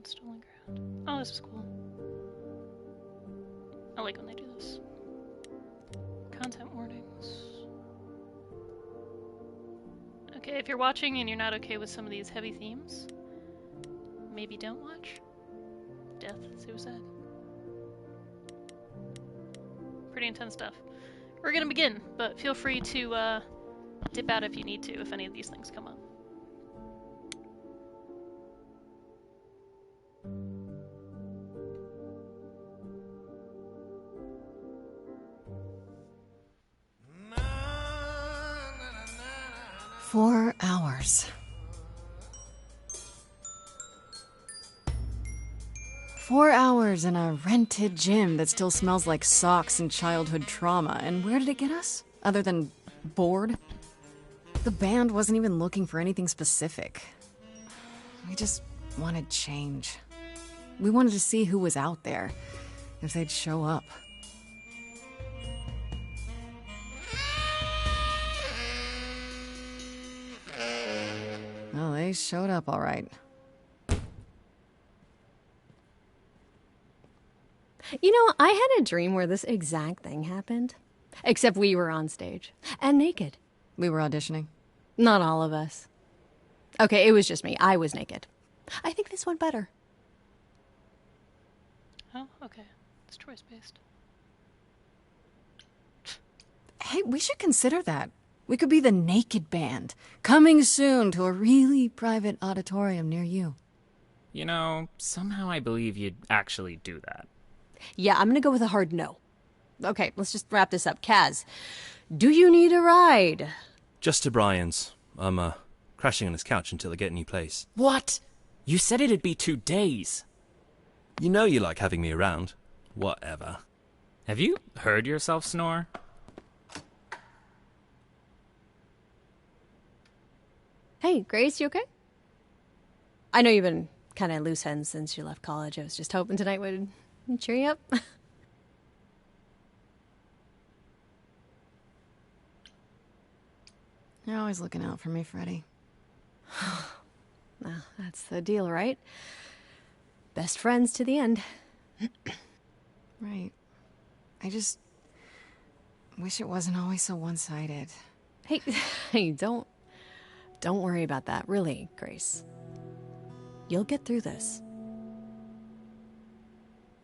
stolen ground. Oh, this is cool. I like when they do this. Content warnings. Okay, if you're watching and you're not okay with some of these heavy themes, maybe don't watch. Death, suicide. Pretty intense stuff. We're gonna begin, but feel free to dip out if you need to, if any of these things come up. Four hours. 4 hours in a rented gym that still smells like socks and childhood trauma. And where did it get us? Other than bored? The band wasn't even looking for anything specific. We just wanted change. We wanted to see who was out there, if they'd show up. Well, they showed up all right. You know, I had a dream where this exact thing happened. Except we were on stage. And naked. We were auditioning. Not all of us. Okay, it was just me. I was naked. I think this went better. Oh, okay. It's choice-based. Hey, we should consider that. We could be the Naked Band. Coming soon to a really private auditorium near you. You know, somehow I believe you'd actually do that. Yeah, I'm gonna go with a hard no. Okay, let's just wrap this up. Kaz, do you need a ride? Just to Brian's. I'm, crashing on his couch until I get a new place. What? You said it'd be 2 days. You know you like having me around. Whatever. Have you heard yourself snore? Hey, Grace, you okay? I know you've been kind of loose ends since you left college. I was just hoping tonight would cheer you up. You're always looking out for me, Freddie. Well, that's the deal, right? Best friends to the end. Right. I just wish it wasn't always so one-sided. Hey, don't worry about that, really, Grace. You'll get through this.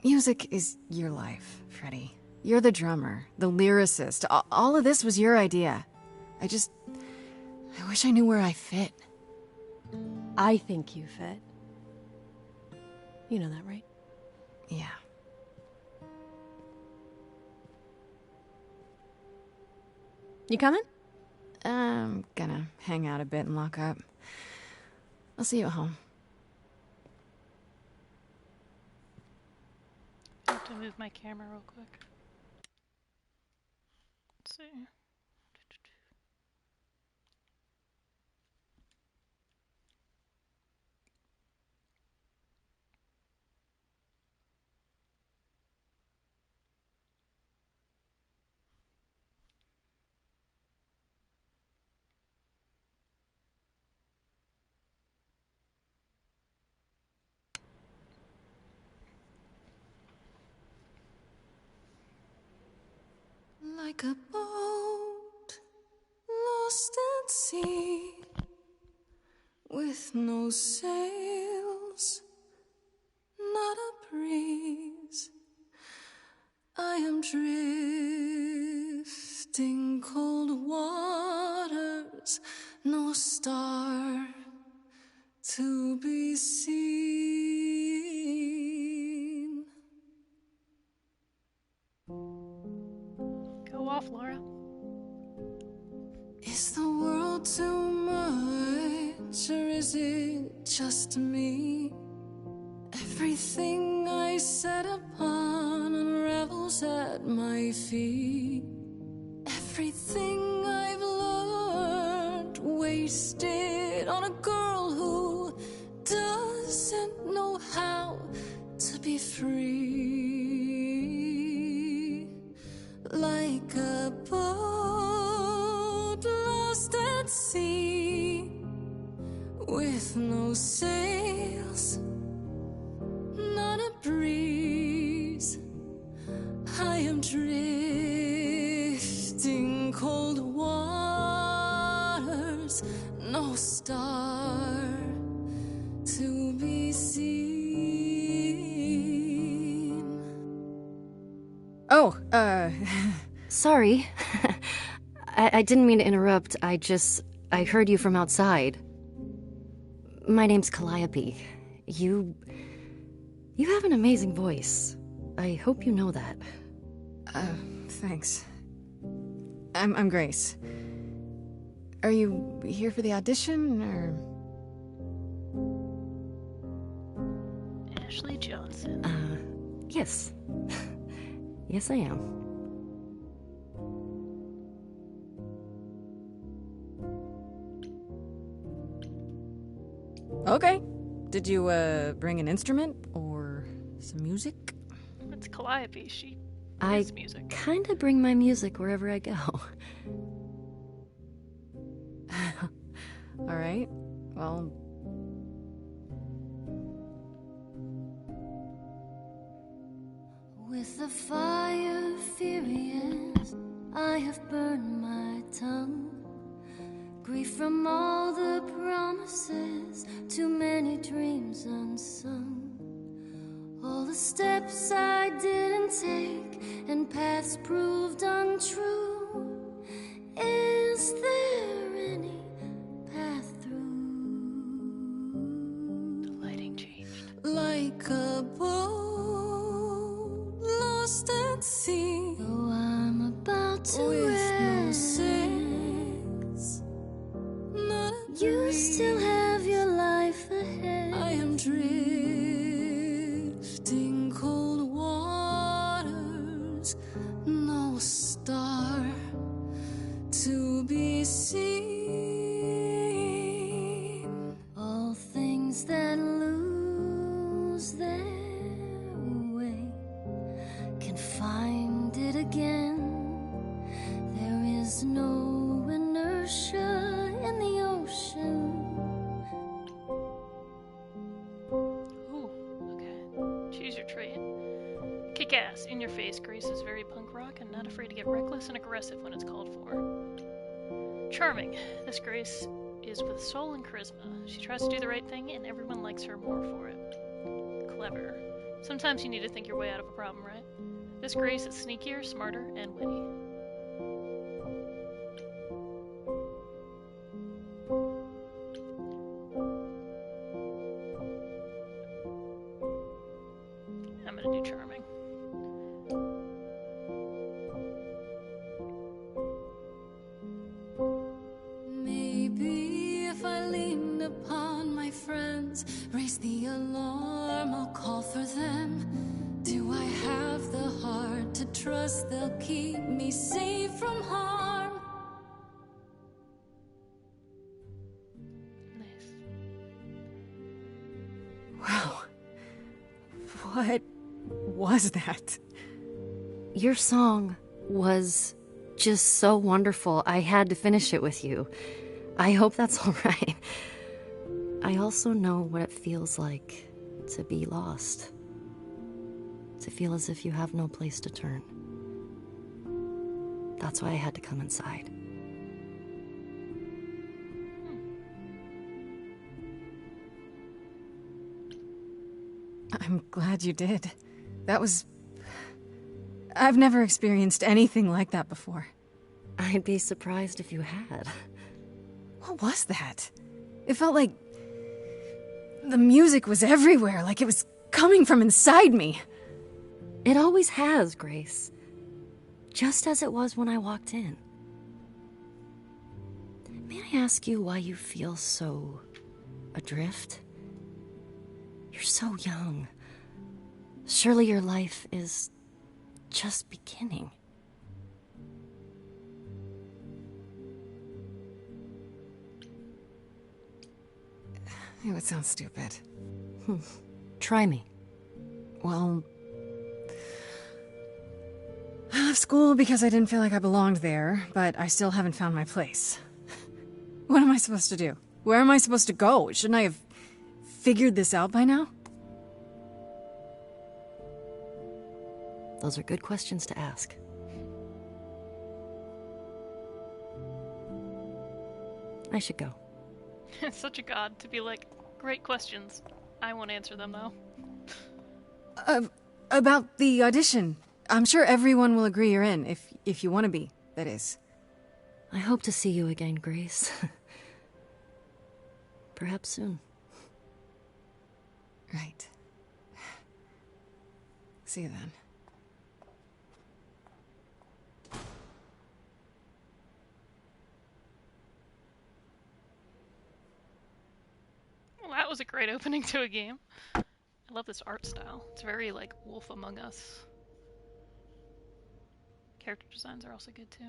Music is your life, Freddie. You're the drummer, the lyricist. All of this was your idea. I wish I knew where I fit. I think you fit. You know that, right? Yeah. You coming? I'm gonna hang out a bit and lock up. I'll see you at home. I have to move my camera real quick. Let's see. Like a boat lost at sea, with no sails, not a breeze. I am drifting cold waters, no star to be seen. Go off, Laura. Is the world too much, or is it just me? Everything I set upon unravels at my feet. Everything I've learned wasted on a girl who doesn't know how to be free. Like a boat lost at sea, with no sails, star to be seen. Oh, Sorry. I didn't mean to interrupt. I heard you from outside. My name's Calliope. You have an amazing voice. I hope you know that. Thanks. I'm Grace. Are you here for the audition, or...? Ashley Johnson. Yes. Yes, I am. Okay. Did you, bring an instrument, or some music? It's Calliope. She I is music. kinda bring my music wherever I go. Alright. Well... With the fire furious, I have burned my tongue. Grief from all the promises, too many dreams unsung. All the steps I didn't take, and paths proved untrue. Is there any path through? The lighting changed. Like a boat lost at sea, Though I'm about to with no end, sails, not a you breeze. still have your life ahead. I am drifting cold waters, no star to be seen. All things that lose their way can find it again. There is no inertia in the ocean. Ooh, okay. Choose your trait. Kick ass, in your face. Grace is very punk rock and not afraid to get reckless and aggressive when it's called for. Charming. This Grace is with soul and charisma. She tries to do the right thing and everyone likes her more for it. Clever. Sometimes you need to think your way out of a problem, right? This Grace is sneakier, smarter, and witty. I'm gonna do charming. Maybe if I leaned upon my friends, raise the alarm, I'll call for them. Do I have the heart to trust they'll keep me safe from harm? Nice. Wow. What was that? Your song was just so wonderful. I had to finish it with you. I hope that's all right. I also know what it feels like to be lost. To feel as if you have no place to turn. That's why I had to come inside. I'm glad you did. That was... I've never experienced anything like that before. I'd be surprised if you had. What was that? It felt like... the music was everywhere, like it was coming from inside me. It always has, Grace. Just as it was when I walked in. May I ask you why you feel so... adrift? You're so young. Surely your life is... just beginning. It would sound stupid. Try me. Well... I left school because I didn't feel like I belonged there, but I still haven't found my place. What am I supposed to do? Where am I supposed to go? Shouldn't I have figured this out by now? Those are good questions to ask. I should go. It's such a god to be like, great questions. I won't answer them though. About the audition. I'm sure everyone will agree you're in, if you want to be, that is. I hope to see you again, Grace. Perhaps soon. Right. See you then. Well, that was a great opening to a game. I love this art style. It's very like Wolf Among Us. Character designs are also good too.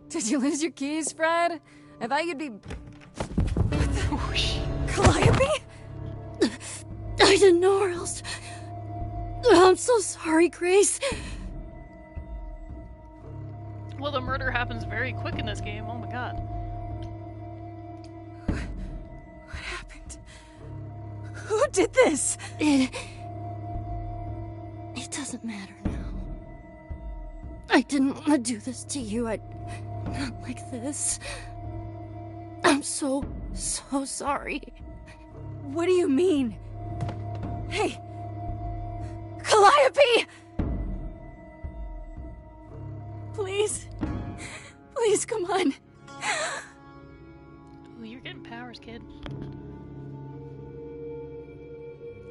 Did you lose your keys, Fred? I thought you'd be... What the... Calliope? I didn't know or else... I'm so sorry, Grace. Well, the murder happens very quick in this game. Oh my god. What happened? Who did this? It doesn't matter now. I didn't want to do this to you. Not like this. I'm so sorry. What do you mean? Hey! Calliope! Please. Please, come on. Ooh, you're getting powers, kid.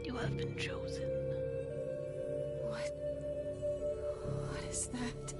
You have been chosen. What is that?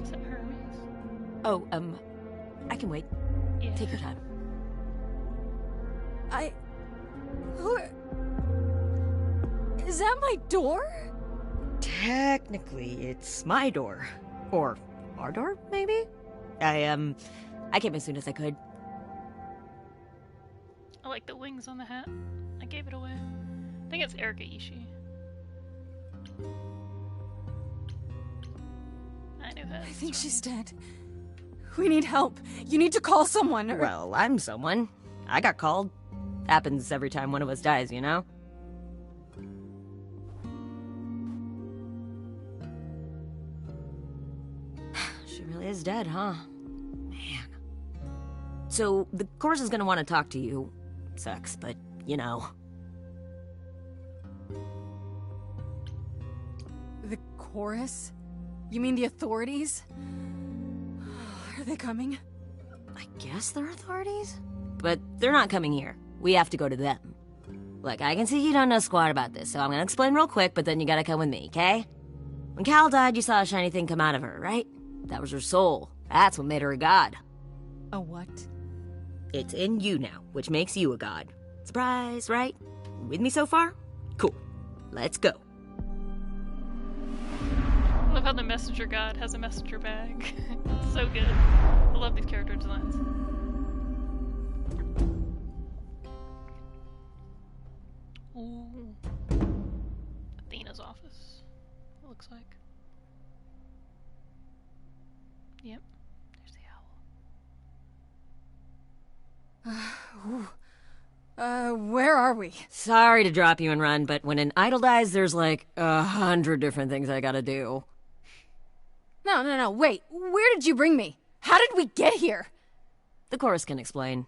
Is it Hermes? Oh, I can wait. Yeah. Take your time. Who... Is that my door? Technically, it's my door. Or our door, maybe? I came as soon as I could. I like the wings on the hat. I gave it away. I think it's Erika Ishii. I knew that. I think she's dead. We need help. You need to call someone. Or... Well, I'm someone. I got called. Happens every time one of us dies, you know? She really is dead, huh? Man. So, the chorus is gonna want to talk to you. Sucks, but, you know. The chorus? You mean the authorities? Are they coming? I guess they're authorities? But they're not coming here. We have to go to them. Look, I can see you don't know squat about this, so I'm gonna explain real quick, but then you gotta come with me, okay? When Cal died, you saw a shiny thing come out of her, right? That was her soul. That's what made her a god. A what? It's in you now, which makes you a god. Surprise, right? With me so far? Cool. Let's go. I love how the messenger god has a messenger bag. It's so good. I love these character designs. Ooh. Athena's office, it looks like. Yep, there's the owl. Where are we? Sorry to drop you and run, but when an idol dies, there's like 100 different things I gotta do. No, wait. Where did you bring me? How did we get here? The chorus can explain.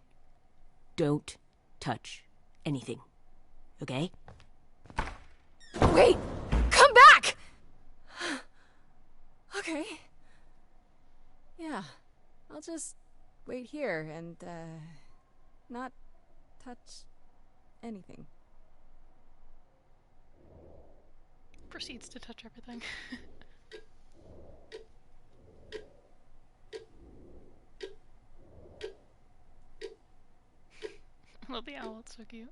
Don't touch anything. Okay? Wait! Come back! Okay. Yeah. I'll just wait here and, not touch anything. Proceeds to touch everything. I love the owl, it's so cute.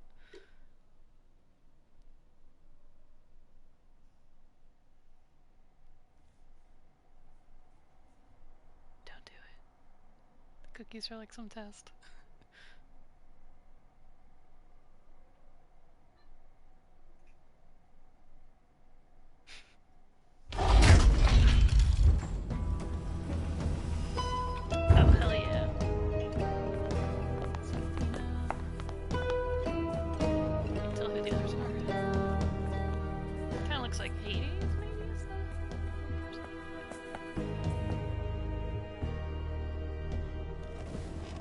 Don't do it. The cookies are like some test. Oh, hell yeah. Can't tell who the others are. Kinda looks like Hades, maybe? Is that?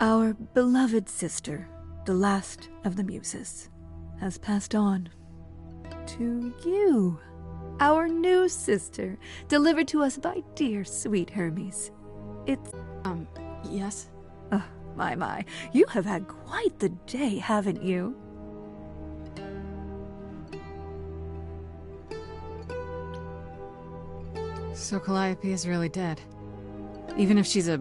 Our beloved sister, the last of the Muses, has passed on to you, our new sister, delivered to us by dear sweet Hermes. It's... Yes? Oh, my. You have had quite the day, haven't you? So Calliope is really dead. Even if she's a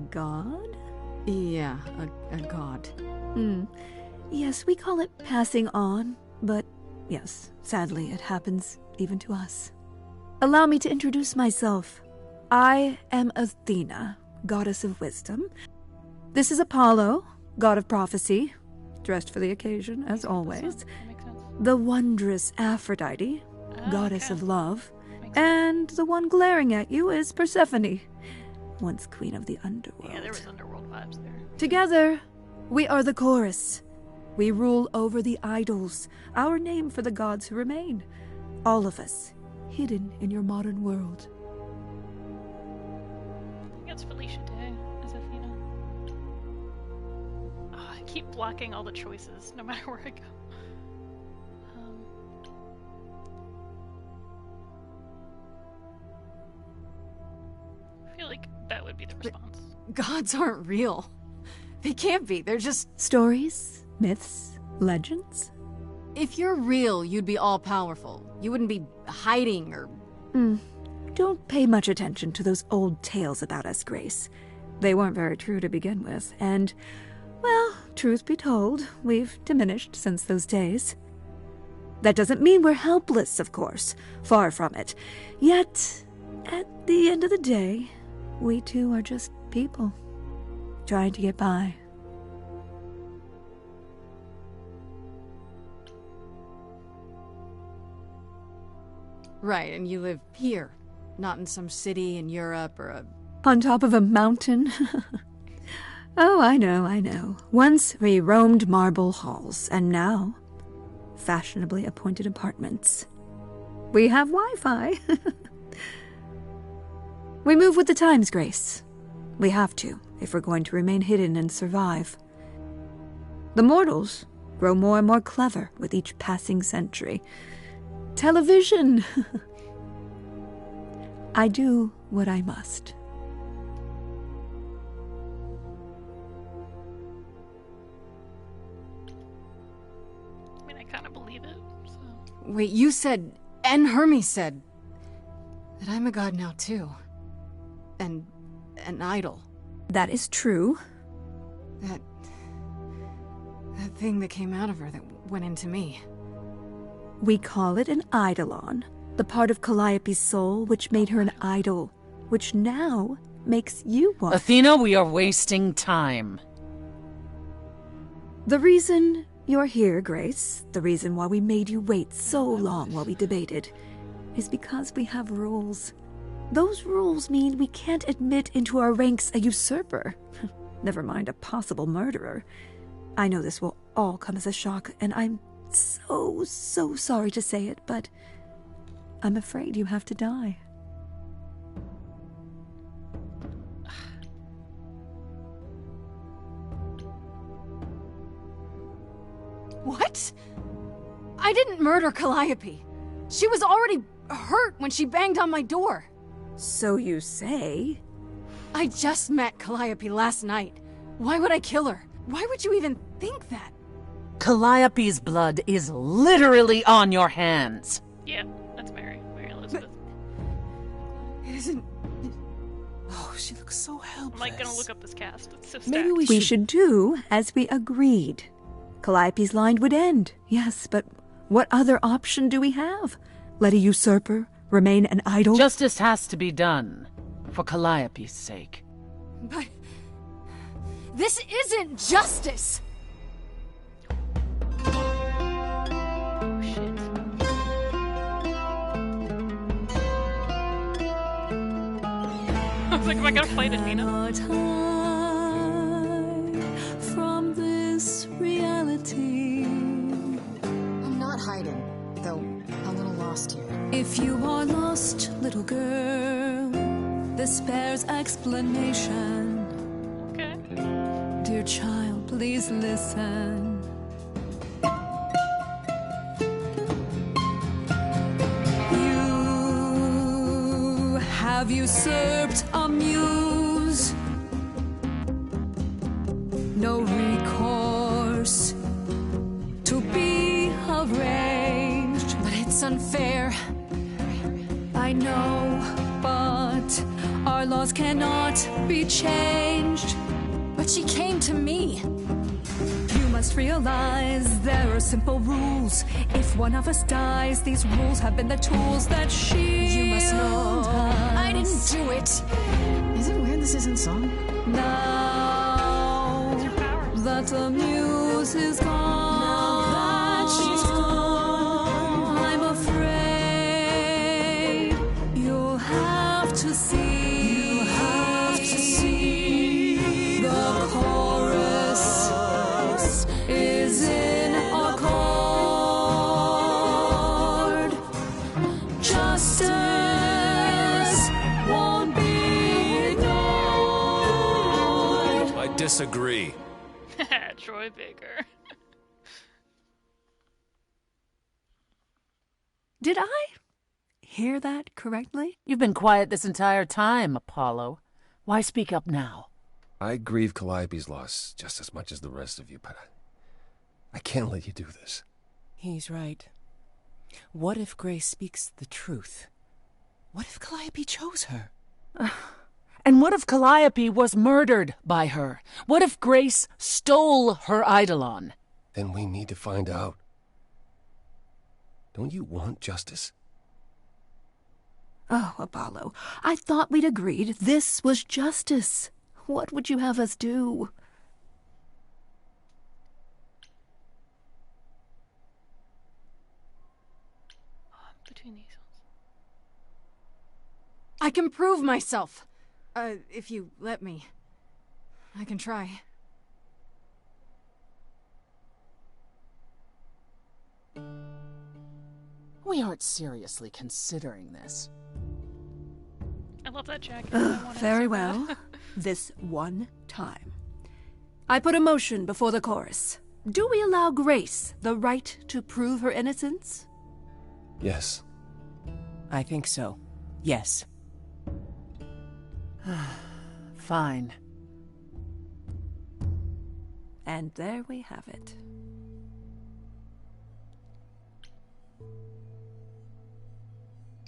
god? Yeah, a god. Yes, we call it passing on, but yes, sadly it happens even to us. Allow me to introduce myself. I am Athena, goddess of wisdom. This is Apollo, god of prophecy, dressed for the occasion, as always. That makes sense. The wondrous Aphrodite, goddess okay. of love. Makes sense. And the one glaring at you is Persephone, once queen of the underworld. Yeah, there was underworld vibes there. Together, we are the chorus. We rule over the idols, our name for the gods who remain. All of us, hidden in your modern world. I think it's Felicia Day as Athena. Oh, I keep blocking all the choices, no matter where I go. I feel like that would be the response. Gods aren't real. They can't be. They're just... Stories, myths, legends. If you're real, you'd be all-powerful. You wouldn't be hiding or... Don't pay much attention to those old tales about us, Grace. They weren't very true to begin with, and, well, truth be told, we've diminished since those days. That doesn't mean we're helpless, of course. Far from it. Yet, at the end of the day, we too are just people, trying to get by. Right, and you live here, not in some city in Europe or a... On top of a mountain? Oh, I know. Once we roamed marble halls, and now, fashionably appointed apartments. We have Wi-Fi. We move with the times, Grace. We have to, if we're going to remain hidden and survive. The mortals grow more and more clever with each passing century. Television! I do what I must. I mean, I kind of believe it, so... Wait, you said, and Hermes said, that I'm a god now too. And an idol. That is true. That thing that came out of her that went into me. We call it an eidolon, the part of Calliope's soul which made her an idol, which now makes you one. Athena, we are wasting time. The reason you're here, Grace, the reason why we made you wait so long while we debated, is because we have rules. Those rules mean we can't admit into our ranks a usurper. Never mind a possible murderer. I know this will all come as a shock, and I'm so sorry to say it, but I'm afraid you have to die. What? I didn't murder Calliope. She was already hurt when she banged on my door. So you say? I just met Calliope last night. Why would I kill her? Why would you even think that? Calliope's blood is literally on your hands. Yeah, that's Mary. isn't... Oh, she looks so helpless. I'm like gonna look up this cast. It's so stacked. Maybe We should do as we agreed. Calliope's line would end, yes, but what other option do we have? Let a usurper remain an idol? Justice has to be done, for Calliope's sake. But... this isn't justice! Oh, shit. I was like, am I gonna fight Athena? From this reality. I'm not hiding, though a little lost here. If you are lost, little girl, this bears explanation. Okay. Dear child, please listen. You have usurped a muse. No recourse to be arranged. But it's unfair. I know, but our laws cannot be changed. But she came to me. You must realize there are simple rules. If one of us dies, these rules have been the tools that shield You must know us. I didn't do it. Is it weird this isn't song? Now Your powers. that the muse is gone, I'm afraid you'll have to see. The chorus is in accord. Justice won't be ignored. I disagree. Troy Baker. Did I hear that correctly? You've been quiet this entire time, Apollo. Why speak up now? I grieve Calliope's loss just as much as the rest of you, but I can't let you do this. He's right. What if Grace speaks the truth? What if Calliope chose her? And what if Calliope was murdered by her? What if Grace stole her eidolon? Then we need to find out. Don't you want justice? Oh, Apollo, I thought we'd agreed this was justice. What would you have us do? Between these ones. I can prove myself. If you let me. I can try. We aren't seriously considering this. I love that jacket. I want it Very so well. bad. This one time. I put a motion before the chorus. Do we allow Grace the right to prove her innocence? Yes. I think so. Yes. Fine. And there we have it.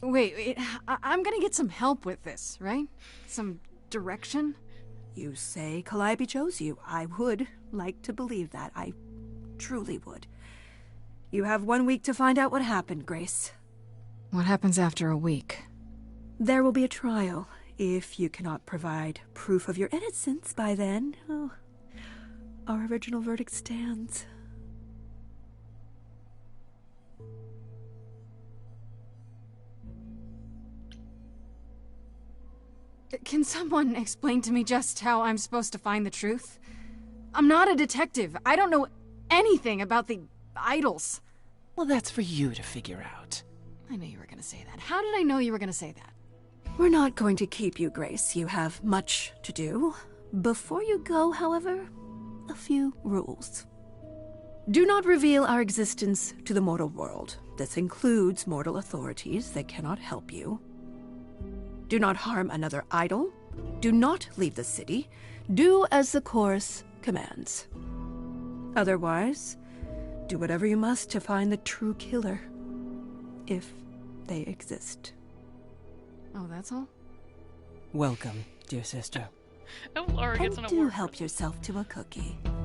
Wait, I'm gonna get some help with this, right? Some direction? You say Calliope chose you. I would like to believe that. I truly would. You have 1 week to find out what happened, Grace. What happens after a week? There will be a trial. If you cannot provide proof of your innocence by then, our original verdict stands. Can someone explain to me just how I'm supposed to find the truth? I'm not a detective. I don't know anything about the idols. Well, that's for you to figure out. I knew you were gonna say that. How did I know you were gonna say that? We're not going to keep you, Grace. You have much to do. Before you go, however, a few rules. Do not reveal our existence to the mortal world. This includes mortal authorities that cannot help you. Do not harm another idol. Do not leave the city. Do as the chorus commands. Otherwise, do whatever you must to find the true killer, if they exist. Oh, that's all? Welcome, dear sister. Oh, Laura gets an And award. do help yourself to a cookie. I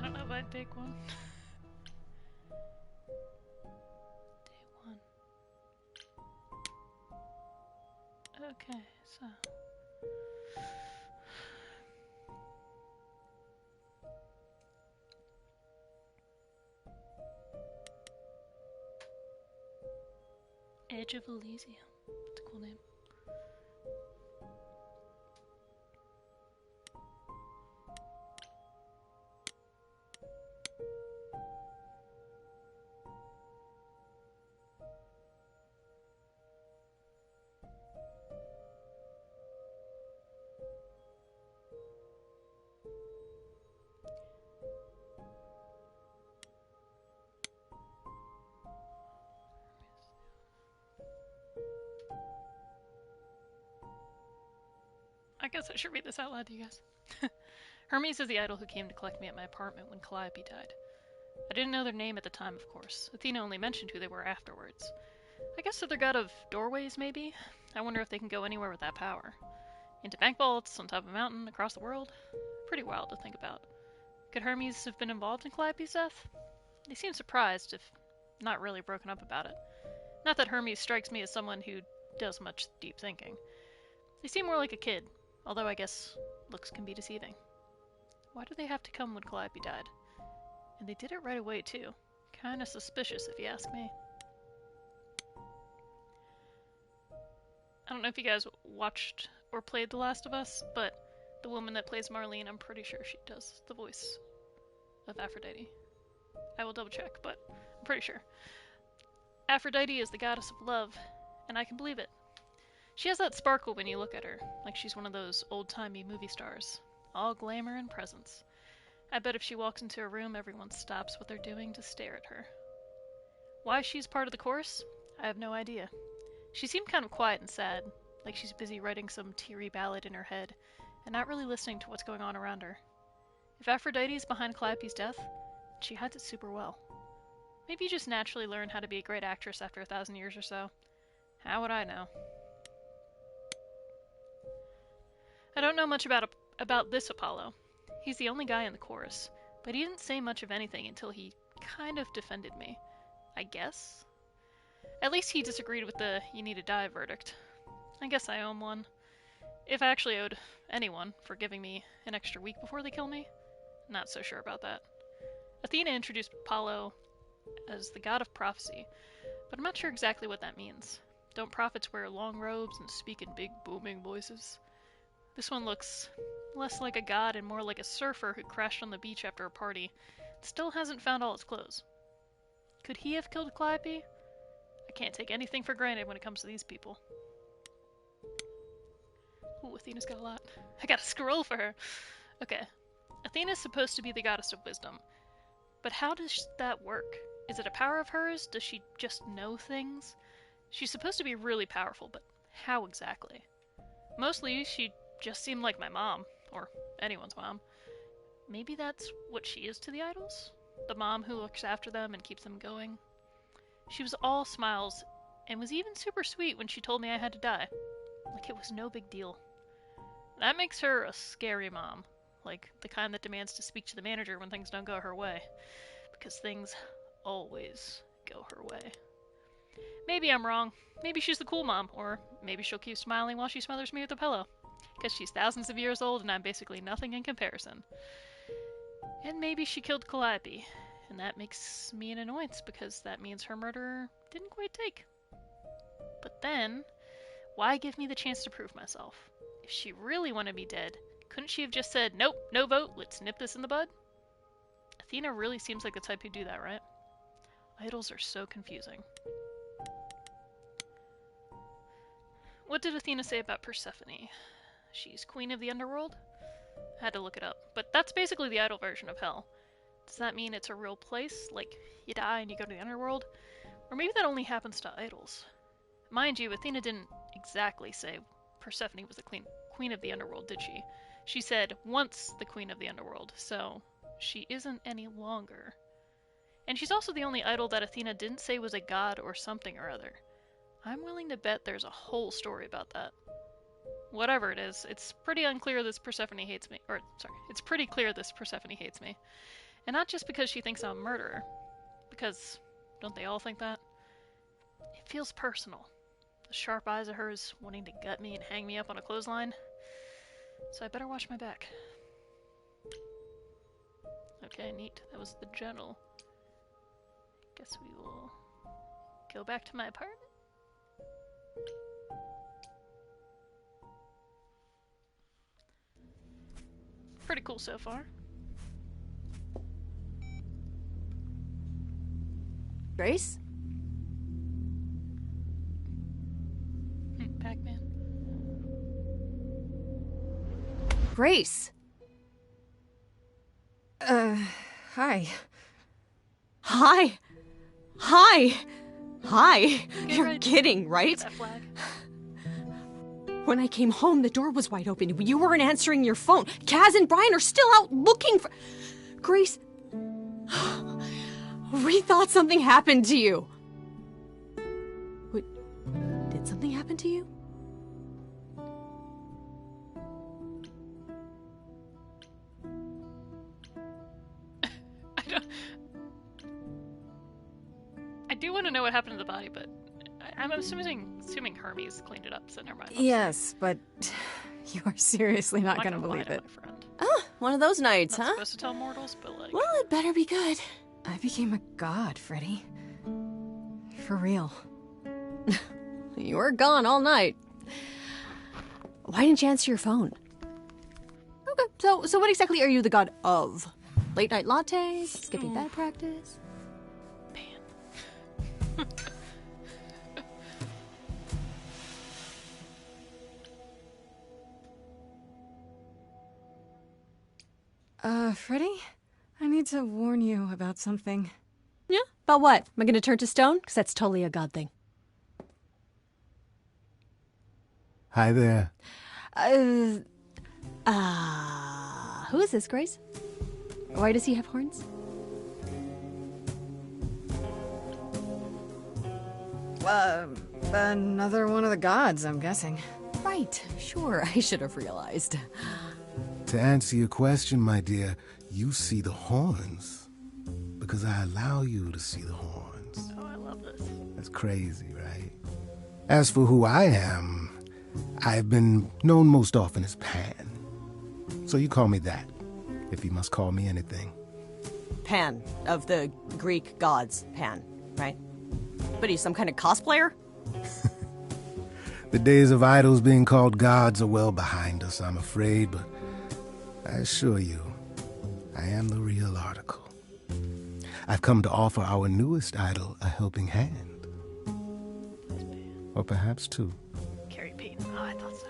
don't know if I'd take one. Day one. Okay, so. Edge of Elysium. It's a cool name. I guess I should read this out loud to you guys. Hermes is the idol who came to collect me at my apartment when Calliope died. I didn't know their name at the time, of course. Athena only mentioned who they were afterwards. I guess they're the god of doorways, maybe? I wonder if they can go anywhere with that power. Into bank vaults, on top of a mountain, across the world? Pretty wild to think about. Could Hermes have been involved in Calliope's death? They seem surprised, if not really broken up about it. Not that Hermes strikes me as someone who does much deep thinking. They seem more like a kid, although I guess looks can be deceiving. Why do they have to come when Calliope died? And they did it right away, too. Kinda suspicious, if you ask me. I don't know if you guys watched or played The Last of Us, but the woman that plays Marlene, I'm pretty sure she does the voice of Aphrodite. I will double check, but I'm pretty sure. Aphrodite is the goddess of love, and I can believe it. She has that sparkle when you look at her, like she's one of those old-timey movie stars. All glamour and presence. I bet if she walks into a room, everyone stops what they're doing to stare at her. Why she's part of the chorus? I have no idea. She seemed kind of quiet and sad, like she's busy writing some teary ballad in her head, and not really listening to what's going on around her. If Aphrodite's behind Calliope's death, she hides it super well. Maybe you just naturally learn how to be a great actress after 1,000 years or so. How would I know? I don't know much about this Apollo. He's the only guy in the chorus, but he didn't say much of anything until he kind of defended me. I guess? At least he disagreed with the "you need to die" verdict. I guess I owe him one. If I actually owed anyone for giving me an extra week before they kill me, not so sure about that. Athena introduced Apollo as the god of prophecy, but I'm not sure exactly what that means. Don't prophets wear long robes and speak in big booming voices? This one looks less like a god and more like a surfer who crashed on the beach after a party and still hasn't found all his clothes. Could he have killed Calliope? I can't take anything for granted when it comes to these people. Ooh, Athena's got a lot. I gotta scroll for her. Okay. Athena's supposed to be the goddess of wisdom. But how does that work? Is it a power of hers? Does she just know things? She's supposed to be really powerful, but how exactly? Mostly, she just seemed like my mom, or anyone's mom. Maybe that's what she is to the idols? The mom who looks after them and keeps them going. She was all smiles, and was even super sweet when she told me I had to die. Like it was no big deal. That makes her a scary mom, like the kind that demands to speak to the manager when things don't go her way. Because things always go her way. Maybe I'm wrong. Maybe she's the cool mom, or maybe she'll keep smiling while she smothers me with a pillow. Because she's thousands of years old and I'm basically nothing in comparison. And maybe she killed Calliope, and that makes me an annoyance because that means her murderer didn't quite take. But then, why give me the chance to prove myself? If she really wanted me dead, couldn't she have just said, nope, no vote, let's nip this in the bud? Athena really seems like the type who'd do that, right? Idols are so confusing. What did Athena say about Persephone? She's queen of the underworld? I had to look it up, but that's basically the idol version of hell. Does that mean it's a real place, like you die and you go to the underworld? Or maybe that only happens to idols. Mind you, Athena didn't exactly say Persephone was the queen of the underworld, did she? She said, once the queen of the underworld, so she isn't any longer. And she's also the only idol that Athena didn't say was a god or something or other. I'm willing to bet there's a whole story about that. Whatever it is, it's pretty unclear this Persephone hates me. Or, sorry, it's pretty clear this Persephone hates me. And not just because she thinks I'm a murderer. Because, don't they all think that? It feels personal. The sharp eyes of hers wanting to gut me and hang me up on a clothesline. So I better watch my back. Okay, neat. That was the general. Guess we will go back to my apartment. Pretty cool so far. Grace? Pac-Man. Grace! Hi. Hi! Hi! Hi! You're right. kidding, right? That flag. When I came home, the door was wide open. You weren't answering your phone. Kaz and Brian are still out looking for... Grace... We thought something happened to you. Wait, did something happen to you? I do want to know what happened to the body, but I'm assuming Hermes cleaned it up, so never mind. Yes, but you are seriously not going to believe it. My friend. Oh, one of those nights, Not huh? supposed to tell mortals, but like... Well, it better be good. I became a god, Freddy. For real. You were gone all night. Why didn't you answer your phone? Okay, so what exactly are you the god of? Late night lattes? Skipping bed practice? Freddy? I need to warn you about something. Yeah? About what? Am I gonna turn to stone? Because that's totally a god thing. Hi there. Who is this, Grace? Why does he have horns? Another one of the gods, I'm guessing. Right, sure, I should have realized. To answer your question, my dear, you see the horns because I allow you to see the horns. Oh, I love this. That's crazy, right? As for who I am, I've been known most often as Pan. So you call me that, if you must call me anything. Pan, of the Greek gods, Pan, right? But he's some kind of cosplayer? The days of idols being called gods are well behind us, I'm afraid, but I assure you, I am the real article. I've come to offer our newest idol a helping hand. Or perhaps two. Carrie Payton. Oh, I thought so.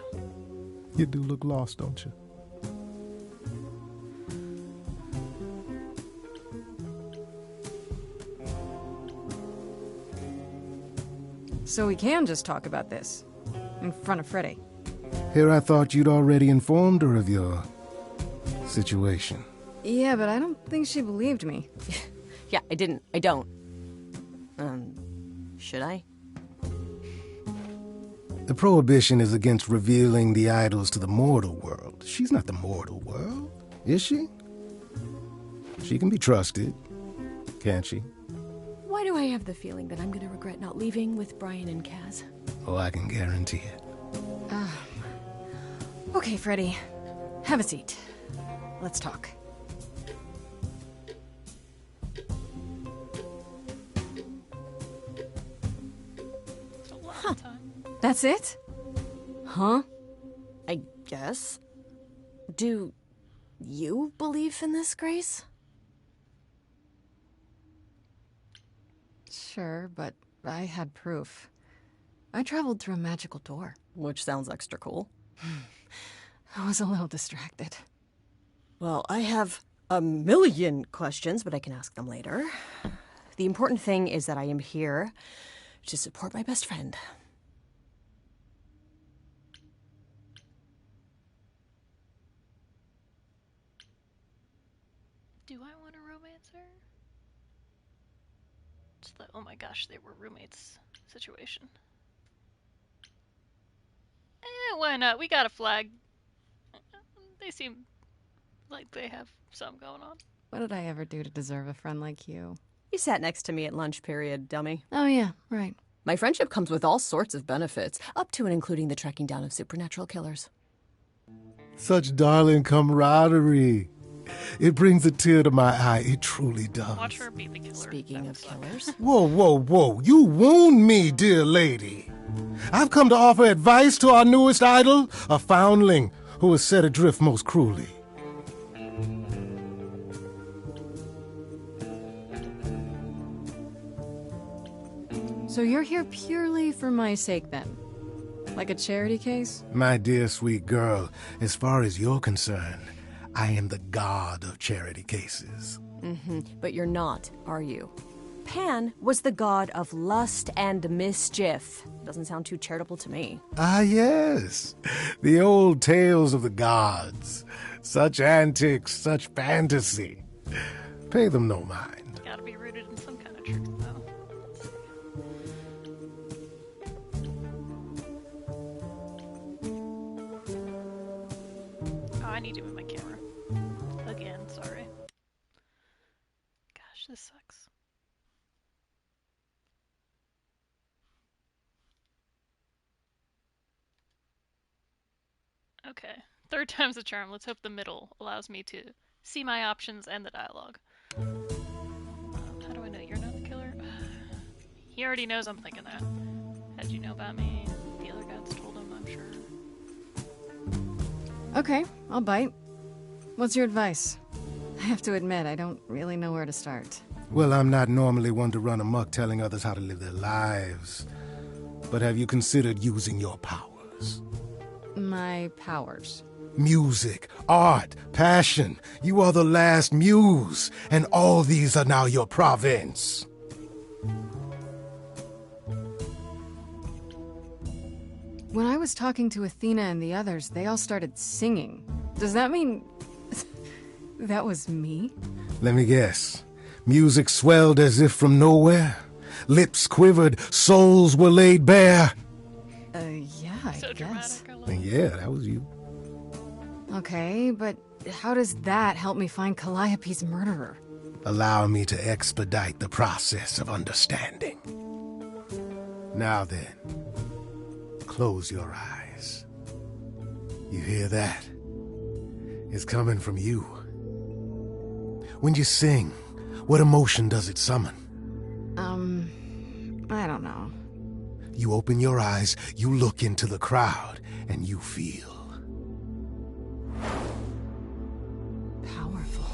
You do look lost, don't you? So we can just talk about this. In front of Freddy. Here I thought you'd already informed her of your situation. Yeah, but I don't think she believed me. Yeah, I didn't. I don't. Should I? The prohibition is against revealing the idols to the mortal world. She's not the mortal world, is she? She can be trusted, can't she? Why do I have the feeling that I'm gonna regret not leaving with Brian and Kaz? Oh, I can guarantee it. Okay, Freddy. Have a seat. Let's talk. It's a lot of time. That's it? Huh? I guess. Do you believe in this, Grace? Sure, but I had proof. I traveled through a magical door. Which sounds extra cool. I was a little distracted. Well, I have a million questions, but I can ask them later. The important thing is that I am here to support my best friend. Do I want to romance her? It's the, oh my gosh, they were roommates situation. Why not? We got a flag. They seem like they have some going on. What did I ever do to deserve a friend like you? You sat next to me at lunch period, dummy. Oh yeah, right. My friendship comes with all sorts of benefits, up to and including the tracking down of supernatural killers. Such darling camaraderie. It brings a tear to my eye. It truly does. Watch her be the killer. Speaking of killers. Whoa, whoa, whoa. You wound me, dear lady. I've come to offer advice to our newest idol, a foundling who was set adrift most cruelly. So you're here purely for my sake, then? Like a charity case? My dear sweet girl, as far as you're concerned, I am the god of charity cases. But you're not, are you? Pan was the god of lust and mischief. Doesn't sound too charitable to me. Ah, yes. The old tales of the gods. Such antics, such fantasy. Pay them no mind. Gotta be rooted in some kind of truth, though. Oh, I need to move my camera. Again, sorry. Gosh, this sucks. Okay, third time's the charm. Let's hope the middle allows me to see my options and the dialogue. How do I know you're not the killer? He already knows I'm thinking that. How'd you know about me? The other gods told him, I'm sure. Okay, I'll bite. What's your advice? I have to admit, I don't really know where to start. Well, I'm not normally one to run amok telling others how to live their lives. But have you considered using your powers? My powers. Music, art, passion. You are the last muse, and all these are now your province. When I was talking to Athena and the others, they all started singing. Does that mean that was me? Let me guess. Music swelled as if from nowhere. Lips quivered, souls were laid bare. Yeah, I So guess. dramatic, I love And yeah, that was you. Okay, but how does that help me find Calliope's murderer? Allow me to expedite the process of understanding. Now then, close your eyes. You hear that? It's coming from you. When you sing, what emotion does it summon? I don't know. You open your eyes, you look into the crowd, and you feel powerful.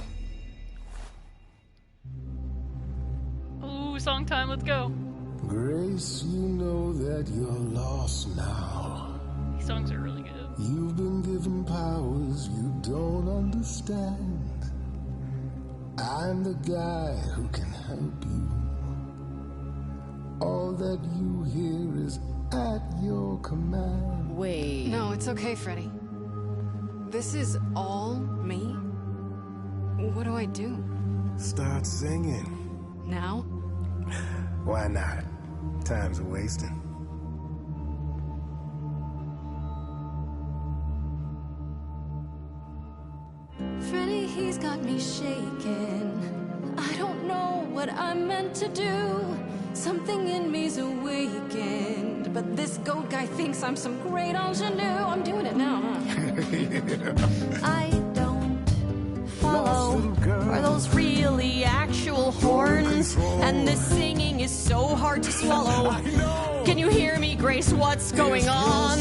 Ooh, song time, let's go. Grace, you know that you're lost now. These songs are really good. You've been given powers you don't understand. I'm the guy who can help you. All that you hear is at your command. Wait. No, it's okay, Freddy. This is all me? What do I do? Start singing. Now? Why not? Time's a wasting. Freddy, he's got me shaking. I don't know what I'm meant to do. Something in me's awakened. But this goat guy thinks I'm some great ingenue. I'm doing it now, huh? I don't follow. Are those really actual horns? And this singing is so hard to swallow. Can you hear me, Grace? What's going on?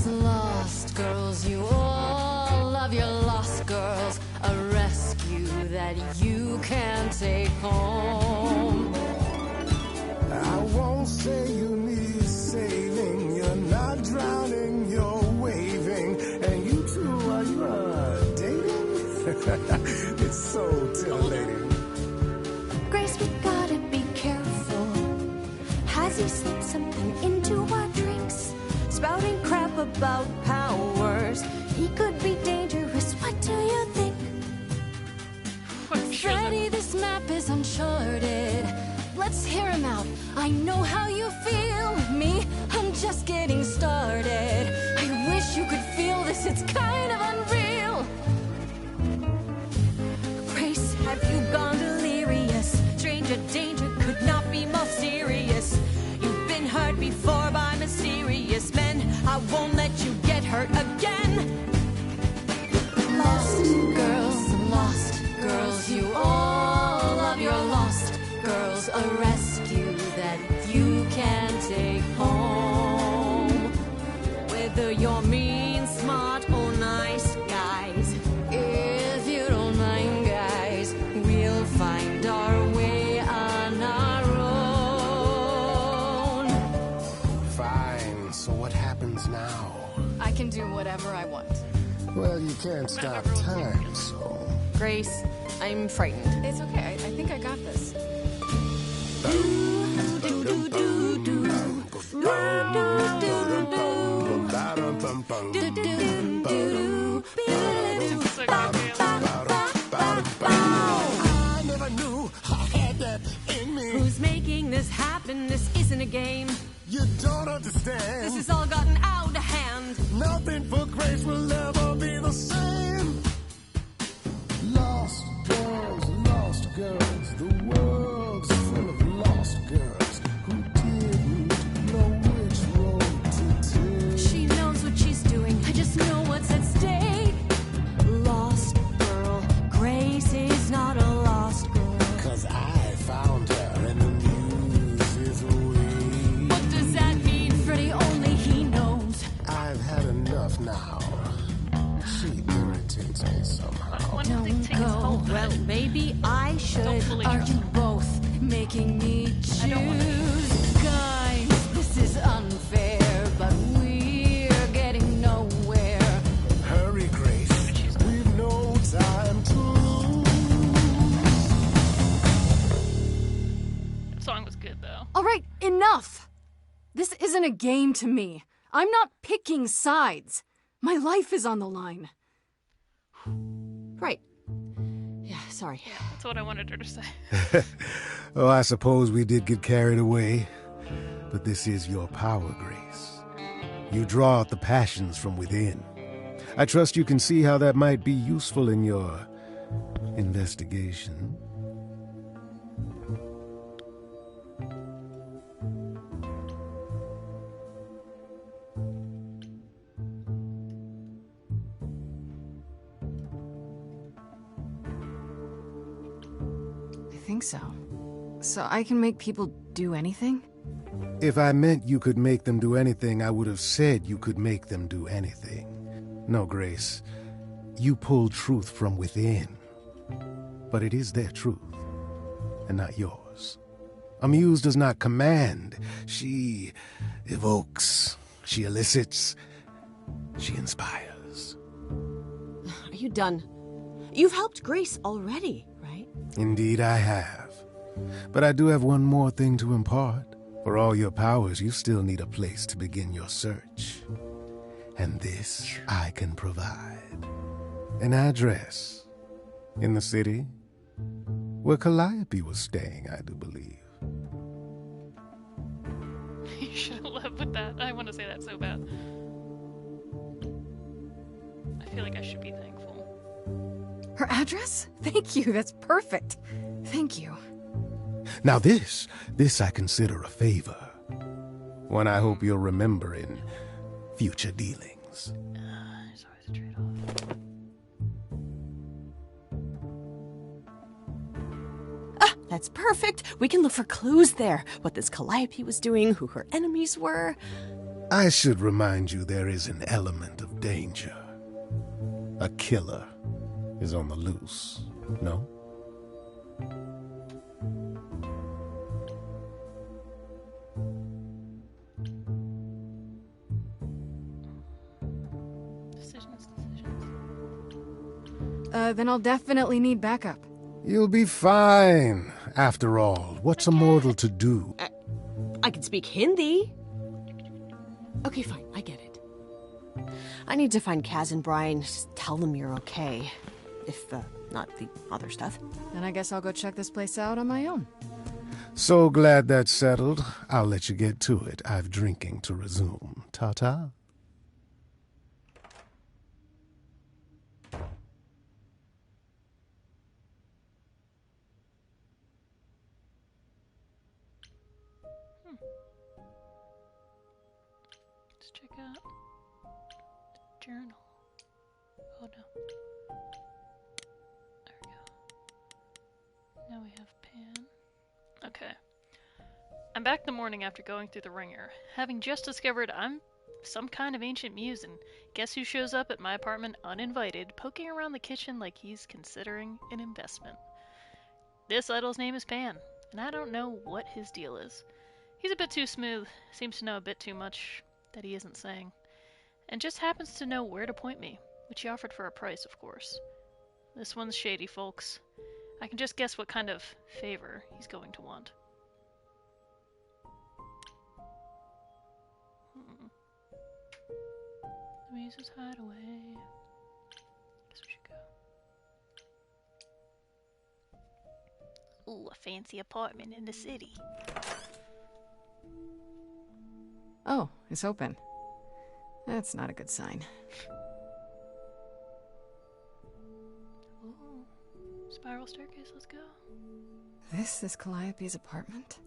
Lost girls, you all love your lost girls. A rescue that you can take home. I won't say you need saving. You're not drowning, you're waving. And you two, are you dating? It's so titillating. Grace, we gotta be careful. Has he slipped something into our drinks? Spouting crap about powers. He could be dangerous. What do you think? I'm sure Freddy, this This map is uncharted. Let's hear him out. I know how you feel. Me, I'm just getting started. I wish you could feel this, it's kind of unreal. Grace, have you gone delirious? Stranger danger could not be more serious. You've been hurt before by mysterious men. I won't let you get hurt again. Lost girls, you all love your lost girls. A rescue that you can take home. Whether you're mean, smart, or nice, guys. If you don't mind, guys, we'll find our way on our own. Fine, so what happens now? I can do whatever I want. Well, you can't stop time, so... Grace, I'm frightened. It's okay. I think I got this. I never knew I had that in me. Who's making this happen? This isn't a game. You don't understand. This has all gotten out of hand. Nothing for Grace will ever be the same. Lost girls, the world's full of lost girls who didn't know which road to take. She knows what she's doing. I just know what's at stake. Lost girl. Grace is not a lost girl. 'Cause I found her and the news is away. What does that mean? Freddie, only he knows. I've had enough now. She irritates me somehow. Don't go. Well, maybe I should. Don't fully Are trust you him. both making me choose? I don't want to. Guys, this is unfair, but we're getting nowhere. Hurry, Grace. We've no time to lose. That song was good, though. All right, enough! This isn't a game to me. I'm not picking sides. My life is on the line. Right. Yeah, sorry. That's what I wanted her to say. Oh, I suppose we did get carried away. But this is your power, Grace. You draw out the passions from within. I trust you can see how that might be useful in your investigation. I think so. So I can make people do anything? If I meant you could make them do anything, I would have said you could make them do anything. No, Grace. You pull truth from within. But it is their truth, and not yours. A muse does not command. She evokes. She elicits. She inspires. Are you done? You've helped Grace already, right? Indeed I have. But I do have one more thing to impart. For all your powers, you still need a place to begin your search. And this I can provide. An address. In the city. Where Calliope was staying, I do believe. You should have left with that. I want to say that so bad. I feel like I should be thankful. Her address? Thank you, that's perfect. Thank you. Now this I consider a favor. One I hope you'll remember in future dealings. There's always a trade-off. That's perfect. We can look for clues there. What this Calliope was doing, who her enemies were. I should remind you there is an element of danger. A killer is on the loose, no? Decisions. Then I'll definitely need backup. You'll be fine. After all, what's a mortal to do? I can speak Hindi. Okay, fine. I get it. I need to find Kaz and Brian. Just tell them you're okay. If not the other stuff. And I guess I'll go check this place out on my own. So glad that's settled. I'll let you get to it. I've drinking to resume. Ta-ta. Let's check out the journal. Oh no. There we go. Now we have Pan. Okay. I'm back the morning after going through the ringer, having just discovered I'm some kind of ancient muse, and guess who shows up at my apartment uninvited, poking around the kitchen like he's considering an investment. This idol's name is Pan, and I don't know what his deal is. He's a bit too smooth, seems to know a bit too much that he isn't saying, and just happens to know where to point me, which he offered for a price, of course. This one's shady, folks. I can just guess what kind of favor he's going to want. The Muse's hideaway. Guess we should go. Ooh, a fancy apartment in the city. Oh, it's open. That's not a good sign. Ooh, spiral staircase, let's go. This is Calliope's apartment?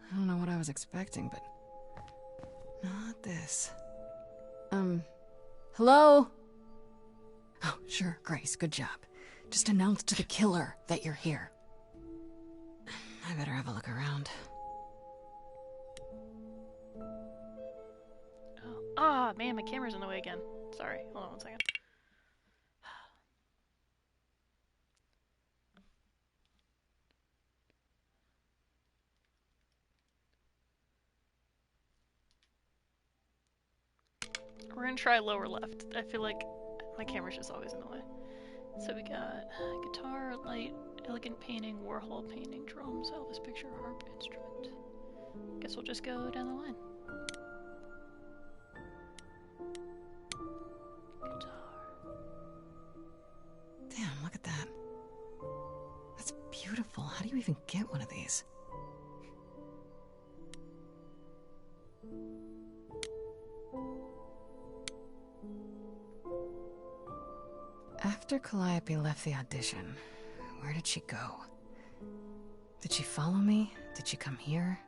I don't know what I was expecting, but not this. Hello? Oh, sure, Grace, good job. Just announce to the killer that you're here. I better have a look around. Oh, ah, man, my camera's in the way again. Sorry, hold on one second. We're gonna try lower left. I feel like my camera's just always in the way. So we got guitar, light, elegant painting, Warhol painting, drums, Elvis picture, harp, instrument. Guess we'll just go down the line. Guitar. Damn, look at that. That's beautiful. How do you even get one of these? After Calliope left the audition, where did she go? Did she follow me? Did she come here?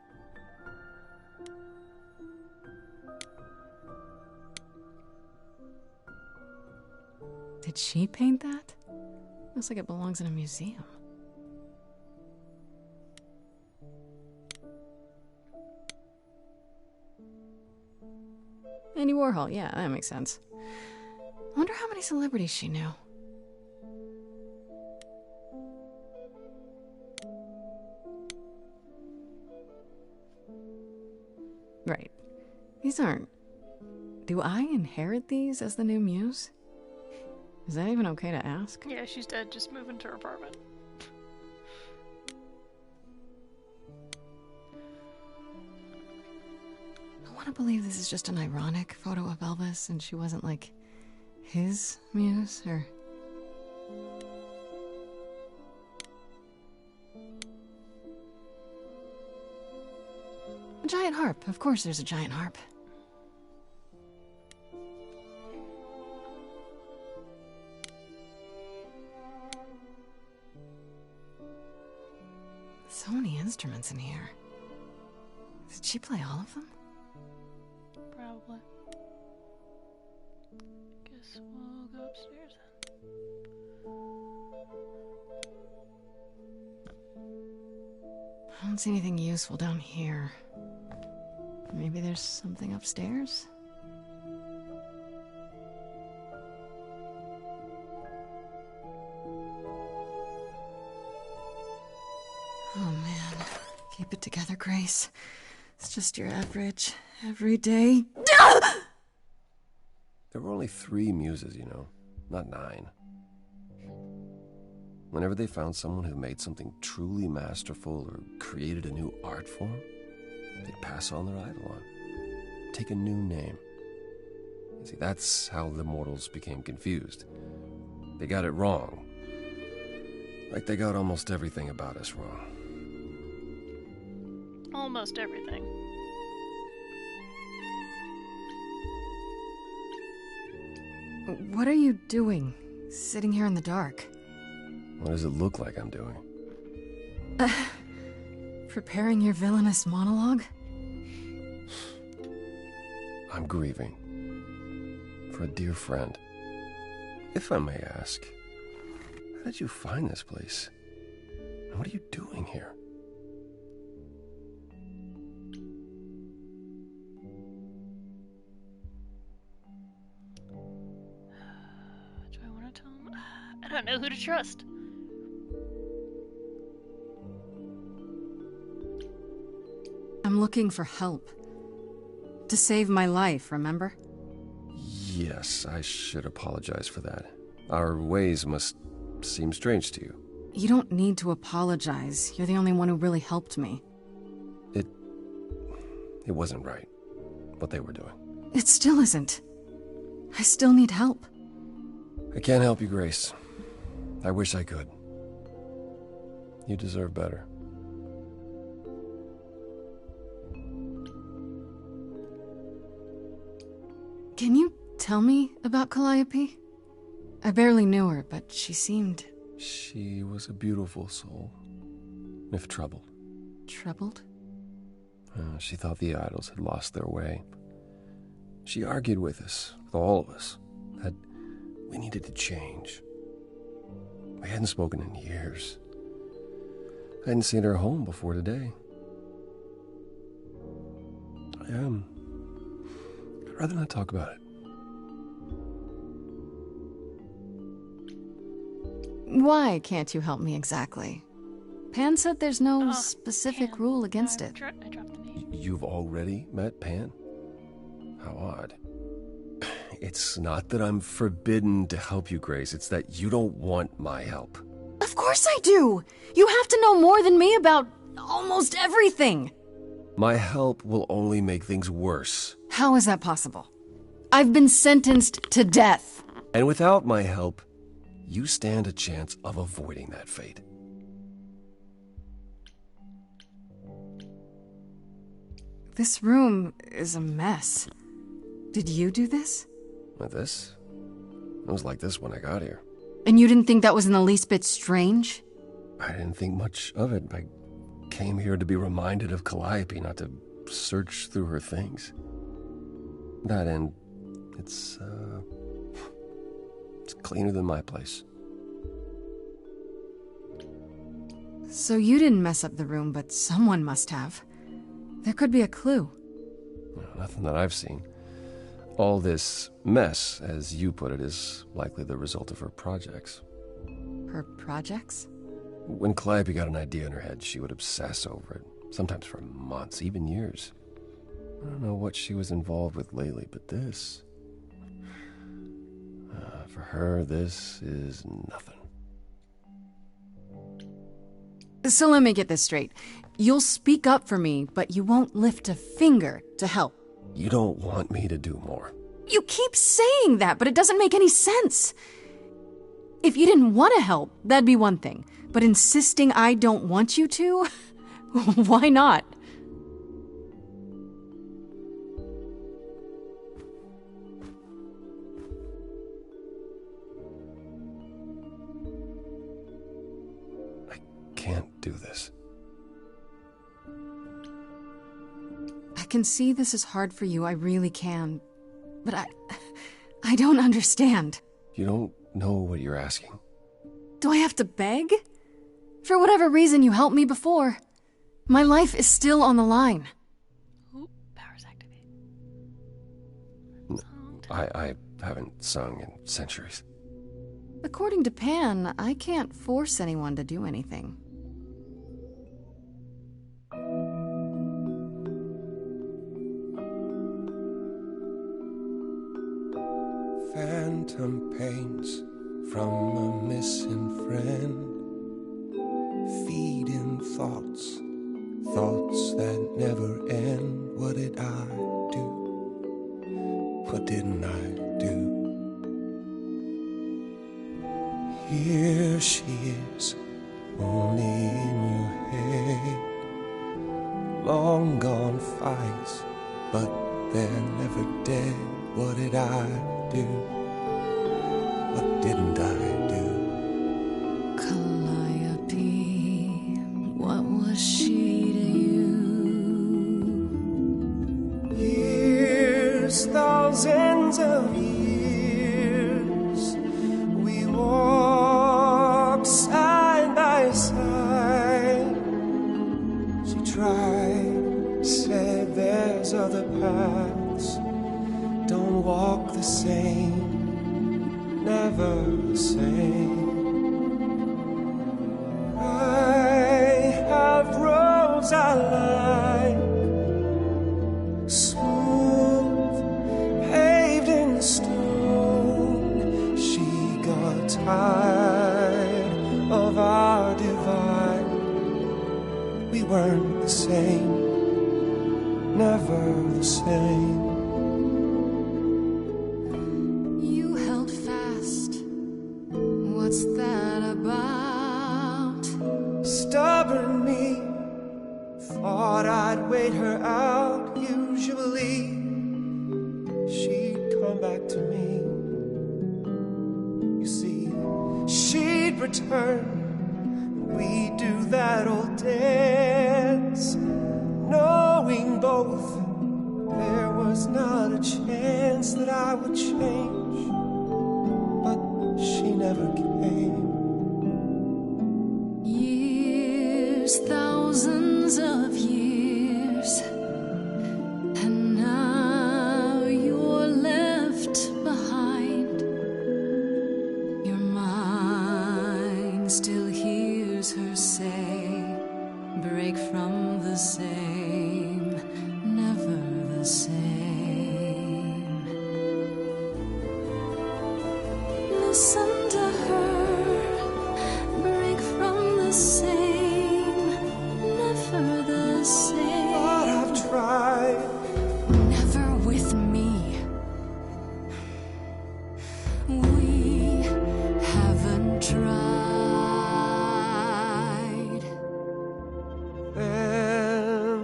Did she paint that? Looks like it belongs in a museum. Andy Warhol, yeah, that makes sense. I wonder how many celebrities she knew. Right. These aren't... Do I inherit these as the new muse? Is that even okay to ask? Yeah, she's dead. Just move into her apartment. I want to believe this is just an ironic photo of Elvis and she wasn't, like, his muse, or... A giant harp. Of course there's a giant harp. So many instruments in here. Did she play all of them? Probably. Guess we'll go upstairs then. I don't see anything useful down here. Maybe there's something upstairs? Oh man. Keep it together, Grace. It's just your average, everyday... There were only 3 muses, you know, not 9. Whenever they found someone who made something truly masterful or created a new art form, they'd pass on their idol on, take a new name. You see, that's how the mortals became confused. They got it wrong, Like they got almost everything about us wrong. Almost everything. What are you doing, sitting here in the dark? What does it look like I'm doing? Preparing your villainous monologue? I'm grieving. For a dear friend. If I may ask, how did you find this place? And what are you doing here? Do I want to tell him? I don't know who to trust. I'm looking for help. To save my life, remember? Yes, I should apologize for that. Our ways must seem strange to you. You don't need to apologize. You're the only one who really helped me. It wasn't right, what they were doing. It still isn't. I still need help. I can't help you, Grace. I wish I could. You deserve better. Can you tell me about Calliope? I barely knew her, but she seemed... She was a beautiful soul, if troubled. Troubled? She thought the idols had lost their way. She argued with us, with all of us, that we needed to change. We hadn't spoken in years. I hadn't seen her home before today. I'd rather not talk about it. Why can't you help me exactly? Pan said there's no specific rule against it. I dropped the name. You've already met Pan? How odd. It's not that I'm forbidden to help you, Grace. It's that you don't want my help. Of course I do! You have to know more than me about almost everything! My help will only make things worse. How is that possible? I've been sentenced to death. And without my help, you stand a chance of avoiding that fate. This room is a mess. Did you do this? With this? It was like this when I got here. And you didn't think that was in the least bit strange? I didn't think much of it. I came here to be reminded of Calliope, not to search through her things. That and it's cleaner than my place. So you didn't mess up the room, but someone must have. There could be a clue. Nothing that I've seen. All this mess, as you put it, is likely the result of her projects. Her projects? When Calliope got an idea in her head, she would obsess over it, sometimes for months, even years. I don't know what she was involved with lately, but this... for her, this is nothing. So let me get this straight. You'll speak up for me, but you won't lift a finger to help. You don't want me to do more. You keep saying that, but it doesn't make any sense. If you didn't want to help, that'd be one thing. But insisting I don't want you to? Why not? I can't do this. I can see this is hard for you, I really can. But I don't understand. You don't know what you're asking. Do I have to beg? For whatever reason you helped me before. My life is still on the line. Ooh, powers activate. I haven't sung in centuries. According to Pan, I can't force anyone to do anything. Phantom pains from a missing friend, feeding thoughts, thoughts that never end. What did I do? What didn't I do? Here she is, long gone fights, but they're never dead. What did I do? What didn't I do? Calliope, what was she to you? Years, thousands of years, we walked side by side. She tried, said there's other paths. Don't walk the same, never the same. I have roads I like, smooth, paved in stone. She got tired of our divide. We weren't the same, never the same. You held fast. What's that about? Stubborn me, thought I'd wait her out. Usually she'd come back to me. You see, she'd return. We'd do that old dance, knowing both there was not a chance that I would change. But she never came. Years, thousands of years, and now you're left behind. Your mind still hears her say, break from the same, never the same. Listen to her, break from the same, never the same. But I've tried. Never with me. We haven't tried. Then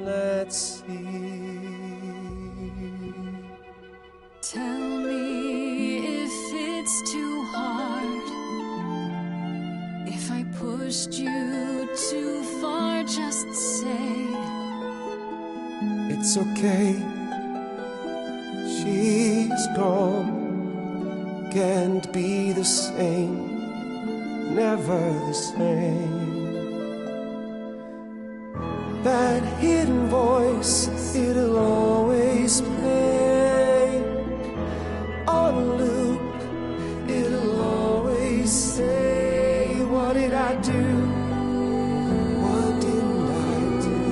let's see. Tell me if it's too hard, if I pushed you too far, just say It's okay. She's gone. Can't be the same. Never the same. That hidden voice, it'll always play on a loop. It'll always say, what did I do? What didn't I do?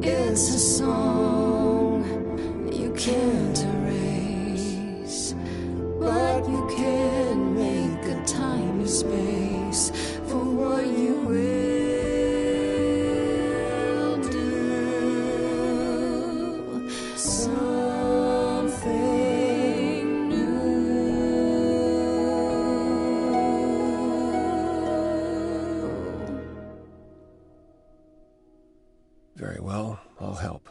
it's a song you can't erase, but you can make a tiny space for what you will do. Something new. Very well, I'll help.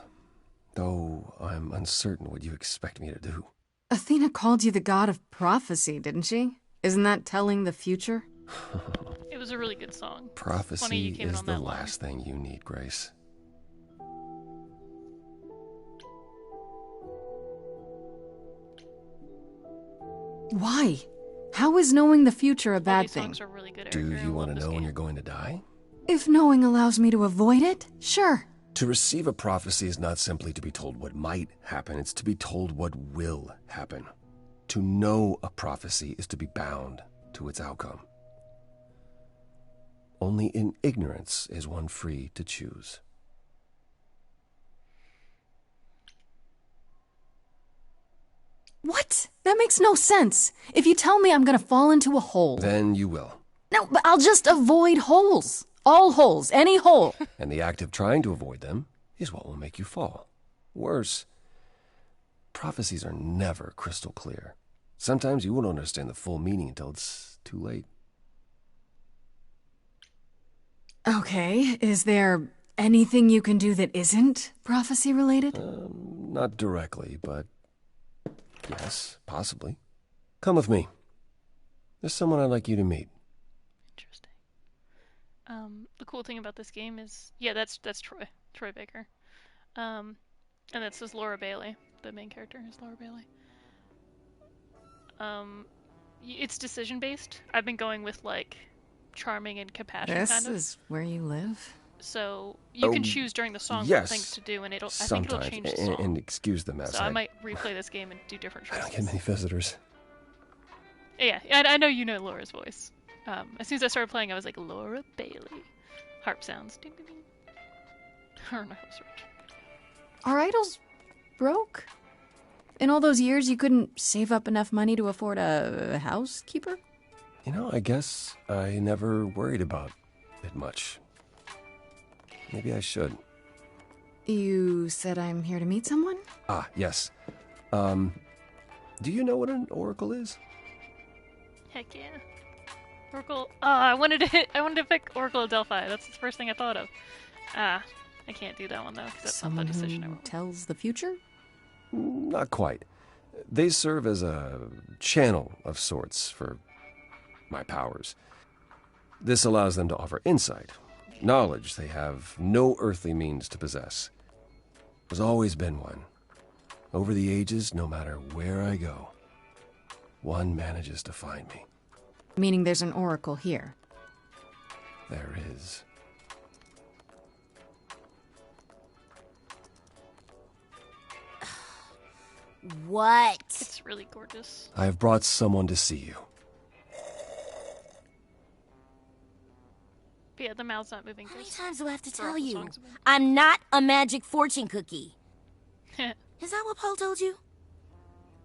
Though I'm uncertain what you expect me to do. Athena called you the god of prophecy, didn't she? Isn't that telling the future? It was a really good song. Prophecy Funny you came in is on the that one. last thing you need, Grace. Why? How is knowing the future a All bad these thing? songs are really good. Do Eric. you want to Love this know when game. you're going to die? If knowing allows me to avoid it, sure. To receive a prophecy is not simply to be told what might happen, it's to be told what will happen. To know a prophecy is to be bound to its outcome. Only in ignorance is one free to choose. What? That makes no sense. If you tell me I'm gonna fall into a hole. Then you will. No, but I'll just avoid holes. All holes, any hole. And the act of trying to avoid them is what will make you fall. Worse, prophecies are never crystal clear. Sometimes you won't understand the full meaning until it's too late. Okay, is there anything you can do that isn't prophecy-related? Not directly, but yes, possibly. Come with me. There's someone I'd like you to meet. Interesting. The cool thing about this game is, yeah, that's Troy Baker. And this is Laura Bailey. The main character is Laura Bailey. It's decision-based. I've been going with, like, charming and compassion, kind of. This is where you live? So you can choose during the song yes, what things to do, and I think it'll sometimes, change the song. and excuse the mess. So I might replay this game and do different I choices. don't get many visitors. Yeah, I know you know Laura's voice. As soon as I started playing, I was like, Laura Bailey. Harp sounds. Ding, ding, ding. Her and I was rich. Are idols broke? In all those years, you couldn't save up enough money to afford a housekeeper? You know, I guess I never worried about it much. Maybe I should. You said I'm here to meet someone? Ah, yes. Do you know what an oracle is? Heck yeah. Oracle. I wanted to pick Oracle of Delphi. That's the first thing I thought of. I can't do that one though. 'Cause that's Someone not the decision I who want. tells the future? Not quite. They serve as a channel of sorts for my powers. This allows them to offer insight, knowledge they have no earthly means to possess. There's always been one. Over the ages, no matter where I go, one manages to find me. Meaning there's an oracle here. There is. What? It's really gorgeous. I have brought someone to see you. But yeah, the mouth's not moving. How many times do I have to For all tell the you? songs I'm not a magic fortune cookie. about- Is that what Paul told you?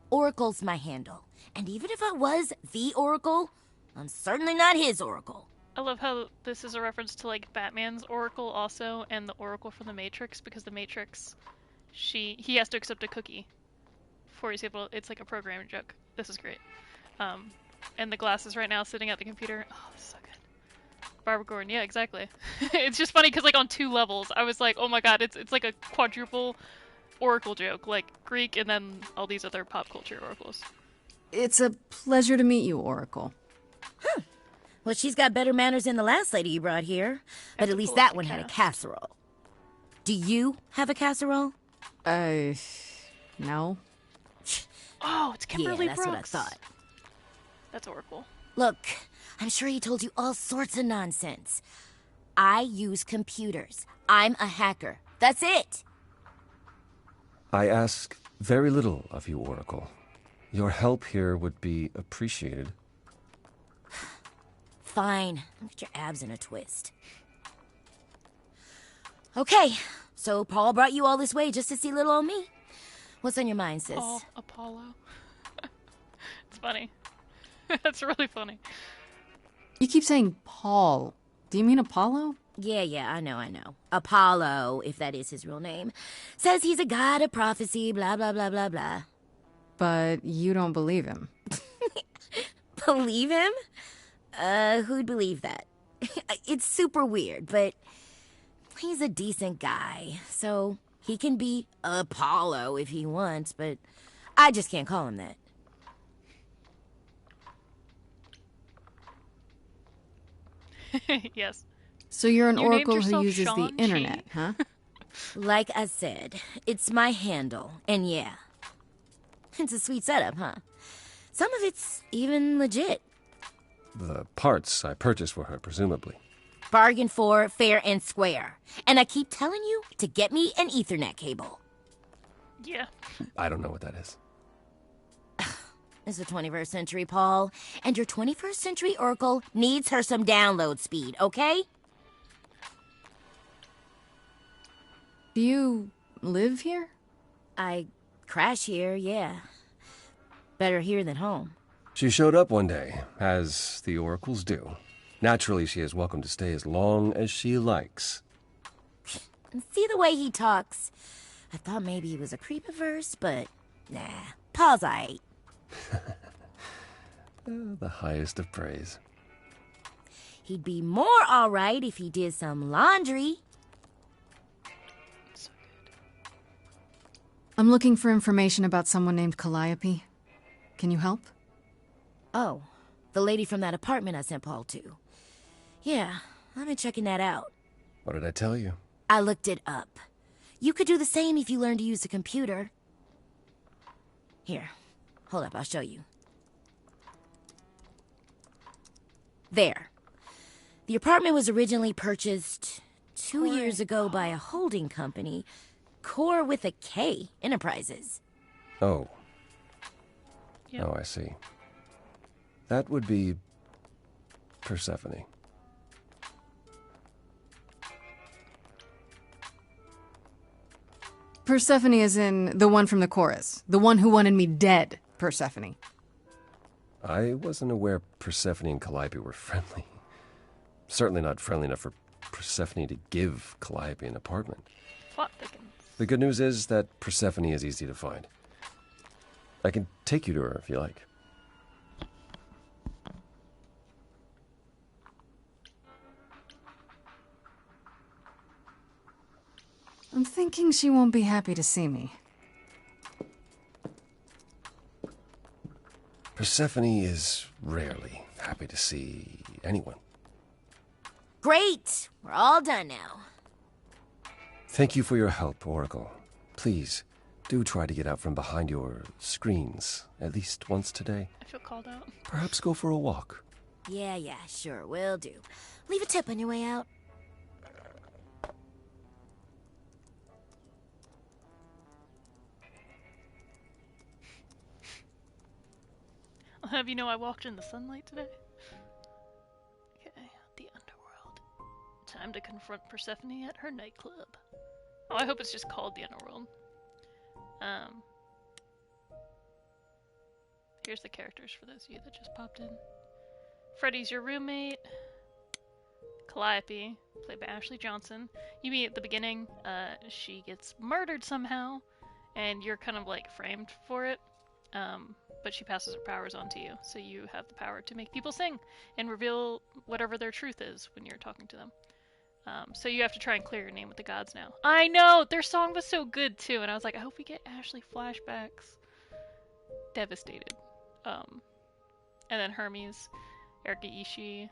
Oracle's my handle. And even if I was the Oracle, I'm certainly not his Oracle. I love how this is a reference to like Batman's Oracle also, and the Oracle from the Matrix, because the Matrix, he has to accept a cookie before he's able. It's like a programming joke. This is great. And the glasses right now sitting at the computer. Oh, this is so good. Barbara Gordon, yeah, exactly. It's just funny because like on 2 levels, I was like, oh my god, it's like a quadruple Oracle joke, like Greek and then all these other pop culture oracles. It's a pleasure to meet you, Oracle. Well, she's got better manners than the last lady you brought here. But at least that one had a casserole. Do you have a casserole? No. Oh, it's Kimberly yeah, that's Brooks. what I thought. That's Oracle. Look, I'm sure he told you all sorts of nonsense. I use computers. I'm a hacker. That's it. I ask very little of you, Oracle. Your help here would be appreciated. Fine. Get your abs in a twist. Okay, so Paul brought you all this way just to see little old me. What's on your mind, sis? Oh, Apollo. It's funny. That's really funny. You keep saying Paul. Do you mean Apollo? Yeah, I know. Apollo, if that is his real name, says he's a god of prophecy, blah, blah, blah, blah, blah. But you don't believe him. Believe him? Who'd believe that? It's super weird, but he's a decent guy, so he can be Apollo if he wants, but I just can't call him that. Yes. So you're an You named oracle who yourself uses the Shang-Chi? internet, huh? Like I said, it's my handle, and yeah. It's a sweet setup, huh? Some of it's even legit. The parts I purchased for her, presumably. Bargain for, fair and square. And I keep telling you to get me an Ethernet cable. Yeah. I don't know what that is. It's the 21st century, Paul. And your 21st century Oracle needs her some download speed, okay? Do you live here? I crash here, yeah. Better here than home. She showed up one day, as the oracles do. Naturally, she is welcome to stay as long as she likes. And see the way he talks. I thought maybe he was a creep at first, but nah. Paul's aight. The highest of praise. He'd be more all right if he did some laundry. I'm looking for information about someone named Calliope. Can you help? Oh, the lady from that apartment I sent Paul to. Yeah, I've been checking that out. What did I tell you? I looked it up. You could do the same if you learned to use the computer. Here, hold up, I'll show you. There. The apartment was originally purchased 2 years ago by a holding company, Core with a K Enterprises. Oh. Yep. Oh, I see. That would be Persephone. Persephone is in the one from the chorus. The one who wanted me dead, Persephone. I wasn't aware Persephone and Calliope were friendly. Certainly not friendly enough for Persephone to give Calliope an apartment. Plot thickens. The good news is that Persephone is easy to find. I can take you to her if you like. I'm thinking she won't be happy to see me. Persephone is rarely happy to see anyone. Great! We're all done now. Thank you for your help, Oracle. Please, do try to get out from behind your screens at least once today. I feel called out. Perhaps go for a walk. Yeah, sure, will do. Leave a tip on your way out. I'll have you know I walked in the sunlight today. Okay, the underworld. Time to confront Persephone at her nightclub. Oh, I hope it's just called the underworld. Here's the characters for those of you that just popped in. Freddy's your roommate. Calliope, played by Ashley Johnson. You meet at the beginning. She gets murdered somehow, and you're kind of like framed for it. But she passes her powers on to you, so you have the power to make people sing and reveal whatever their truth is when you're talking to them. So you have to try and clear your name with the gods now. I know! Their song was so good, too, and I was like, I hope we get Ashley flashbacks. Devastated. And then Hermes, Erika Ishii.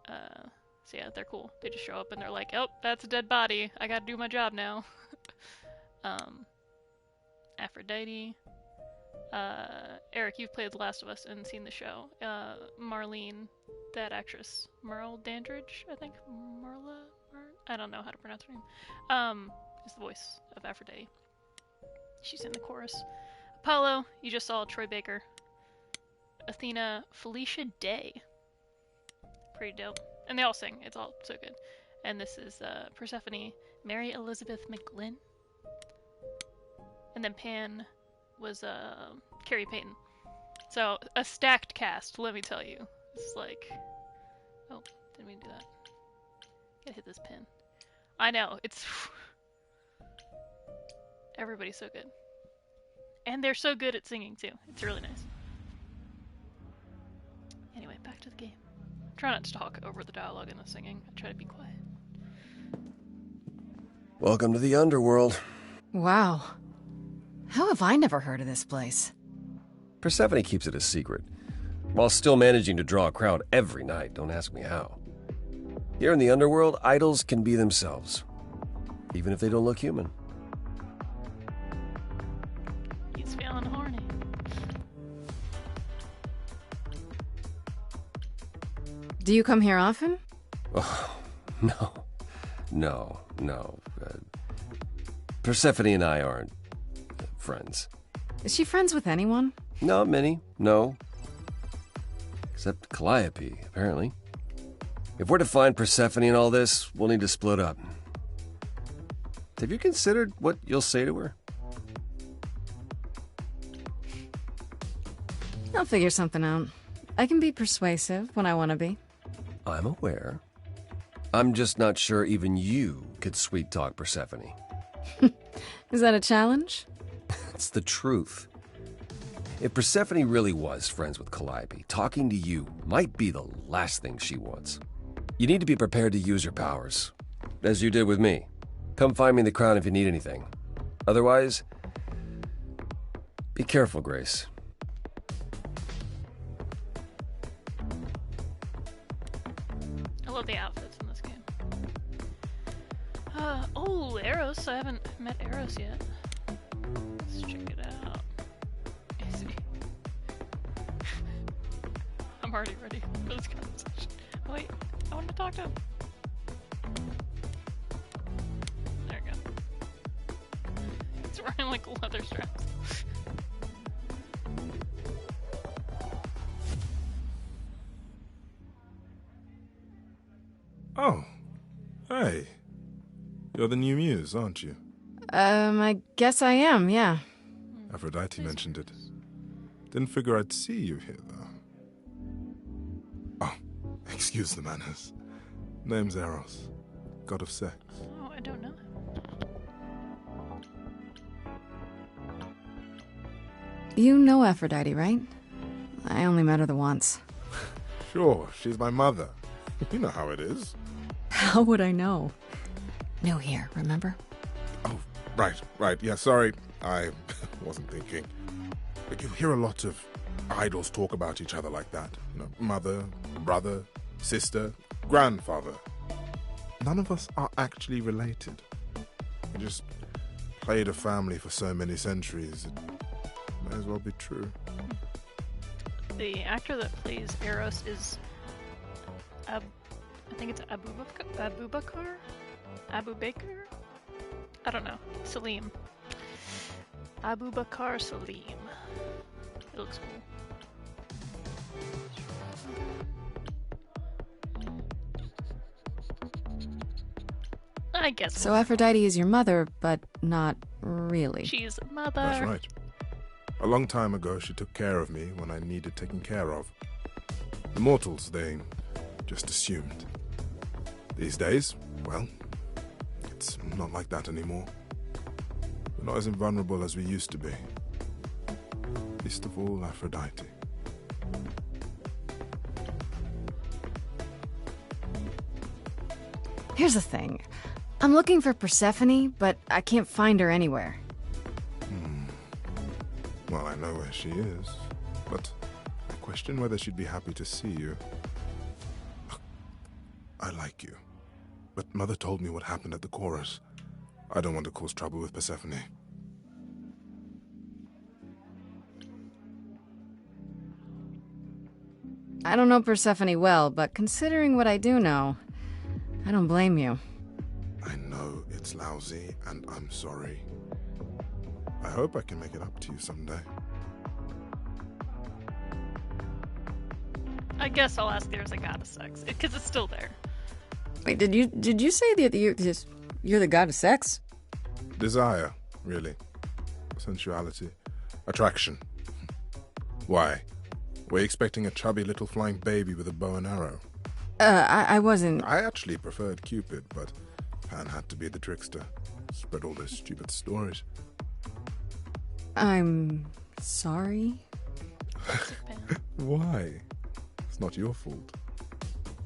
So yeah, they're cool. They just show up and they're like, oh, that's a dead body. I gotta do my job now. Aphrodite. Eric, you've played The Last of Us and seen the show. Marlene, that actress, Merle Dandridge, I think. I don't know how to pronounce her name. Is the voice of Aphrodite. She's in the chorus. Apollo, you just saw Troy Baker. Athena, Felicia Day. Pretty dope. And they all sing. It's all so good. And this is Persephone, Mary Elizabeth McGlynn. And then Pan was Carrie Payton. So a stacked cast, let me tell you. It's like, oh, didn't mean to do that. Gotta hit this pin. I know, it's everybody's so good. And they're so good at singing too. It's really nice. Anyway, back to the game. Try not to talk over the dialogue and the singing. I try to be quiet. Welcome to the underworld. Wow. How have I never heard of this place? Persephone keeps it a secret, while still managing to draw a crowd every night. Don't ask me how. Here in the underworld, idols can be themselves, even if they don't look human. He's feeling horny. Do you come here often? Oh, no. Persephone and I aren't friends. Is she friends with anyone? Not many, no. Except Calliope, apparently. If we're to find Persephone in all this, we'll need to split up. Have you considered what you'll say to her? I'll figure something out. I can be persuasive when I want to be. I'm aware. I'm just not sure even you could sweet-talk Persephone. Is that a challenge? It's the truth. If Persephone really was friends with Calliope, talking to you might be the last thing she wants. You need to be prepared to use your powers, as you did with me. Come find me in the crown if you need anything. Otherwise, be careful, Grace. I love the outfits in this game. Oh, Eros. I haven't met Eros yet. Let's check it out. Is he... I'm already ready for this conversation. Oh, wait, I want to talk to him. There we go. He's wearing like leather straps. Oh, hey. You're the new muse, aren't you? I guess I am, yeah. Aphrodite mentioned it. Didn't figure I'd see you here, though. Oh, excuse the manners. Name's Eros, god of sex. Oh, I don't know. You know Aphrodite, right? I only met her the once. Sure, she's my mother. You know how it is. How would I know? New here, remember? Oh, right. Yeah, sorry. I wasn't thinking. But you hear a lot of idols talk about each other like that. You know, mother, brother, sister, grandfather. None of us are actually related. We just played a family for so many centuries. It may as well be true. The actor that plays Eros is I think it's Abubakar? Abu Bakr? I don't know. Salim. Abubakar Salim. It looks cool. I guess. So Aphrodite is your mother, but not really. She's a mother. That's right. A long time ago, she took care of me when I needed taken care of. The mortals, they just assumed. These days, well, it's not like that anymore. We're not as invulnerable as we used to be. Least of all, Aphrodite. Here's the thing. I'm looking for Persephone, but I can't find her anywhere. Well, I know where she is, but I question whether she'd be happy to see you. I like you, but Mother told me what happened at the chorus. I don't want to cause trouble with Persephone. I don't know Persephone well, but considering what I do know, I don't blame you. I know it's lousy, and I'm sorry. I hope I can make it up to you someday. I guess I'll ask there's a god of sex, because it's still there. Wait, did you say that you're the god of sex? Desire, really. Sensuality. Attraction. Why? Were you expecting a chubby little flying baby with a bow and arrow? I wasn't... I actually preferred Cupid, but Pan had to be the trickster. Spread all those stupid stories. I'm sorry. Why? It's not your fault.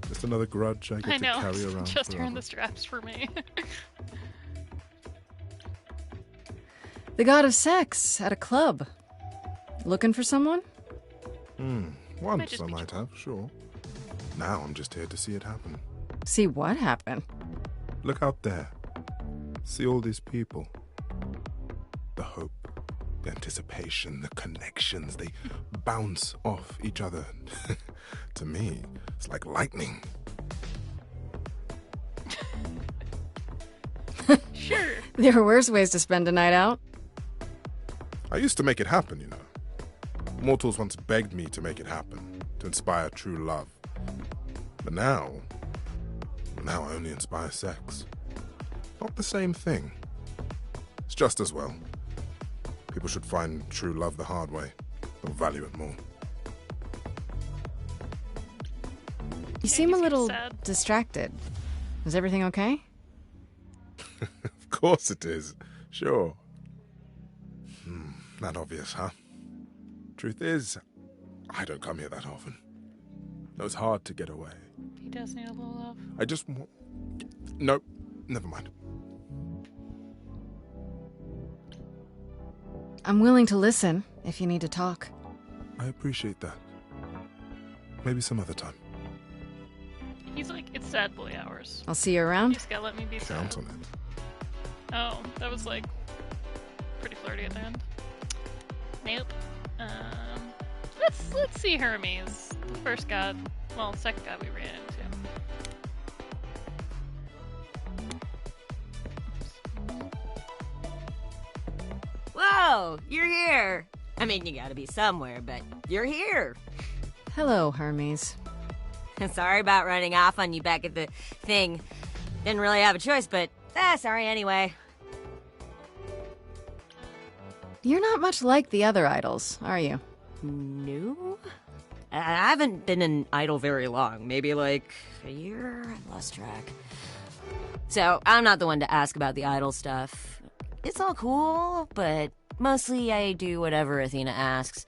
Just another grudge I get to carry around Just forever. turn the straps for me. The god of sex at a club. Looking for someone? Once I might have, sure. Now I'm just here to see it happen. See what happen? Look out there. See all these people. The hope, the anticipation, the connections, they bounce off each other. To me, it's like lightning. Sure. There are worse ways to spend a night out. I used to make it happen, you know. Mortals once begged me to make it happen, to inspire true love. But now I only inspire sex. Not the same thing. It's just as well. People should find true love the hard way. They'll value it more. You seem a little distracted. Is everything okay? Of course it is. Sure. Not obvious, huh? Truth is, I don't come here that often. It's hard to get away. He does need a little love. I just want... Nope, never mind. I'm willing to listen if you need to talk. I appreciate that. Maybe some other time. He's like, it's sad boy hours. I'll see you You around. just gotta let me be sad. Count on it. Oh, that was like pretty flirty at the end. Nope. Let's see Hermes, the first god, well, second god we ran into. Whoa, you're here. I mean, you gotta be somewhere, but you're here. Hello, Hermes. Sorry about running off on you back at the thing. Didn't really have a choice, but sorry anyway. You're not much like the other idols, are you? No? I haven't been an idol very long. Maybe like a year? I've lost track. So, I'm not the one to ask about the idol stuff. It's all cool, but mostly I do whatever Athena asks.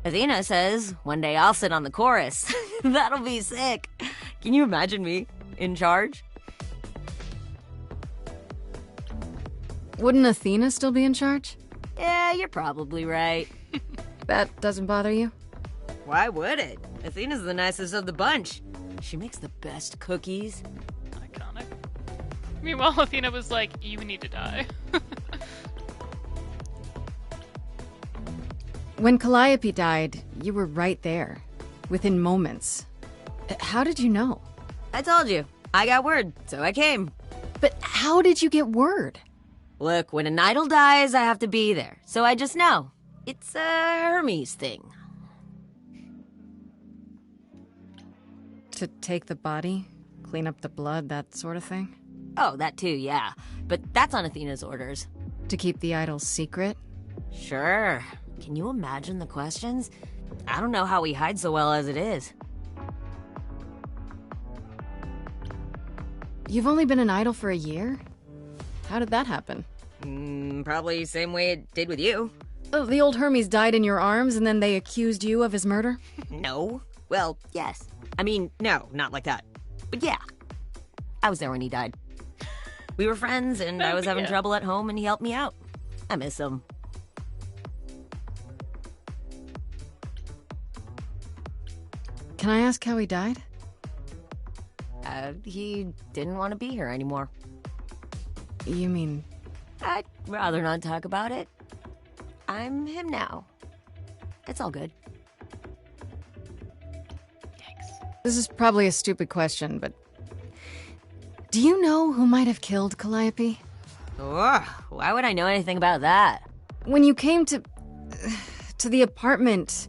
Athena says one day I'll sit on the chorus. That'll be sick. Can you imagine me in charge? Wouldn't Athena still be in charge? Yeah, you're probably right. That doesn't bother you? Why would it? Athena's the nicest of the bunch. She makes the best cookies. Iconic. Meanwhile, Athena was like, you need to die. When Calliope died, you were right there, within moments. How did you know? I told you. I got word, so I came. But how did you get word? Look, when an idol dies, I have to be there. So I just know. It's a Hermes thing. To take the body, clean up the blood, that sort of thing? Oh, that too, yeah. But that's on Athena's orders. To keep the idol's secret? Sure. Can you imagine the questions? I don't know how we hide so well as it is. You've only been an idol for a year? How did that happen? Probably same way it did with you. Oh, the old Hermes died in your arms and then they accused you of his murder? No. Well, yes. I mean, no, not like that. But yeah. I was there when he died. We were friends and I was having trouble at home and he helped me out. I miss him. Can I ask how he died? He didn't want to be here anymore. You mean... I'd rather not talk about it. I'm him now. It's all good. This is probably a stupid question, but... Do you know who might have killed Calliope? Ugh, why would I know anything about that? When you came to the apartment,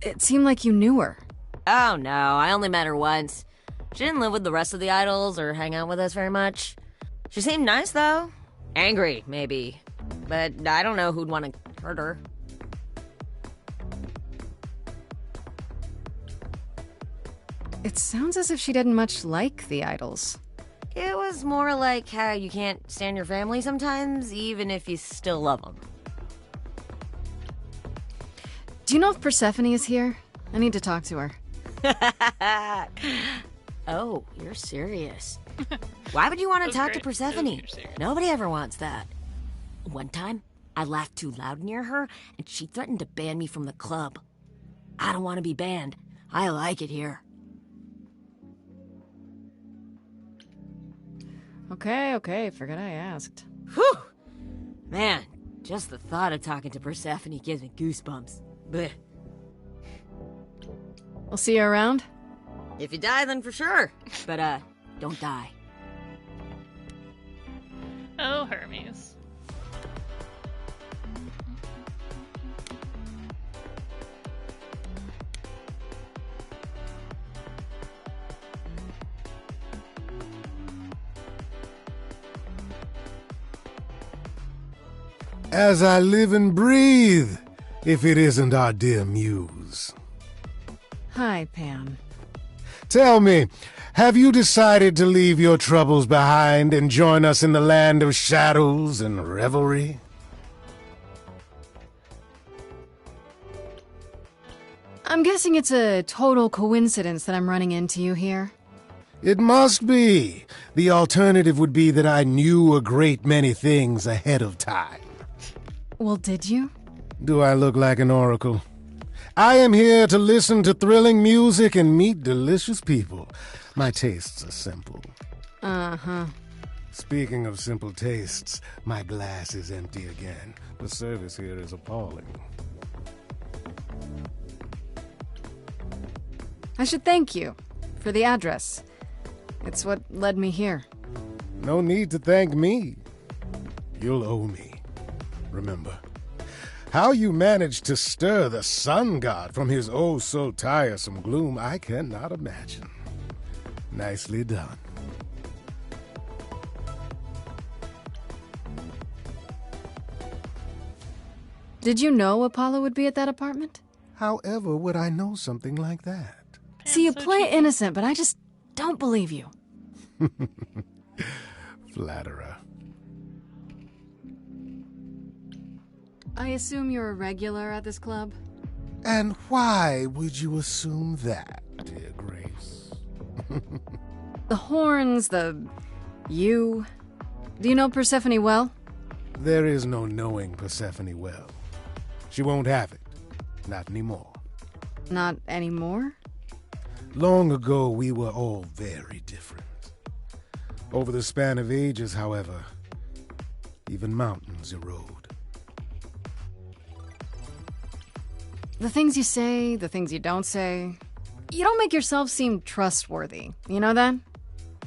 it seemed like you knew her. Oh no, I only met her once. She didn't live with the rest of the idols or hang out with us very much. She seemed nice though. Angry, maybe. But I don't know who'd want to hurt her. It sounds as if she didn't much like the idols. It was more like how you can't stand your family sometimes, even if you still love them. Do you know if Persephone is here? I need to talk to her. Oh, you're serious. Why would you want to talk to Persephone? Nobody ever wants that. One time, I laughed too loud near her, and she threatened to ban me from the club. I don't want to be banned. I like it here. Okay, forget I asked. Whew! Man, just the thought of talking to Persephone gives me goosebumps. Blech. We'll see you around? If you die, then for sure. But, don't die. Oh, Hermes. As I live and breathe, if it isn't our dear Muse. Hi, Pan. Tell me, have you decided to leave your troubles behind and join us in the land of shadows and revelry? I'm guessing it's a total coincidence that I'm running into you here. It must be. The alternative would be that I knew a great many things ahead of time. Well, did you? Do I look like an oracle? I am here to listen to thrilling music and meet delicious people. My tastes are simple. Uh-huh. Speaking of simple tastes, my glass is empty again. The service here is appalling. I should thank you for the address. It's what led me here. No need to thank me. You'll owe me. Remember, how you managed to stir the sun god from his oh-so-tiresome gloom, I cannot imagine. Nicely done. Did you know Apollo would be at that apartment? However would I know something like that? See, you play innocent, but I just don't believe you. Flatterer. I assume you're a regular at this club? And why would you assume that, dear Grace? The horns, you. Do you know Persephone well? There is no knowing Persephone well. She won't have it. Not anymore. Not anymore? Long ago, we were all very different. Over the span of ages, however, even mountains erode. The things you say, the things you don't say. You don't make yourself seem trustworthy. You know that?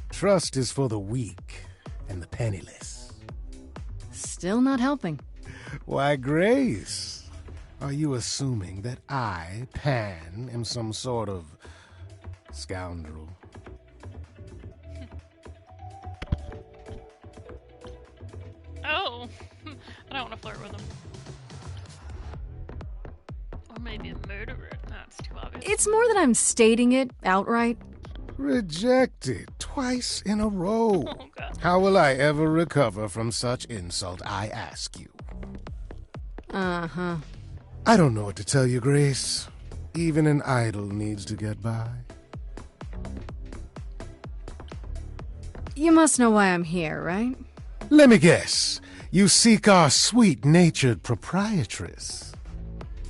Trust is for the weak and the penniless. Still not helping. Why, Grace, are you assuming that I, Pan, am some sort of scoundrel? Oh, I don't want to flirt with him. Or maybe a murderer. That's too obvious. It's more that I'm stating it outright. Rejected twice in a row. Oh, God. How will I ever recover from such insult, I ask you? Uh-huh. I don't know what to tell you, Grace. Even an idol needs to get by. You must know why I'm here, right? Let me guess. You seek our sweet-natured proprietress.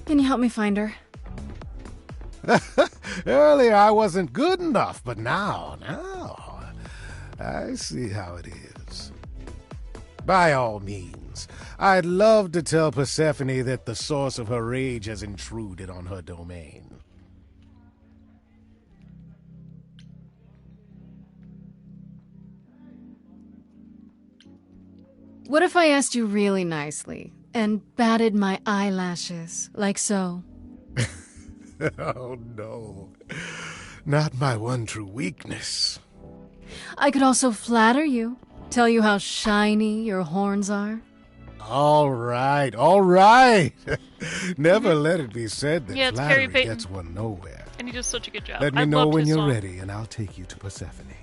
Can you help me find her? Earlier I wasn't good enough, but now, I see how it is. By all means, I'd love to tell Persephone that the source of her rage has intruded on her domain. What if I asked you really nicely and batted my eyelashes, like so? Oh, no. Not my one true weakness. I could also flatter you, tell you how shiny your horns are. All right, all right. Never let it be said that it's flattery Carrie Payton. gets one nowhere. And he does such a good job. Let me I know loved when his you're song. ready, and I'll take you to Persephone.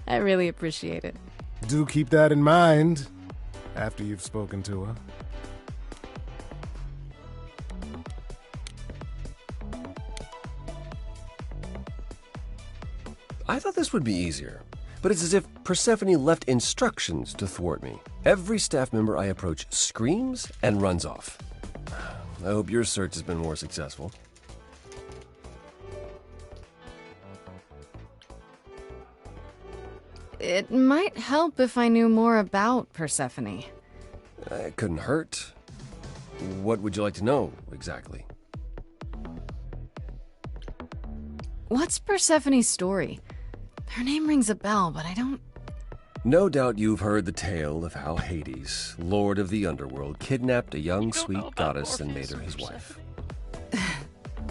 I really appreciate it. Do keep that in mind after you've spoken to her. I thought this would be easier, but it's as if Persephone left instructions to thwart me. Every staff member I approach screams and runs off. I hope your search has been more successful. It might help if I knew more about Persephone. It couldn't hurt. What would you like to know, exactly? What's Persephone's story? Her name rings a bell, but I don't... No doubt you've heard the tale of how Hades, lord of the underworld, kidnapped a young, sweet goddess and made her his wife.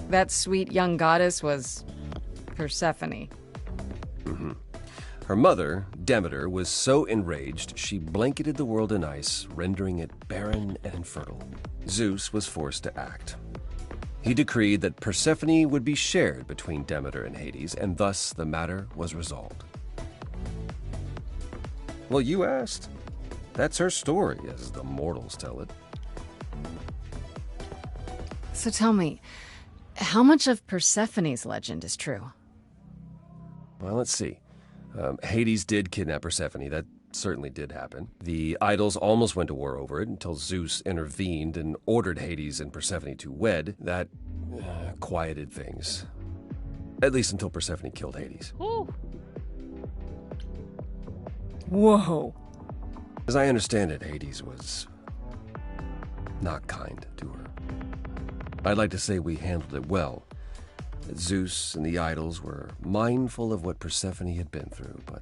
That sweet young goddess was... Persephone. Mm-hmm. Her mother, Demeter, was so enraged she blanketed the world in ice, rendering it barren and infertile. Zeus was forced to act. He decreed that Persephone would be shared between Demeter and Hades, and thus the matter was resolved. Well, you asked. That's her story, as the mortals tell it. So tell me, how much of Persephone's legend is true? Well, let's see. Hades did kidnap Persephone. That certainly did happen. The idols almost went to war over it until Zeus intervened and ordered Hades and Persephone to wed. That quieted things. At least until Persephone killed Hades. Ooh. Whoa. As I understand it, Hades was not kind to her. I'd like to say we handled it well. That Zeus and the idols were mindful of what Persephone had been through, but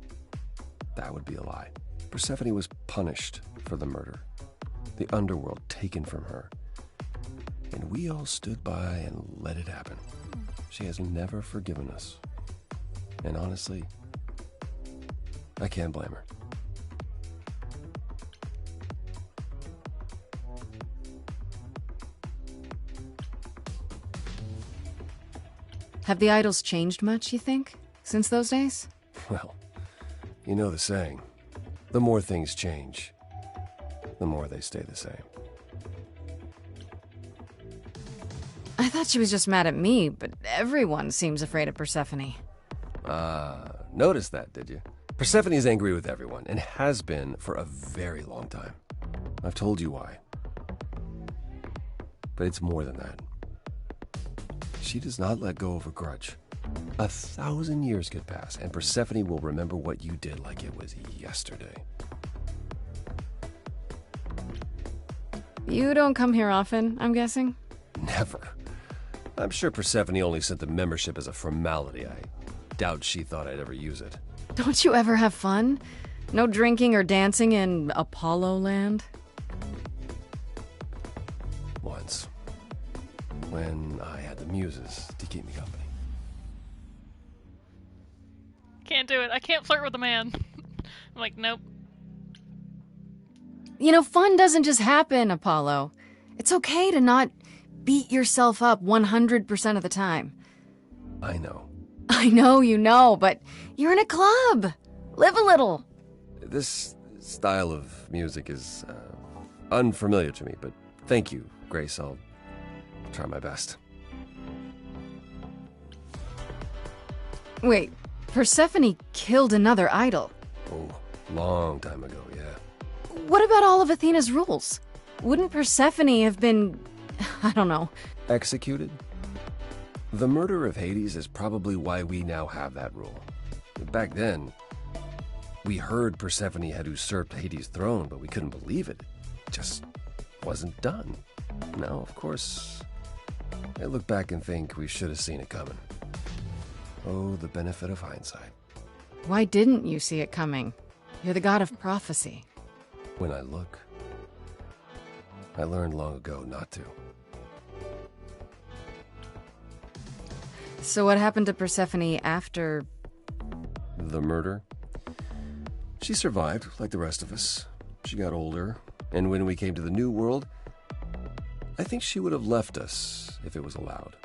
that would be a lie. Persephone was punished for the murder, the underworld taken from her, and we all stood by and let it happen. She has never forgiven us. And honestly, I can't blame her. Have the idols changed much, you think, since those days? Well, you know the saying, the more things change, the more they stay the same. I thought she was just mad at me, but everyone seems afraid of Persephone. Noticed that, did you? Persephone is angry with everyone, and has been for a very long time. I've told you why. But it's more than that. She does not let go of a grudge. 1,000 years could pass, and Persephone will remember what you did like it was yesterday. You don't come here often, I'm guessing? Never. I'm sure Persephone only sent the membership as a formality. I doubt she thought I'd ever use it. Don't you ever have fun? No drinking or dancing in Apollo land? Once. When I had the muses to keep me company. Can't do it. I can't flirt with a man. I'm like, nope. You know, fun doesn't just happen, Apollo. It's okay to not beat yourself up 100% of the time. I know. I know you know, but you're in a club. Live a little. This style of music is unfamiliar to me, but thank you, Grace. I'll try my best. Wait, Persephone killed another idol. Oh, long time ago, yeah. What about all of Athena's rules? Wouldn't Persephone have been, I don't know, executed? The murder of Hades is probably why we now have that rule. Back then, we heard Persephone had usurped Hades' throne, but we couldn't believe it. It just wasn't done. Now, of course, I look back and think we should have seen it coming. Oh, the benefit of hindsight. Why didn't you see it coming? You're the god of prophecy. When I look, I learned long ago not to. So what happened to Persephone after... the murder? She survived, like the rest of us. She got older, and when we came to the New World, I think she would have left us if it was allowed.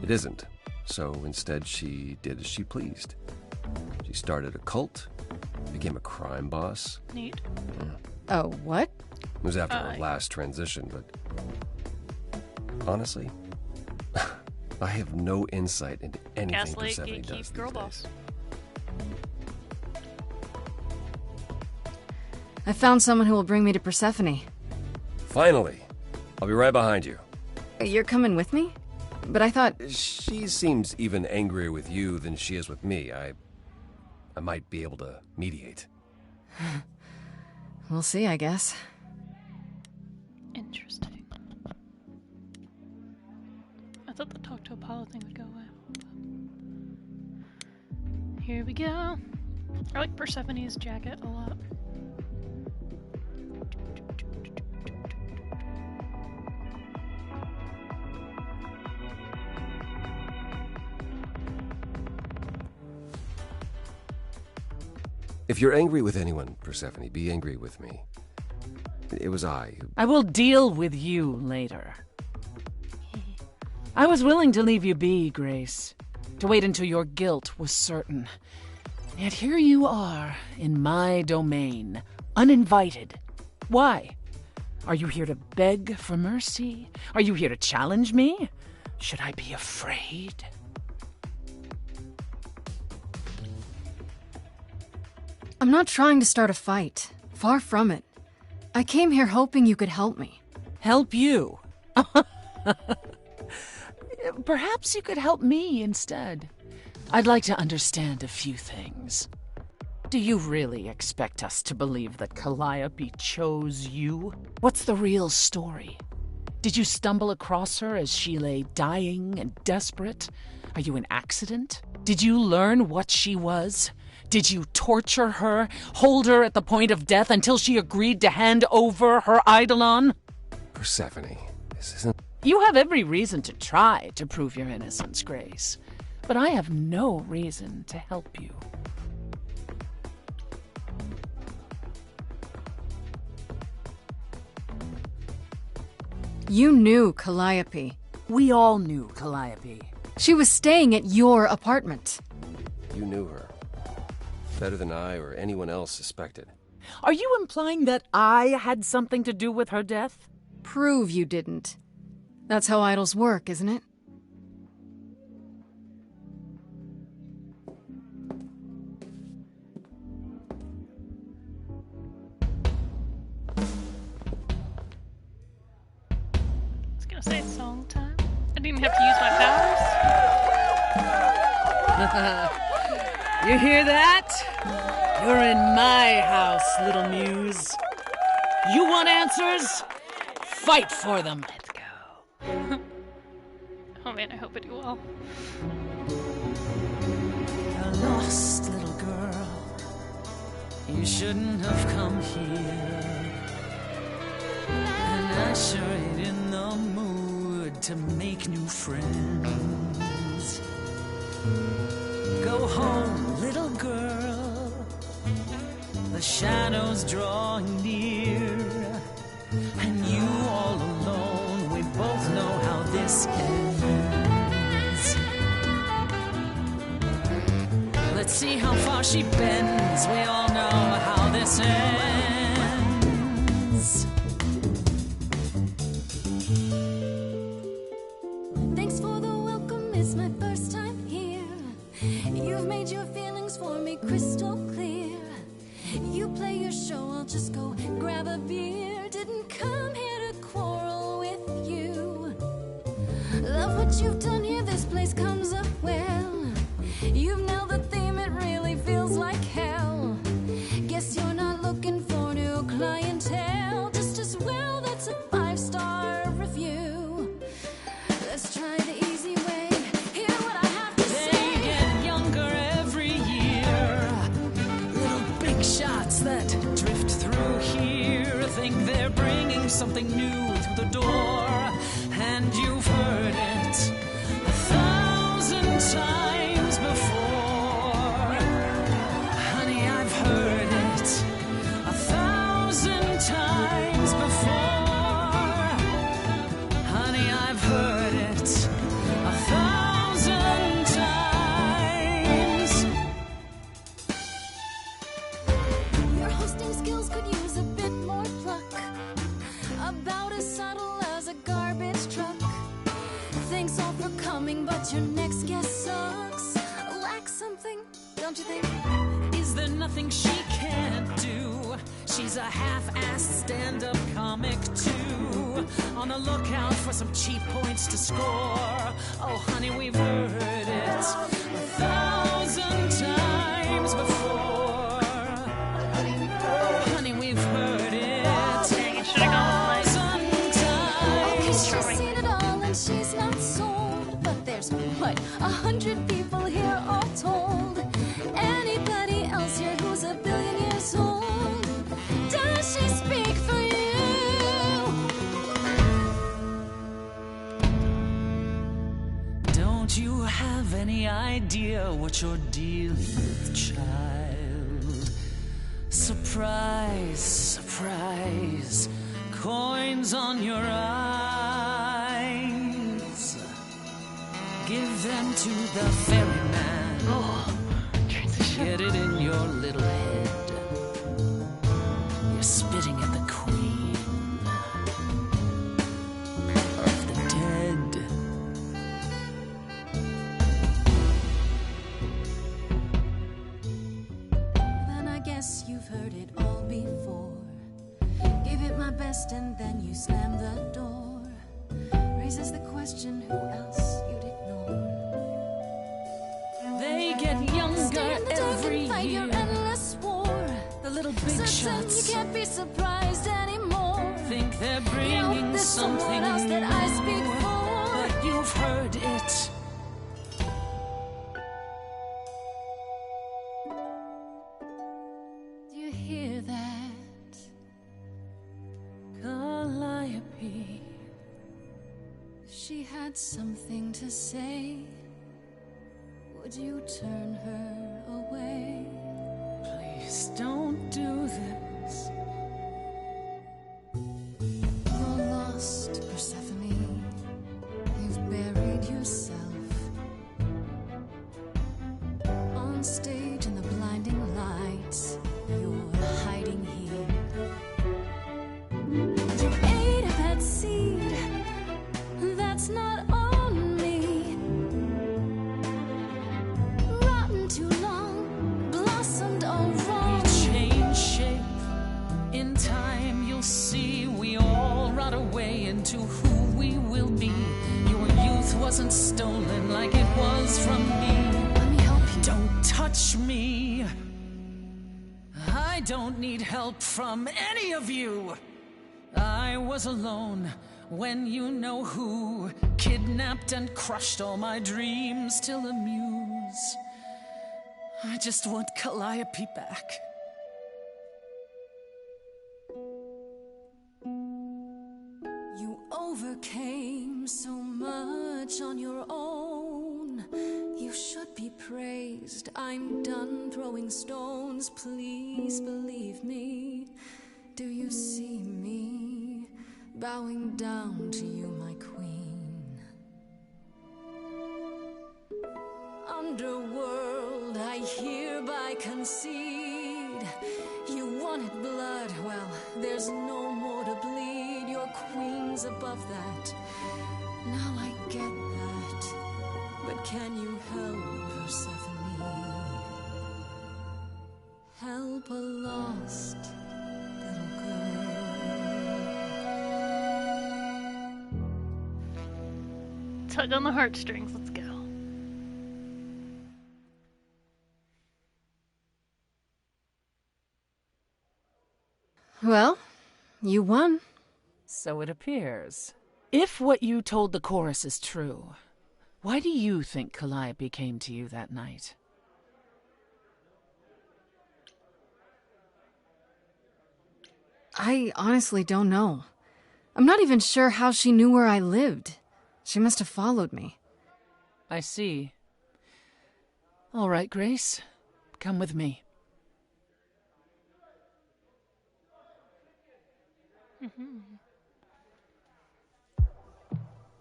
It isn't, so instead she did as she pleased. She started a cult, became a crime boss. Neat. Yeah. Oh, what? It was after her last transition, but honestly, I have no insight into anything Gaslight, Persephone gatekeep, does girl these boss. days. I found someone who will bring me to Persephone. Finally! I'll be right behind you. You're coming with me? But I thought... She seems even angrier with you than she is with me. I might be able to mediate. We'll see, I guess. Interesting. I thought the talk to Apollo thing would go away. Here we go. I like Persephone's jacket a lot. If you're angry with anyone, Persephone, be angry with me. It was I who... I will deal with you later. I was willing to leave you be, Grace, to wait until your guilt was certain. Yet here you are, in my domain, uninvited. Why? Are you here to beg for mercy? Are you here to challenge me? Should I be afraid? I'm not trying to start a fight. Far from it. I came here hoping you could help me. Help you? Perhaps you could help me instead. I'd like to understand a few things. Do you really expect us to believe that Calliope chose you? What's the real story? Did you stumble across her as she lay dying and desperate? Are you an accident? Did you learn what she was? Did you torture her, hold her at the point of death until she agreed to hand over her eidolon? Persephone, this isn't... You have every reason to try to prove your innocence, Grace. But I have no reason to help you. You knew Calliope. We all knew Calliope. She was staying at your apartment. You knew her. Better than I or anyone else suspected. Are you implying that I had something to do with her death? Prove you didn't. That's how idols work, isn't it? I was gonna say song time. I didn't have to use my powers. You hear that? You're in my house, little muse. You want answers? Fight for them. Let's go. Oh man, I hope I do well. A lost little girl. You shouldn't have come here. And I sure ain't in the mood to make new friends. Go home, little girl. The shadows drawing near. And you all alone, we both know how this ends. Let's see how far she bends. We all know how this ends. Thanks for the welcome, it's my first time here. You've made your feelings for me crystal clear. You play your show, I'll just go grab a beer. Didn't come here to quarrel with you. Love what you've done here, this place comes up well. You've nailed the theme, it really feels like hell. Guess you're not looking for new clientele. Just as well, that's a 5-star review. Let's try the easy way. Hear what I have to say. They get younger every year. Little big shots that drift through here think they're bringing something new through the door. And you've heard it 1,000 times before. Honey, I've heard it 1,000 times before. Honey, I've heard it 1,000 times. Your hosting skills could use a bit more pluck. About as subtle as a garbage truck. Thanks all for coming, but your next guest sucks. Lacks something, don't you think? Is there nothing she can't do? She's a half-assed stand-up comic too. On the lookout for some cheap points to score. Oh honey, we've heard it 1,000 times before. Oh honey, we've heard it. Dang, it should have gone with Okay, times. she's seen it all and she's not sold. But there's, what, 100 people here all told. Anybody else here who's a billion years old? Does she speak for you? Don't you have any idea what you're dealing with, child? Surprise, surprise, coins on your eyes. Give them to the ferryman. Oh, transition. Get it in your little head. You're spitting at the queen. question who else you'd ignore. They get younger every fight year. your endless war. The little big Certain shots you can't be surprised anymore. think they're You know, bringing there's something someone else that I speak new, for. but you've heard it. Do you hear that? Calliope. If she had something to say, would you turn her away? Please don't do this. You're lost, Persephone. You've buried yourself on stage in the blinding lights. You're hiding here. You ate a bad seed. That's not on me. Rotten too long, blossomed all wrong. We change shape. In time you'll see we all rot away into who we will be. Your youth wasn't stolen like it was from me. Let me help you. Don't touch me. I don't need help from any of you. I was alone when you know who kidnapped and crushed all my dreams till the muse. I just want Calliope back. You overcame so much on your own. You should be praised. I'm done throwing stones. Please believe me. Do you see me bowing down to you, my queen? Underworld, I hereby concede. You wanted blood, well, there's no more to bleed. Your queen's above that. Now I get that. But can you help Persephone? Help a lost little girl. Tug on the heartstrings, let's go. Well, you won. So it appears. If what you told the chorus is true, why do you think Calliope came to you that night? I honestly don't know. I'm not even sure how she knew where I lived. She must have followed me. I see. All right, Grace. Come with me.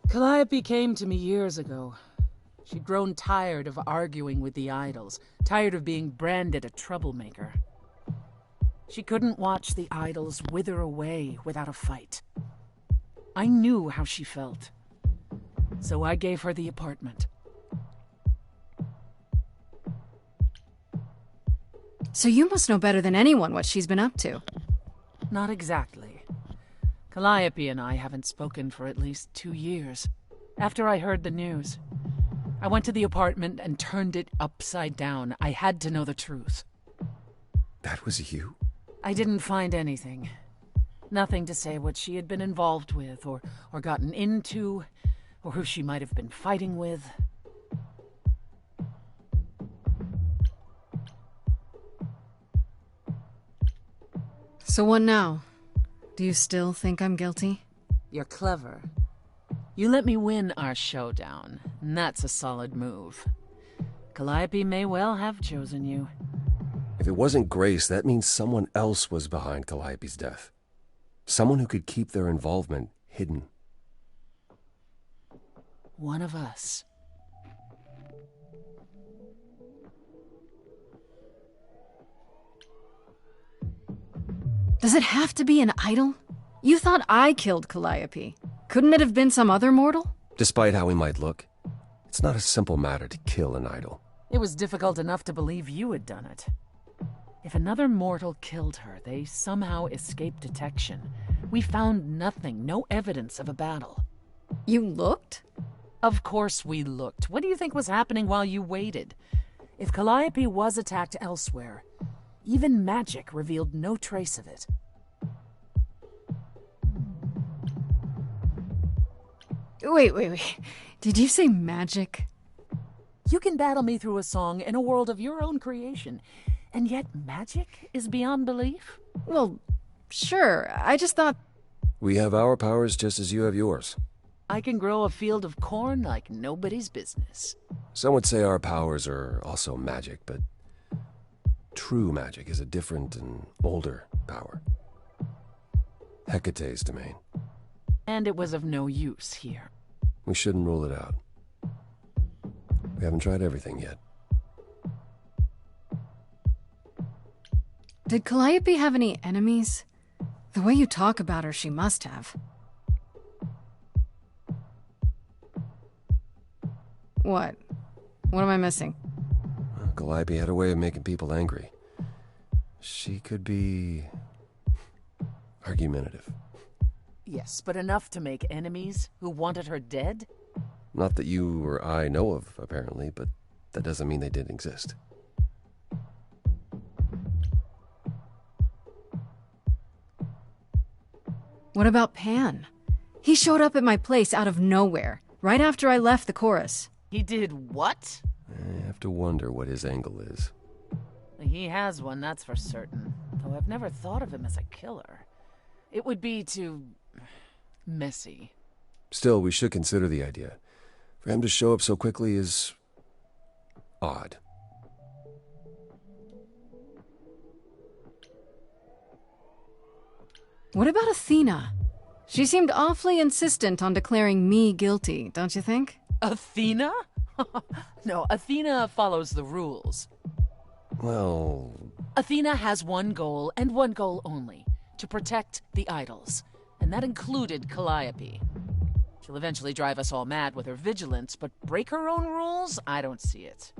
Calliope came to me years ago. She'd grown tired of arguing with the idols, tired of being branded a troublemaker. She couldn't watch the idols wither away without a fight. I knew how she felt, so I gave her the apartment. So you must know better than anyone what she's been up to. Not exactly. Calliope and I haven't spoken for at least 2 years. After I heard the news, I went to the apartment and turned it upside down. I had to know the truth. That was you? I didn't find anything. Nothing to say what she had been involved with, or gotten into, or who she might have been fighting with. So what now? Do you still think I'm guilty? You're clever. You let me win our showdown, and that's a solid move. Calliope may well have chosen you. If it wasn't Grace, that means someone else was behind Calliope's death. Someone who could keep their involvement hidden. One of us. Does it have to be an idol? You thought I killed Calliope. Couldn't it have been some other mortal? Despite how he might look, it's not a simple matter to kill an idol. It was difficult enough to believe you had done it. If another mortal killed her, they somehow escaped detection. We found nothing, no evidence of a battle. You looked? Of course we looked. What do you think was happening while you waited? If Calliope was attacked elsewhere, even magic revealed no trace of it. Wait. Did you say magic? You can battle me through a song in a world of your own creation, and yet magic is beyond belief? Well, sure. I just thought... We have our powers just as you have yours. I can grow a field of corn like nobody's business. Some would say our powers are also magic, but true magic is a different and older power. Hecate's domain. And it was of no use here. We shouldn't rule it out. We haven't tried everything yet. Did Calliope have any enemies? The way you talk about her, she must have. What? What am I missing? Calliope had a way of making people angry. She could be argumentative. Yes, but enough to make enemies who wanted her dead? Not that you or I know of, apparently, but that doesn't mean they didn't exist. What about Pan? He showed up at my place out of nowhere, right after I left the chorus. He did what? I have to wonder what his angle is. He has one, that's for certain. Though I've never thought of him as a killer. It would be too... messy. Still, we should consider the idea. For him to show up so quickly is... odd. What about Athena? She seemed awfully insistent on declaring me guilty, don't you think? Athena? No, Athena follows the rules. Well... Athena has one goal, and one goal only. To protect the idols. And that included Calliope. She'll eventually drive us all mad with her vigilance, but break her own rules? I don't see it.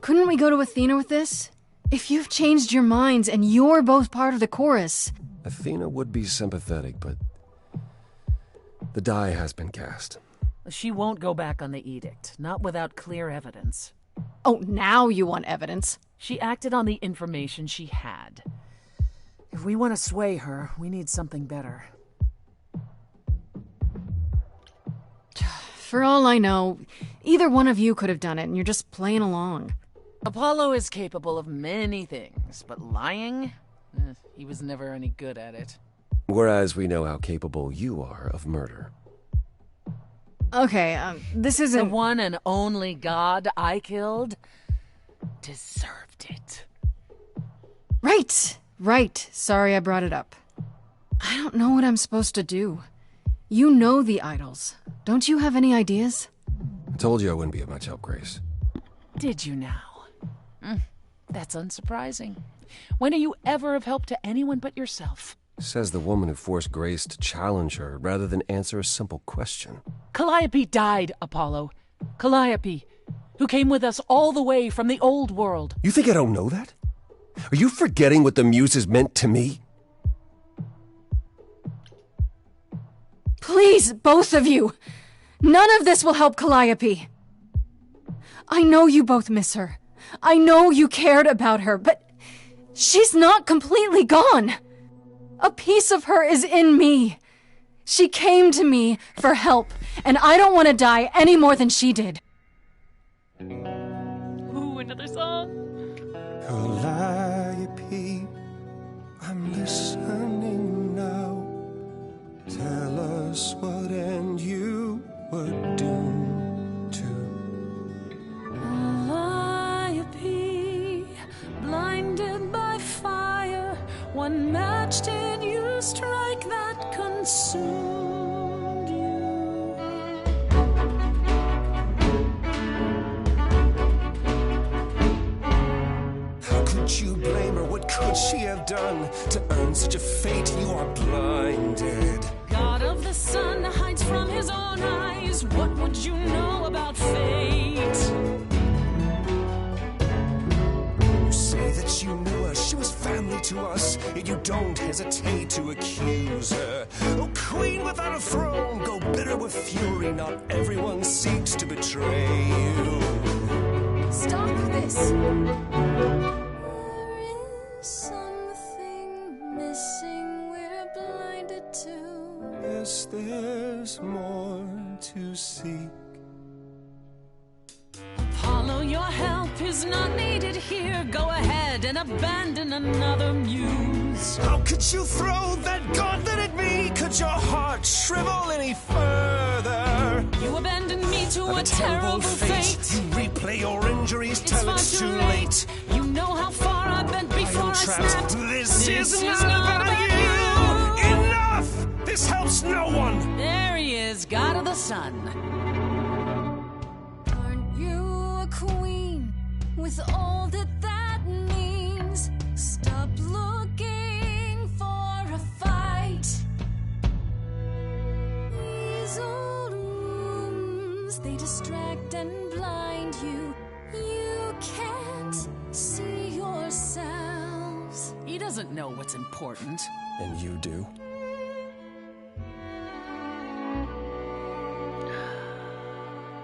Couldn't we go to Athena with this? If you've changed your minds and you're both part of the chorus... Athena would be sympathetic, but... the die has been cast. She won't go back on the edict, not without clear evidence. Oh, now you want evidence? She acted on the information she had. If we want to sway her, we need something better. For all I know, either one of you could have done it, and you're just playing along. Apollo is capable of many things, but lying? He was never any good at it. Whereas we know how capable you are of murder. Okay, this isn't... The one and only god I killed deserved it. Right. Sorry I brought it up. I don't know what I'm supposed to do. You know the idols. Don't you have any ideas? I told you I wouldn't be of much help, Grace. Did you now? That's unsurprising. When are you ever of help to anyone but yourself? Says the woman who forced Grace to challenge her rather than answer a simple question. Calliope died, Apollo. Calliope, who came with us all the way from the old world. You think I don't know that? Are you forgetting what the Muses meant to me? Please, both of you! None of this will help Calliope. I know you both miss her. I know you cared about her, but she's not completely gone. A piece of her is in me. She came to me for help, and I don't want to die any more than she did. Ooh, another song. Calliope, I'm listening now. Tell us what end you were doomed to. Calliope, blinded by fire, what match did you strike that consumed you? How could you blame her? What could she have done to earn such a fate? You are blinded. God of the sun hides from his own eyes. What would you know about fate? You say that you knew her. She was family to us, yet you don't hesitate to accuse her. Oh, queen without a throne, go bitter with fury. Not everyone seeks to betray you. Stop this! There is something missing we're blinded to. Yes, there's more to seek. Apollo, your help is not needed here. Go ahead and abandon another muse. How could you throw that gauntlet at me? Could your heart shrivel any further? You abandoned me to a terrible fate. You replay your injuries till it's too late. You know how far I've been before I snapped. This is not about you. Enough! This helps no one. There he is, God of the Sun. Aren't you a queen with all that that means? Stop looking for a fight. These old wounds, they distract and blind you. You can't see yourselves. He doesn't know what's important. And you do?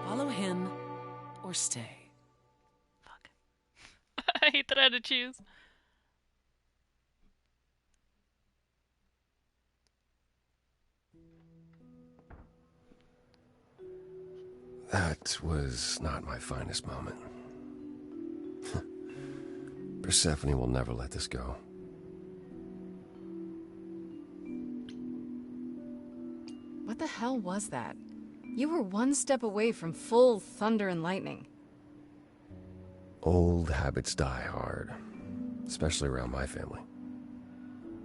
Follow him or stay. I hate that I had to choose. That was not my finest moment. Persephone will never let this go. What the hell was that? You were one step away from full thunder and lightning. Old habits die hard, especially around my family.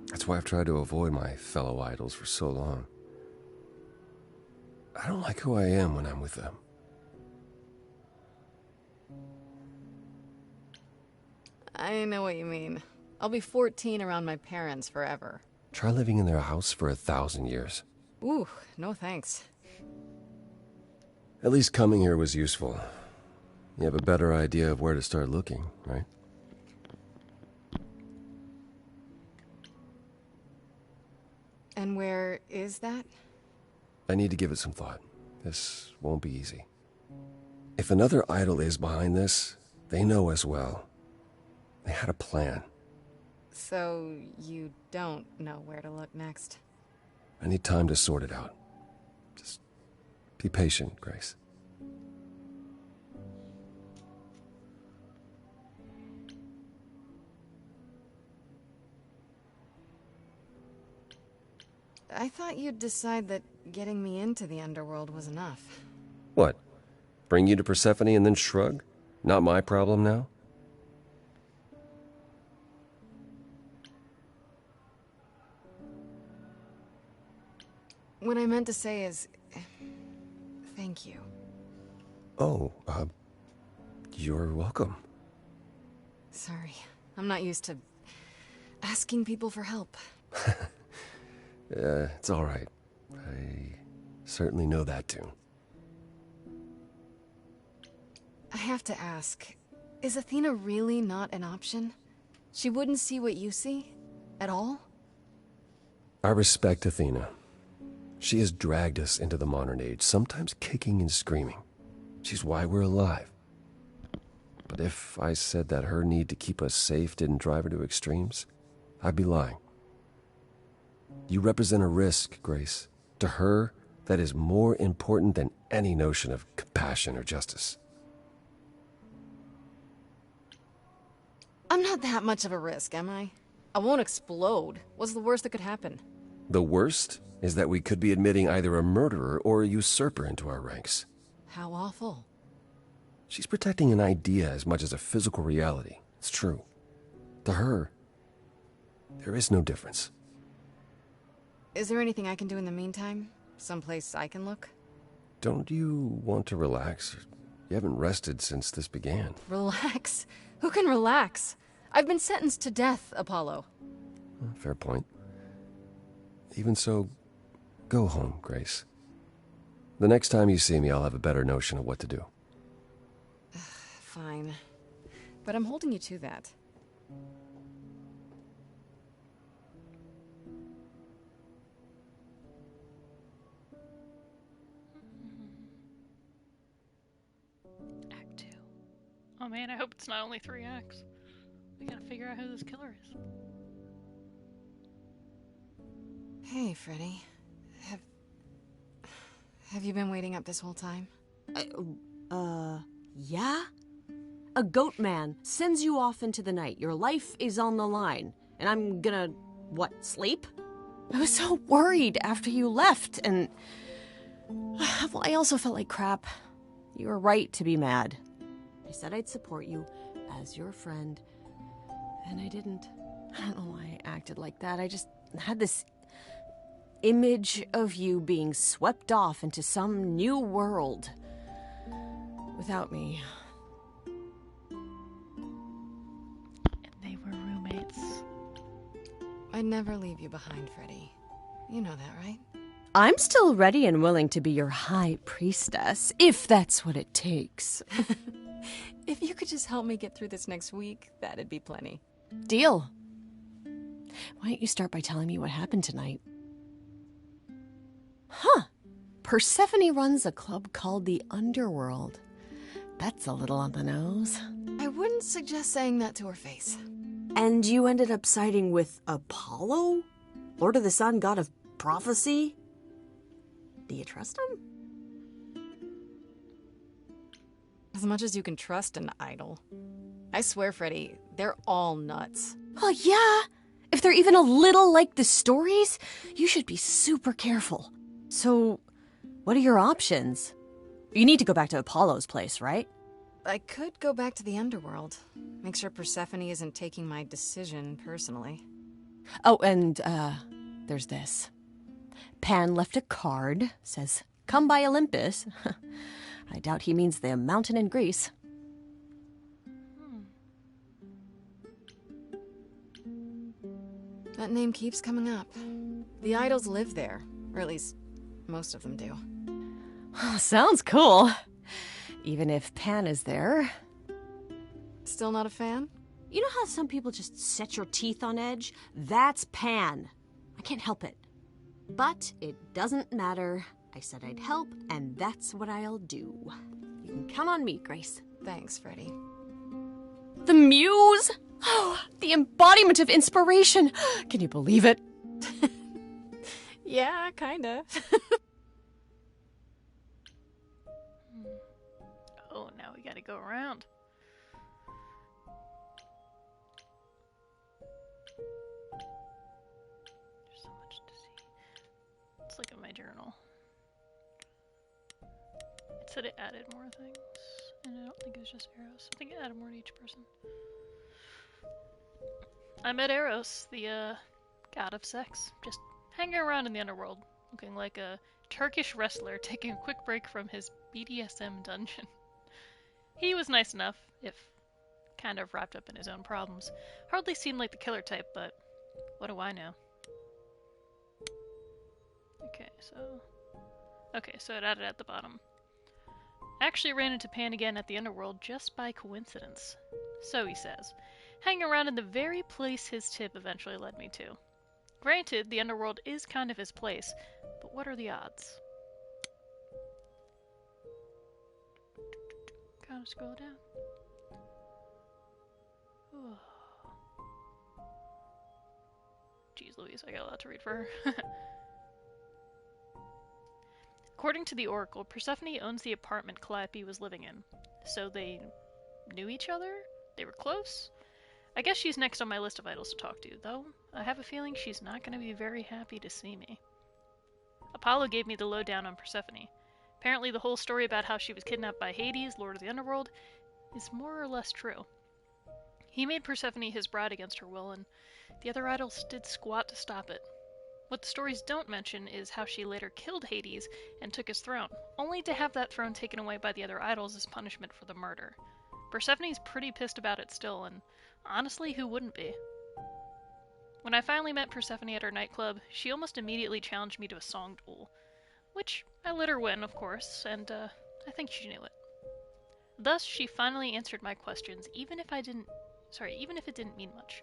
That's why I've tried to avoid my fellow idols for so long. I don't like who I am when I'm with them. I know what you mean. I'll be 14 around my parents forever. Try living in their house for 1,000 years. Ooh, no thanks. At least coming here was useful. You have a better idea of where to start looking, right? And where is that? I need to give it some thought. This won't be easy. If another idol is behind this, they know as well. They had a plan. So you don't know where to look next? I need time to sort it out. Just be patient, Grace. I thought you'd decide that getting me into the underworld was enough. What? Bring you to Persephone and then shrug? Not my problem now? What I meant to say is... thank you. Oh, you're welcome. Sorry, I'm not used to asking people for help. It's all right. I certainly know that tune. I have to ask, is Athena really not an option? She wouldn't see what you see? At all? I respect Athena. She has dragged us into the modern age, sometimes kicking and screaming. She's why we're alive. But if I said that her need to keep us safe didn't drive her to extremes, I'd be lying. You represent a risk, Grace. To her, that is more important than any notion of compassion or justice. I'm not that much of a risk, am I? I won't explode. What's the worst that could happen? The worst is that we could be admitting either a murderer or a usurper into our ranks. How awful. She's protecting an idea as much as a physical reality. It's true. To her, there is no difference. Is there anything I can do in the meantime? Someplace I can look? Don't you want to relax? You haven't rested since this began. Relax? Who can relax? I've been sentenced to death, Apollo. Fair point. Even so, go home, Grace. The next time you see me, I'll have a better notion of what to do. Fine. But I'm holding you to that. Oh man, I hope it's not only 3 acts. We gotta figure out who this killer is. Hey, Freddy. Have you been waiting up this whole time? Yeah? A goat man sends you off into the night. Your life is on the line. And I'm gonna, sleep? I was so worried after you left, and... well, I also felt like crap. You were right to be mad. I said I'd support you as your friend, and I didn't. I don't know why I acted like that. I just had this image of you being swept off into some new world without me. And they were roommates. I'd never leave you behind, Freddy. You know that, right? I'm still ready and willing to be your high priestess, if that's what it takes. If you could just help me get through this next week, that'd be plenty. Deal. Why don't you start by telling me what happened tonight? Huh. Persephone runs a club called the Underworld. That's a little on the nose. I wouldn't suggest saying that to her face. And you ended up siding with Apollo? Lord of the Sun, god of prophecy? Do you trust him? As much as you can trust an idol. I swear, Freddy, they're all nuts. Well, yeah. If they're even a little like the stories, you should be super careful. So, what are your options? You need to go back to Apollo's place, right? I could go back to the Underworld. Make sure Persephone isn't taking my decision personally. Oh, and, there's this. Pan left a card, says, "Come by Olympus." I doubt he means the mountain in Greece. That name keeps coming up. The idols live there, or at least most of them do. Sounds cool. Even if Pan is there. Still not a fan? You know how some people just set your teeth on edge? That's Pan. I can't help it. But it doesn't matter. I said I'd help, and that's what I'll do. You can count on me, Grace. Thanks, Freddy. The Muse! Oh, the embodiment of inspiration! Can you believe it? Yeah, kinda. Oh, now we gotta go around. There's so much to see. Let's look at my journal. It said it added more things, and I don't think it was just Eros. I think it added more to each person. I met Eros, the god of sex, just hanging around in the underworld, looking like a Turkish wrestler taking a quick break from his BDSM dungeon. He was nice enough, if kind of wrapped up in his own problems. Hardly seemed like the killer type, but what do I know? Okay, so it added at the bottom. Actually ran into Pan again at the Underworld just by coincidence. So he says, hanging around in the very place his tip eventually led me to. Granted, the Underworld is kind of his place, but what are the odds? Gotta scroll down. Jeez Louise, I got a lot to read for her. According to the Oracle, Persephone owns the apartment Calliope was living in. So they knew each other? They were close? I guess she's next on my list of idols to talk to, though I have a feeling she's not going to be very happy to see me. Apollo gave me the lowdown on Persephone. Apparently the whole story about how she was kidnapped by Hades, Lord of the Underworld, is more or less true. He made Persephone his bride against her will, and the other idols did squat to stop it. What the stories don't mention is how she later killed Hades and took his throne, only to have that throne taken away by the other idols as punishment for the murder. Persephone's pretty pissed about it still, and honestly, who wouldn't be? When I finally met Persephone at her nightclub, she almost immediately challenged me to a song duel, which I let her win, of course, and I think she knew it. Thus, she finally answered my questions, even if it didn't mean much.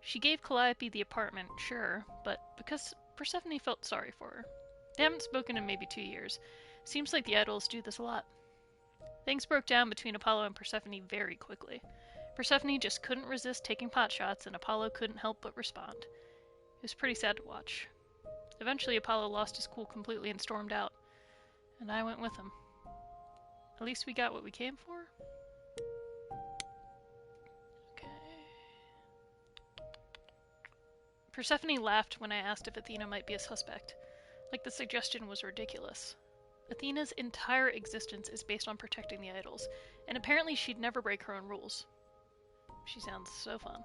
She gave Calliope the apartment, sure, but because Persephone felt sorry for her. They haven't spoken in maybe 2 years. Seems like the idols do this a lot. Things broke down between Apollo and Persephone very quickly. Persephone just couldn't resist taking pot shots, and Apollo couldn't help but respond. It was pretty sad to watch. Eventually, Apollo lost his cool completely and stormed out, and I went with him. At least we got what we came for? Okay. Persephone laughed when I asked if Athena might be a suspect. Like the suggestion was ridiculous. Athena's entire existence is based on protecting the idols, and apparently she'd never break her own rules. She sounds so fun.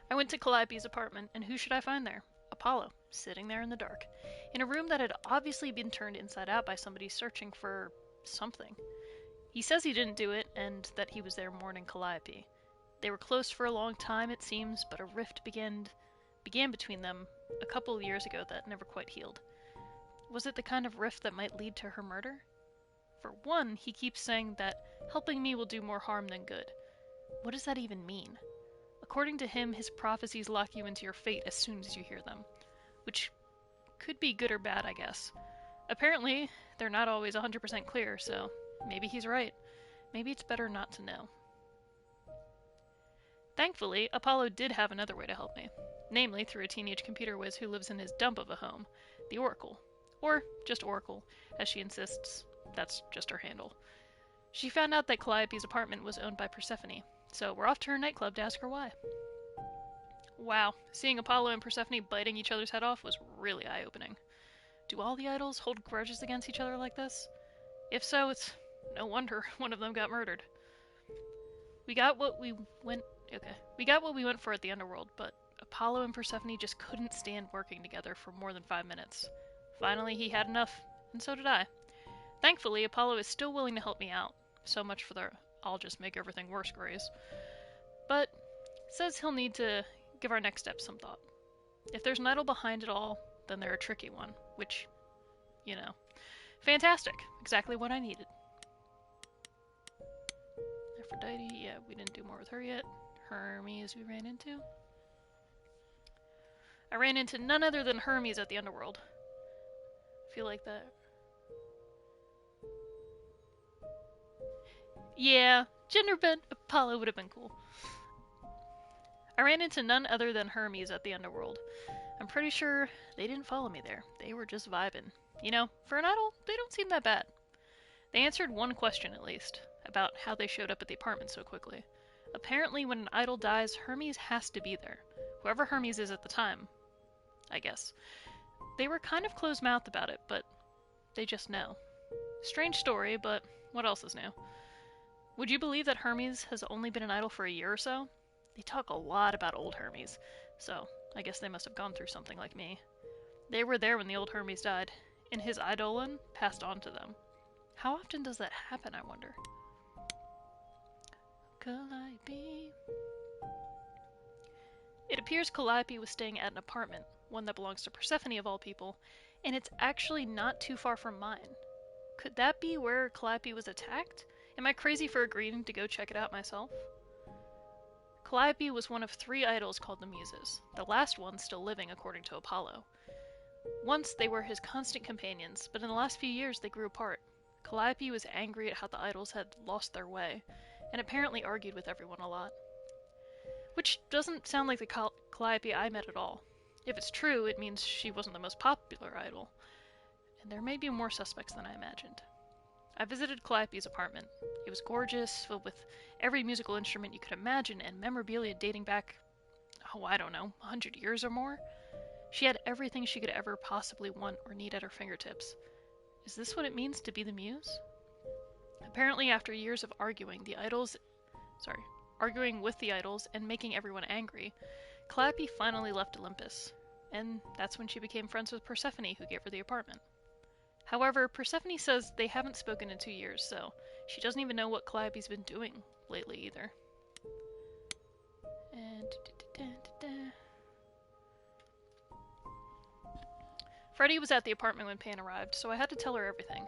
I went to Calliope's apartment, and who should I find there? Apollo, sitting there in the dark, in a room that had obviously been turned inside out by somebody searching for something. He says he didn't do it, and that he was there mourning Calliope. They were close for a long time, it seems, but a rift began between them a couple of years ago that never quite healed. Was it the kind of rift that might lead to her murder? For one, he keeps saying that helping me will do more harm than good. What does that even mean? According to him, his prophecies lock you into your fate as soon as you hear them, which could be good or bad, I guess. Apparently, they're not always 100% clear, so maybe he's right. Maybe it's better not to know. Thankfully, Apollo did have another way to help me, namely through a teenage computer whiz who lives in his dump of a home, the Oracle. Or just Oracle, as she insists. That's just her handle. She found out that Calliope's apartment was owned by Persephone, so we're off to her nightclub to ask her why. Wow, seeing Apollo and Persephone biting each other's head off was really eye-opening. Do all the idols hold grudges against each other like this? If so, it's no wonder one of them got murdered. We got what we went for at the underworld, but Apollo and Persephone just couldn't stand working together for more than 5 minutes. Finally, he had enough, and so did I. Thankfully, Apollo is still willing to help me out. So much for the I'll just make everything worse grace. But says he'll need to give our next step some thought. If there's an idol behind it all, then they're a tricky one, which, you know. Fantastic. Exactly what I needed. Aphrodite, yeah, we didn't do more with her yet. Hermes we ran into. I ran into none other than Hermes at the underworld. I feel like that. Yeah, gender-bent Apollo would have been cool. I ran into none other than Hermes at the underworld. I'm pretty sure they didn't follow me there. They were just vibing. You know, for an idol, they don't seem that bad. They answered one question at least, about how they showed up at the apartment so quickly. Apparently, when an idol dies, Hermes has to be there. Whoever Hermes is at the time, I guess. They were kind of closed-mouthed about it, but they just know. Strange story, but what else is new? Would you believe that Hermes has only been an idol for a year or so? They talk a lot about old Hermes, so I guess they must have gone through something like me. They were there when the old Hermes died, and his eidolon passed on to them. How often does that happen, I wonder? Calliope. It appears Calliope was staying at an apartment, one that belongs to Persephone of all people, and it's actually not too far from mine. Could that be where Calliope was attacked? Am I crazy for agreeing to go check it out myself? Calliope was one of 3 idols called the Muses, the last one still living according to Apollo. Once they were his constant companions, but in the last few years they grew apart. Calliope was angry at how the idols had lost their way, and apparently argued with everyone a lot. Which doesn't sound like the Calliope I met at all. If it's true, it means she wasn't the most popular idol, and there may be more suspects than I imagined. I visited Calliope's apartment. It was gorgeous, filled with every musical instrument you could imagine, and memorabilia dating back, I don't know, 100 years or more. She had everything she could ever possibly want or need at her fingertips. Is this what it means to be the Muse? Apparently, after years of arguing with the idols and making everyone angry, Calliope finally left Olympus, and that's when she became friends with Persephone, who gave her the apartment. However, Persephone says they haven't spoken in 2 years, so she doesn't even know what Calliope's been doing lately either. And Freddie was at the apartment when Pan arrived, so I had to tell her everything.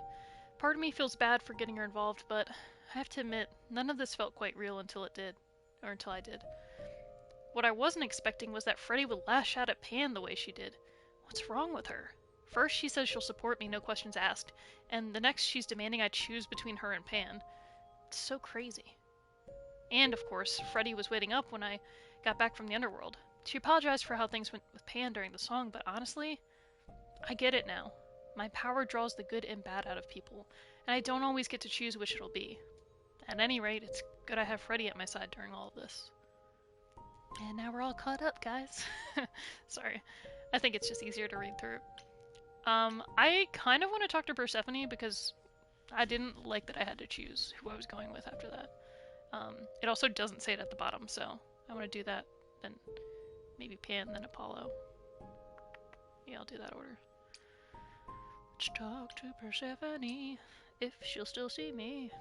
Part of me feels bad for getting her involved, but I have to admit, none of this felt quite real until I did. What I wasn't expecting was that Freddie would lash out at Pan the way she did. What's wrong with her? First, she says she'll support me, no questions asked, and the next, she's demanding I choose between her and Pan. It's so crazy. And, of course, Freddie was waiting up when I got back from the underworld. She apologized for how things went with Pan during the song, but honestly, I get it now. My power draws the good and bad out of people, and I don't always get to choose which it'll be. At any rate, it's good I have Freddie at my side during all of this. And now we're all caught up, guys. Sorry. I think it's just easier to read through. I kind of want to talk to Persephone because I didn't like that I had to choose who I was going with after that. It also doesn't say it at the bottom, so I want to do that, then maybe Pan, then Apollo. Yeah, I'll do that order. Let's talk to Persephone, if she'll still see me.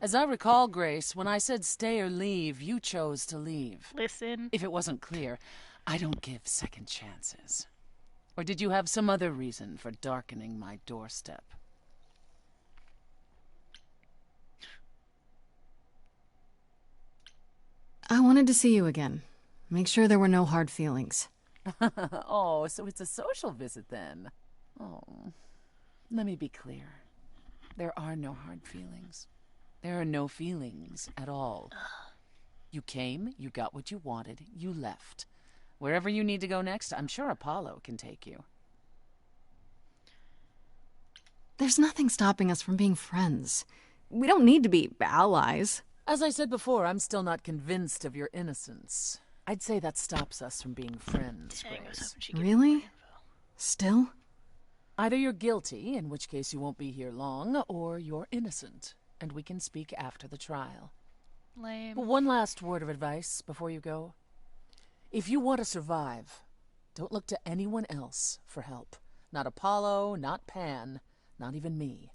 As I recall, Grace, when I said stay or leave, you chose to leave. Listen. If it wasn't clear, I don't give second chances. Or did you have some other reason for darkening my doorstep? I wanted to see you again. Make sure there were no hard feelings. Oh, so it's a social visit then. Oh, let me be clear. There are no hard feelings. There are no feelings at all. You came, you got what you wanted, you left. Wherever you need to go next, I'm sure Apollo can take you. There's nothing stopping us from being friends. We don't need to be allies. As I said before, I'm still not convinced of your innocence. I'd say that stops us from being friends, Grace. Really? Still? Either you're guilty, in which case you won't be here long, or you're innocent, and we can speak after the trial. Lame. But one last word of advice before you go. If you want to survive, don't look to anyone else for help. Not Apollo, not Pan, not even me.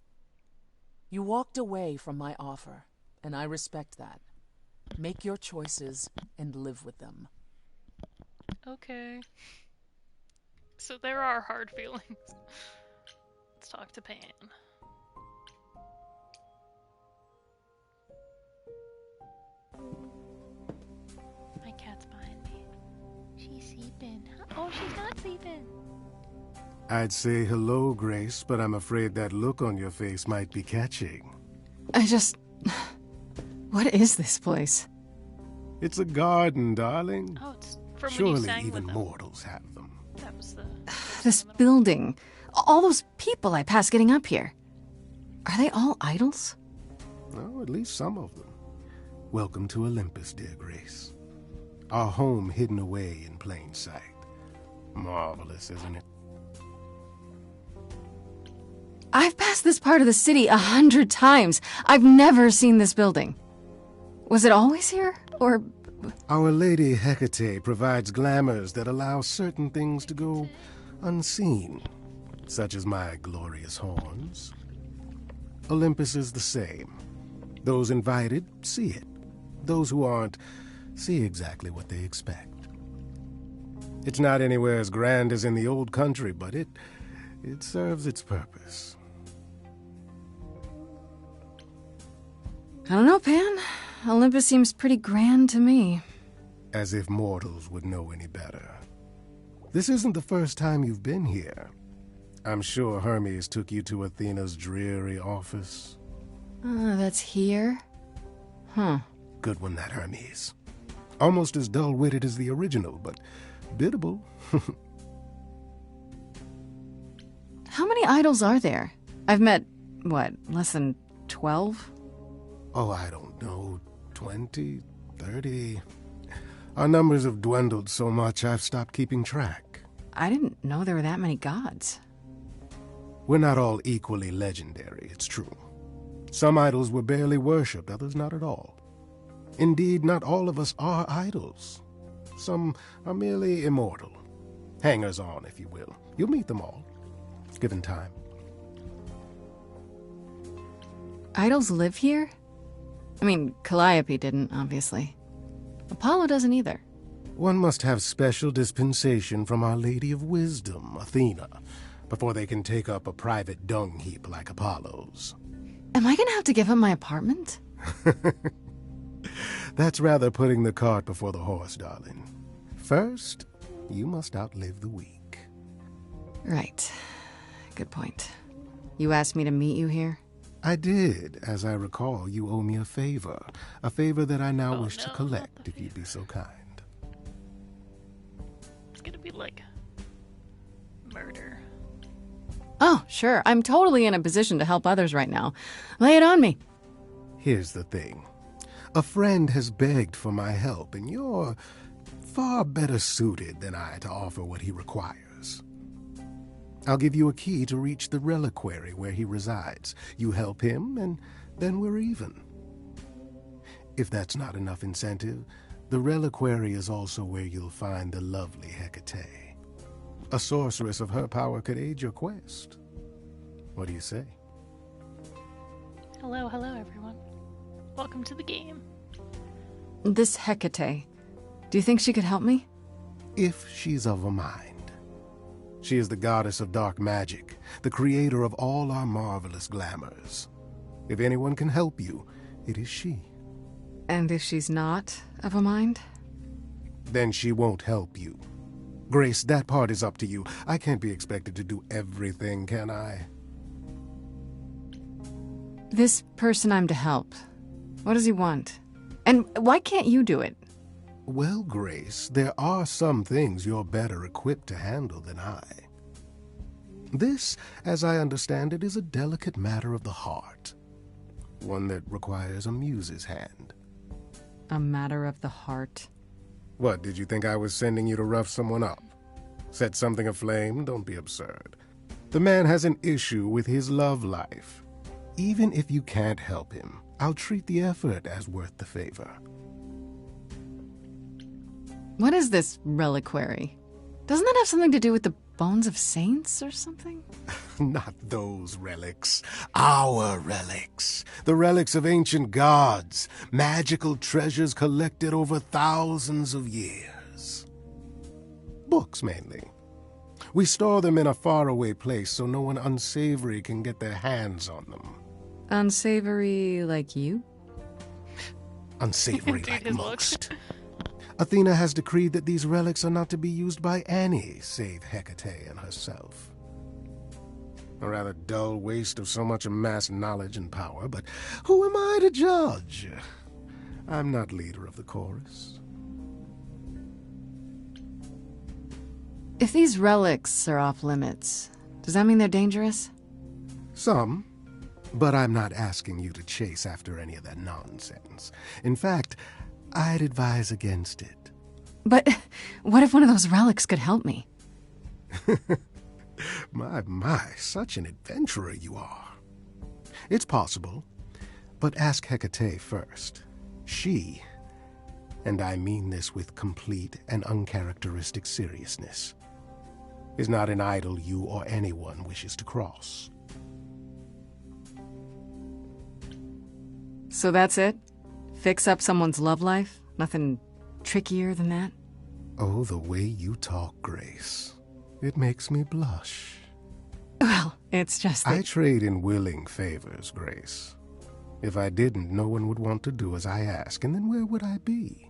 You walked away from my offer, and I respect that. Make your choices and live with them. Okay. So there are hard feelings. Let's talk to Pan. My cat's behind me. She's sleeping. Oh, she's not sleeping. I'd say hello, Grace, but I'm afraid that look on your face might be catching. What is this place? It's a garden, darling. Oh, it's from when you Surely sang even with them. mortals have them. That was the... This building. All those people I passed getting up here. Are they all idols? Oh, at least some of them. Welcome to Olympus, dear Grace. Our home hidden away in plain sight. Marvelous, isn't it? I've passed this part of the city 100 times. I've never seen this building. Was it always here, or...? Our Lady Hecate provides glamours that allow certain things to go unseen, such as my glorious horns. Olympus is the same. Those invited see it. Those who aren't see exactly what they expect. It's not anywhere as grand as in the old country, but it serves its purpose. I don't know, Pan. Olympus seems pretty grand to me. As if mortals would know any better. This isn't the first time you've been here. I'm sure Hermes took you to Athena's dreary office. That's here? Huh. Good one, that Hermes. Almost as dull-witted as the original, but biddable. How many idols are there? I've met, less than 12? Oh, I don't know, 20, 30. Our numbers have dwindled so much I've stopped keeping track. I didn't know there were that many gods. We're not all equally legendary, it's true. Some idols were barely worshipped, others not at all. Indeed, not all of us are idols. Some are merely immortal. Hangers-on, if you will. You'll meet them all, given time. Idols live here? I mean, Calliope didn't, obviously. Apollo doesn't either. One must have special dispensation from Our Lady of Wisdom, Athena, before they can take up a private dung heap like Apollo's. Am I gonna have to give up my apartment? That's rather putting the cart before the horse, darling. First, you must outlive the week. Right. Good point. You asked me to meet you here? I did. As I recall, you owe me a favor. A favor that I now wish to collect, if you'd be so kind. It's gonna be like murder. Oh, sure. I'm totally in a position to help others right now. Lay it on me. Here's the thing. A friend has begged for my help, and you're far better suited than I to offer what he requires. I'll give you a key to reach the reliquary where he resides. You help him, and then we're even. If that's not enough incentive, the reliquary is also where you'll find the lovely Hecate. A sorceress of her power could aid your quest. What do you say? Hello, everyone. Welcome to the game. This Hecate, do you think she could help me? If she's of a mind. She is the goddess of dark magic, the creator of all our marvelous glamours. If anyone can help you, it is she. And if she's not of a mind? Then she won't help you. Grace, that part is up to you. I can't be expected to do everything, can I? This person I'm to help, what does he want? And why can't you do it? Well, Grace, there are some things you're better equipped to handle than I. This, as I understand it, is a delicate matter of the heart. One that requires a muse's hand. A matter of the heart? What, did you think I was sending you to rough someone up? Set something aflame? Don't be absurd. The man has an issue with his love life. Even if you can't help him, I'll treat the effort as worth the favor. What is this reliquary? Doesn't that have something to do with the bones of saints or something? Not those relics. Our relics. The relics of ancient gods. Magical treasures collected over thousands of years. Books, mainly. We store them in a faraway place so no one unsavory can get their hands on them. Unsavory like you? Unsavory like most. Athena has decreed that these relics are not to be used by any save Hecate and herself. A rather dull waste of so much amassed knowledge and power, but who am I to judge? I'm not leader of the chorus. If these relics are off limits, does that mean they're dangerous? Some, but I'm not asking you to chase after any of that nonsense. In fact, I'd advise against it. But what if one of those relics could help me? My, such an adventurer you are. It's possible, but ask Hecate first. She, and I mean this with complete and uncharacteristic seriousness, is not an idol you or anyone wishes to cross. So that's it? Fix up someone's love life? Nothing trickier than that? Oh, the way you talk, Grace. It makes me blush. Well, it's just that... I trade in willing favors, Grace. If I didn't, no one would want to do as I ask, and then where would I be?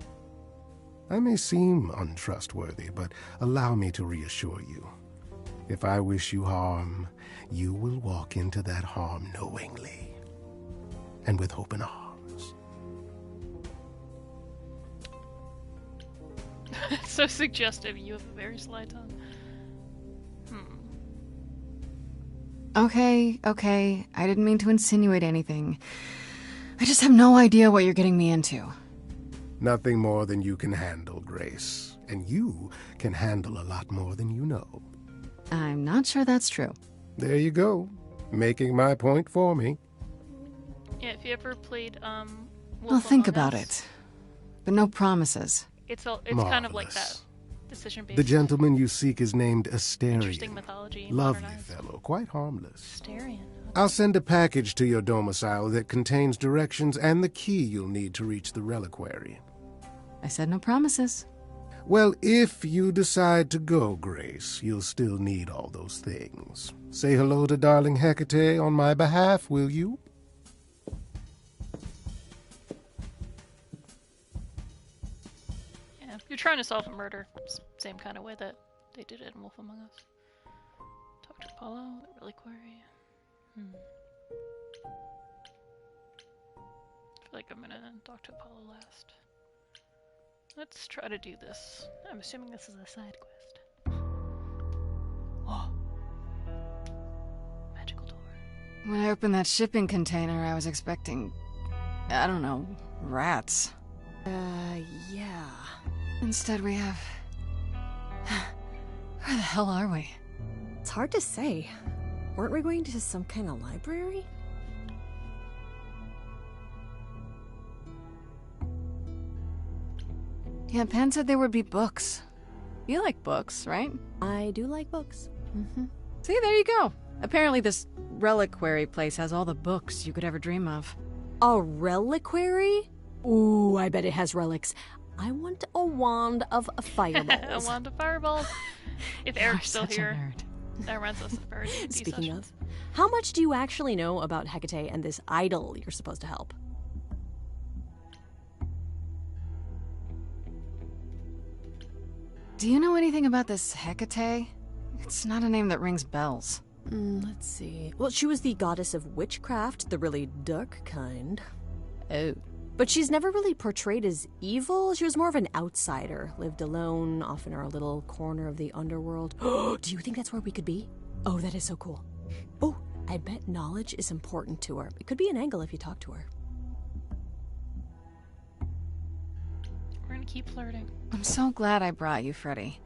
I may seem untrustworthy, but allow me to reassure you. If I wish you harm, you will walk into that harm knowingly, and with open arms. It's so suggestive. You have a very sly tongue. Okay. I didn't mean to insinuate anything. I just have no idea what you're getting me into. Nothing more than you can handle, Grace. And you can handle a lot more than you know. I'm not sure that's true. There you go. Making my point for me. Yeah, if you ever played, I'll Wolf think Among about Us, it. But no promises. It's kind of like that. Decision-based. The gentleman you seek is named Interesting Asterion. mythology. Lovely modernized. fellow, quite harmless. Asterion. I'll send a package to your domicile that contains directions and the key you'll need to reach the reliquary. I said no promises. Well, if you decide to go, Grace, you'll still need all those things. Say hello to darling Hecate on my behalf, will you? Yeah, you're trying to solve a murder. Same kind of way that they did it in Wolf Among Us. Apollo, the reliquary. I feel like I'm gonna talk to Apollo last. Let's try to do this. I'm assuming this is a side quest. Oh. Magical door. When I opened that shipping container, I was expecting, I don't know, rats. Yeah. Instead we have... Where the hell are we? It's hard to say. Weren't we going to some kind of library? Yeah, Pan said there would be books. You like books, right? I do like books. Mm-hmm. See, there you go. Apparently this reliquary place has all the books you could ever dream of. A reliquary? Ooh, I bet it has relics. I want a wand of fireballs. A wand of fireballs. If Eric's still such a here, nerd. that runs us for our D&D Speaking sessions. of, how much do you actually know about Hecate and this idol you're supposed to help? Do you know anything about this Hecate? It's not a name that rings bells. Let's see. Well, she was the goddess of witchcraft, the really dark kind. Oh. But she's never really portrayed as evil. She was more of an outsider, lived alone, off in her little corner of the underworld. Do you think that's where we could be? Oh, that is so cool. Oh, I bet knowledge is important to her. It could be an angle if you talk to her. We're gonna keep flirting. I'm so glad I brought you, Freddy.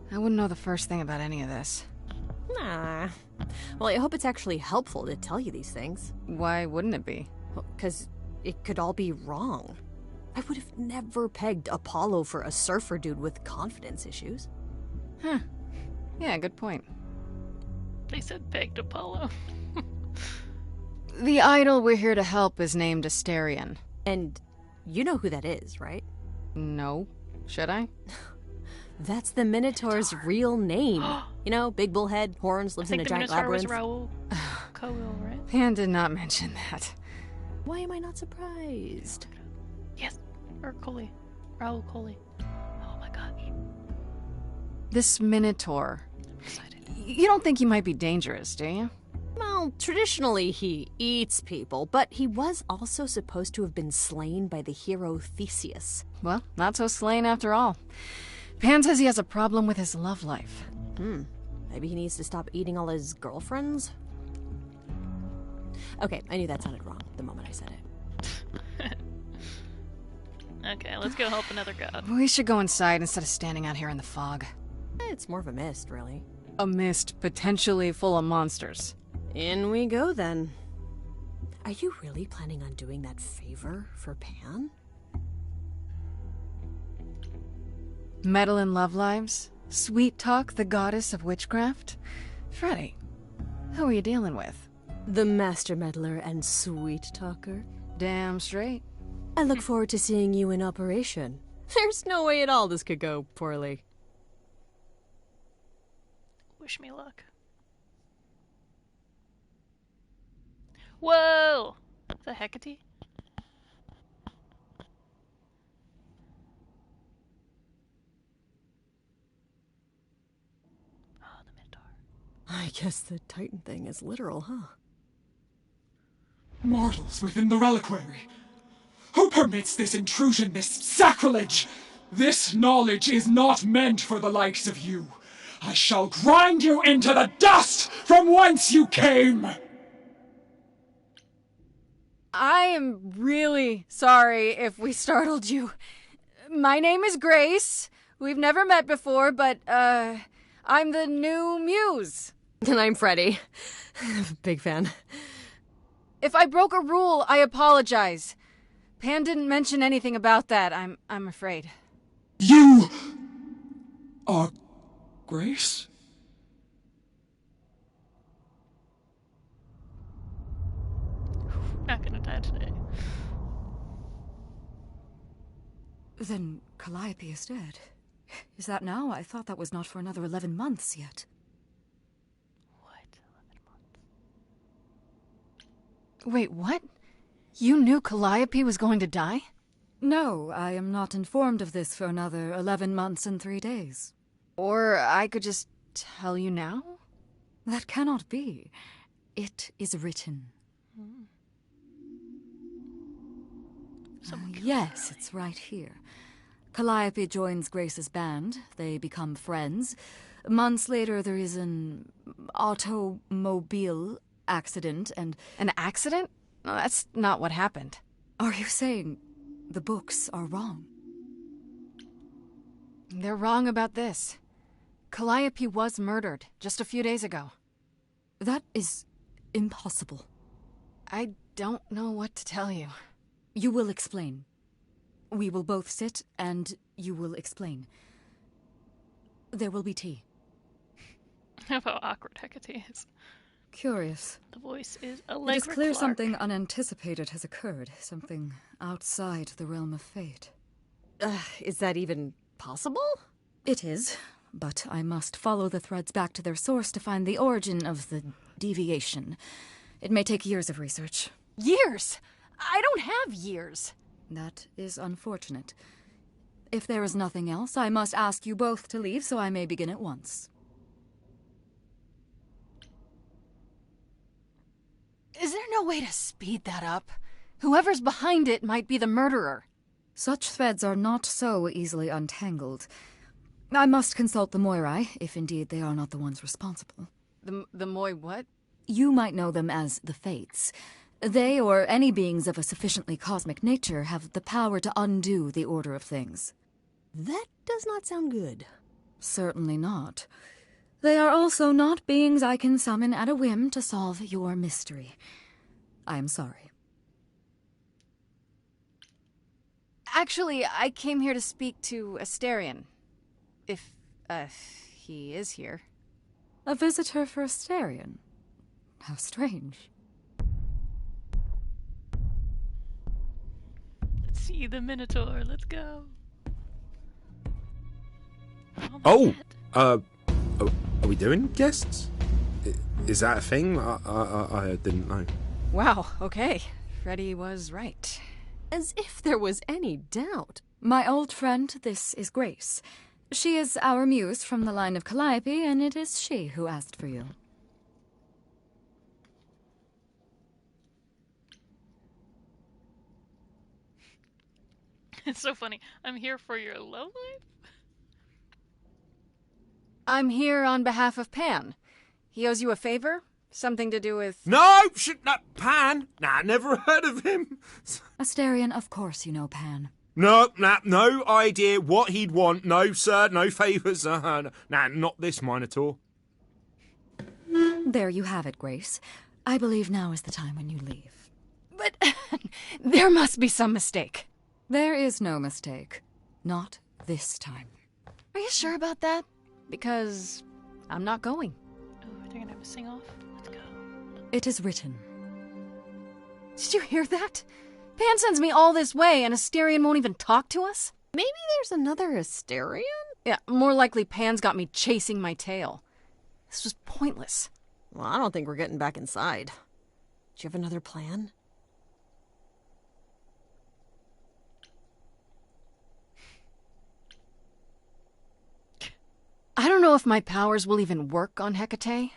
I wouldn't know the first thing about any of this. Nah. Well, I hope it's actually helpful to tell you these things. Why wouldn't it be? Well, 'cause it could all be wrong. I would have never pegged Apollo for a surfer dude with confidence issues. Huh. Yeah, good point. They said pegged Apollo. The idol we're here to help is named Asterion. And you know who that is, right? No. Should I? That's the Minotaur's real name. You know, big bullhead, horns, lives in a giant labyrinth. I think the Minotaur was Raoul Coil, right? Pan did not mention that. Why am I not surprised? Yes. Or Coley. Raoul Coley. Oh my gosh. This Minotaur. You don't think he might be dangerous, do you? Well, traditionally he eats people, but he was also supposed to have been slain by the hero Theseus. Well, not so slain after all. Pan says he has a problem with his love life. Maybe he needs to stop eating all his girlfriends? Okay, I knew that sounded wrong the moment I said it. Okay, let's go help another god. We should go inside instead of standing out here in the fog. It's more of a mist, really. A mist potentially full of monsters. In we go, then. Are you really planning on doing that favor for Pan? Meddle in love lives? Sweet Talk, the goddess of witchcraft? Freddy, who are you dealing with? The master meddler and sweet talker. Damn straight. I look forward to seeing you in operation. There's no way at all this could go poorly. Wish me luck. Whoa! Is that Hecate? Oh, the Minotaur. I guess the Titan thing is literal, huh? Mortals within the reliquary. Who permits this intrusion, this sacrilege? This knowledge is not meant for the likes of you. I shall grind you into the dust from whence you came! I am really sorry if we startled you. My name is Grace. We've never met before, but, I'm the new Muse. And I'm Freddy. Big fan. If I broke a rule, I apologize. Pan didn't mention anything about that, I'm afraid. You are Grace? Not gonna die today. Then Calliope is dead. Is that now? I thought that was not for another 11 months yet. What? 11 months? Wait, what? You knew Calliope was going to die? No, I am not informed of this for another 11 months and 3 days. Or I could just tell you now? That cannot be. It is written. Yes, it's right here. Calliope joins Grace's band. They become friends. Months later, there is an automobile accident and... An accident? No, that's not what happened. Are you saying the books are wrong? They're wrong about this. Calliope was murdered just a few days ago. That is impossible. I don't know what to tell you. You will explain. We will both sit, and you will explain. There will be tea. How awkward Hecate is. Curious. The voice is Allegra It is clear Clark. something unanticipated has occurred. Something outside the realm of fate. Is that even possible? It is, but I must follow the threads back to their source to find the origin of the deviation. It may take years of research. Years? I don't have years. That is unfortunate. If there is nothing else, I must ask you both to leave so I may begin at once. Is there no way to speed that up? Whoever's behind it might be the murderer. Such threads are not so easily untangled. I must consult the Moirai, if indeed they are not the ones responsible. The Moi what? You might know them as the Fates. They, or any beings of a sufficiently cosmic nature, have the power to undo the order of things. That does not sound good. Certainly not. They are also not beings I can summon at a whim to solve your mystery. I am sorry. Actually, I came here to speak to Asterion. If, he is here. A visitor for Asterion? How strange. Let's see the Minotaur. Let's go. Are we doing guests? Is that a thing? I didn't know. Wow, okay. Freddy was right. As if there was any doubt. My old friend, this is Grace. She is our muse from the line of Calliope, and it is she who asked for you. It's so funny. I'm here for your love life? I'm here on behalf of Pan. He owes you a favor? Something to do with... No! Not Pan! Nah, never heard of him. Asterion, of course you know Pan. No idea what he'd want. No, sir, no favours. Nah, not this Minotaur. There you have it, Grace. I believe now is the time when you leave. But there must be some mistake. There is no mistake. Not this time. Are you sure about that? Because I'm not going. Oh, they're gonna have a sing-off? Let's go. It is written. Did you hear that? Pan sends me all this way, and Asterion won't even talk to us? Maybe there's another Asterion? Yeah, more likely Pan's got me chasing my tail. This was pointless. Well, I don't think we're getting back inside. Do you have another plan? I don't know if my powers will even work on Hecate,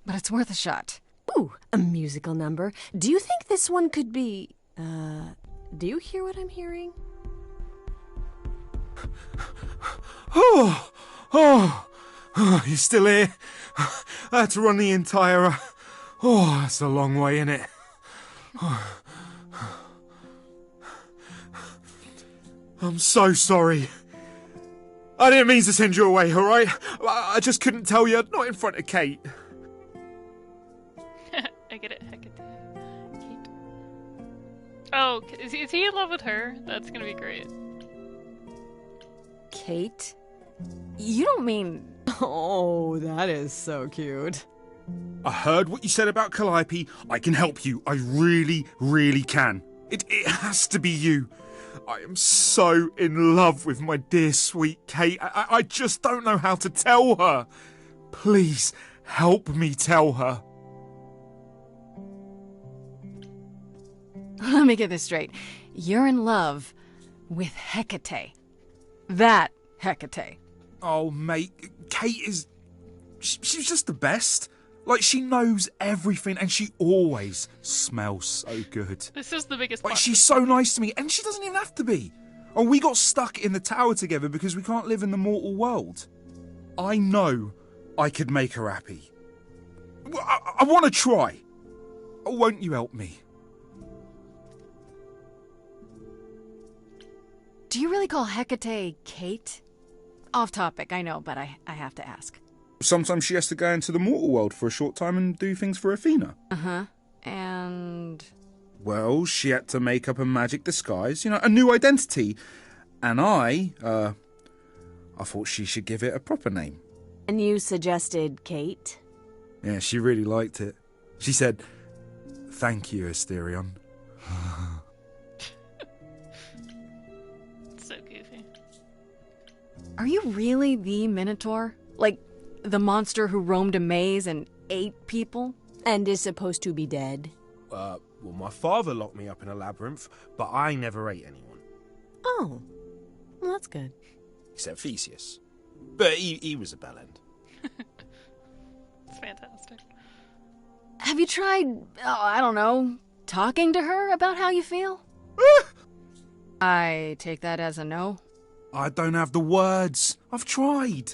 but it's worth a shot. Ooh, a musical number. Do you think this one could be... do you hear what I'm hearing? Oh, you're still here? I had to run the entire... Oh, that's a long way, innit? I'm so sorry. I didn't mean to send you away, alright? I just couldn't tell you, not in front of Kate. I get it, Hecate. Kate. Oh, is he in love with her? That's gonna be great. Kate? You don't mean... Oh, that is so cute. I heard what you said about Calliope. I can help you. I really, really can. It has to be you. I am so in love with my dear sweet Kate. I just don't know how to tell her. Please, help me tell her. Let me get this straight. You're in love with Hecate. That Hecate. Oh, mate, Kate is... She's just the best. Like, she knows everything, and she always smells so good. This is the biggest Like, plot she's twist. so nice to me, and she doesn't even have to be. Oh, we got stuck in the tower together because we can't live in the mortal world. I know I could make her happy. I want to try. Won't you help me? Do you really call Hecate Kate? Off topic, I know, but I have to ask. Sometimes she has to go into the mortal world for a short time and do things for Athena. Uh-huh. And... Well, she had to make up a magic disguise, a new identity. And I thought she should give it a proper name. And you suggested Kate? Yeah, she really liked it. She said, "Thank you, Asterion." So goofy. Are you really the Minotaur? Like, the monster who roamed a maze and ate people? And is supposed to be dead? Well, my father locked me up in a labyrinth, but I never ate anyone. Oh, well, that's good. Except Theseus. But he was a bellend. It's fantastic. Have you tried, I don't know, talking to her about how you feel? I take that as a no. I don't have the words. I've tried.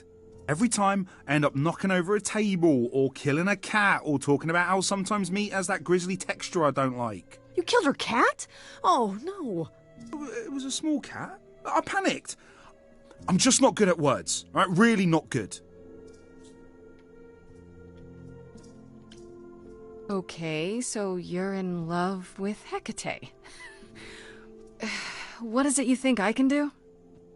Every time I end up knocking over a table or killing a cat or talking about how sometimes meat has that grisly texture I don't like. You killed her cat? Oh, no. It was a small cat. I panicked. I'm just not good at words, right? Really not good. Okay, so you're in love with Hecate. What is it you think I can do?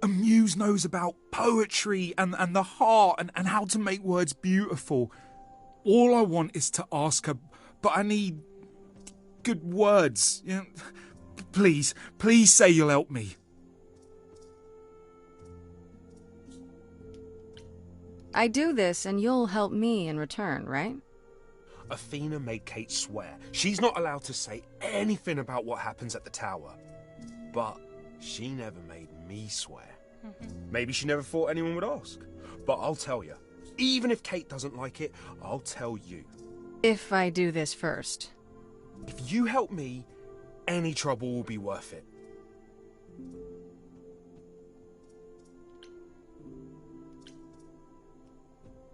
A muse knows about poetry and the heart and how to make words beautiful. All I want is to ask her, but I need good words. Please say you'll help me. I do this and you'll help me in return, right? Athena made Kate swear she's not allowed to say anything about what happens at the tower. But she never made me swear. Maybe she never thought anyone would ask. But I'll tell you, even if Kate doesn't like it, I'll tell you. If I do this first. If you help me, any trouble will be worth it.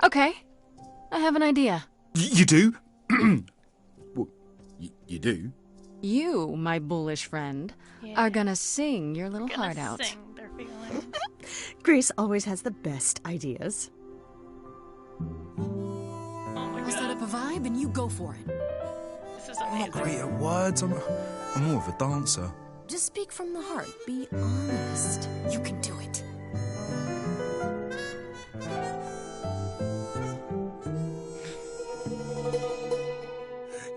Okay, I have an idea. You do? Well, you do? You, my bullish friend, are gonna sing your little heart out. Sing their feelings. Grace always has the best ideas. Oh I'll set up a vibe and you go for it. This is I'm not amazing. great at words. I'm more of a dancer. Just speak from the heart. Be honest. You can do it.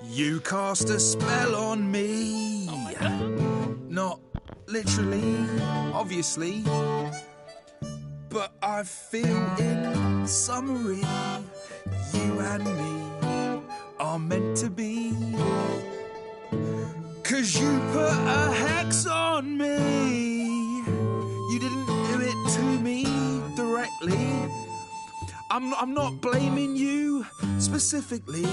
You cast a spell on me. Oh my God. Not literally, obviously. But I feel in summary, you and me are meant to be. 'Cause you put a hex on me. You didn't do it to me directly. I'm not blaming you specifically,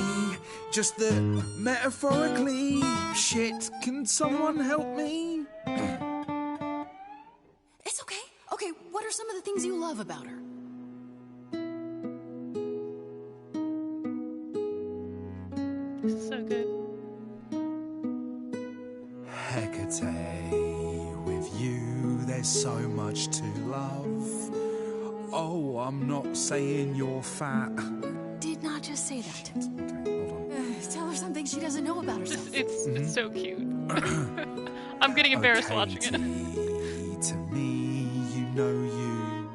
just that metaphorically. Shit, can someone help me? It's okay. Okay, what are some of the things you love about her? This is so good. Hecate, with you there's so much to love. Oh, I'm not saying you're fat. Did not just say that. Okay, hold on. Tell her something she doesn't know about herself. It's so cute. I'm getting embarrassed watching it. To me, you know you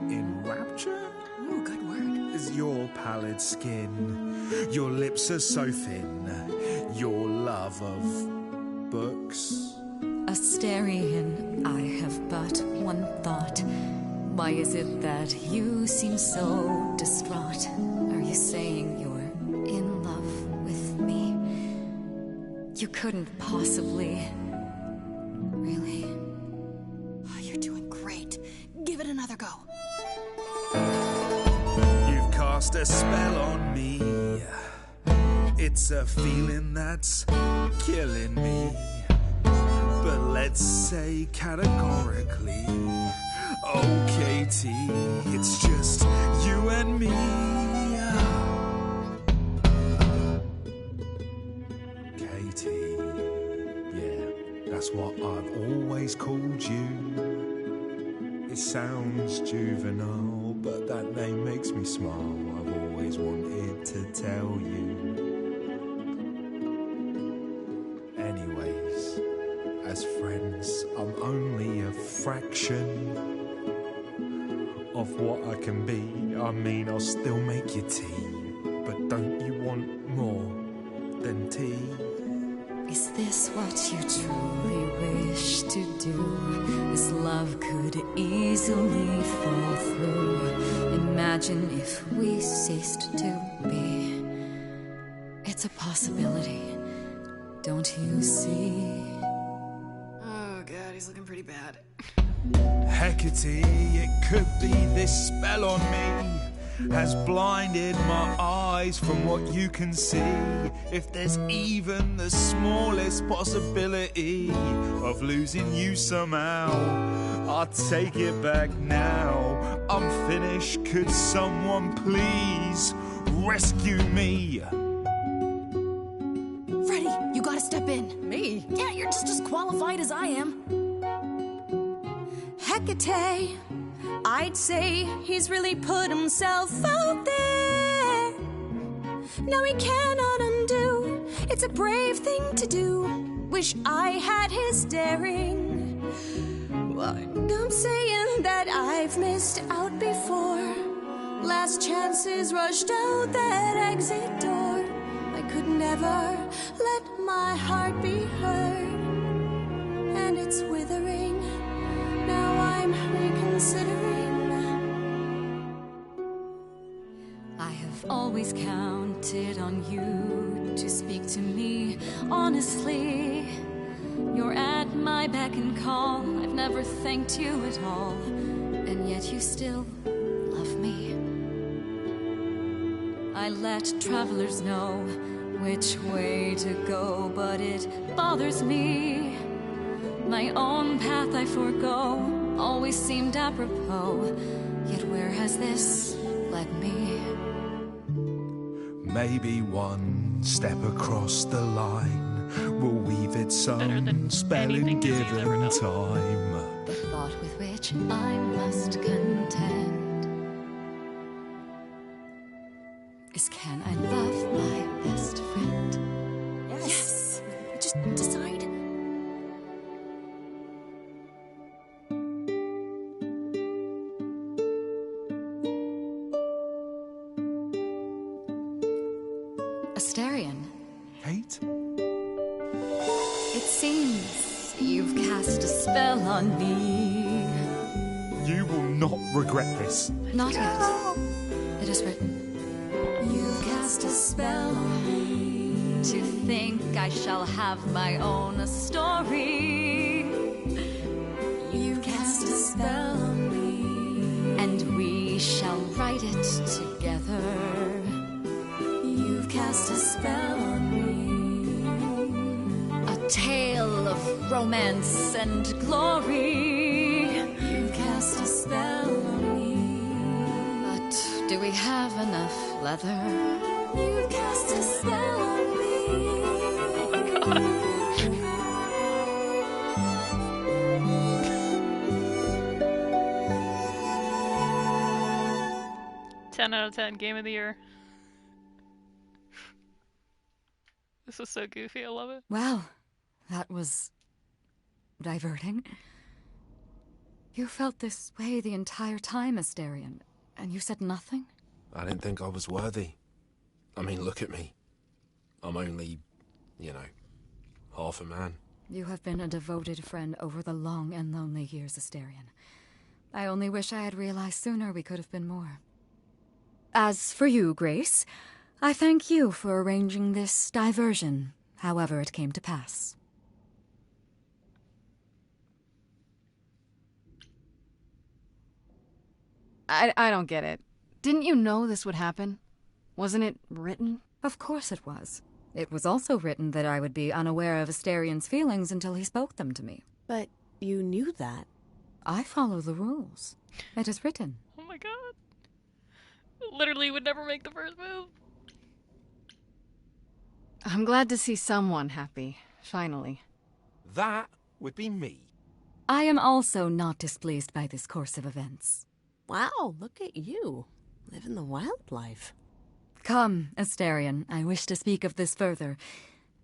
in rapture? Ooh, good word. Is your pallid skin, your lips are so thin, your love of books. Asterion, I have but one thought. Why is it that you seem so distraught? Are you saying you're in love with me? You couldn't possibly. Really? Oh, you're doing great. Give it another go. You've cast cast a spell on me. It's a feeling that's killing me. But let's say categorically, oh Katie, it's just you and me. Katie, yeah, that's what I've always called you. It sounds juvenile, but that name makes me smile. I've always wanted to tell you. Anyways, as friends, I'm only a fraction of what I can be. I mean, I'll still make you tea, but don't you want more than tea? Is this what you truly wish to do? This love could easily fall through. Imagine if we ceased to be. It's a possibility, don't you see? Oh god, he's looking pretty bad. Hecate, it could be this spell on me has blinded my eyes from what you can see. If there's even the smallest possibility of losing you somehow, I'll take it back now. I'm finished, could someone please rescue me? Freddy, you gotta step in. Me? Yeah, you're just as qualified as I am. Hecate, I'd say he's really put himself out there. Now he cannot undo. It's a brave thing to do. Wish I had his daring. Well, I'm saying that I've missed out before. Last chances rushed out that exit door. I could never let my heart be heard, and it's withering. Now I'm reconsidering. I have always counted on you to speak to me honestly. You're at my beck and call. I've never thanked you at all, and yet you still love me. I let travelers know which way to go, but it bothers me. My own path I forego, always seemed apropos. Yet where has this led me? Maybe one step across the line will weave it some spelling given time. The thought with which I must contend is, can I love my best friend? Yes! Just decide. Astarion. Kate? It seems you've cast a spell on me. You will not regret this. Not yet. It is written. You've cast a spell on me. To think I shall have my own story. You've cast a spell on me. And we shall write it together. You've cast a spell on me. A tale of romance and glory. You've cast a spell on me. But do we have enough leather? You've cast a spell on me. 10 out of 10, game of the year. This was so goofy, I love it. Wow, that was diverting. You felt this way the entire time, Astarion, and you said nothing? I didn't think I was worthy. I mean, look at me. I'm only, half a man. You have been a devoted friend over the long and lonely years, Astarion. I only wish I had realized sooner we could have been more. As for you, Grace, I thank you for arranging this diversion, however it came to pass. I don't get it. Didn't you know this would happen? Wasn't it written? Of course it was. It was also written that I would be unaware of Asterian's feelings until he spoke them to me. But you knew that. I follow the rules. It is written. Oh my god. Literally would never make the first move. I'm glad to see someone happy, finally. That would be me. I am also not displeased by this course of events. Wow, look at you. Living the wildlife. Come, Asterian, I wish to speak of this further,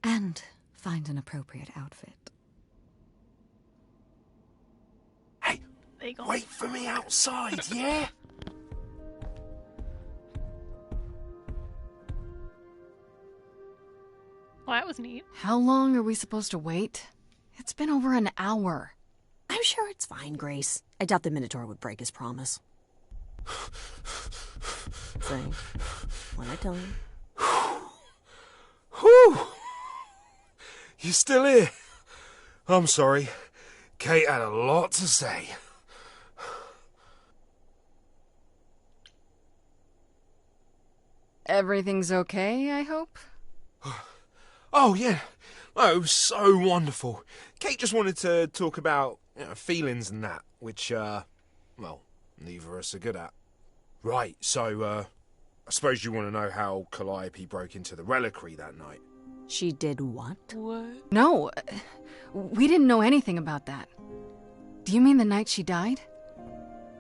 and find an appropriate outfit. Hey, wait for me outside, yeah? Well, that was neat. How long are we supposed to wait? It's been over an hour. I'm sure it's fine, Grace. I doubt the Minotaur would break his promise. Say, when I tell you. Whew! You still here? I'm sorry. Kate had a lot to say. Everything's okay, I hope? Oh, yeah. Oh, it was so wonderful. Kate just wanted to talk about feelings and that, which, well, neither of us are good at. Right, so, I suppose you want to know how Calliope broke into the reliquary that night. She did what? What? No, we didn't know anything about that. Do you mean the night she died?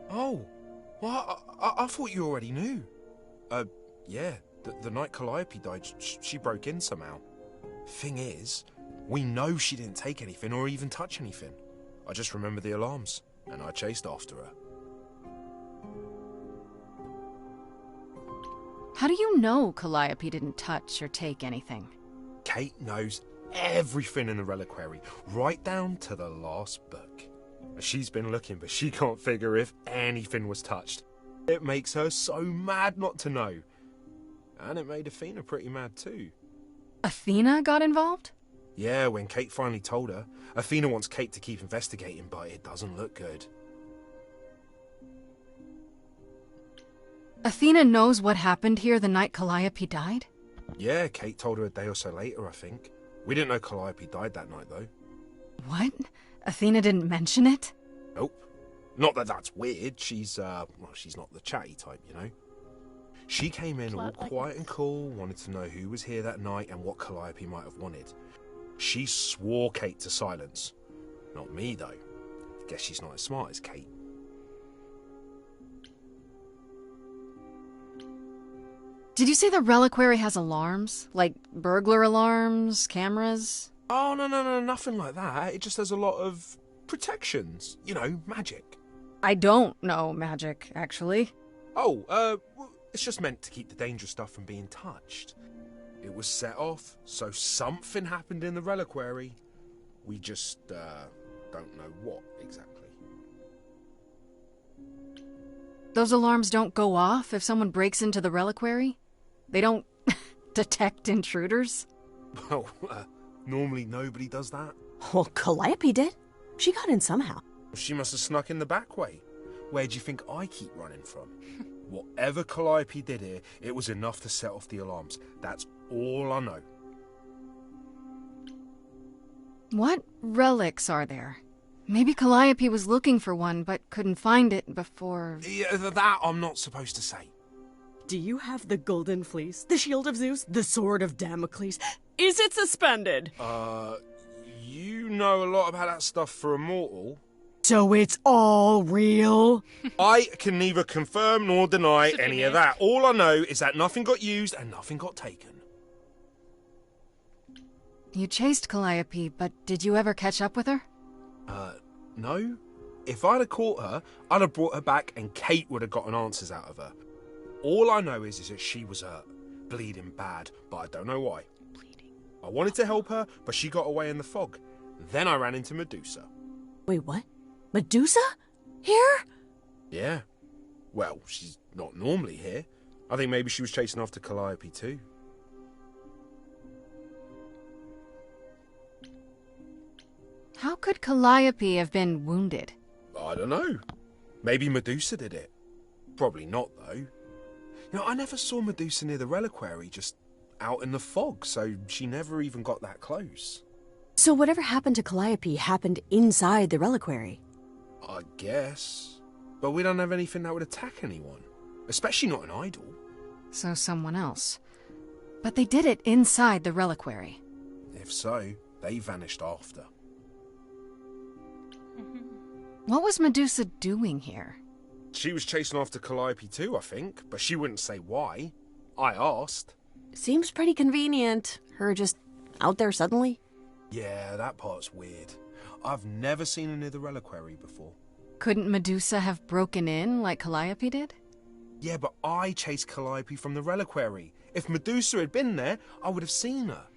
Oh, well, I thought you already knew. Yeah, the night Calliope died, she broke in somehow. Thing is, we know she didn't take anything or even touch anything. I just remember the alarms, and I chased after her. How do you know Calliope didn't touch or take anything? Kate knows everything in the reliquary, right down to the last book. She's been looking, but she can't figure if anything was touched. It makes her so mad not to know. And it made Athena pretty mad too. Athena got involved? Yeah, when Kate finally told her, Athena wants Kate to keep investigating, but it doesn't look good. Athena knows what happened here the night Calliope died? Yeah, Kate told her a day or so later, I think. We didn't know Calliope died that night, though. What? Athena didn't mention it? Nope. Not that that's weird. She's, well, she's not the chatty type, you know? She came in all quiet and cool, wanted to know who was here that night and what Calliope might have wanted. She swore Kate to silence. Not me, though. Guess she's not as smart as Kate. Did you say the reliquary has alarms? Like burglar alarms, cameras? Oh, no, nothing like that. It just has a lot of protections. You know, magic. I don't know magic, actually. Oh, it's just meant to keep the dangerous stuff from being touched. It was set off, so something happened in the reliquary. We just, don't know what exactly. Those alarms don't go off if someone breaks into the reliquary? They don't detect intruders? Well, normally nobody does that. Well, Calliope did. She got in somehow. She must have snuck in the back way. Where do you think I keep running from? Whatever Calliope did here, it was enough to set off the alarms. That's all I know. What relics are there? Maybe Calliope was looking for one, but couldn't find it before... Yeah, that I'm not supposed to say. Do you have the golden fleece, the shield of Zeus, the sword of Damocles? Is it suspended? You know a lot about that stuff for a mortal. So it's all real? I can neither confirm nor deny any of that. All I know is that nothing got used and nothing got taken. You chased Calliope, but did you ever catch up with her? No. If I'd have caught her, I'd have brought her back and Kate would have gotten answers out of her. All I know is that she was hurt, bleeding bad, but I don't know why. I wanted to help her, but she got away in the fog. Then I ran into Medusa. Wait, what? Medusa? Here? Yeah. Well, she's not normally here. I think maybe she was chasing after Calliope too. How could Calliope have been wounded? I don't know. Maybe Medusa did it. Probably not, though. No, I never saw Medusa near the reliquary, just out in the fog, so she never even got that close. So whatever happened to Calliope happened inside the reliquary? I guess. But we don't have anything that would attack anyone. Especially not an idol. So someone else. But they did it inside the reliquary. If so, they vanished after. What was Medusa doing here? She was chasing after Calliope too, I think, but she wouldn't say why. I asked. Seems pretty convenient. Her just out there suddenly. Yeah, that part's weird. I've never seen her near the reliquary before. Couldn't Medusa have broken in like Calliope did? Yeah, but I chased Calliope from the reliquary. If Medusa had been there, I would have seen her.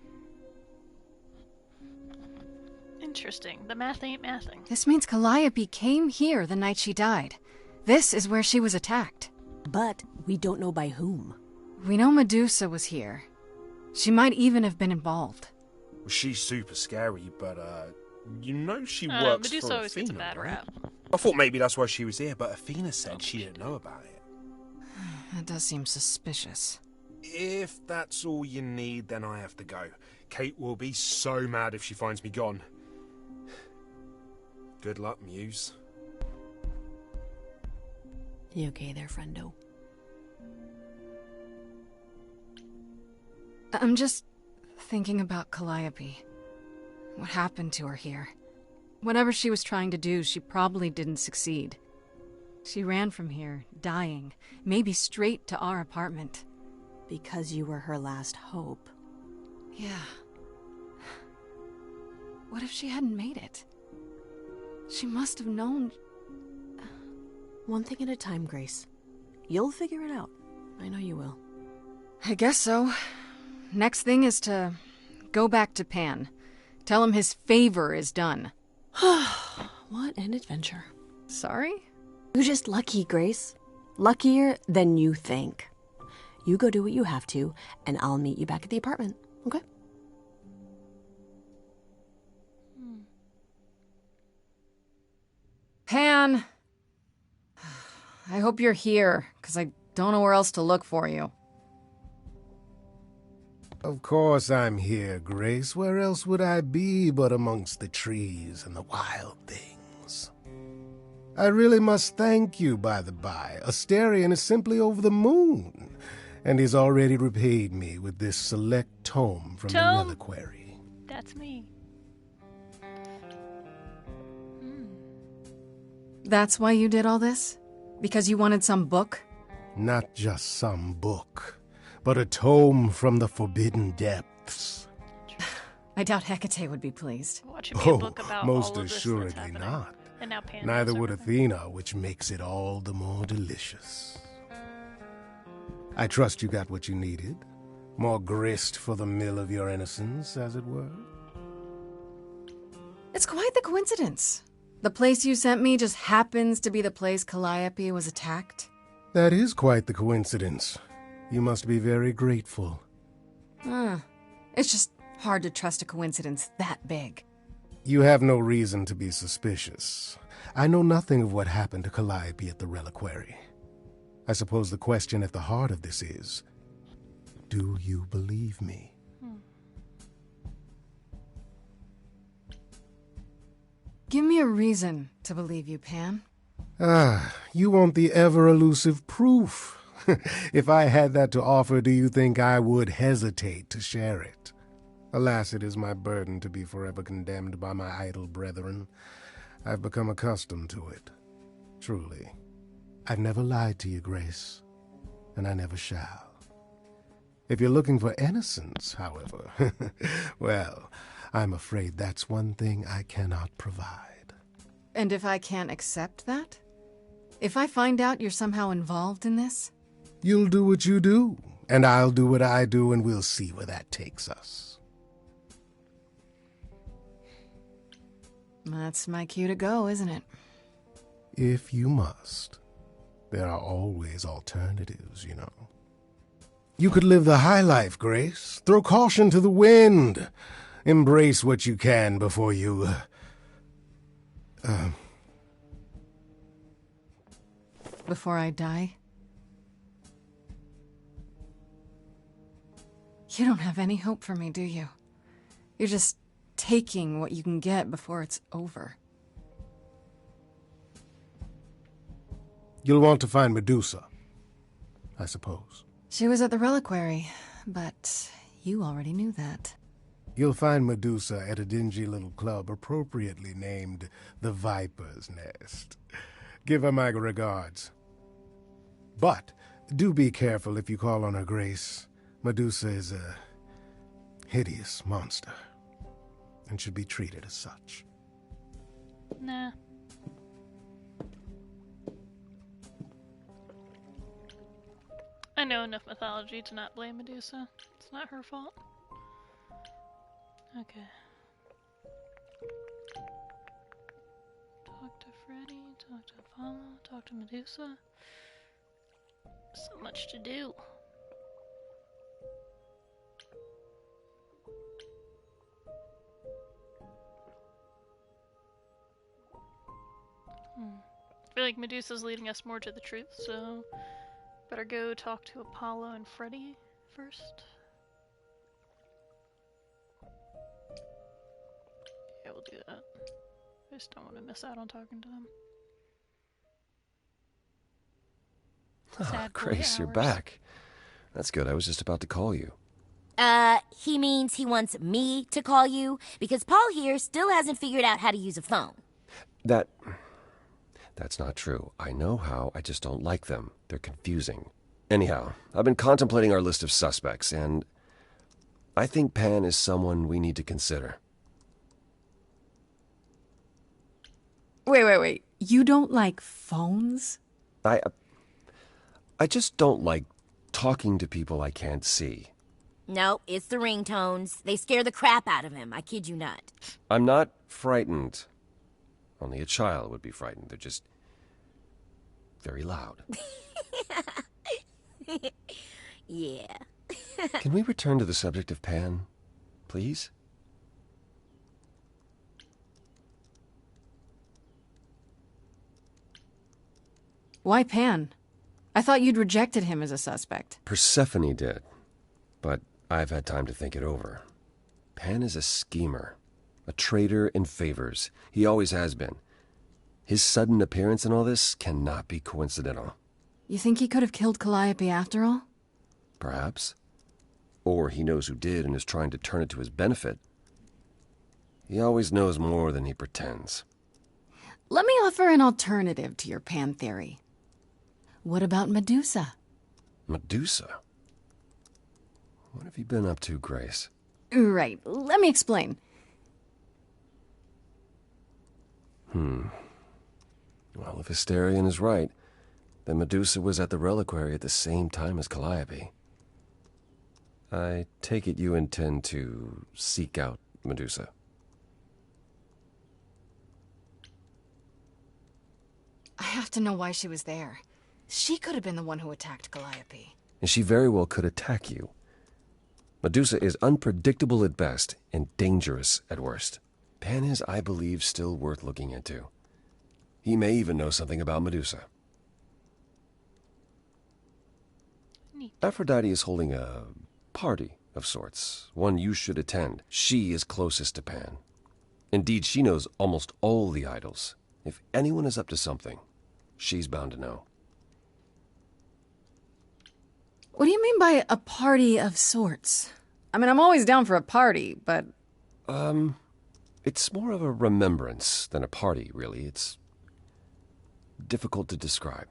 Interesting. The math ain't mathing. This means Calliope came here the night she died. This is where she was attacked. But we don't know by whom. We know Medusa was here. She might even have been involved. Well, she's super scary, but, you know she works Medusa for always gets a Athena, bad right? rap. I thought maybe that's why she was here, but Athena said she didn't know about it. That does seem suspicious. If that's all you need, then I have to go. Kate will be so mad if she finds me gone. Good luck, Muse. You okay there, friendo? I'm just thinking about Calliope. What happened to her here? Whatever she was trying to do, she probably didn't succeed. She ran from here, dying, maybe straight to our apartment. Because you were her last hope. Yeah. What if she hadn't made it? She must have known. One thing at a time, Grace. You'll figure it out. I know you will. I guess so. Next thing is to go back to Pan. Tell him his favor is done. What an adventure. Sorry? You're just lucky, Grace. Luckier than you think. You go do what you have to, and I'll meet you back at the apartment, okay? Pan! I hope you're here, because I don't know where else to look for you. Of course I'm here, Grace. Where else would I be but amongst the trees and the wild things? I really must thank you, by the by. Asterion is simply over the moon, and he's already repaid me with this select tome from the reliquary. That's me. That's why you did all this? Because you wanted some book? Not just some book, but a tome from the forbidden depths. I doubt Hecate would be pleased. Watching me a book about most all of this assuredly that's happening. not. And now Pan Neither knows would everything. Athena, which makes it all the more delicious. I trust you got what you needed. More grist for the mill of your innocence, as it were. It's quite the coincidence. The place you sent me just happens to be the place Calliope was attacked. That is quite the coincidence. You must be very grateful. It's just hard to trust a coincidence that big. You have no reason to be suspicious. I know nothing of what happened to Calliope at the reliquary. I suppose the question at the heart of this is, do you believe me? Give me a reason to believe you, Pan. You want the ever-elusive proof. If I had that to offer, do you think I would hesitate to share it? Alas, it is my burden to be forever condemned by my idle brethren. I've become accustomed to it. Truly. I've never lied to you, Grace, and I never shall. If you're looking for innocence, however, well, I'm afraid that's one thing I cannot provide. And if I can't accept that? If I find out you're somehow involved in this? You'll do what you do, and I'll do what I do, and we'll see where that takes us. That's my cue to go, isn't it? If you must. There are always alternatives, you know. You could live the high life, Grace. Throw caution to the wind. Embrace what you can before you... Before I die? You don't have any hope for me, do you? You're just taking what you can get before it's over. You'll want to find Medusa, I suppose. She was at the reliquary, but you already knew that. You'll find Medusa at a dingy little club appropriately named the Viper's Nest. Give her my regards. But do be careful if you call on her grace. Medusa is a hideous monster and should be treated as such. Nah. I know enough mythology to not blame Medusa. It's not her fault. Okay. Talk to Freddy, talk to Apollo, talk to Medusa. So much to do. I feel like Medusa's leading us more to the truth, so better go talk to Apollo and Freddy first. Yeah, we'll do that. I just don't want to miss out on talking to them. Sad boy Grace, you're hours. back. That's good. I was just about to call you. He means he wants me to call you because Paul here still hasn't figured out how to use a phone. That's not true. I know how, I just don't like them. They're confusing. Anyhow, I've been contemplating our list of suspects, and I think Pan is someone we need to consider. Wait. You don't like phones? I just don't like talking to people I can't see. No, it's the ringtones. They scare the crap out of him. I kid you not. I'm not frightened. Only a child would be frightened. They're just very loud. Yeah. Can we return to the subject of Pan, please? Why Pan? I thought you'd rejected him as a suspect. Persephone did, but I've had time to think it over. Pan is a schemer, a traitor in favors. He always has been. His sudden appearance in all this cannot be coincidental. You think he could have killed Calliope after all? Perhaps. Or he knows who did and is trying to turn it to his benefit. He always knows more than he pretends. Let me offer an alternative to your Pan theory. What about Medusa? Medusa? What have you been up to, Grace? Right, let me explain. Well, if Asterion is right, then Medusa was at the reliquary at the same time as Calliope. I take it you intend to seek out Medusa. I have to know why she was there. She could have been the one who attacked Calliope. And she very well could attack you. Medusa is unpredictable at best and dangerous at worst. Pan is, I believe, still worth looking into. He may even know something about Medusa. Neat. Aphrodite is holding a party of sorts, one you should attend. She is closest to Pan. Indeed, she knows almost all the idols. If anyone is up to something, she's bound to know. What do you mean by a party of sorts? I mean, I'm always down for a party, but... It's more of a remembrance than a party, really. It's difficult to describe.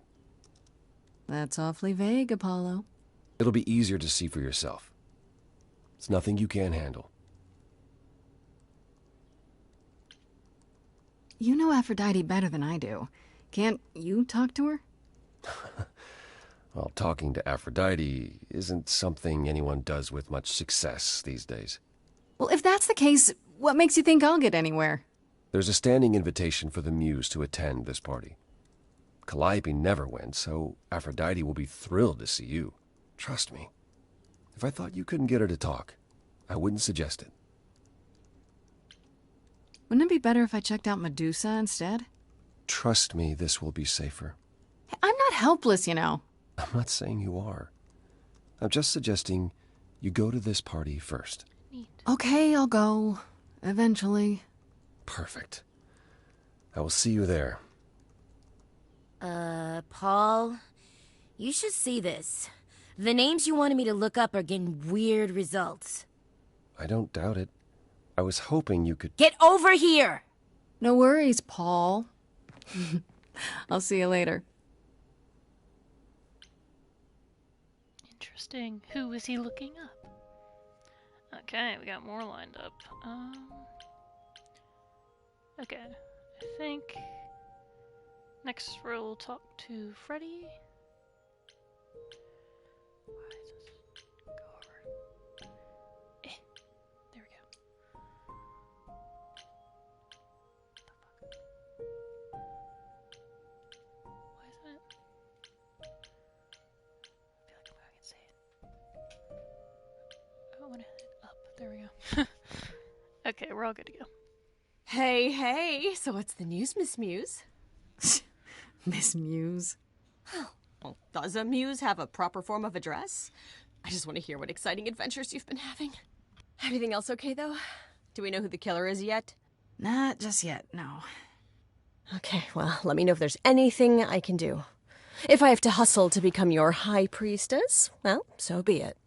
That's awfully vague, Apollo. It'll be easier to see for yourself. It's nothing you can't handle. You know Aphrodite better than I do. Can't you talk to her? Well, talking to Aphrodite isn't something anyone does with much success these days. Well, if that's the case, what makes you think I'll get anywhere? There's a standing invitation for the Muse to attend this party. Calliope never went, so Aphrodite will be thrilled to see you. Trust me. If I thought you couldn't get her to talk, I wouldn't suggest it. Wouldn't it be better if I checked out Medusa instead? Trust me, this will be safer. I'm not helpless, you know. I'm not saying you are. I'm just suggesting You go to this party first. Okay, I'll go. Eventually. Perfect. I will see you there. Paul, you should see this. The names you wanted me to look up are getting weird results. I don't doubt it. I was hoping you could... Get over here! No worries, Paul. I'll see you later. Interesting. Who is he looking up? Okay, we got more lined up. Okay, I think next we'll talk to Freddy. Why does this go over? There we go. Why isn't it? I feel like I can say it. I want to hit up. There we go. Okay, we're all good to go. Hey, so what's the news, Miss Muse? Miss Muse? Well, does a muse have a proper form of address? I just want to hear what exciting adventures you've been having. Everything else okay, though? Do we know who the killer is yet? Not just yet, no. Okay, well, let me know if there's anything I can do. If I have to hustle to become your high priestess, well, so be it.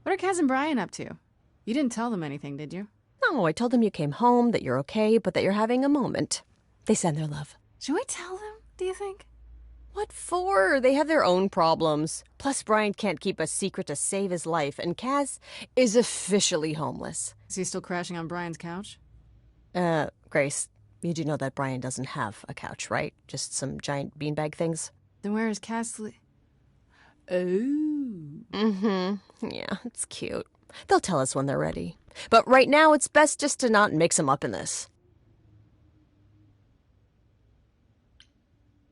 What are Kaz and Brian up to? You didn't tell them anything, did you? No, I told them you came home, that you're okay, but that you're having a moment. They send their love. Should we tell them, do you think? What for? They have their own problems. Plus, Brian can't keep a secret to save his life, and Kaz is officially homeless. Is he still crashing on Brian's couch? Grace, you do know that Brian doesn't have a couch, right? Just some giant beanbag things? Then where is Kaz Oh. Yeah, it's cute. They'll tell us when they're ready. But right now, it's best just to not mix them up in this.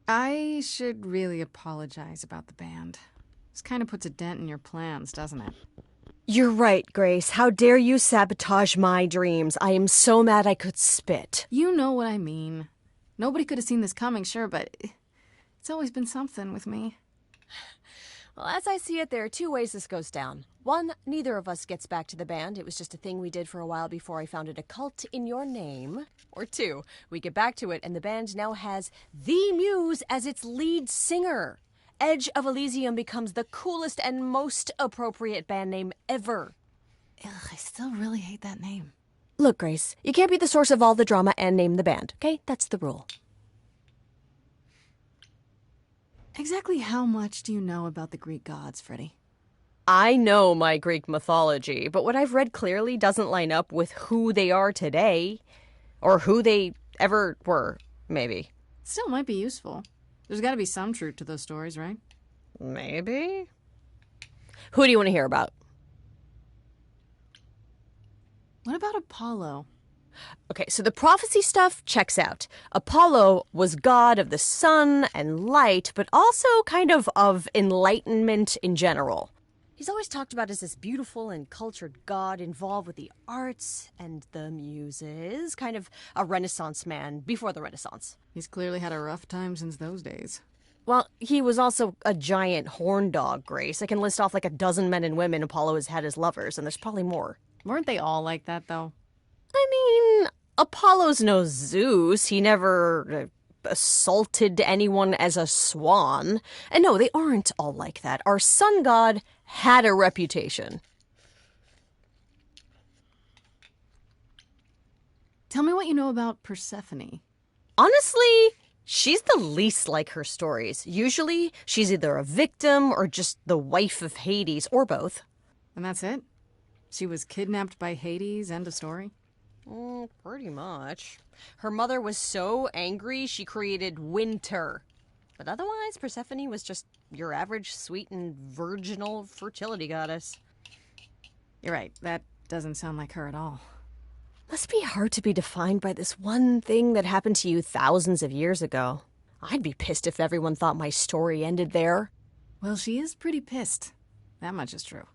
I should really apologize about the band. This kind of puts a dent in your plans, doesn't it? You're right, Grace. How dare you sabotage my dreams? I am so mad I could spit. You know what I mean. Nobody could have seen this coming, sure, but it's always been something with me. Well, as I see it, there are two ways this goes down. One, neither of us gets back to the band. It was just a thing we did for a while before I founded a cult in your name. Or two, we get back to it and the band now has the Muse as its lead singer. Edge of Elysium becomes the coolest and most appropriate band name ever. Ugh, I still really hate that name. Look, Grace, you can't be the source of all the drama and name the band, okay? That's the rule. Exactly how much do you know about the Greek gods, Freddy? I know my Greek mythology, but what I've read clearly doesn't line up with who they are today. Or who they ever were, maybe. Still might be useful. There's got to be some truth to those stories, right? Maybe. Who do you want to hear about? What about Apollo? Okay, so the prophecy stuff checks out. Apollo was god of the sun and light, but also kind of enlightenment in general. He's always talked about as this beautiful and cultured god involved with the arts and the muses, kind of a Renaissance man before the Renaissance. He's clearly had a rough time since those days. Well, he was also a giant horn dog, Grace. I can list off like a dozen men and women Apollo has had as lovers, and there's probably more. Weren't they all like that, though? I mean, Apollo's no Zeus. He never assaulted anyone as a swan. And no, they aren't all like that. Our sun god had a reputation. Tell me what you know about Persephone. Honestly, she's the least like her stories. Usually, she's either a victim or just the wife of Hades, or both. And that's it? She was kidnapped by Hades, end of story? Pretty much. Her mother was so angry she created winter. But otherwise, Persephone was just your average sweet and virginal fertility goddess. You're right, that doesn't sound like her at all. Must be hard to be defined by this one thing that happened to you thousands of years ago. I'd be pissed if everyone thought my story ended there. Well, she is pretty pissed. That much is true.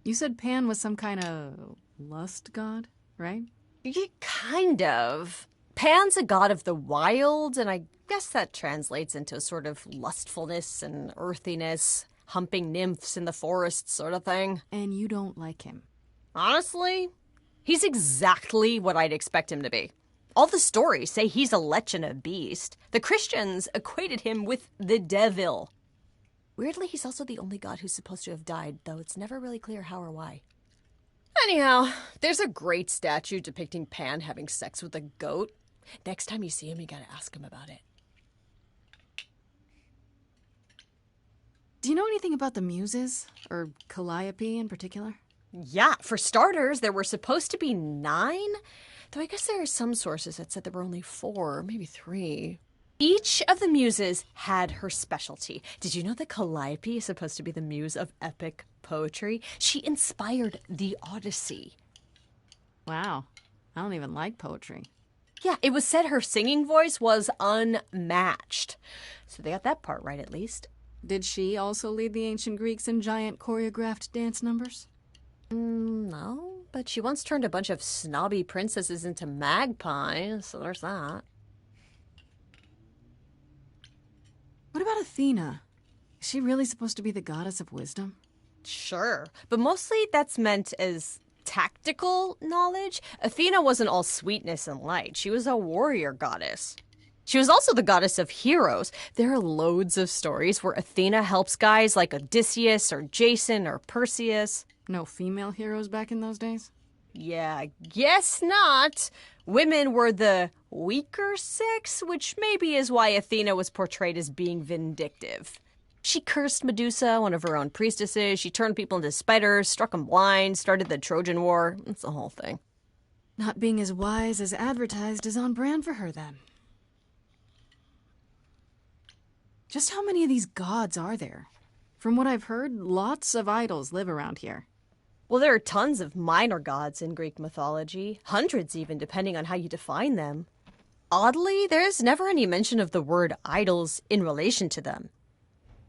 You said Pan was some kind of lust god, right? Yeah, kind of. Pan's a god of the wild, and I guess that translates into a sort of lustfulness and earthiness, humping nymphs in the forest sort of thing. And you don't like him? Honestly, he's exactly what I'd expect him to be. All the stories say he's a lech and a beast. The Christians equated him with the devil. Weirdly, he's also the only god who's supposed to have died, though it's never really clear how or why. Anyhow, there's a great statue depicting Pan having sex with a goat. Next time you see him, you gotta ask him about it. Do you know anything about the Muses? Or Calliope in particular? Yeah, for starters, there were supposed to be 9, though I guess there are some sources that said there were only 4, maybe 3. Each of the Muses had her specialty. Did you know that Calliope is supposed to be the muse of epic poetry? She inspired the Odyssey. Wow. I don't even like poetry. Yeah, it was said her singing voice was unmatched. So they got that part right, at least. Did she also lead the ancient Greeks in giant choreographed dance numbers? No, but she once turned a bunch of snobby princesses into magpies, so there's that. What about Athena? Is she really supposed to be the goddess of wisdom? Sure, but mostly that's meant as tactical knowledge. Athena wasn't all sweetness and light. She was a warrior goddess. She was also the goddess of heroes. There are loads of stories where Athena helps guys like Odysseus or Jason or Perseus. No female heroes back in those days? Yeah, guess not. Women were the weaker sex, which maybe is why Athena was portrayed as being vindictive. She cursed Medusa, one of her own priestesses. She turned people into spiders, struck them blind, started the Trojan War. It's the whole thing. Not being as wise as advertised is on brand for her, then. Just how many of these gods are there? From what I've heard, lots of idols live around here. Well, there are tons of minor gods in Greek mythology, hundreds even, depending on how you define them. Oddly, there's never any mention of the word idols in relation to them.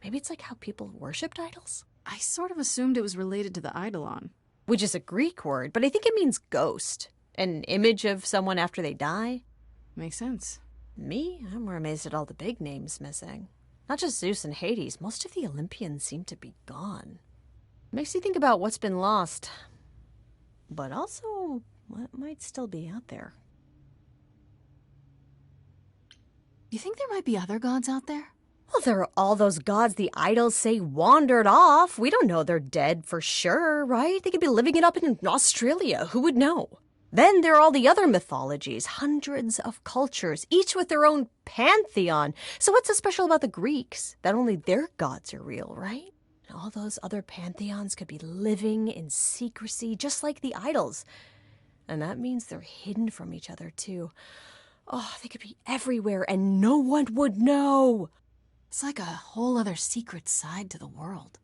Maybe it's like how people worshipped idols? I sort of assumed it was related to the eidolon. Which is a Greek word, but I think it means ghost. An image of someone after they die. Makes sense. Me? I'm more amazed at all the big names missing. Not just Zeus and Hades, most of the Olympians seem to be gone. Makes you think about what's been lost, but also what might still be out there. You think there might be other gods out there? Well, there are all those gods the idols say wandered off. We don't know they're dead for sure, right? They could be living it up in Australia. Who would know? Then there are all the other mythologies, hundreds of cultures, each with their own pantheon. So what's so special about the Greeks? That only their gods are real, right? And all those other pantheons could be living in secrecy, just like the idols. And that means they're hidden from each other, too. Oh, they could be everywhere, and no one would know. It's like a whole other secret side to the world.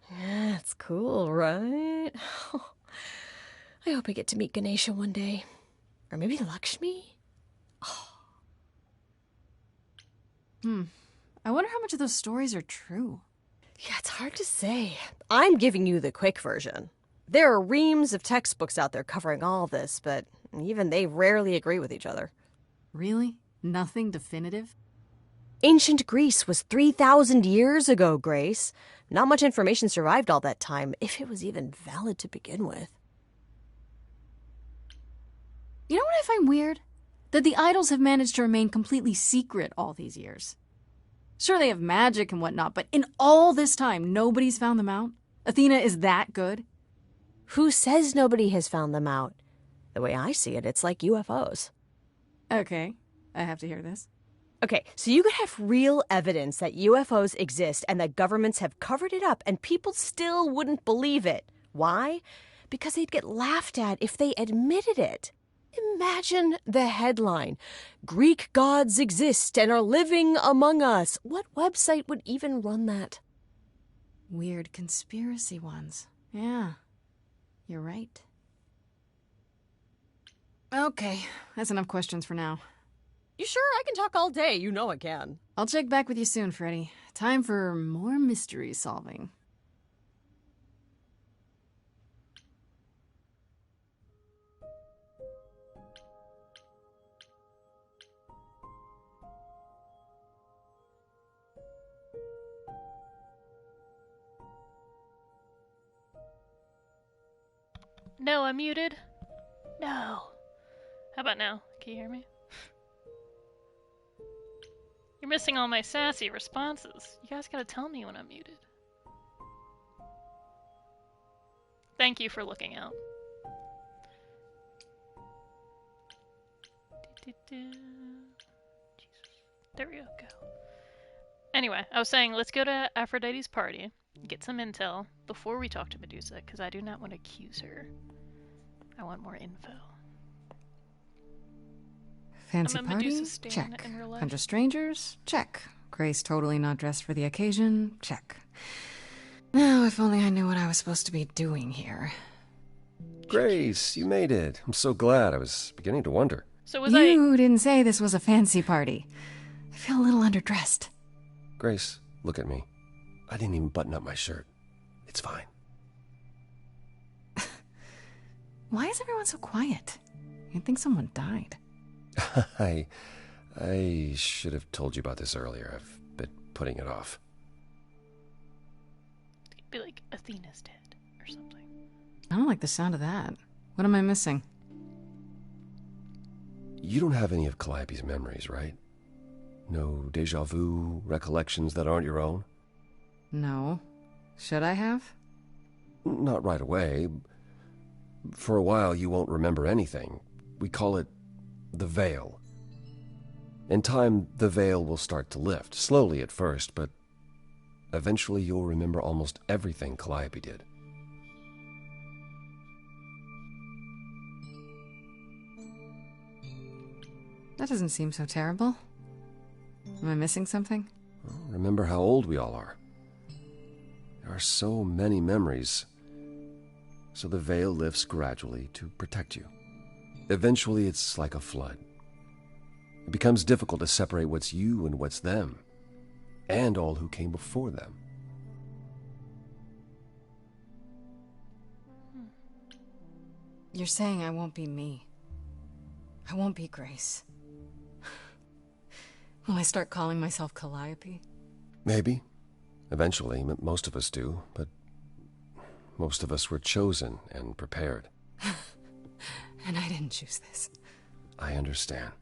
Yeah, it's cool, right? I hope I get to meet Ganesha one day. Or maybe Lakshmi? I wonder how much of those stories are true. Yeah, it's hard to say. I'm giving you the quick version. There are reams of textbooks out there covering all this, but even they rarely agree with each other. Really? Nothing definitive? Ancient Greece was 3,000 years ago, Grace. Not much information survived all that time, if it was even valid to begin with. You know what I find weird? That the idols have managed to remain completely secret all these years. Sure, they have magic and whatnot, but in all this time, nobody's found them out? Athena is that good? Who says nobody has found them out? The way I see it, it's like UFOs. Okay, I have to hear this. Okay, so you could have real evidence that UFOs exist and that governments have covered it up and people still wouldn't believe it. Why? Because they'd get laughed at if they admitted it. Imagine the headline, Greek gods exist and are living among us. What website would even run that? Weird conspiracy ones. Yeah, you're right. Okay, that's enough questions for now. You sure? I can talk all day. You know I can. I'll check back with you soon, Freddy. Time for more mystery solving. No, I'm muted. No. How about now? Can you hear me? You're missing all my sassy responses. You guys gotta tell me when I'm muted. Thank you for looking out. Jesus. There we go. Anyway, I was saying, let's go to Aphrodite's party, get some intel before we talk to Medusa, because I do not want to accuse her. I want more info. Fancy I'm a party? Medusa stan Check. in real life. Bunch of strangers? Check. Grace totally not dressed for the occasion? Check. Now, if only I knew what I was supposed to be doing here. Grace, you made it. I'm so glad. I was beginning to wonder. So was You didn't say this was a fancy party. I feel a little underdressed. Grace, look at me. I didn't even button up my shirt. It's fine. Why is everyone so quiet? You'd think someone died. I should have told you about this earlier. I've been putting it off. It'd be like Athena's dead or something. I don't like the sound of that. What am I missing? You don't have any of Calliope's memories, right? No deja vu, recollections that aren't your own? No. Should I have? Not right away. For a while, you won't remember anything. We call it the veil. In time, the veil will start to lift, slowly at first, but eventually you'll remember almost everything Calliope did. That doesn't seem so terrible. Am I missing something? Well, remember how old we all are. There are so many memories, so the veil lifts gradually to protect you. Eventually, it's like a flood. It becomes difficult to separate what's you and what's them, and all who came before them. You're saying I won't be me. I won't be Grace. Will I start calling myself Calliope? Maybe. Eventually, most of us do, but most of us were chosen and prepared. And I didn't choose this. I understand.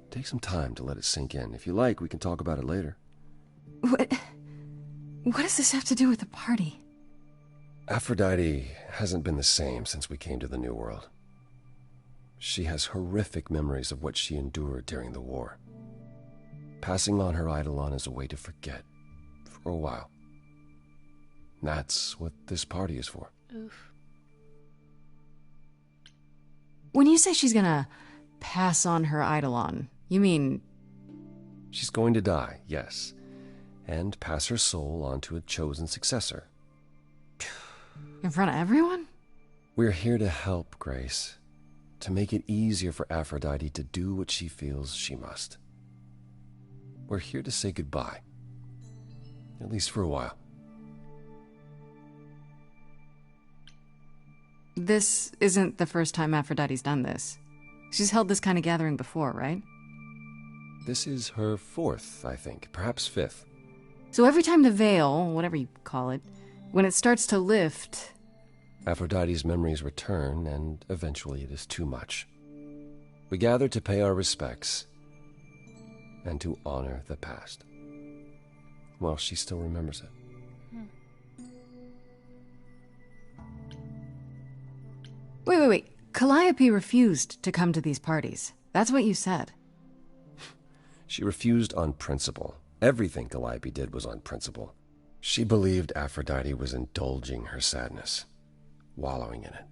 Take some time to let it sink in. If you like, we can talk about it later. What does this have to do with the party? Aphrodite hasn't been the same since we came to the New World. She has horrific memories of what she endured during the war. Passing on her eidolon is a way to forget, for a while. That's what this party is for. Oof. When you say she's gonna pass on her eidolon, you mean... She's going to die, yes, and pass her soul on to a chosen successor. In front of everyone? We're here to help, Grace, to make it easier for Aphrodite to do what she feels she must. We're here to say goodbye, at least for a while. This isn't the first time Aphrodite's done this. She's held this kind of gathering before, right? This is her fourth, I think, perhaps fifth. So every time the veil, whatever you call it, when it starts to lift... Aphrodite's memories return, and eventually it is too much. We gather to pay our respects and to honor the past. Well, she still remembers it. Wait. Calliope refused to come to these parties. That's what you said. She refused on principle. Everything Calliope did was on principle. She believed Aphrodite was indulging her sadness, wallowing in it.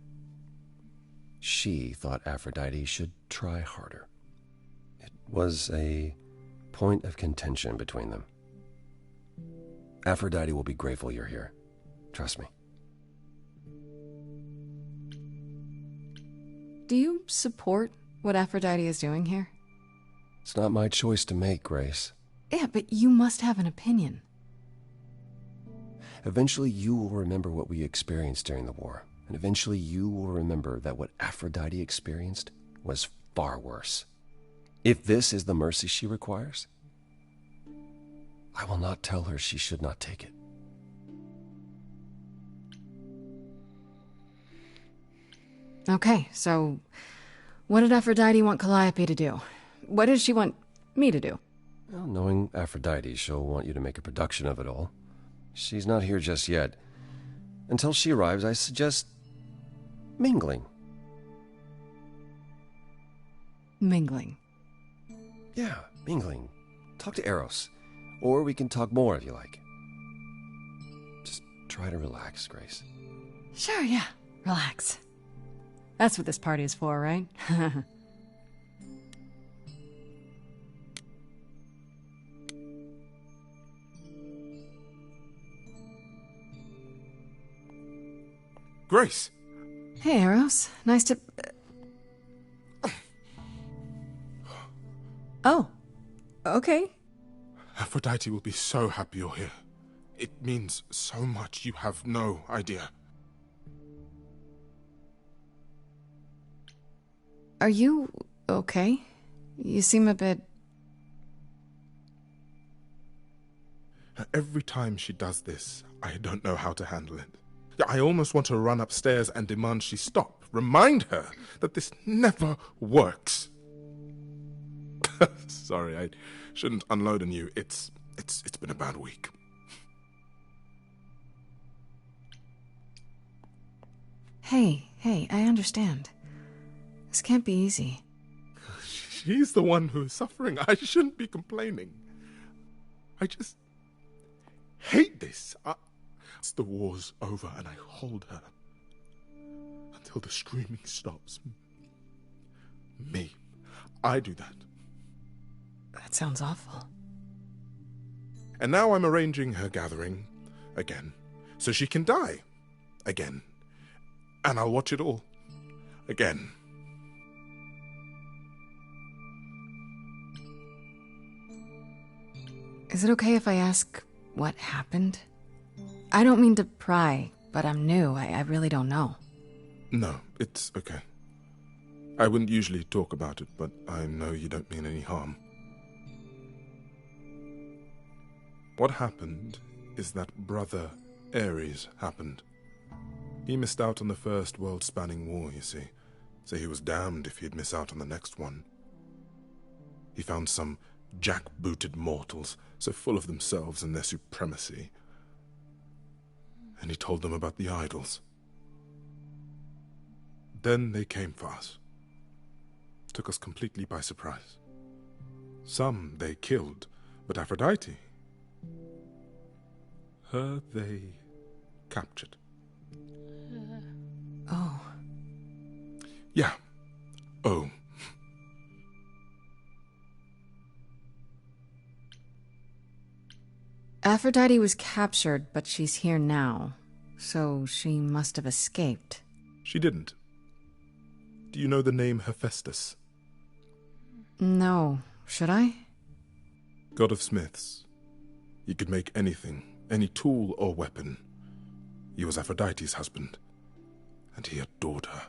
She thought Aphrodite should try harder. It was a point of contention between them. Aphrodite will be grateful you're here. Trust me. Do you support what Aphrodite is doing here? It's not my choice to make, Grace. Yeah, but you must have an opinion. Eventually you will remember what we experienced during the war, and eventually you will remember that what Aphrodite experienced was far worse. If this is the mercy she requires, I will not tell her she should not take it. Okay, so what did Aphrodite want Calliope to do? What did she want me to do? Well, knowing Aphrodite, she'll want you to make a production of it all. She's not here just yet. Until she arrives, I suggest mingling. Mingling? Yeah, mingling. Talk to Eros. Or we can talk more if you like. Just try to relax, Grace. Sure, yeah. Relax. That's what this party is for, right? Grace! Hey, Eros. Nice to... Oh. Okay. Aphrodite will be so happy you're here. It means so much, you have no idea. Are you okay? You seem a bit... Every time she does this, I don't know how to handle it. I almost want to run upstairs and demand she stop. Remind her that this never works. Sorry, I shouldn't unload on you. It's been a bad week. Hey, I understand. This can't be easy. She's the one who is suffering. I shouldn't be complaining. I just hate this. The war's over and I hold her until the screaming stops. Me. I do that. That sounds awful. And now I'm arranging her gathering again so she can die again. And I'll watch it all again. Is it okay if I ask what happened? I don't mean to pry, but I'm new. I really don't know. No, it's okay. I wouldn't usually talk about it, but I know you don't mean any harm. What happened is that Brother Ares happened. He missed out on the first world-spanning war, you see, so he was damned if he'd miss out on the next one. He found some jack-booted mortals, so full of themselves and their supremacy, and he told them about the idols. Then they came for us. Took us completely by surprise. Some they killed, but Aphrodite, her they captured. Oh. Yeah. Oh. Aphrodite was captured, but she's here now. So she must have escaped. She didn't. Do you know the name Hephaestus? No. Should I? God of smiths. He could make anything, any tool or weapon. He was Aphrodite's husband, and he adored her.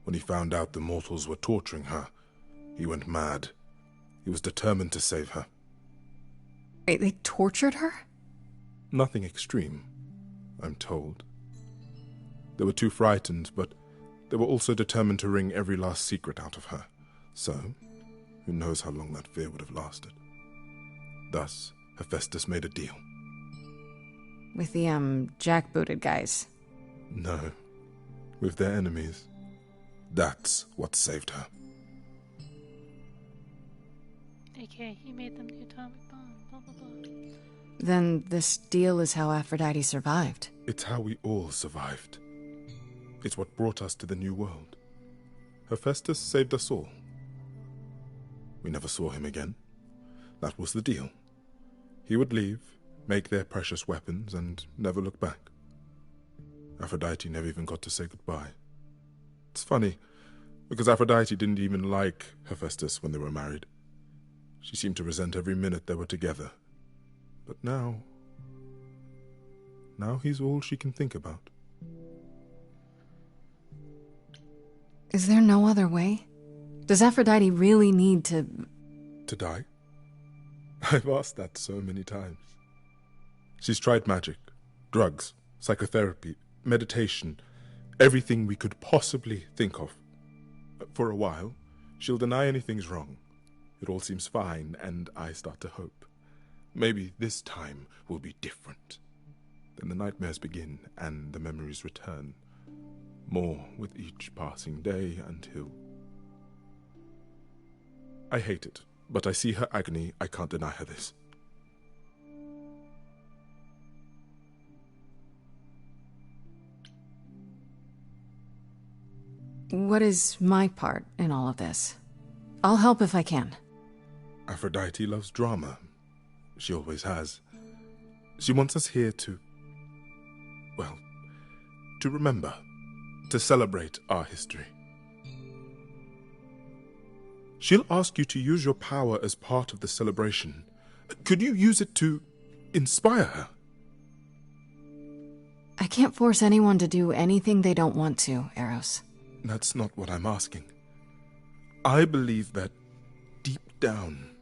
When he found out the mortals were torturing her, he went mad. He was determined to save her. Wait, they tortured her? Nothing extreme, I'm told. They were too frightened, but they were also determined to wring every last secret out of her. So, who knows how long that fear would have lasted. Thus, Hephaestus made a deal. With the, jackbooted guys? No, with their enemies. That's what saved her. AKA, he made them the atomic bomb, blah, blah, blah. Then this deal is how Aphrodite survived. It's how we all survived. It's what brought us to the new world. Hephaestus saved us all. We never saw him again. That was the deal. He would leave, make their precious weapons, and never look back. Aphrodite never even got to say goodbye. It's funny, because Aphrodite didn't even like Hephaestus when they were married. She seemed to resent every minute they were together. But now he's all she can think about. Is there no other way? Does Aphrodite really need to... To die? I've asked that so many times. She's tried magic, drugs, psychotherapy, meditation, everything we could possibly think of. For a while, she'll deny anything's wrong. It all seems fine, and I start to hope. Maybe this time will be different. Then the nightmares begin, and the memories return. More with each passing day until... I hate it, but I see her agony. I can't deny her this. What is my part in all of this? I'll help if I can. Aphrodite loves drama. She always has. She wants us here to... well, to remember, to celebrate our history. She'll ask you to use your power as part of the celebration. Could you use it to inspire her? I can't force anyone to do anything they don't want to, Eros. That's not what I'm asking. I believe that, deep down,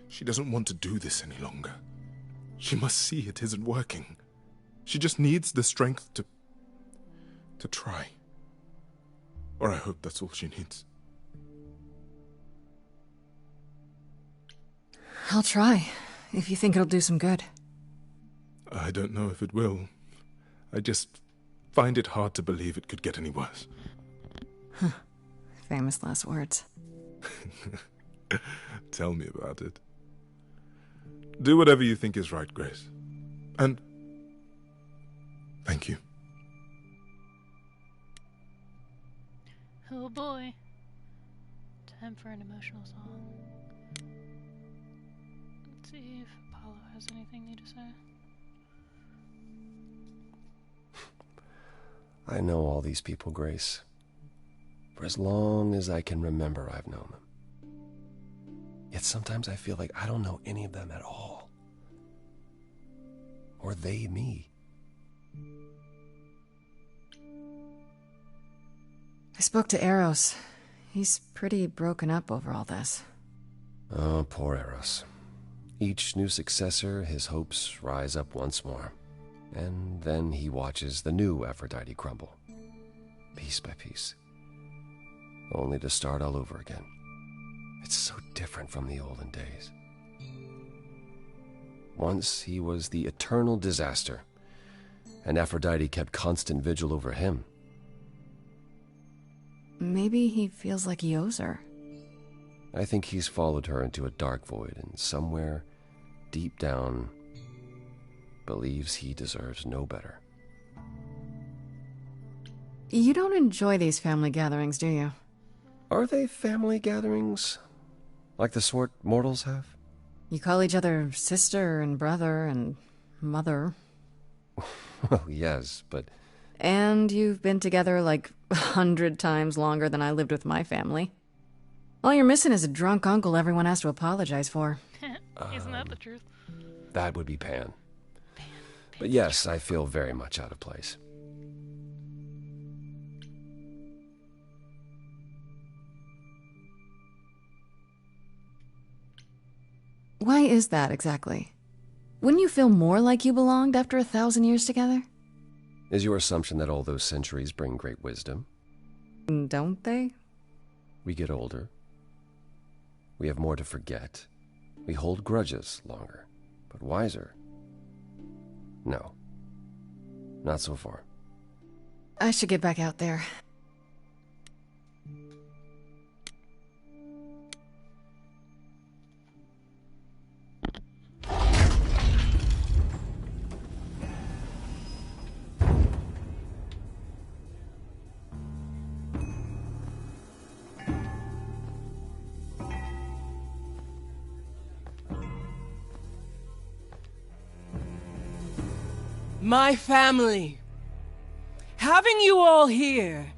she doesn't want to do this any longer. She must see it isn't working. She just needs the strength to try. Or I hope that's all she needs. I'll try, if you think it'll do some good. I don't know if it will. I just find it hard to believe it could get any worse. Famous last words. Tell me about it. Do whatever you think is right, Grace. And thank you. Oh boy. Time for an emotional song. Let's see if Apollo has anything new to say. I know all these people, Grace. For as long as I can remember, I've known them. Yet sometimes I feel like I don't know any of them at all. Or they me. I spoke to Eros. He's pretty broken up over all this. Oh, poor Eros. Each new successor, his hopes rise up once more. And then he watches the new Aphrodite crumble, piece by piece, only to start all over again. It's so different from the olden days. Once he was the eternal disaster, and Aphrodite kept constant vigil over him. Maybe he feels like he owes her. I think he's followed her into a dark void, and somewhere, deep down, believes he deserves no better. You don't enjoy these family gatherings, do you? Are they family gatherings? Like the sort mortals have? You call each other sister and brother and mother. Well, yes, but... And you've been together like 100 times longer than I lived with my family. All you're missing is a drunk uncle everyone has to apologize for. Isn't that the truth? That would be Pan. But yes, I feel very much out of place. Why is that exactly? Wouldn't you feel more like you belonged after 1,000 years together? Is your assumption that all those centuries bring great wisdom? Don't they? We get older. We have more to forget. We hold grudges longer, but wiser. No. Not so far. I should get back out there. My family. Having you all here,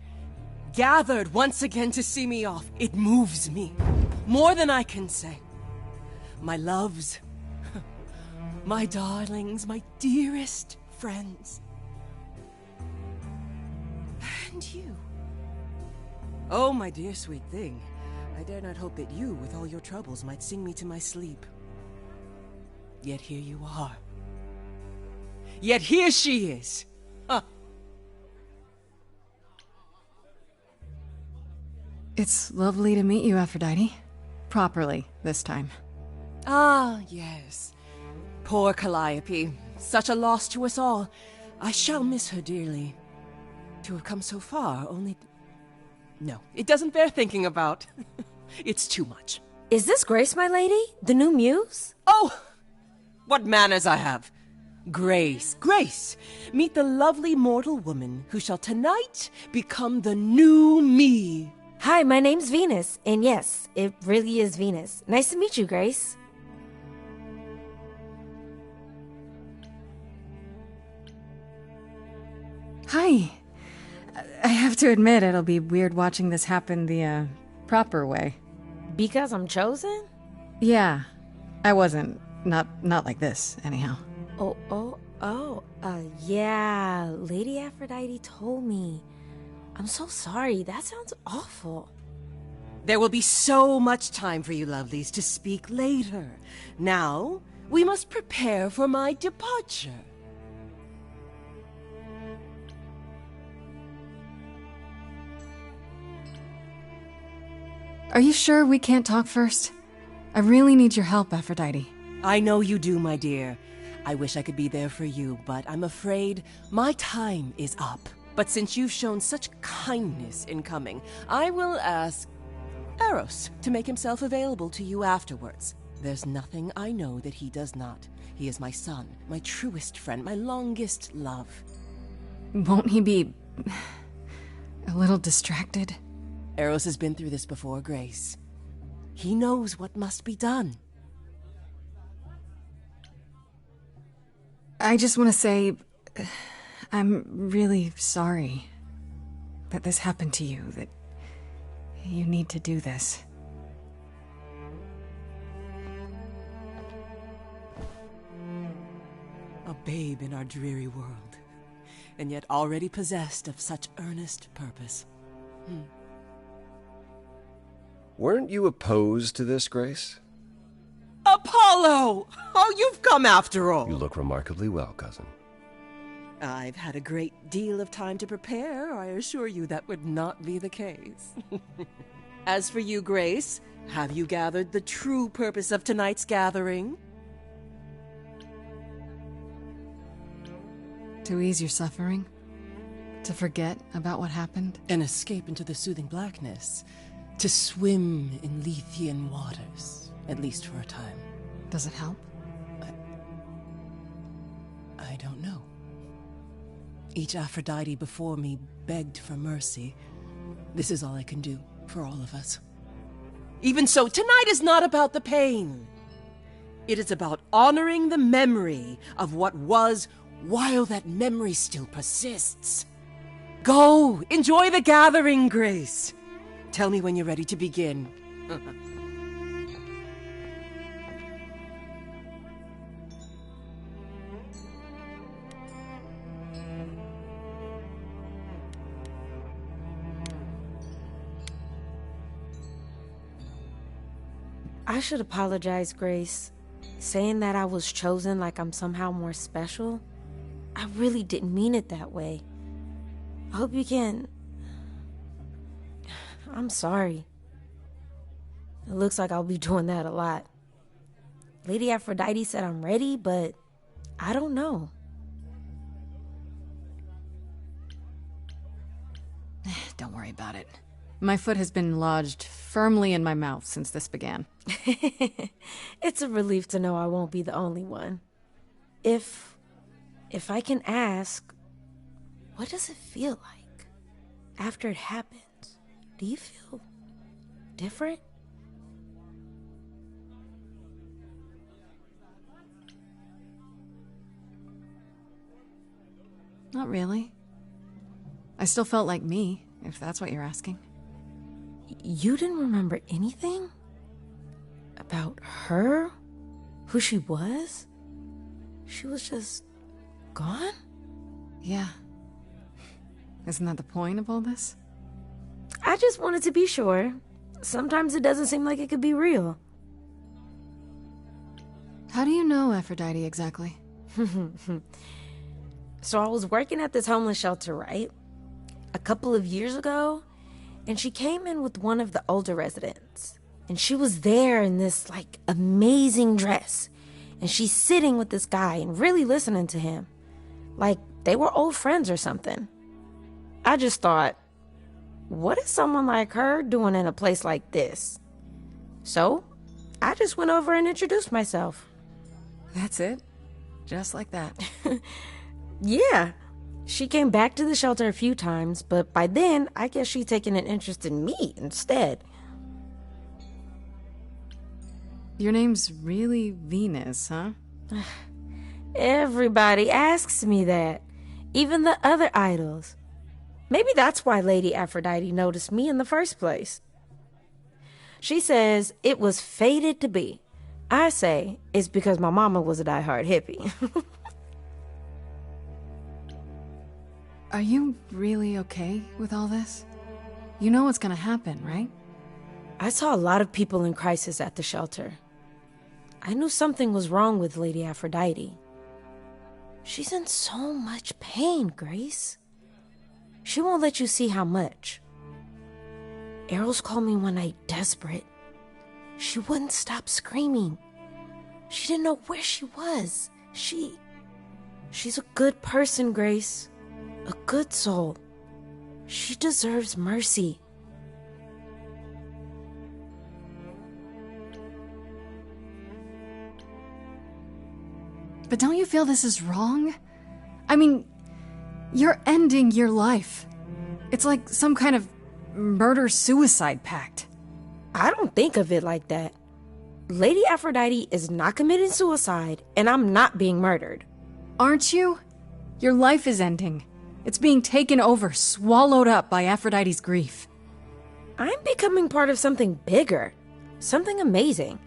gathered once again to see me off, it moves me. More than I can say. My loves, my darlings, my dearest friends. And you. Oh, my dear sweet thing. I dare not hope that you, with all your troubles, might sing me to my sleep. Yet here you are. Yet here she is. Huh. It's lovely to meet you, Aphrodite. Properly, this time. Ah, yes. Poor Calliope. Such a loss to us all. I shall miss her dearly. To have come so far, only... No, it doesn't bear thinking about. It's too much. Is this Grace, my lady? The new muse? Oh! What manners I have! Grace, Grace! Meet the lovely mortal woman who shall tonight become the new me. Hi, my name's Venus, and yes, it really is Venus. Nice to meet you, Grace. Hi. I have to admit, it'll be weird watching this happen the, proper way. Because I'm chosen? Yeah. I wasn't. Not like this, anyhow. Yeah, Lady Aphrodite told me. I'm so sorry, that sounds awful. There will be so much time for you lovelies to speak later. Now, we must prepare for my departure. Are you sure we can't talk first? I really need your help, Aphrodite. I know you do, my dear. I wish I could be there for you, but I'm afraid my time is up. But since you've shown such kindness in coming, I will ask Eros to make himself available to you afterwards. There's nothing I know that he does not. He is my son, my truest friend, my longest love. Won't he be... a little distracted? Eros has been through this before, Grace. He knows what must be done. I just want to say... I'm really sorry that this happened to you, that you need to do this. A babe in our dreary world, and yet already possessed of such earnest purpose. Weren't you opposed to this, Grace? Apollo! Oh, you've come after all. You look remarkably well, cousin. I've had a great deal of time to prepare. I assure you that would not be the case. As for you, Grace, have you gathered the true purpose of tonight's gathering? To ease your suffering? To forget about what happened? And escape into the soothing blackness. To swim in Lethean waters, at least for a time. Does it help? I don't know. Each Aphrodite before me begged for mercy. This is all I can do for all of us. Even so, tonight is not about the pain. It is about honoring the memory of what was while that memory still persists. Go, enjoy the gathering, Grace. Tell me when you're ready to begin. I should apologize, Grace. Saying that I was chosen like I'm somehow more special, I really didn't mean it that way. I hope you can... I'm sorry. It looks like I'll be doing that a lot. Lady Aphrodite said I'm ready, but I don't know. Don't worry about it. My foot has been lodged firmly in my mouth since this began. It's a relief to know I won't be the only one. If I can ask, what does it feel like after it happens? Do you feel different? Not really. I still felt like me, if that's what you're asking. You didn't remember anything? About her? Who she was? She was just gone? Yeah. Isn't that the point of all this? I just wanted to be sure. Sometimes it doesn't seem like it could be real. How do you know Aphrodite exactly? So I was working at this homeless shelter, right? A couple of years ago, and she came in with one of the older residents. And she was there in this, like, amazing dress. And she's sitting with this guy and really listening to him. Like, they were old friends or something. I just thought, what is someone like her doing in a place like this? So, I just went over and introduced myself. That's it? Just like that? Yeah. She came back to the shelter a few times, but by then, I guess she'd taken an interest in me instead. Your name's really Venus, huh? Everybody asks me that. Even the other idols. Maybe that's why Lady Aphrodite noticed me in the first place. She says it was fated to be. I say it's because my mama was a diehard hippie. Are you really okay with all this? You know what's gonna happen, right? I saw a lot of people in crisis at the shelter. I knew something was wrong with Lady Aphrodite. She's in so much pain, Grace. She won't let you see how much. Errol's called me one night desperate. She wouldn't stop screaming. She didn't know where she was. She's a good person, Grace. A good soul. She deserves mercy. But don't you feel this is wrong? I mean, you're ending your life. It's like some kind of murder-suicide pact. I don't think of it like that. Lady Aphrodite is not committing suicide, and I'm not being murdered. Aren't you? Your life is ending. It's being taken over, swallowed up by Aphrodite's grief. I'm becoming part of something bigger. Something amazing.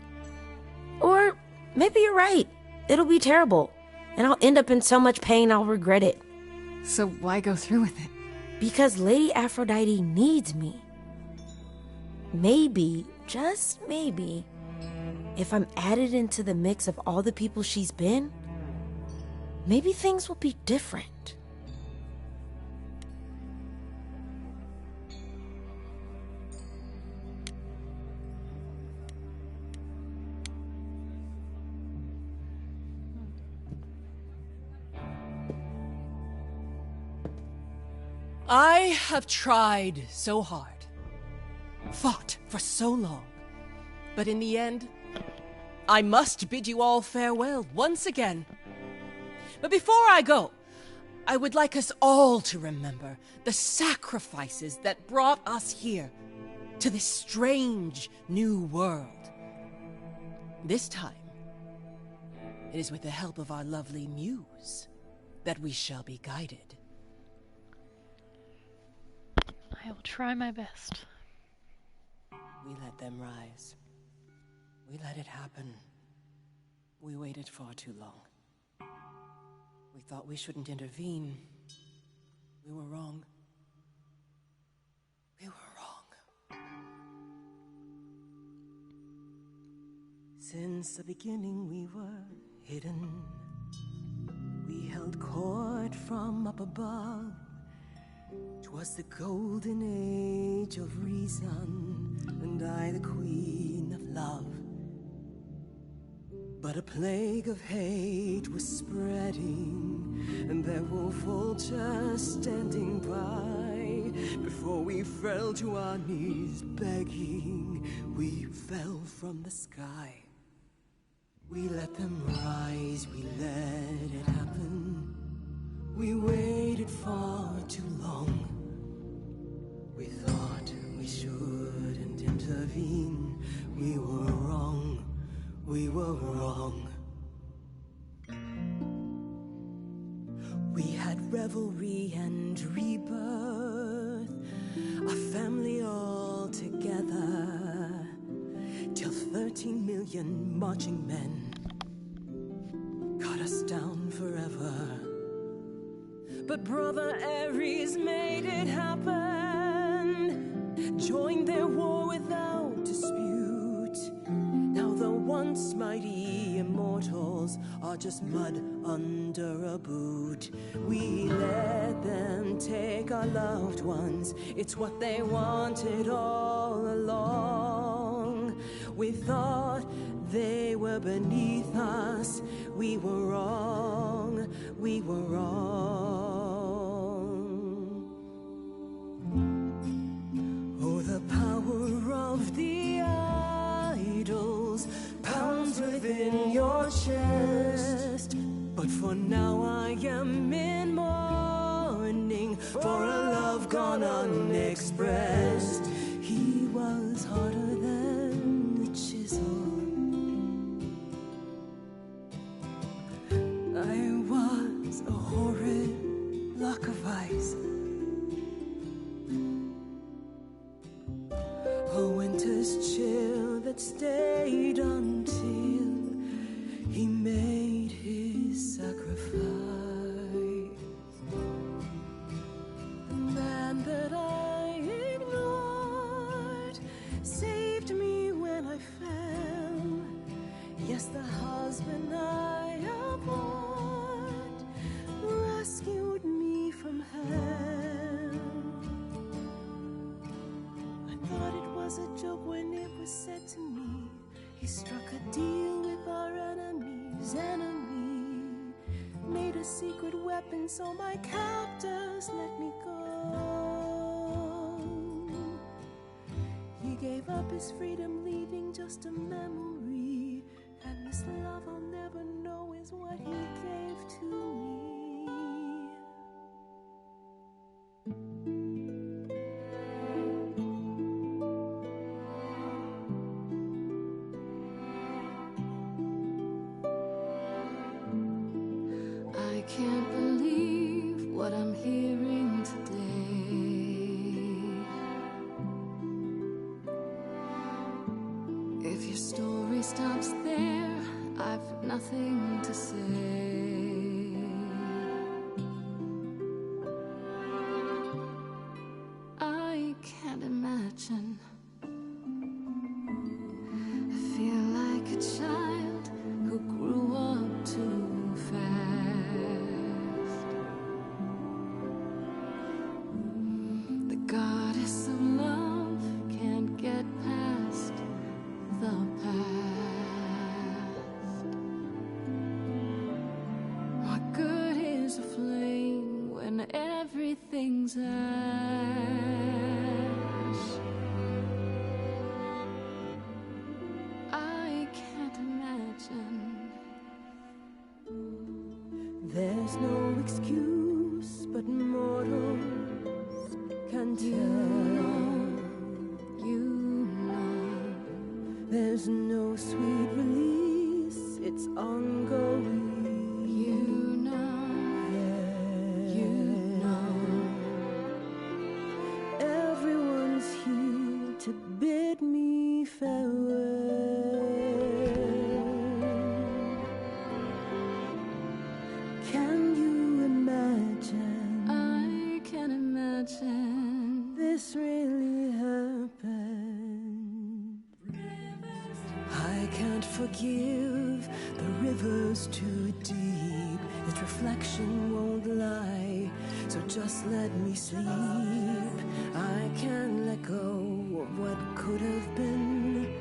Or maybe you're right. It'll be terrible, and I'll end up in so much pain I'll regret it. So why go through with it? Because Lady Aphrodite needs me. Maybe, just maybe, if I'm added into the mix of all the people she's been, maybe things will be different. I have tried so hard, fought for so long, but in the end, I must bid you all farewell once again. But before I go, I would like us all to remember the sacrifices that brought us here, to this strange new world. This time, it is with the help of our lovely Muse that we shall be guided. I will try my best. We let them rise. We let it happen. We waited far too long. We thought we shouldn't intervene. We were wrong. We were wrong. Since the beginning we were hidden. We held court from up above. 'Twas the golden age of reason, and I the queen of love. But a plague of hate was spreading, and there were vultures standing by. Before we fell to our knees begging, we fell from the sky. We let them rise, we let it happen. We waited far too long. We thought we shouldn't intervene. We were wrong. We were wrong. We had revelry and rebirth, a family all together, till 13 million marching men cut us down forever. But Brother Ares made it happen, joined their war without dispute. Now the once mighty immortals are are just mud under a boot. We let them take our loved ones. It's what they wanted all along. We thought they were beneath us. We were wrong. We were wrong. Oh, the power of the idols pounds within your chest. But for now I am in mourning for a love gone unexpressed. He was harder than the chisel. I was a horrid block of ice. A winter's chill that stayed until he made his sacrifice. The man that I ignored saved me when I fell. Yes, the husband I abhorred rescued me from hell. I thought it was a joke when it was said to me. He struck a deal with our enemy's enemy, made a secret weapon so my captors let me go. He gave up his freedom, leaving just a memory, and this love I'll never know is what he gave to me. I can't believe what I'm hearing today. If your story stops there, I've nothing to say. I can't imagine. I feel like a child who grew up too fast. The goddess of love can't get past the past. What good is a flame when everything's ash? I can't imagine. There's no excuse, but mortals can tell. You know. There's no sweet release, it's ongoing. You know. You know. Everyone's here to bid me farewell. Can you imagine? I can imagine. This really happened. I can't forgive, the river's too deep. Its reflection won't lie, so just let me sleep. I can't let go of what could have been.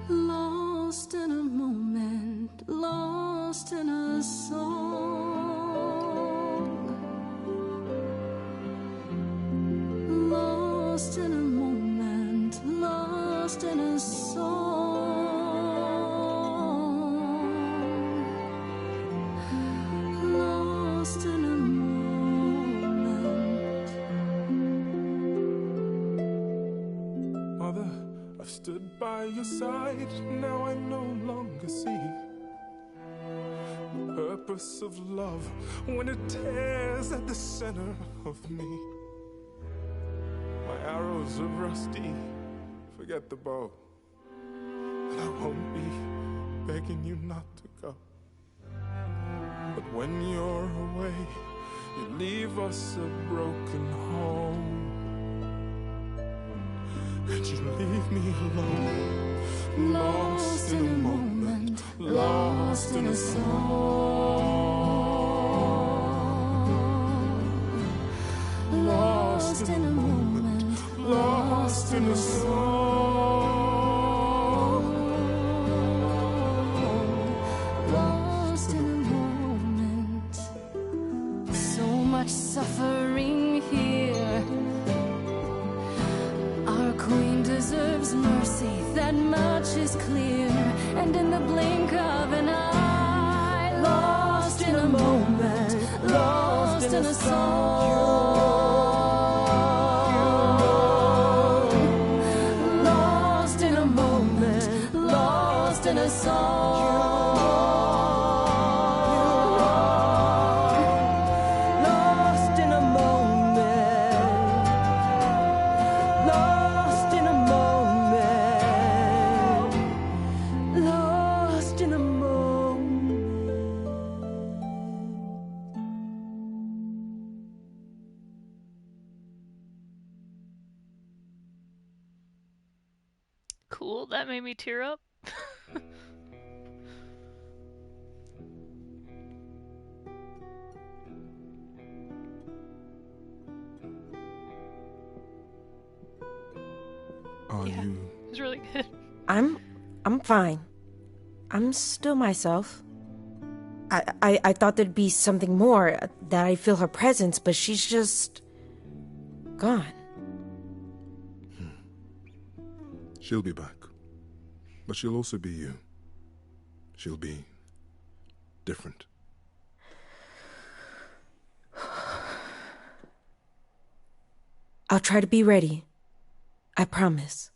Lost in a moment, lost in a song. Lost in a moment, lost in a song. Lost in a moment. Mother, I've stood by your side, now I no longer see the purpose of love when it tears at the center of me. My arrows are rusty, forget the bow, and I won't be begging you not to go. But when you're away, you leave us a broken home, and you leave me alone, lost in a moment, lost in a song, lost in a moment, lost in a song, lost in a moment. So much suffering here. Our queen deserves mercy, that much is clear. And in the blink of an eye, lost in a moment, lost in a song, lost in a moment, lost in a song. Cool, that made me tear up. You... It was really good. I'm fine. I'm still myself. I thought there'd be something more, that I'd feel her presence, but she's just gone. She'll be back. But she'll also be you. She'll be different. I'll try to be ready. I promise.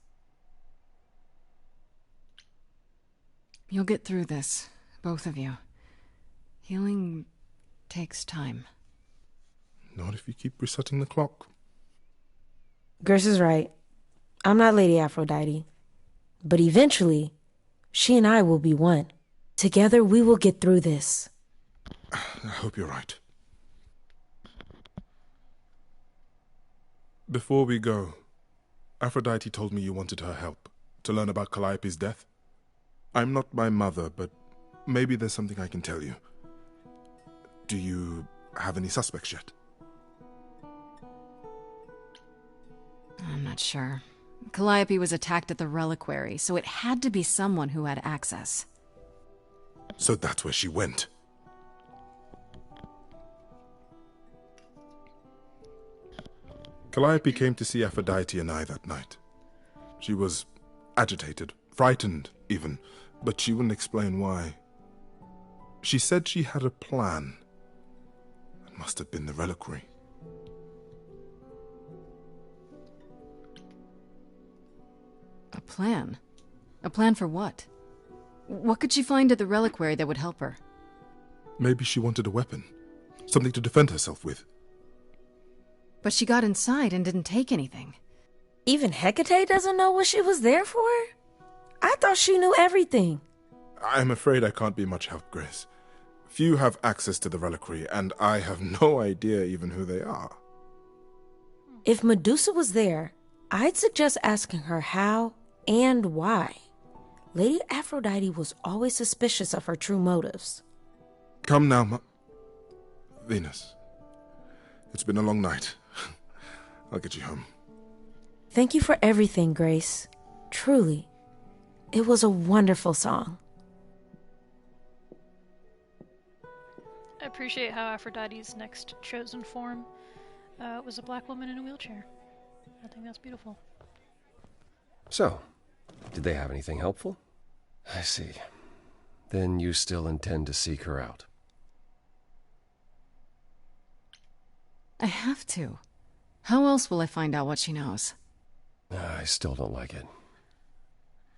You'll get through this, both of you. Healing takes time. Not if you keep resetting the clock. Grace is right. I'm not Lady Aphrodite. But eventually, she and I will be one. Together, we will get through this. I hope you're right. Before we go, Aphrodite told me you wanted her help to learn about Calliope's death. I'm not my mother, but maybe there's something I can tell you. Do you have any suspects yet? I'm not sure. Calliope was attacked at the reliquary, so it had to be someone who had access. So that's where she went. Calliope came to see Aphrodite and I that night. She was agitated, frightened even, but she wouldn't explain why. She said she had a plan. It must have been the reliquary. A plan? A plan for what? What could she find at the reliquary that would help her? Maybe she wanted a weapon. Something to defend herself with. But she got inside and didn't take anything. Even Hecate doesn't know what she was there for? I thought she knew everything. I'm afraid I can't be much help, Grace. Few have access to the reliquary, and I have no idea even who they are. If Medusa was there, I'd suggest asking her how and why. Lady Aphrodite was always suspicious of her true motives. Come now, Venus. It's been a long night. I'll get you home. Thank you for everything, Grace. Truly. It was a wonderful song. I appreciate how Aphrodite's next chosen form was a black woman in a wheelchair. I think that's beautiful. So, did they have anything helpful? I see. Then you still intend to seek her out. I have to. How else will I find out what she knows? I still don't like it.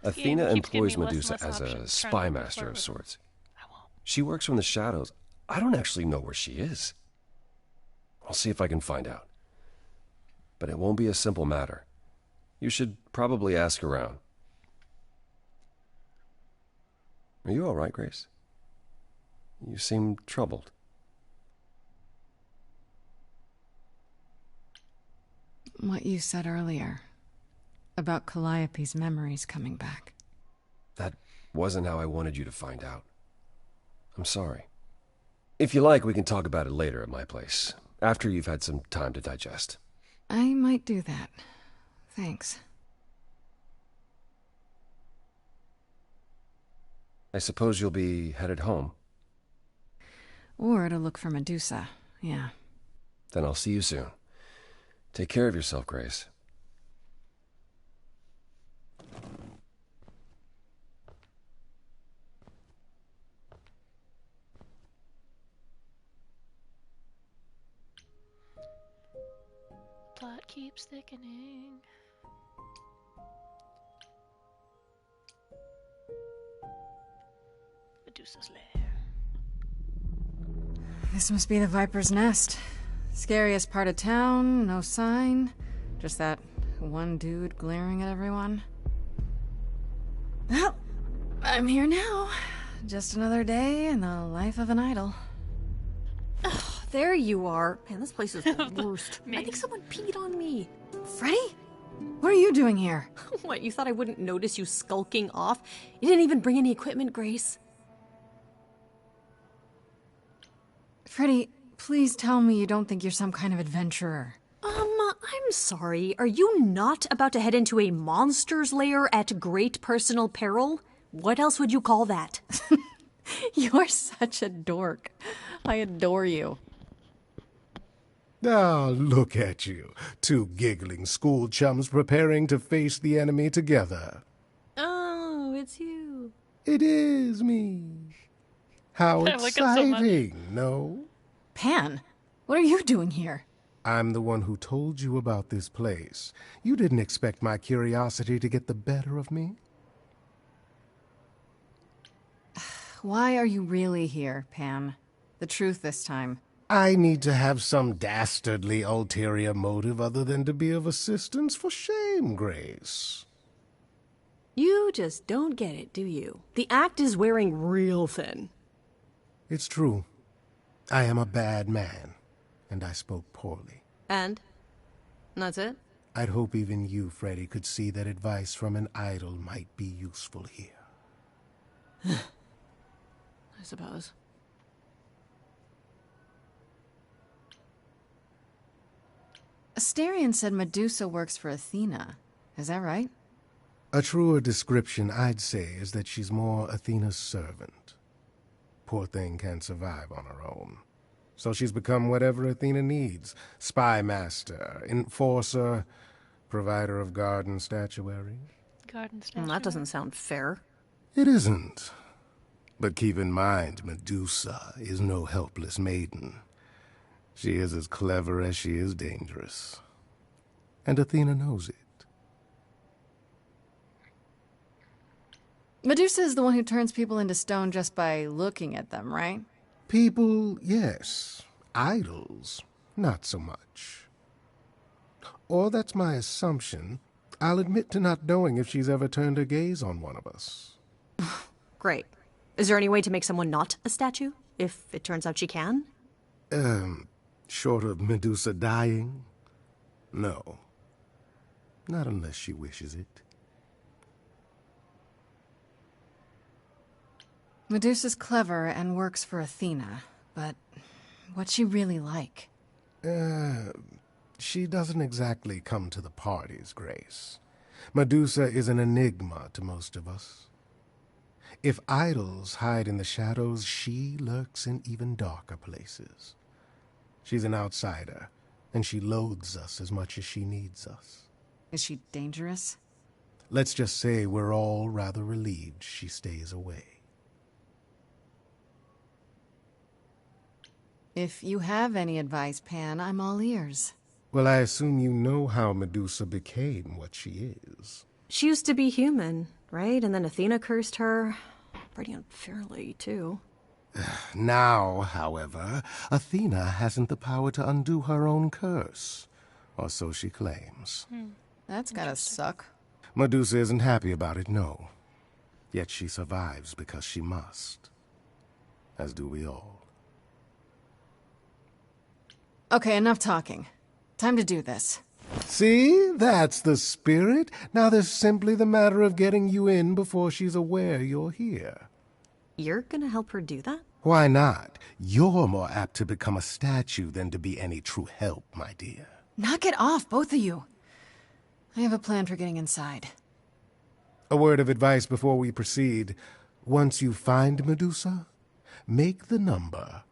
This Athena game keeps giving employs me less and Medusa less as a options, spy trying to master flirt of with her. sorts. She works from the shadows. I don't actually know where she is. I'll see if I can find out. But it won't be a simple matter. You should probably ask around. Are you all right, Grace? You seem troubled. What you said earlier about Calliope's memories coming back. That wasn't how I wanted you to find out. I'm sorry. If you like, we can talk about it later at my place, after you've had some time to digest. I might do that. Thanks. I suppose you'll be headed home. Or to look for Medusa, yeah. Then I'll see you soon. Take care of yourself, Grace. Plot keeps thickening. Medusa's lair. This must be the Viper's Nest. Scariest part of town, no sign. Just that one dude glaring at everyone. Well, I'm here now. Just another day in the life of an idol. Ugh, there you are. Man, this place is the worst. I think someone peed on me. Freddy? What are you doing here? What, you thought I wouldn't notice you skulking off? You didn't even bring any equipment, Grace. Freddy, please tell me you don't think you're some kind of adventurer. I'm sorry. Are you not about to head into a monster's lair at great personal peril? What else would you call that? You're such a dork. I adore you. Ah, look at you. Two giggling school chums preparing to face the enemy together. Oh, it's you. It is me. How I like it so much. exciting, no? Pan, what are you doing here? I'm the one who told you about this place. You didn't expect my curiosity to get the better of me? Why are you really here, Pan? The truth this time. I need to have some dastardly ulterior motive other than to be of assistance. For shame, Grace. You just don't get it, do you? The act is wearing real thin. It's true. I am a bad man, and I spoke poorly. And? That's it? I'd hope even you, Freddy, could see that advice from an idol might be useful here. I suppose. Asterion said Medusa works for Athena. Is that right? A truer description, I'd say, is that she's more Athena's servant. Poor thing can't survive on her own. So she's become whatever Athena needs. Spy master, enforcer, provider of garden statuary. Garden statuary. That doesn't sound fair. It isn't. But keep in mind, Medusa is no helpless maiden. She is as clever as she is dangerous. And Athena knows it. Medusa is the one who turns people into stone just by looking at them, right? People, yes. Idols, not so much. Or that's my assumption. I'll admit to not knowing if she's ever turned her gaze on one of us. Great. Is there any way to make someone not a statue? If it turns out she can? Short of Medusa dying? No. Not unless she wishes it. Medusa's clever and works for Athena, but what's she really like? She doesn't exactly come to the parties, Grace. Medusa is an enigma to most of us. If idols hide in the shadows, she lurks in even darker places. She's an outsider, and she loathes us as much as she needs us. Is she dangerous? Let's just say we're all rather relieved she stays away. If you have any advice, Pan, I'm all ears. Well, I assume you know how Medusa became what she is. She used to be human, right? And then Athena cursed her. Pretty unfairly, too. Now, however, Athena hasn't the power to undo her own curse. Or so she claims. That's gotta suck. Medusa isn't happy about it, no. Yet she survives because she must. As do we all. Okay, enough talking. Time to do this. See? That's the spirit. Now there's simply the matter of getting you in before she's aware you're here. You're gonna help her do that? Why not? You're more apt to become a statue than to be any true help, my dear. Knock it off, both of you. I have a plan for getting inside. A word of advice before we proceed. Once you find Medusa, make the number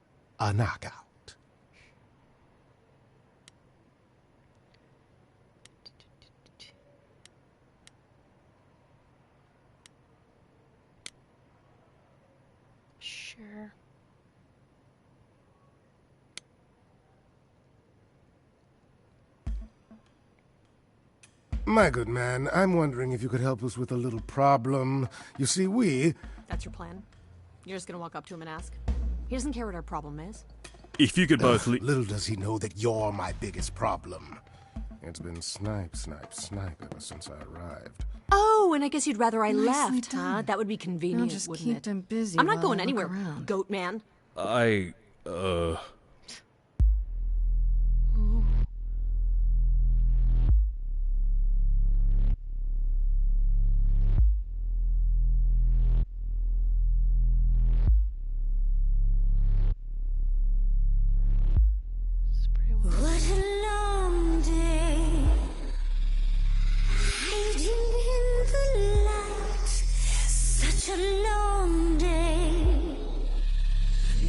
a knockout. Sure. My good man, I'm wondering if you could help us with a little problem. You see, we... That's your plan? You're just gonna walk up to him and ask? He doesn't care what our problem is. If you could both little does he know that you're my biggest problem. It's been snipe, snipe, snipe ever since I arrived. Oh, and I guess you'd rather I Nicely left, huh? done. That would be convenient, Just wouldn't keep it? them busy I'm not while going I look anywhere, around. goat man. What a long day, hiding in the light. Such a long day,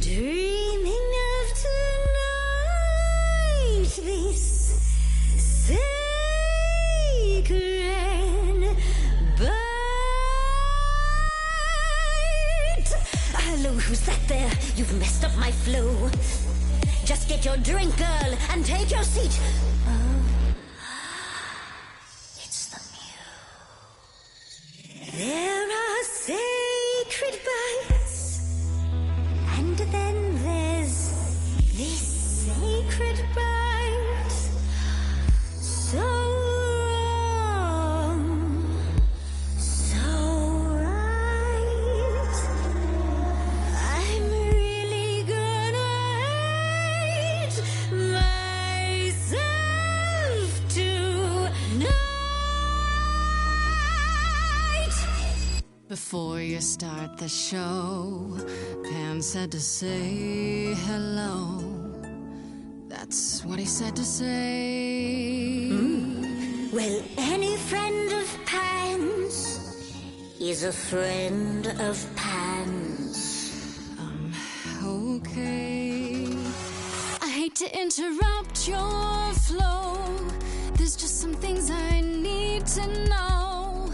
dreaming of tonight. This sacred bite. Hello, who's that there? You've messed up my flow. Just get your drink, girl, and take your seat. Oh, it's the Muse. There are sacred bites, and then there's this sacred bite. So wrong, so right. I'm really gonna hate myself tonight. Before you start the show, Pam said to say hello. That's what he said to say. Well, any friend of Pan's is a friend of Pan's. Okay. I hate to interrupt your flow. There's just some things I need to know.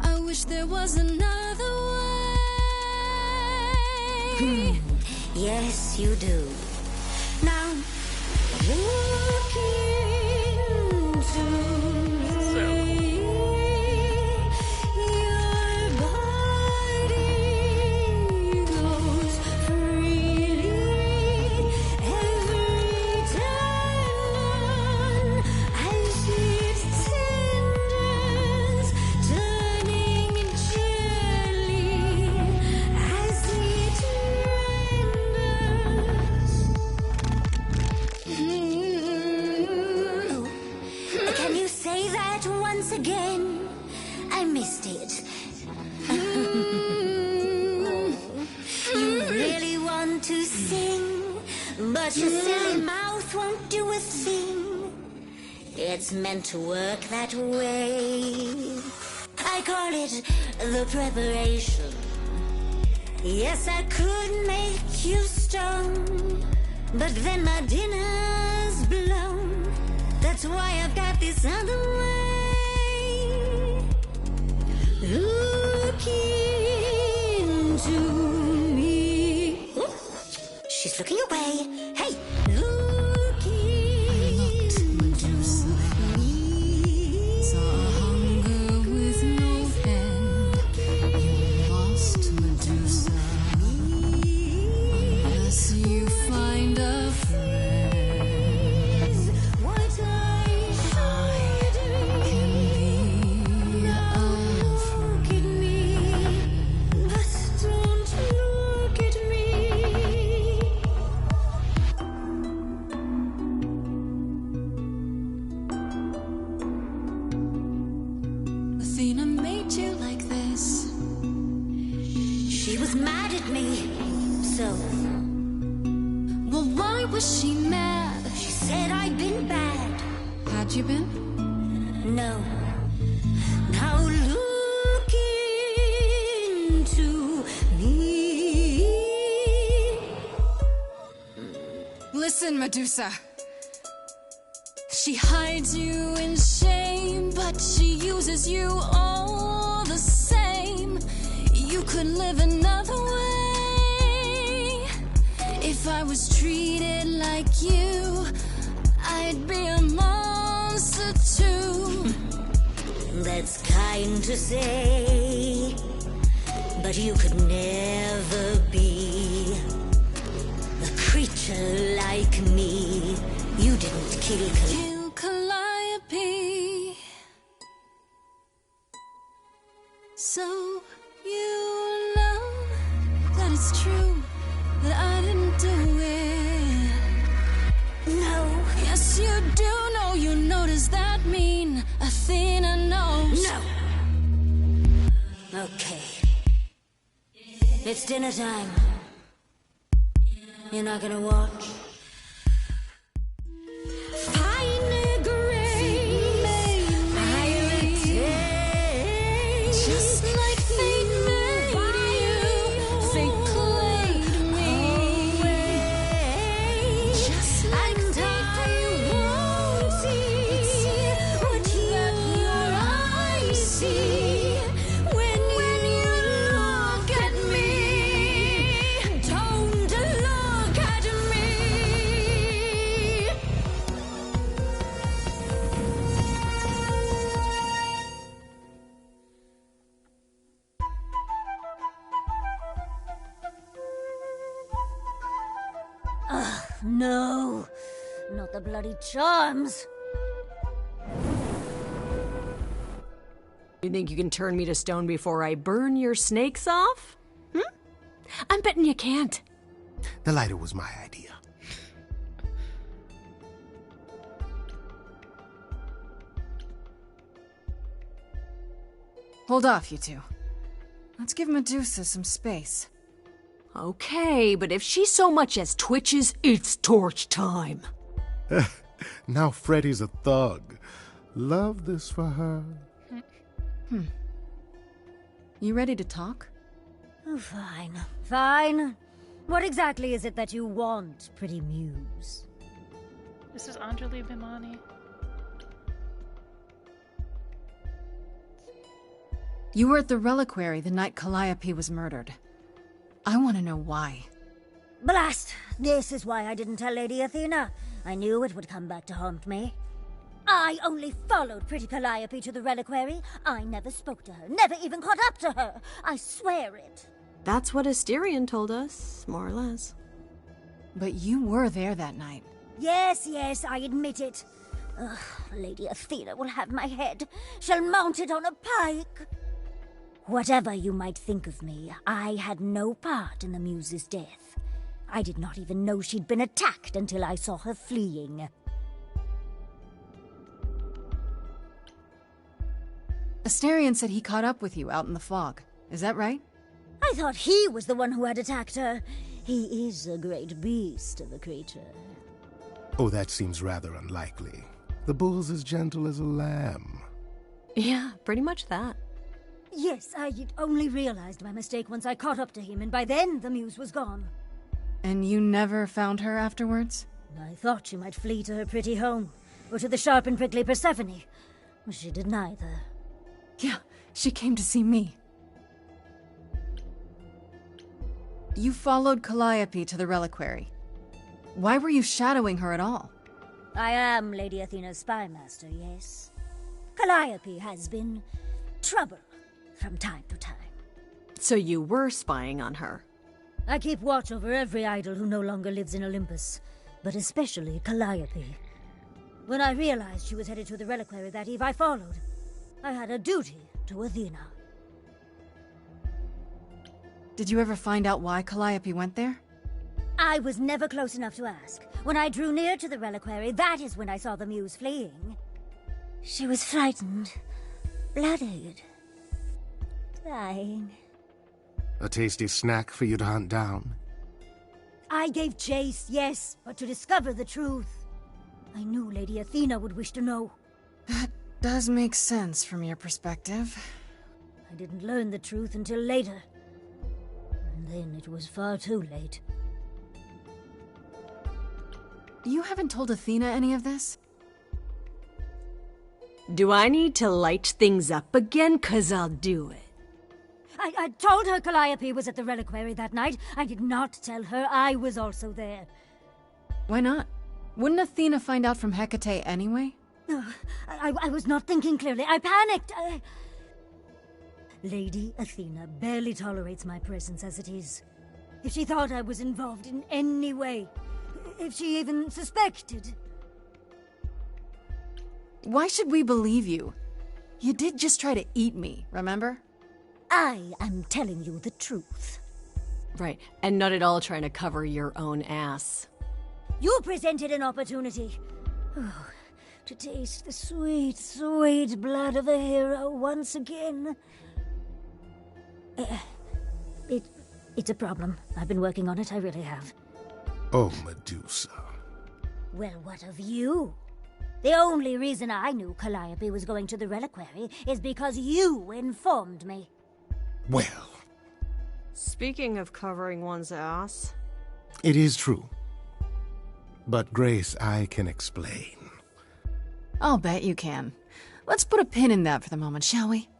I wish there was another way. Yes, you do. Now, look into me. Your body goes freely every time as it tenders, turning gently as it renders. Can you say that once again? I missed it. You really want to sing, but your silly mouth won't do a thing. It's meant to work that way. I call it the preparation. Yes, I could make you stone, but then my dinner's blown. That's why I've got this other way. Look into me. Ooh, she's looking away. Hey, look into me. Saw hunger with no end. You lost Medusa. Unless you find a friend. What I can be a look at me, but don't look at me. She was mad at me. So, well, why was she mad? She said I'd been bad. Had you been? No. Now look into me. Listen, Medusa. She hides you in shame, but she uses you all the same. You could live another way. If I was treated like you, I'd be a monster too. That's kind to say, but you could never be a creature like me. You didn't kill Calliope. So you know that it's true that I didn't do it. No. Yes, you do know. You know, does that mean Athena knows? No. Okay. It's dinner time. You're not gonna watch? Just like fate made you, fate played me. Just like fate won't see what your eyes see when you look at me. Don't look at me. Ugh, no. Not the bloody charms. You think you can turn me to stone before I burn your snakes off? I'm betting you can't. The lighter was my idea. Hold off, you two. Let's give Medusa some space. Okay, but if she so much as twitches, it's torch time. Now Freddy's a thug. Love this for her. You ready to talk? Oh, fine. Fine. What exactly is it that you want, pretty muse? This is Anjali Bhimani. You were at the reliquary the night Calliope was murdered. I want to know why. Blast! This is why I didn't tell Lady Athena. I knew it would come back to haunt me. I only followed pretty Calliope to the reliquary. I never spoke to her, never even caught up to her. I swear it. That's what Asterion told us, more or less. But you were there that night. Yes, I admit it. Ugh, Lady Athena will have my head. She'll mount it on a pike. Whatever you might think of me, I had no part in the Muse's death. I did not even know she'd been attacked until I saw her fleeing. Asterion said he caught up with you out in the fog. Is that right? I thought he was the one who had attacked her. He is a great beast of a creature. Oh, that seems rather unlikely. The bull's as gentle as a lamb. Yeah, pretty much that. Yes, I only realized my mistake once I caught up to him, and by then the Muse was gone. And you never found her afterwards? I thought she might flee to her pretty home, or to the sharp and prickly Persephone. She did neither. Yeah, she came to see me. You followed Calliope to the reliquary. Why were you shadowing her at all? I am Lady Athena's spy master, yes. Calliope has been trouble from time to time. So you were spying on her? I keep watch over every idol who no longer lives in Olympus, but especially Calliope. When I realized she was headed to the reliquary that eve, I followed. I had a duty to Athena. Did you ever find out why Calliope went there? I was never close enough to ask. When I drew near to the reliquary, that is when I saw the Muse fleeing. She was frightened, bloodied, dying. A tasty snack for you to hunt down? I gave chase, yes, but to discover the truth. I knew Lady Athena would wish to know. That does make sense from your perspective. I didn't learn the truth until later. And then it was far too late. You haven't told Athena any of this? Do I need to light things up again? 'Cause I'll do it. I told her Calliope was at the reliquary that night. I did not tell her I was also there. Why not? Wouldn't Athena find out from Hecate anyway? I was not thinking clearly. I panicked. Lady Athena barely tolerates my presence as it is. If she thought I was involved in any way, if she even suspected... Why should we believe you? You did just try to eat me, remember? I am telling you the truth. Right, and not at all trying to cover your own ass. You presented an opportunity. Oh, to taste the sweet, sweet blood of a hero once again. It's a problem. I've been working on it, I really have. Oh, Medusa. Well, what of you? The only reason I knew Calliope was going to the reliquary is because you informed me. Well... Speaking of covering one's ass... It is true. But, Grace, I can explain. I'll bet you can. Let's put a pin in that for the moment, shall we?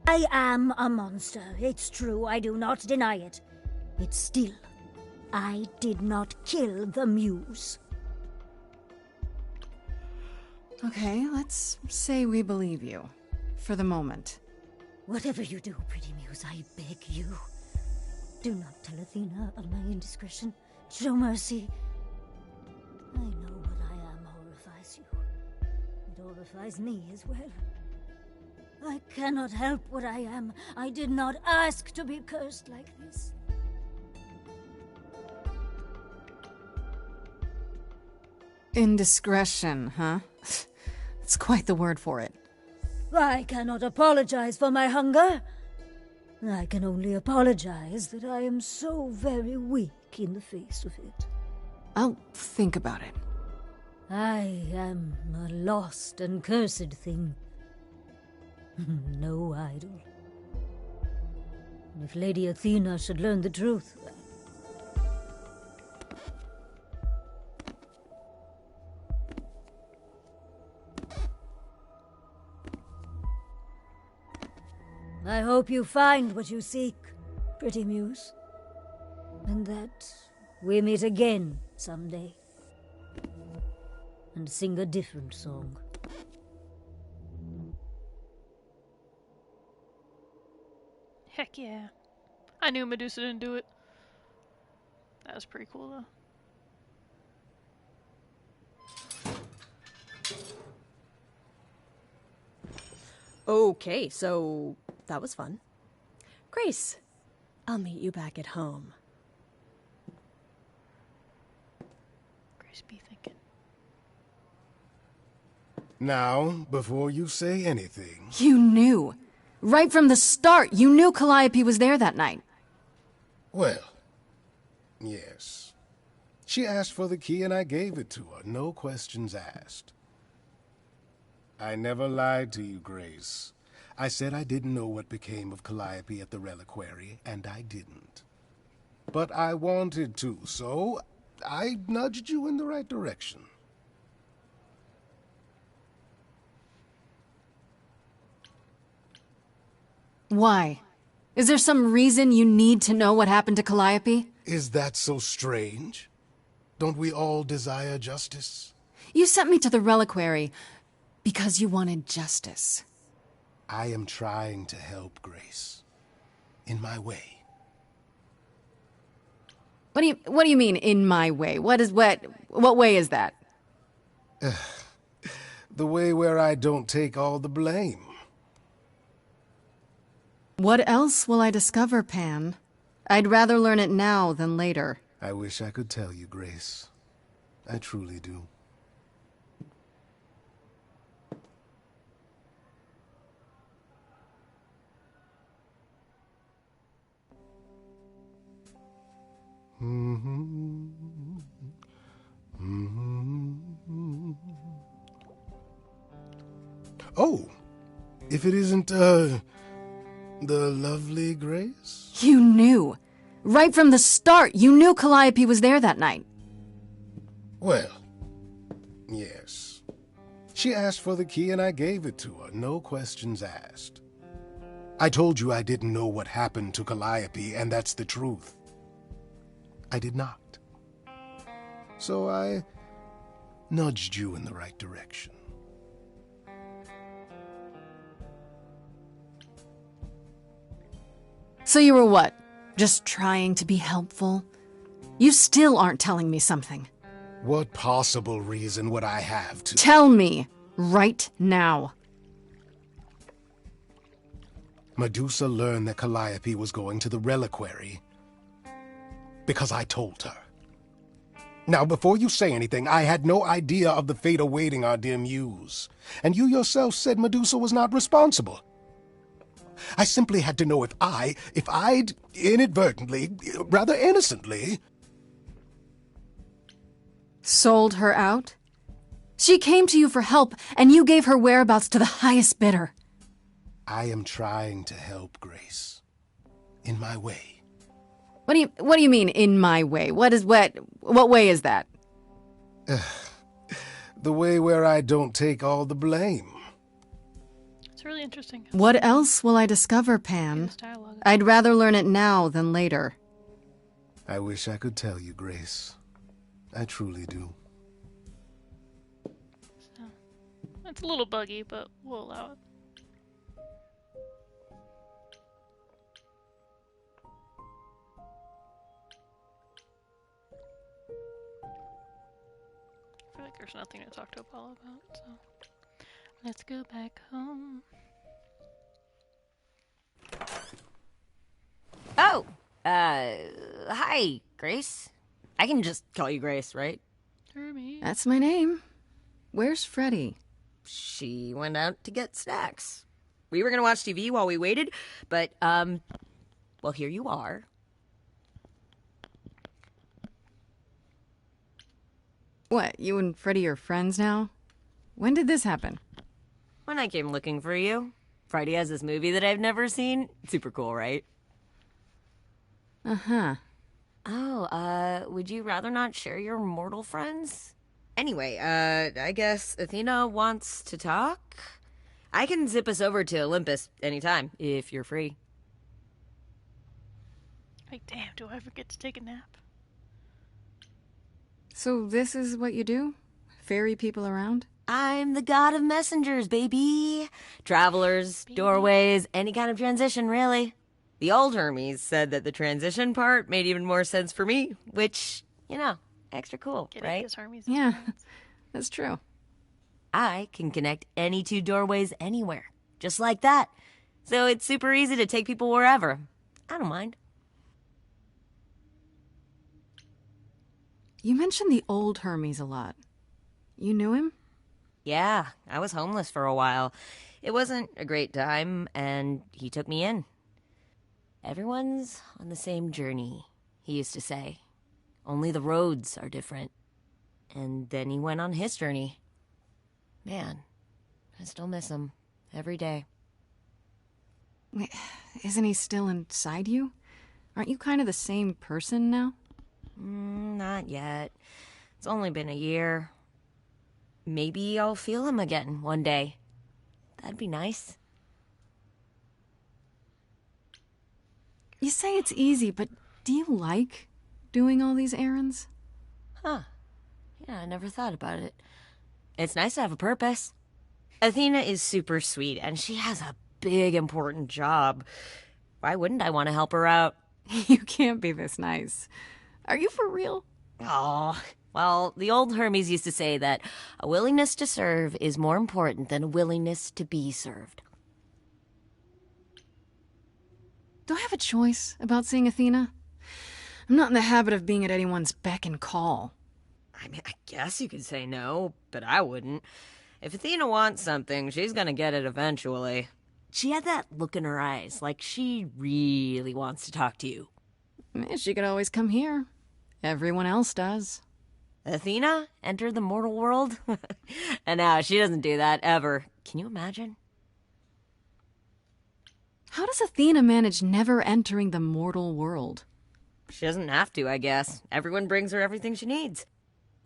I am a monster. It's true. I do not deny it. It's still... I did not kill the Muse. Okay, let's say we believe you. For the moment. Whatever you do, pretty Muse, I beg you. Do not tell Athena of my indiscretion. Show mercy. I know what I am horrifies you. It horrifies me as well. I cannot help what I am. I did not ask to be cursed like this. Indiscretion, huh? That's quite the word for it. I cannot apologize for my hunger. I can only apologize that I am so very weak in the face of it. I'll think about it. I am a lost and cursed thing. No idol. If Lady Athena should learn the truth... I hope you find what you seek, pretty Muse. And that we meet again someday. And sing a different song. Heck yeah. I knew Medusa didn't do it. That was pretty cool, though. Okay, so that was fun. Grace, I'll meet you back at home. Grace be thinking. Now, before you say anything... You knew. Right from the start, you knew Calliope was there that night. Well, yes. She asked for the key and I gave it to her, no questions asked. I never lied to you, Grace. I said I didn't know what became of Calliope at the reliquary, and I didn't. But I wanted to, so I nudged you in the right direction. Why? Is there some reason you need to know what happened to Calliope? Is that so strange? Don't we all desire justice? You sent me to the reliquary because you wanted justice. I am trying to help, Grace. In my way. What do you mean, in my way? What way is that? The way where I don't take all the blame. What else will I discover, Pan? I'd rather learn it now than later. I wish I could tell you, Grace. I truly do. Oh, if it isn't, the lovely Grace? You knew. Right from the start, you knew Calliope was there that night. Well, yes. She asked for the key and I gave it to her, no questions asked. I told you I didn't know what happened to Calliope, and that's the truth. I did not. So I nudged you in the right direction. So you were what? Just trying to be helpful? You still aren't telling me something. What possible reason would I have to... Tell me, right now. Medusa learned that Calliope was going to the reliquary because I told her. Now, before you say anything, I had no idea of the fate awaiting our dear Muse. And you yourself said Medusa was not responsible. I simply had to know if I'd inadvertently, rather innocently... Sold her out? She came to you for help, and you gave her whereabouts to the highest bidder. I am trying to help, Grace. In my way. What do you mean, in my way? What way is that? The way where I don't take all the blame. It's really interesting. What else will I discover, Pan? I'd rather learn it now than later. I wish I could tell you, Grace. I truly do. So, it's a little buggy, but we'll allow it. I feel like there's nothing to talk to Apollo about, so let's go back home. Oh, hi, Grace. I can just call you Grace, right? That's my name. Where's Freddie? She went out to get snacks. We were gonna watch TV while we waited, but, well, here you are. What, you and Freddie are friends now? When did this happen? When I came looking for you. Freddie has this movie that I've never seen. Super cool, right? Uh-huh. Oh, would you rather not share your mortal friends? Anyway, I guess Athena wants to talk? I can zip us over to Olympus anytime, if you're free. Like, damn, do I ever get to take a nap? So this is what you do? Ferry people around? I'm the god of messengers, baby. Travelers, doorways, any kind of transition, really. The old Hermes said that the transition part made even more sense for me, which, you know, extra cool, right? Yeah, that's true. I can connect any two doorways anywhere, just like that. So it's super easy to take people wherever. I don't mind. You mentioned the old Hermes a lot. You knew him? Yeah, I was homeless for a while. It wasn't a great time, and he took me in. Everyone's on the same journey, he used to say. Only the roads are different. And then he went on his journey. Man, I still miss him every day. Wait, isn't he still inside you? Aren't you kind of the same person now? Not yet. It's only been a year. Maybe I'll feel him again one day. That'd be nice. You say it's easy, but do you like doing all these errands? Huh. Yeah, I never thought about it. It's nice to have a purpose. Athena is super sweet, and she has a big, important job. Why wouldn't I want to help her out? You can't be this nice. Are you for real? Oh, well, the old Hermes used to say that a willingness to serve is more important than a willingness to be served. Do I have a choice about seeing Athena? I'm not in the habit of being at anyone's beck and call. I mean, I guess you could say no, but I wouldn't. If Athena wants something, she's gonna get it eventually. She had that look in her eyes, like she really wants to talk to you. She could always come here. Everyone else does. Athena entered the mortal world? And now she doesn't do that ever. Can you imagine? How does Athena manage never entering the mortal world? She doesn't have to, I guess. Everyone brings her everything she needs.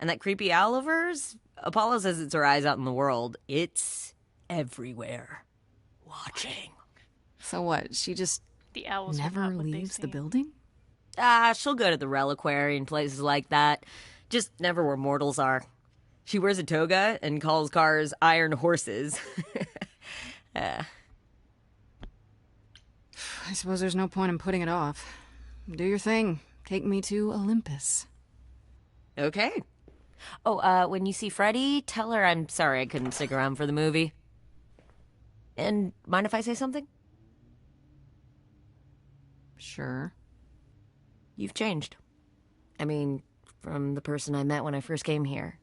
And that creepy owl of hers? Apollo says it's her eyes out in the world. It's everywhere. Watching. So what, she just The owls are never not what they leaves the seem. building? She'll go to the reliquary and places like that. Just never where mortals are. She wears a toga and calls cars iron horses. I suppose there's no point in putting it off. Do your thing. Take me to Olympus. Okay. Oh, when you see Freddie, tell her I'm sorry I couldn't stick around for the movie. And mind if I say something? Sure. You've changed. I mean, from the person I met when I first came here.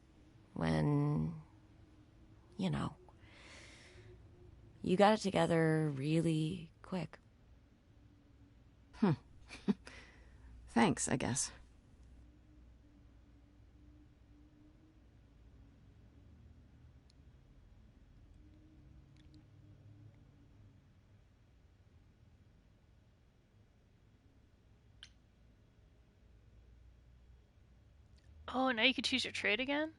When, you know, you got it together really quick. Thanks, I guess. Oh, now you can choose your trade again?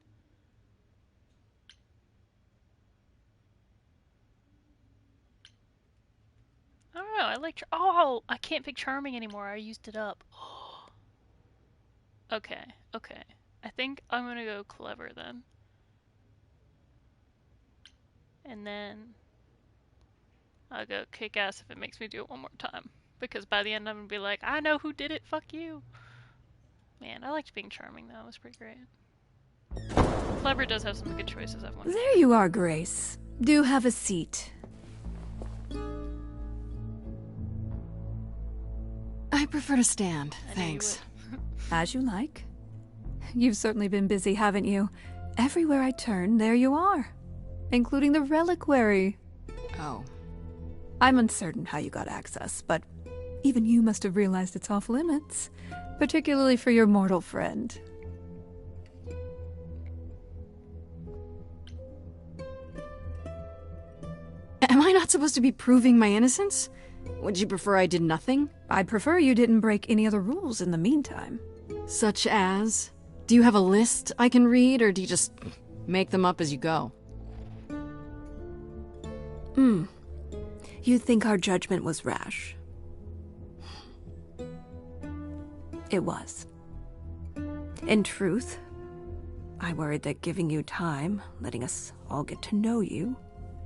I don't know, I like... Oh, I can't pick Charming anymore, I used it up. Okay, okay. I think I'm gonna go Clever then. And then... I'll go Kick-Ass if it makes me do it one more time. Because by the end I'm gonna be like, I know who did it, fuck you! Man, I liked being Charming though, it was pretty great. Clever does have some good choices I've wanted. There you are, Grace. Do have a seat. I prefer to stand, thanks. As you like. You've certainly been busy, haven't you? Everywhere I turn, there you are. Including the reliquary. Oh. I'm uncertain how you got access, but even you must have realized it's off limits. Particularly for your mortal friend. Am I not supposed to be proving my innocence? Would you prefer I did nothing? I'd prefer you didn't break any other rules in the meantime. Such as? Do you have a list I can read, or do you just make them up as you go? You think our judgment was rash? It was. In truth, I worried that giving you time, letting us all get to know you,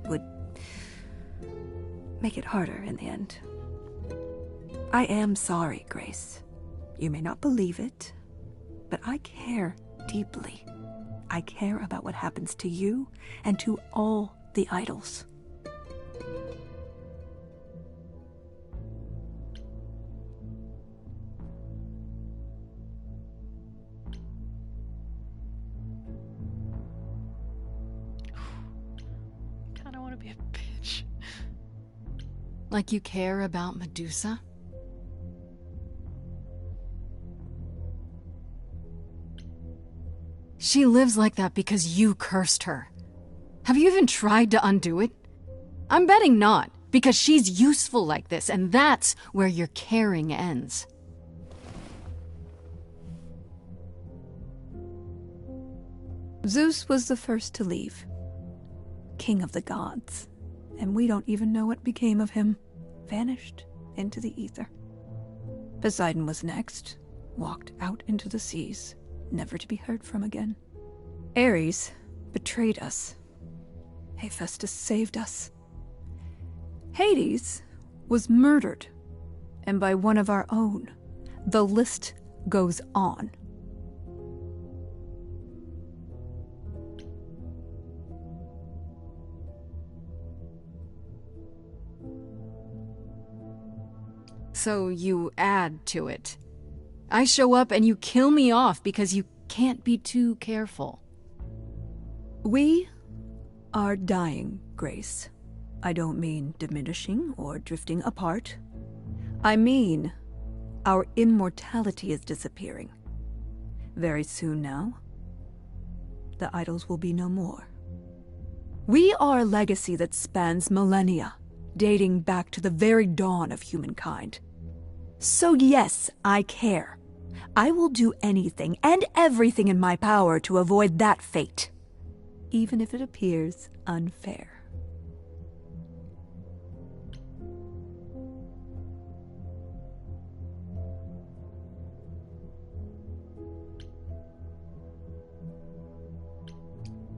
would make it harder in the end. I am sorry, Grace. You may not believe it, but I care deeply. I care about what happens to you and to all the idols. Kinda wanna be a bitch. Like you care about Medusa? She lives like that because you cursed her. Have you even tried to undo it? I'm betting not, because she's useful like this, and that's where your caring ends. Zeus was the first to leave. King of the gods. And we don't even know what became of him. Vanished into the ether. Poseidon was next. Walked out into the seas, never to be heard from again. Ares betrayed us. Hephaestus saved us. Hades was murdered. And by one of our own. The list goes on. So you add to it. I show up and you kill me off because you can't be too careful. We are dying, Grace. I don't mean diminishing or drifting apart. I mean our immortality is disappearing. Very soon now, the idols will be no more. We are a legacy that spans millennia, dating back to the very dawn of humankind. So yes, I care. I will do anything and everything in my power to avoid that fate, even if it appears unfair.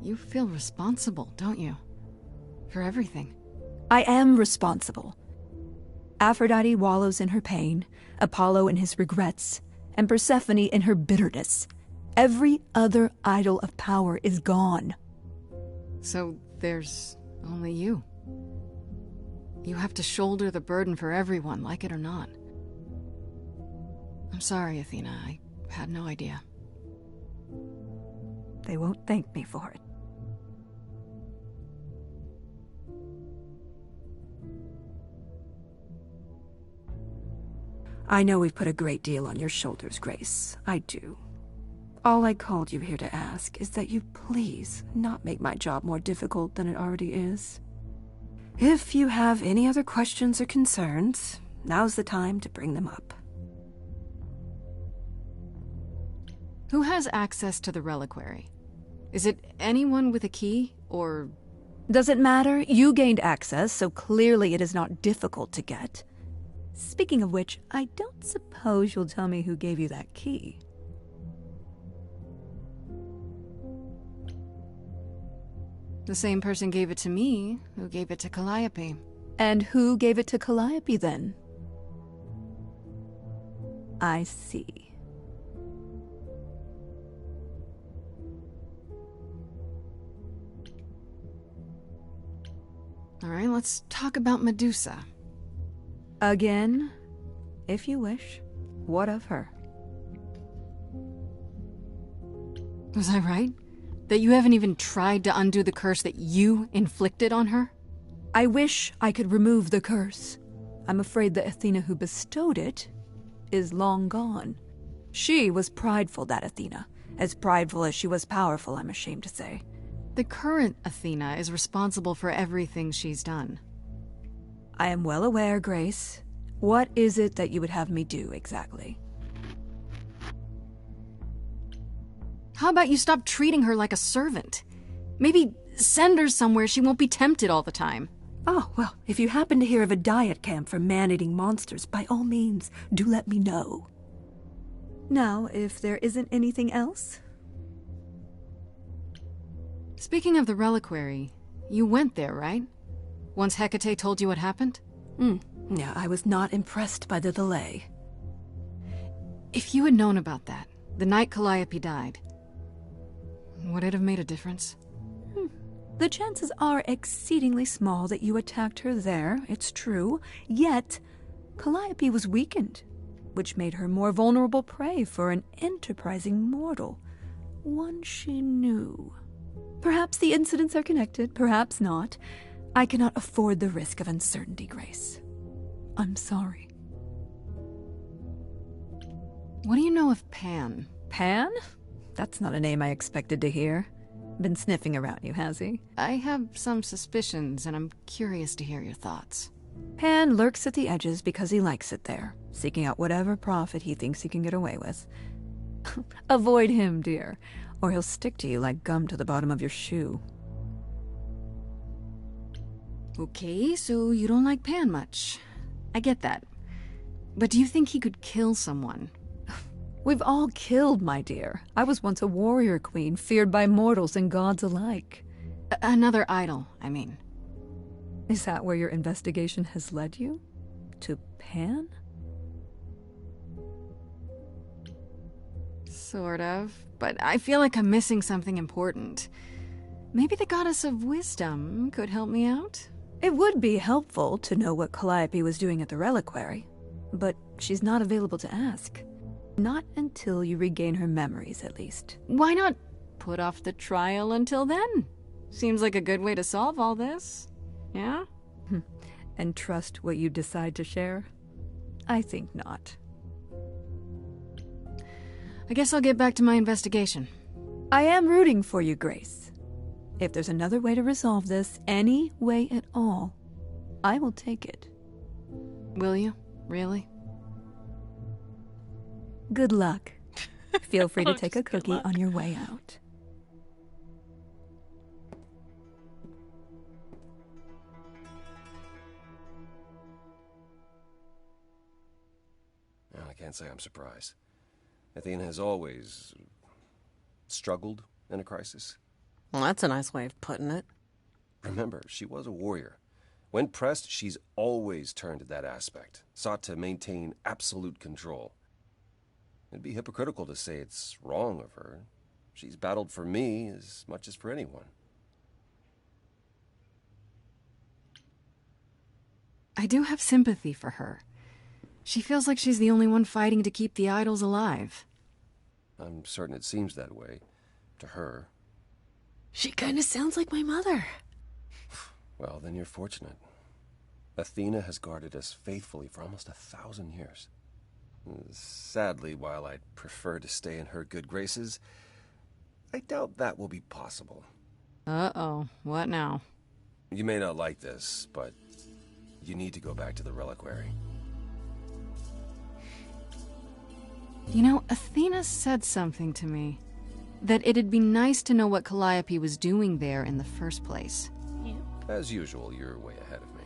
You feel responsible, don't you? For everything. I am responsible. Aphrodite wallows in her pain, Apollo in his regrets, and Persephone in her bitterness. Every other idol of power is gone. So there's only you. You have to shoulder the burden for everyone, like it or not. I'm sorry, Athena. I had no idea. They won't thank me for it. I know we've put a great deal on your shoulders, Grace. I do. All I called you here to ask is that you please not make my job more difficult than it already is. If you have any other questions or concerns, now's the time to bring them up. Who has access to the reliquary? Is it anyone with a key, or... Does it matter? You gained access, so clearly it is not difficult to get. Speaking of which, I don't suppose you'll tell me who gave you that key. The same person gave it to me, who gave it to Calliope. And who gave it to Calliope, then? I see. All right, let's talk about Medusa. Again, if you wish. What of her? Was I right? That you haven't even tried to undo the curse that you inflicted on her? I wish I could remove the curse. I'm afraid the Athena who bestowed it is long gone. She was prideful, that Athena. As prideful as she was powerful, I'm ashamed to say. The current Athena is responsible for everything she's done. I am well aware, Grace. What is it that you would have me do, exactly? How about you stop treating her like a servant? Maybe send her somewhere she won't be tempted all the time. Oh, well, if you happen to hear of a diet camp for man-eating monsters, by all means, do let me know. Now, if there isn't anything else... Speaking of the reliquary, you went there, right? Once Hecate told you what happened? Yeah, I was not impressed by the delay. If you had known about that, the night Calliope died, would it have made a difference? The chances are exceedingly small that you attacked her there, it's true. Yet, Calliope was weakened, which made her more vulnerable prey for an enterprising mortal. One she knew. Perhaps the incidents are connected, perhaps not. I cannot afford the risk of uncertainty, Grace. I'm sorry. What do you know of Pan? Pan? That's not a name I expected to hear. Been sniffing around you, has he? I have some suspicions, and I'm curious to hear your thoughts. Pan lurks at the edges because he likes it there, seeking out whatever profit he thinks he can get away with. Avoid him, dear, or he'll stick to you like gum to the bottom of your shoe. Okay, so you don't like Pan much. I get that. But do you think he could kill someone? We've all killed, my dear. I was once a warrior queen, feared by mortals and gods alike. Another idol, I mean. Is that where your investigation has led you? To Pan? Sort of. But I feel like I'm missing something important. Maybe the goddess of wisdom could help me out? It would be helpful to know what Calliope was doing at the reliquary, but she's not available to ask. Not until you regain her memories, at least. Why not put off the trial until then? Seems like a good way to solve all this. Yeah? And trust what you decide to share? I think not. I guess I'll get back to my investigation. I am rooting for you, Grace. If there's another way to resolve this, any way at all, I will take it. Will you? Really? Good luck. Feel free to Oh, take a just good cookie luck. on your way out. Well, I can't say I'm surprised. Athena has always struggled in a crisis. Well, that's a nice way of putting it. Remember, she was a warrior. When pressed, she's always turned to that aspect, sought to maintain absolute control. It'd be hypocritical to say it's wrong of her. She's battled for me as much as for anyone. I do have sympathy for her. She feels like she's the only one fighting to keep the idols alive. I'm certain it seems that way to her. She kind of sounds like my mother. Well, then you're fortunate. Athena has guarded us faithfully for almost 1,000 years. Sadly, while I'd prefer to stay in her good graces, I doubt that will be possible. Uh-oh. What now? You may not like this, but you need to go back to the reliquary. You know, Athena said something to me. That it'd be nice to know what Calliope was doing there in the first place. As usual, you're way ahead of me.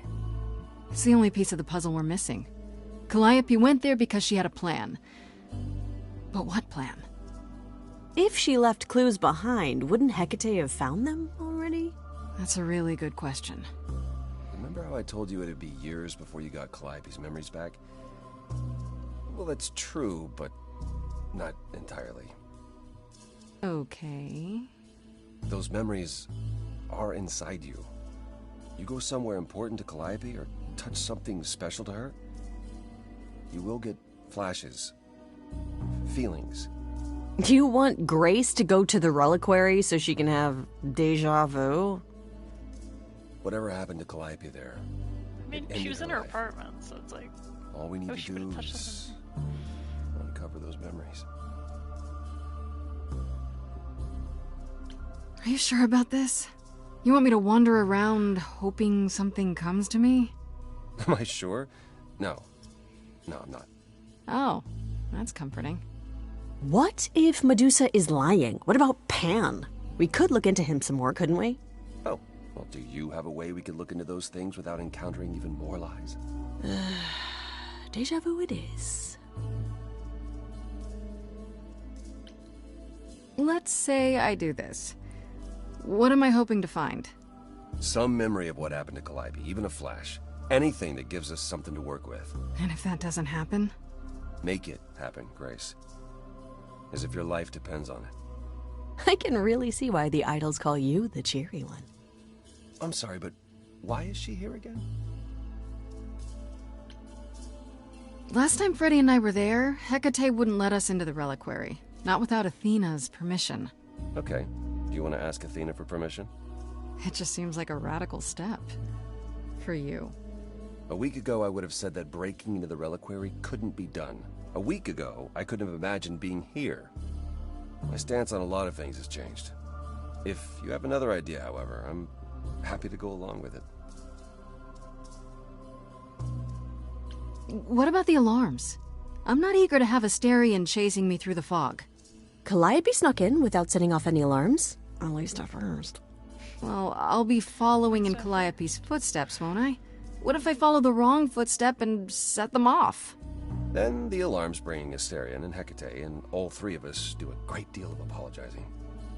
It's the only piece of the puzzle we're missing. Calliope went there because she had a plan. But what plan? If she left clues behind, wouldn't Hecate have found them already? That's a really good question. Remember how I told you it'd be years before you got Calliope's memories back? Well, that's true, but not entirely. Okay. Those memories are inside you. You go somewhere important to Calliope or touch something special to her, you will get flashes, feelings. Do you want Grace to go to the reliquary so she can have deja vu? Whatever happened to Calliope there. I mean, she was in her apartment, so it's like... All we need oh, to she do would've touched is uncover those memories. Are you sure about this? You want me to wander around hoping something comes to me? Am I sure? No. No, I'm not. Oh, that's comforting. What if Medusa is lying? What about Pan? We could look into him some more, couldn't we? Oh, well, do you have a way we could look into those things without encountering even more lies? Deja vu it is. Let's say I do this. What am I hoping to find? Some memory of what happened to Calliope, even a flash. Anything that gives us something to work with. And if that doesn't happen? Make it happen, Grace. As if your life depends on it. I can really see why the idols call you the cheery one. I'm sorry, but why is she here again? Last time Freddy and I were there, Hecate wouldn't let us into the reliquary. Not without Athena's permission. Okay. Do you want to ask Athena for permission? It just seems like a radical step. For you. A week ago, I would have said that breaking into the reliquary couldn't be done. A week ago, I couldn't have imagined being here. My stance on a lot of things has changed. If you have another idea, however, I'm happy to go along with it. What about the alarms? I'm not eager to have Asterion chasing me through the fog. Calliope snuck in without setting off any alarms. At least at first. Well, I'll be following in Calliope's footsteps, won't I? What if I follow the wrong footstep and set them off? Then the alarms bringing Asterion and Hecate, and all three of us do a great deal of apologizing.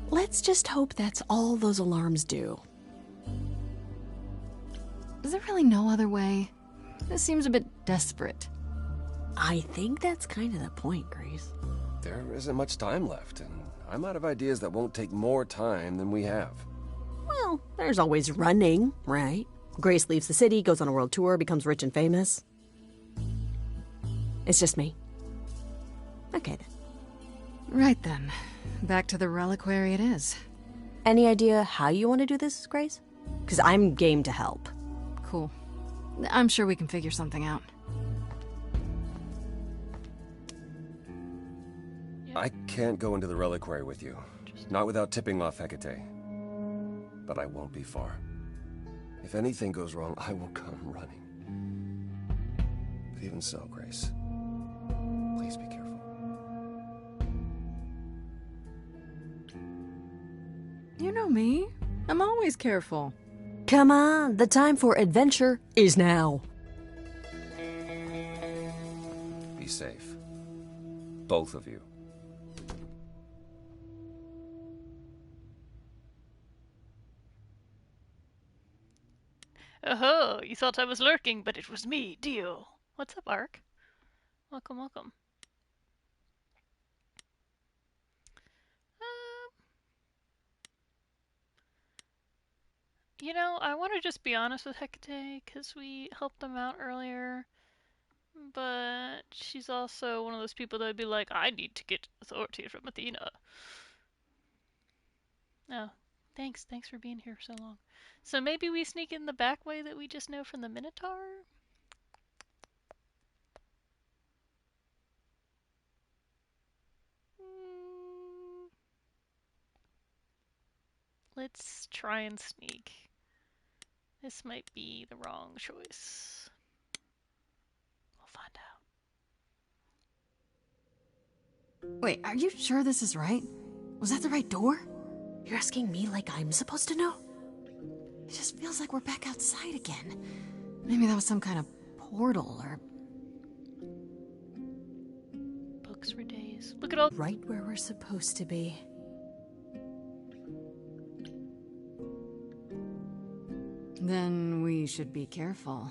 Let's just hope that's all those alarms do. Is there really no other way? This seems a bit desperate. I think that's kind of the point, Grace. There isn't much time left, and I'm out of ideas that won't take more time than we have. Well, there's always running, right? Grace leaves the city, goes on a world tour, becomes rich and famous. It's just me. Okay, then. Right then. Back to the reliquary it is. Any idea how you want to do this, Grace? Because I'm game to help. Cool. I'm sure we can figure something out. I can't go into the reliquary with you. Not without tipping off Hecate. But I won't be far. If anything goes wrong, I will come running. But even so, Grace, please be careful. You know me. I'm always careful. Come on, the time for adventure is now. Be safe. Both of you. Oh, you thought I was lurking, but it was me, Dio. What's up, Ark? Welcome, welcome. You know, I want to just be honest with Hecate, because we helped them out earlier. But she's also one of those people that would be like, I need to get authority from Athena. Oh, thanks for being here so long. So maybe we sneak in the back way that we just know from the Minotaur? Let's try and sneak. This might be the wrong choice. We'll find out. Wait, are you sure this is right? Was that the right door? You're asking me like I'm supposed to know? It just feels like we're back outside again. Maybe that was some kind of portal or... Books for days. Look at all... Right where we're supposed to be. Then we should be careful.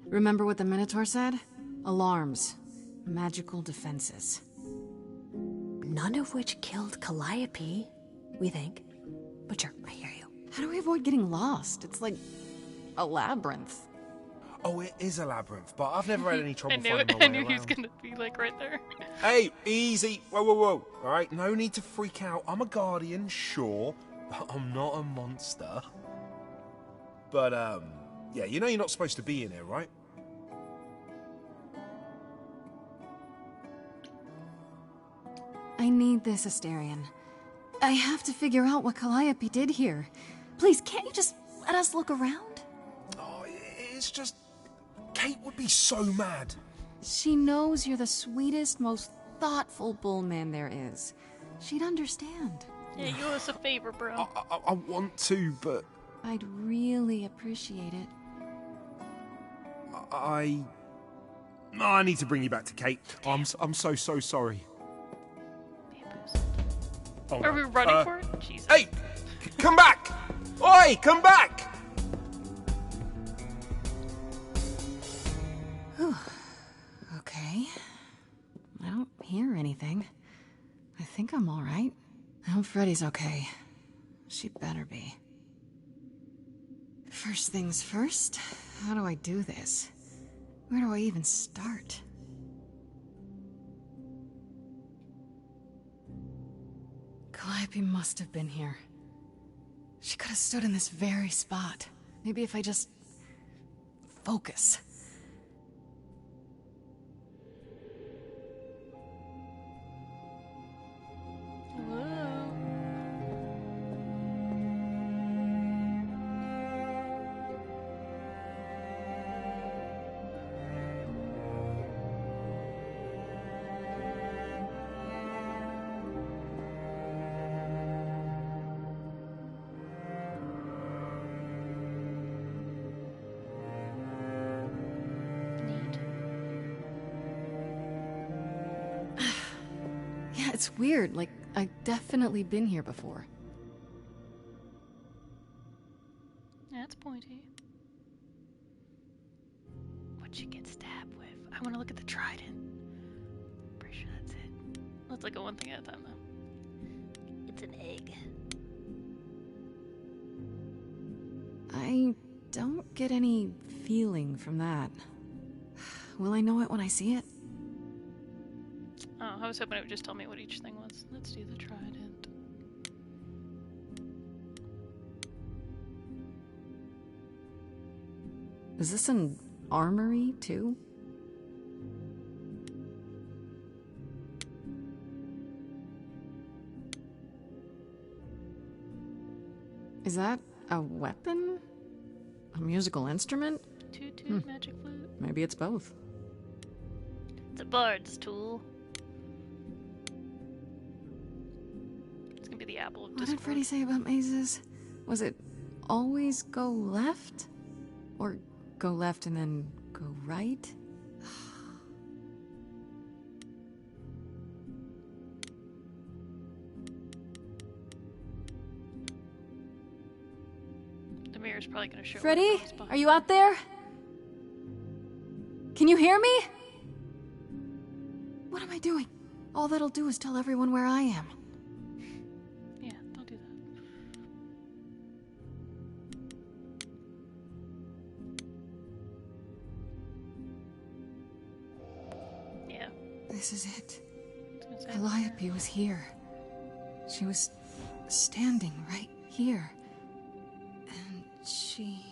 Remember what the Minotaur said? Alarms. Magical defenses. None of which killed Calliope, we think. But sure, I hear you. How do we avoid getting lost? It's like a labyrinth. Oh, it is a labyrinth, but I've never had any trouble finding my way I knew around. he was gonna be like right there. Hey, easy. Whoa. All right, no need to freak out. I'm a guardian, sure, but I'm not a monster. But, yeah, you know you're not supposed to be in here, right? I need this, Asterion. I have to figure out what Calliope did here. Please, can't you just let us look around? Oh, it's just... Kate would be so mad. She knows you're the sweetest, most thoughtful bullman there is. She'd understand. Yeah, you owe us a favor, bro. I want to, but... I'd really appreciate it. I need to bring you back to Kate. I'm so sorry. Oh, Are we running for it? Jesus. Hey! Come back! Oi! Come back! Okay. I don't hear anything. I think I'm all right. I hope Freddy's okay. She better be. First things first, how do I do this? Where do I even start? Calliope must have been here. She could have stood in this very spot. Maybe if I just... focus. It's weird, like, I've definitely been here before. That's pointy. What'd you get stabbed with? I want to look at the trident. Pretty sure that's it. Let's look at one thing at a time, though. It's an egg. I don't get any feeling from that. Will I know it when I see it? Oh, I was hoping it would just tell me what each thing was. Let's do the trident. Is this an armory, too? Is that a weapon? A musical instrument? Toot magic flute. Maybe it's both. It's a bard's tool. It's gonna be the apple of What discord. did Freddy say about mazes? Was it always go left? Or go left and then go right? The mirror's probably gonna show. Freddy, are you out there? Can you hear me? What am I doing? All that'll do is tell everyone where I am. Yeah, don't do that. Yeah. This is it. Calliope was here. She was standing right here. And she...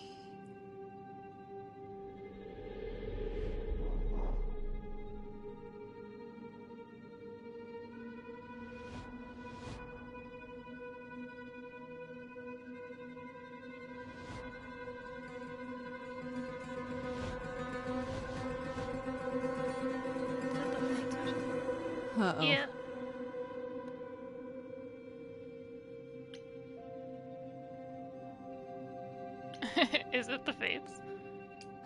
Uh-oh. Yeah. Is it the Fates?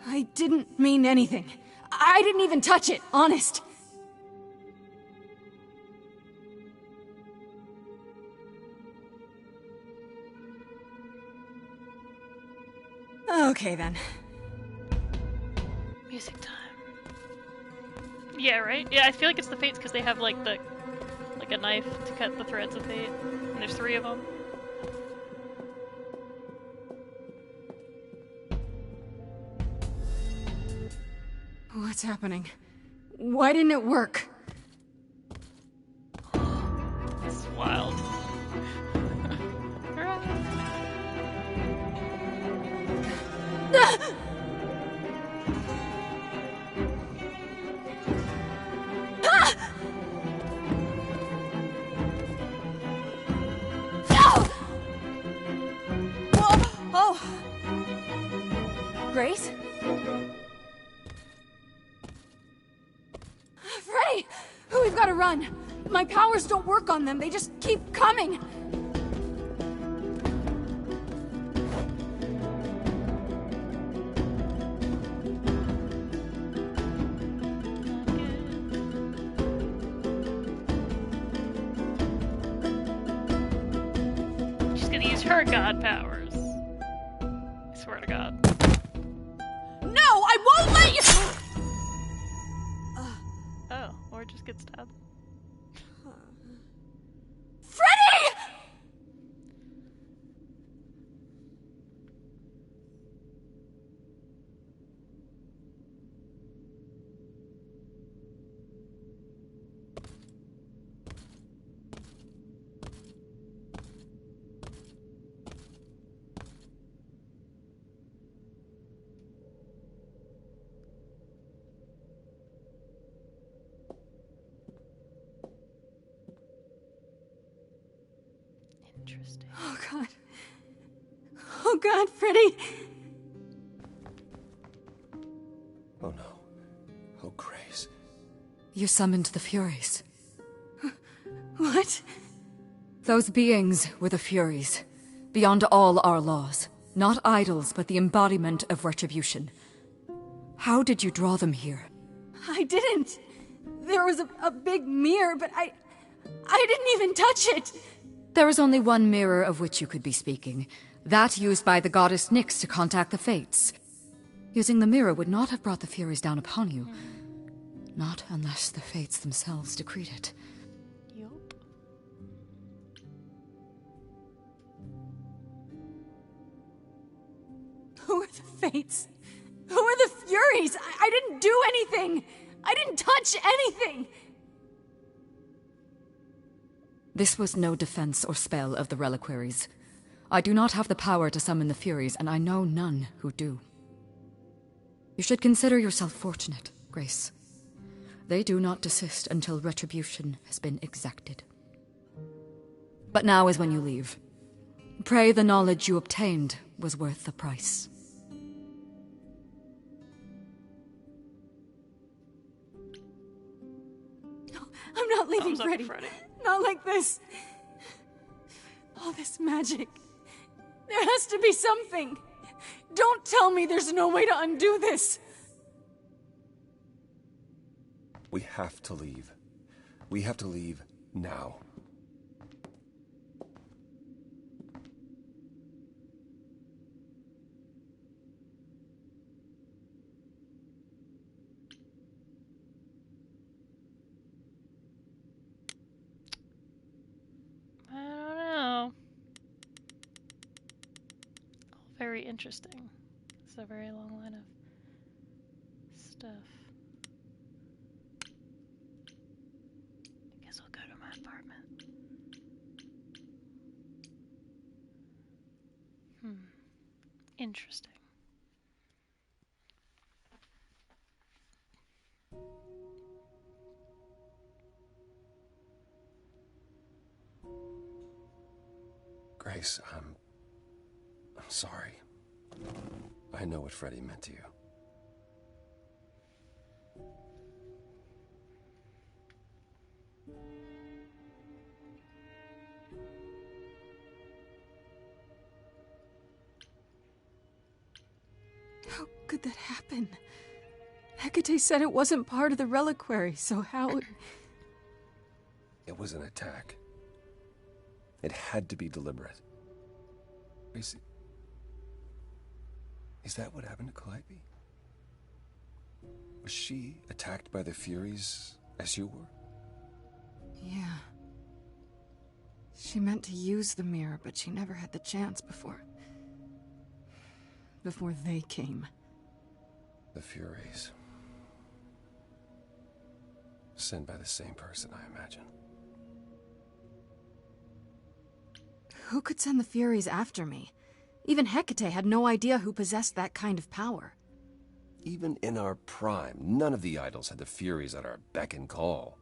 I didn't mean anything. I didn't even touch it, honest. Okay, then. Music time. Yeah, right? Yeah, I feel like it's the Fates because they have like a knife to cut the threads of fate. And there's 3 of them. What's happening? Why didn't it work? This is wild. Oh! Grace? Freddy! We've got to run! My powers don't work on them, they just keep coming! She's gonna use her god powers. I swear to God. No! I won't let you! Oh, or just get stabbed. Freddy! Interesting. Oh god. Oh god, Freddy! Oh no. Oh, Grace. You summoned the Furies. What? Those beings were the Furies, beyond all our laws. Not idols, but the embodiment of retribution. How did you draw them here? I didn't. There was a big mirror, but I didn't even touch it. There is only one mirror of which you could be speaking. That used by the goddess Nyx to contact the Fates. Using the mirror would not have brought the Furies down upon you. Not unless the Fates themselves decreed it. Yup. Who are the Fates? Who are the Furies? I didn't do anything. I didn't touch anything. This was no defense or spell of the reliquaries. I do not have the power to summon the Furies, and I know none who do. You should consider yourself fortunate, Grace. They do not desist until retribution has been exacted. But now is when you leave. Pray the knowledge you obtained was worth the price. thumbs up Freddie. Freddie. Not like this. All this magic. There has to be something. Don't tell me there's no way to undo this. We have to leave. We have to leave now. I don't know. All very interesting. It's a very long line of stuff. I guess I'll go to my apartment. Interesting. Grace, I'm sorry. I know what Freddie meant to you. How could that happen? Hecate said it wasn't part of the reliquary, so how... It was an attack. It had to be deliberate. Grace, is that what happened to Calliope? Was she attacked by the Furies as you were? Yeah. She meant to use the mirror, but she never had the chance before they came. The Furies. Sent by the same person, I imagine. Who could send the Furies after me? Even Hecate had no idea who possessed that kind of power. Even in our prime, none of the idols had the Furies at our beck and call.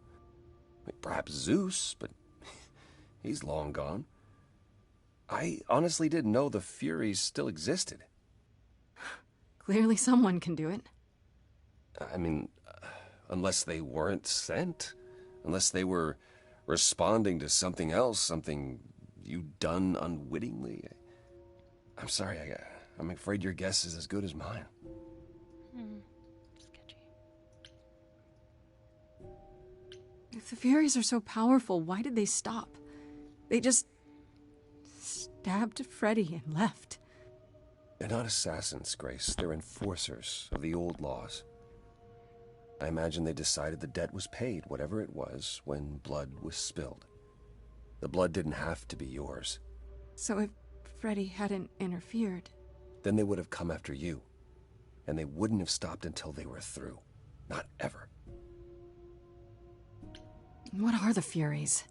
I mean, perhaps Zeus, but he's long gone. I honestly didn't know the Furies still existed. Clearly someone can do it. I mean, unless they weren't sent. Unless they were responding to something else, something you'd done unwittingly. I'm sorry, I'm afraid your guess is as good as mine. Sketchy. If the Furies are so powerful, why did they stop? They just stabbed Freddie and left. They're not assassins, Grace. They're enforcers of the old laws. I imagine they decided the debt was paid, whatever it was, when blood was spilled. The blood didn't have to be yours. So if Freddie hadn't interfered... Then they would have come after you. And they wouldn't have stopped until they were through. Not ever. What are the Furies?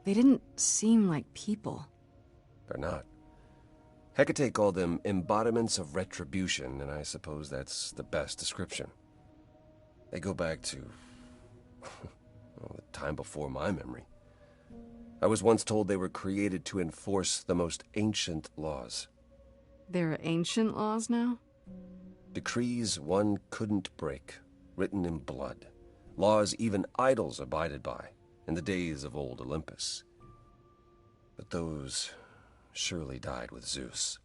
They didn't seem like people. They're not. Hecate called them embodiments of retribution, and I suppose that's the best description. They go back to... well, the time before my memory. I was once told they were created to enforce the most ancient laws. There are ancient laws now? Decrees one couldn't break, written in blood. Laws even idols abided by, in the days of old Olympus. But those surely died with Zeus.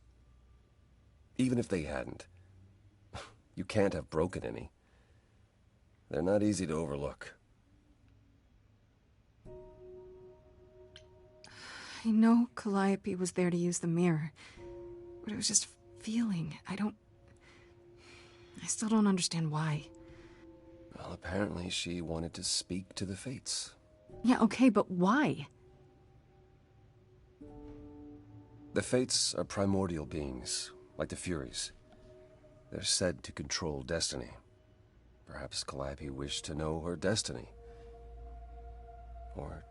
Even if they hadn't, you can't have broken any. They're not easy to overlook. I know Calliope was there to use the mirror, but it was just feeling. I still don't understand why. Well, apparently she wanted to speak to the fates. Yeah, okay, but why? The fates are primordial beings, like the Furies. They're said to control destiny. Perhaps Calliope wished to know her destiny. Or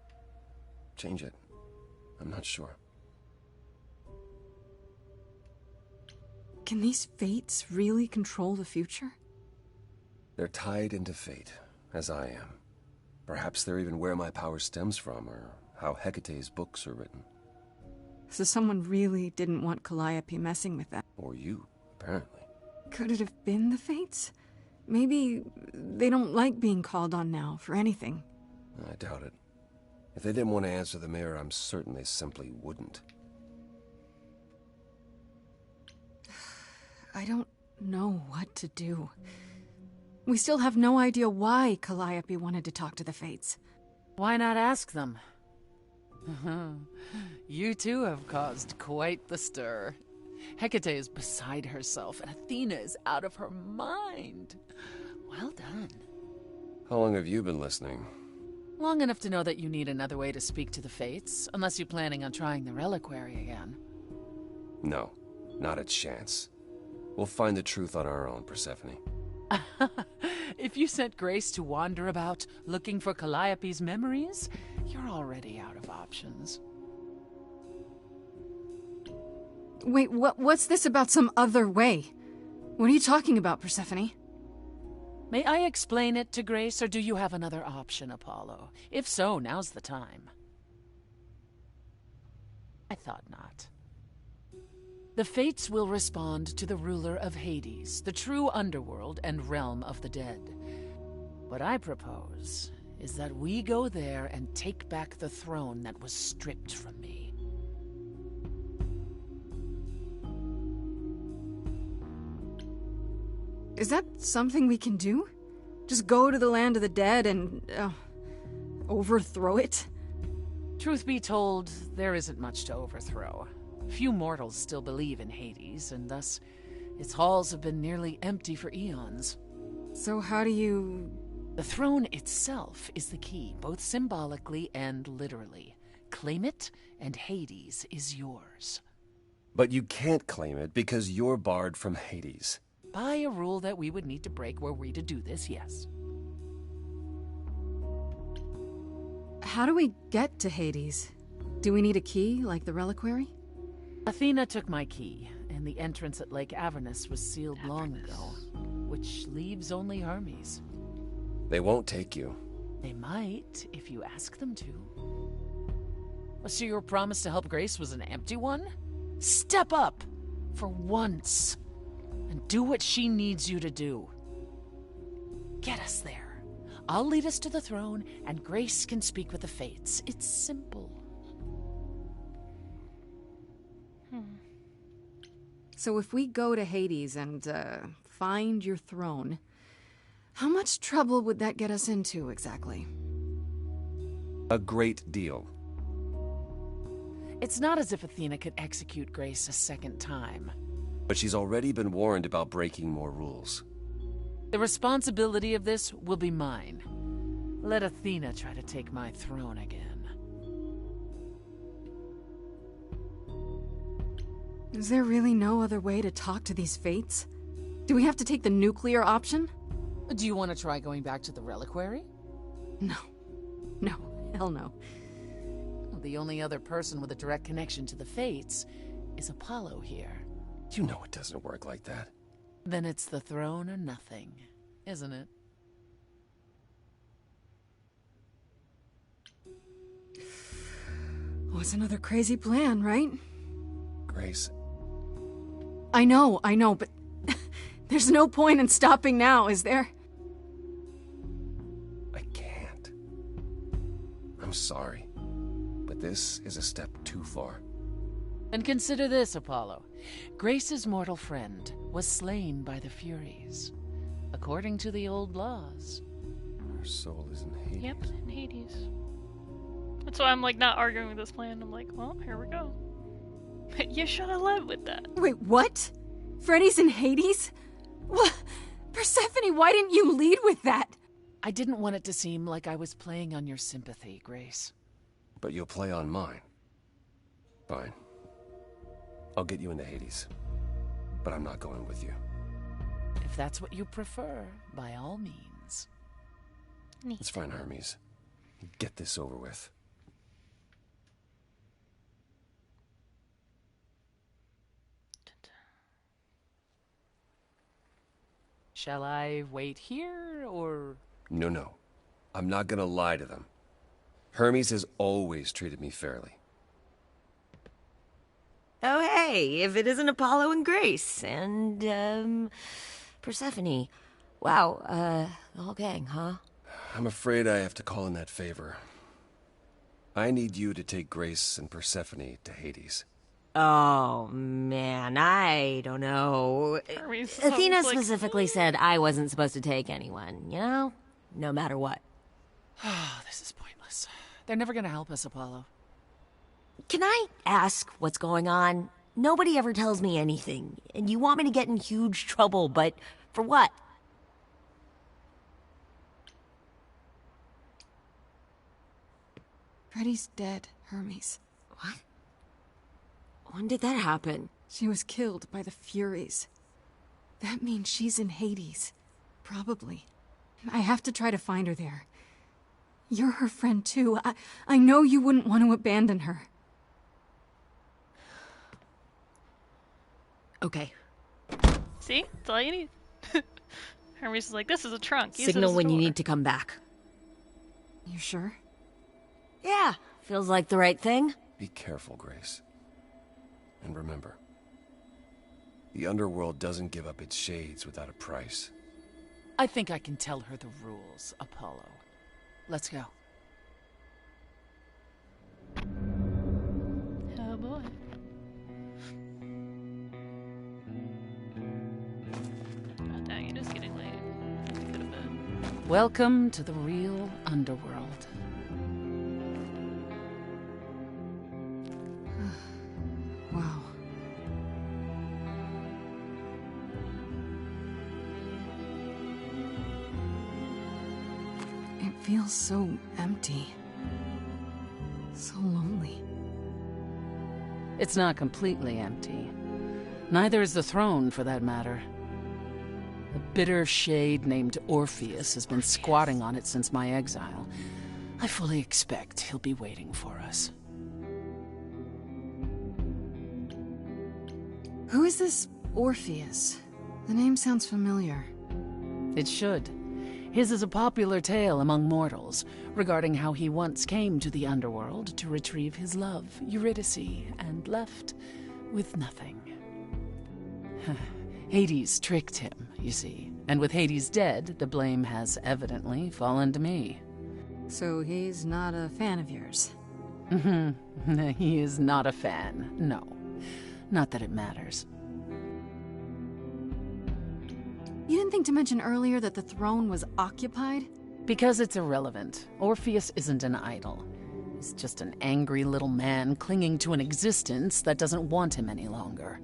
change it. I'm not sure. Can these fates really control the future? They're tied into fate, as I am. Perhaps they're even where my power stems from, or how Hecate's books are written. So someone really didn't want Calliope messing with that. Or you, apparently. Could it have been the fates? Maybe they don't like being called on now for anything. I doubt it. If they didn't want to answer the mirror, I'm certain they simply wouldn't. I don't know what to do. We still have no idea why Calliope wanted to talk to the Fates. Why not ask them? You too have caused quite the stir. Hecate is beside herself, and Athena is out of her mind. Well done. How long have you been listening? Long enough to know that you need another way to speak to the Fates, unless you're planning on trying the reliquary again. No, not a chance. We'll find the truth on our own, Persephone. If you sent Grace to wander about looking for Calliope's memories, you're already out of options. Wait, what's this about some other way? What are you talking about, Persephone? May I explain it to Grace, or do you have another option, Apollo? If so, now's the time. I thought not. The Fates will respond to the ruler of Hades, the true underworld and realm of the dead. What I propose is that we go there and take back the throne that was stripped from me. Is that something we can do? Just go to the land of the dead and overthrow it? Truth be told, there isn't much to overthrow. Few mortals still believe in Hades, and thus its halls have been nearly empty for eons. So how do you... The throne itself is the key, both symbolically and literally. Claim it, and Hades is yours. But you can't claim it because you're barred from Hades. By a rule that we would need to break were we to do this, yes. How do we get to Hades? Do we need a key, like the reliquary? Athena took my key, and the entrance at Lake Avernus was sealed long ago, which leaves only Hermes. They won't take you. They might, if you ask them to. So your promise to help Grace was an empty one? Step up, for once, and do what she needs you to do. Get us there. I'll lead us to the throne, and Grace can speak with the Fates. It's simple. So if we go to Hades and, find your throne, how much trouble would that get us into, exactly? A great deal. It's not as if Athena could execute Grace a second time. But she's already been warned about breaking more rules. The responsibility of this will be mine. Let Athena try to take my throne again. Is there really no other way to talk to these Fates? Do we have to take the nuclear option? Do you want to try going back to the reliquary? No. No. Hell no. The only other person with a direct connection to the Fates is Apollo here. You know it doesn't work like that. Then it's the throne or nothing, isn't it? Oh, it's another crazy plan, right? Grace. I know, but there's no point in stopping now, is there? I can't. I'm sorry, but this is a step too far. And consider this, Apollo. Grace's mortal friend was slain by the Furies, according to the old laws. Her soul is in Hades. Yep, in Hades. That's why I'm like not arguing with this plan. I'm like, well, here we go. You should have led with that. Wait, what? Freddy's in Hades? What? Persephone, why didn't you lead with that? I didn't want it to seem like I was playing on your sympathy, Grace. But you'll play on mine. Fine. I'll get you into Hades. But I'm not going with you. If that's what you prefer, by all means. It's fine, Hermes. Get this over with. Shall I wait here, or...? No. I'm not gonna lie to them. Hermes has always treated me fairly. Oh, hey, if it isn't Apollo and Grace, and, Persephone. Wow, the whole gang, huh? I'm afraid I have to call in that favor. I need you to take Grace and Persephone to Hades. Oh, man, I don't know. Athena specifically said I wasn't supposed to take anyone, you know? No matter what. Oh, this is pointless. They're never gonna help us, Apollo. Can I ask what's going on? Nobody ever tells me anything, and you want me to get in huge trouble, but for what? Freddy's dead, Hermes. What? When did that happen? She was killed by the Furies. That means she's in Hades. Probably. I have to try to find her there. You're her friend too. I know you wouldn't want to abandon her. Okay. See? That's all you need. Hermes is like, this is a trunk. Use it Signal as a when you door. need to come back. You sure? Yeah, feels like the right thing. Be careful, Grace. And remember, the underworld doesn't give up its shades without a price. I think I can tell her the rules, Apollo. Let's go. Oh boy. Oh, dang, it is getting late. I have to go to bed. Welcome to the real underworld. Wow. It feels so empty. So lonely. It's not completely empty. Neither is the throne, for that matter. A bitter shade named Orpheus has been squatting on it since my exile. I fully expect he'll be waiting for us. Who is this Orpheus? The name sounds familiar. It should. His is a popular tale among mortals, regarding how he once came to the underworld to retrieve his love, Eurydice, and left with nothing. Hades tricked him, you see, and with Hades dead, the blame has evidently fallen to me. So he's not a fan of yours? He is not a fan, no. Not that it matters. You didn't think to mention earlier that the throne was occupied? Because it's irrelevant. Orpheus isn't an idol. He's just an angry little man clinging to an existence that doesn't want him any longer.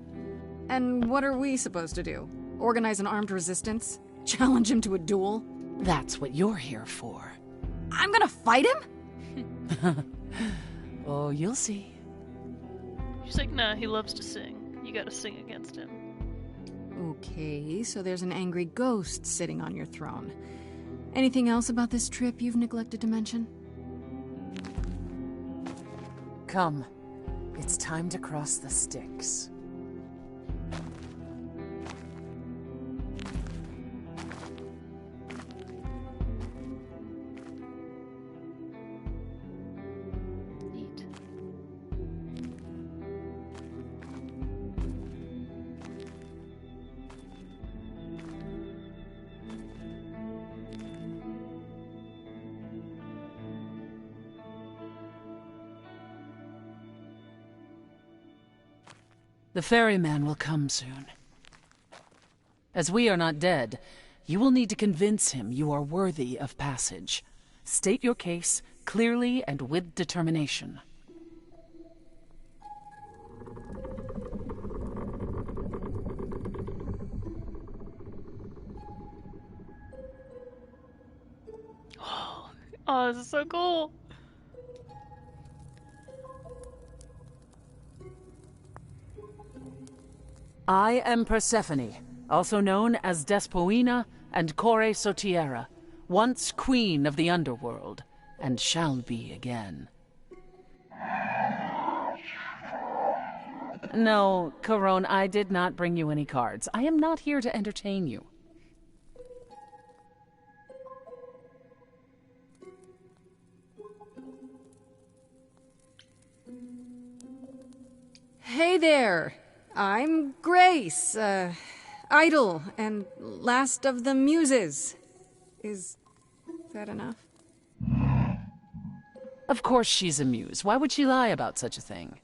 And what are we supposed to do? Organize an armed resistance? Challenge him to a duel? That's what you're here for. I'm gonna fight him? Oh, you'll see. She's like, nah, he loves to sing. You gotta sing against him. Okay, so there's an angry ghost sitting on your throne. Anything else about this trip you've neglected to mention? Come. It's time to cross the Styx. Neat. The ferryman will come soon. As we are not dead, you will need to convince him you are worthy of passage. State your case clearly and with determination. Oh, this is so cool. I am Persephone, also known as Despoina and Kore Sotiera, once queen of the underworld, and shall be again. No, Corone, I did not bring you any cards. I am not here to entertain you. Hey there! I'm Grace, idol and last of the muses. Is that enough? Of course she's a muse. Why would she lie about such a thing?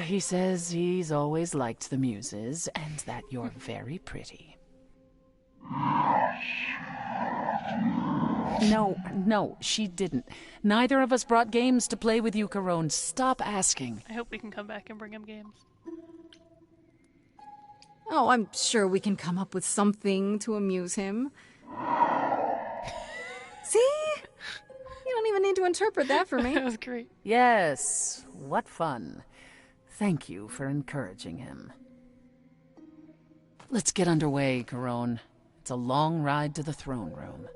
He says he's always liked the muses, and that you're very pretty. No, she didn't. Neither of us brought games to play with you, Carone. Stop asking. I hope we can come back and bring him games. Oh, I'm sure we can come up with something to amuse him. See? You don't even need to interpret that for me. That was great. Yes, what fun. Thank you for encouraging him. Let's get underway, Carone. It's a long ride to the throne room.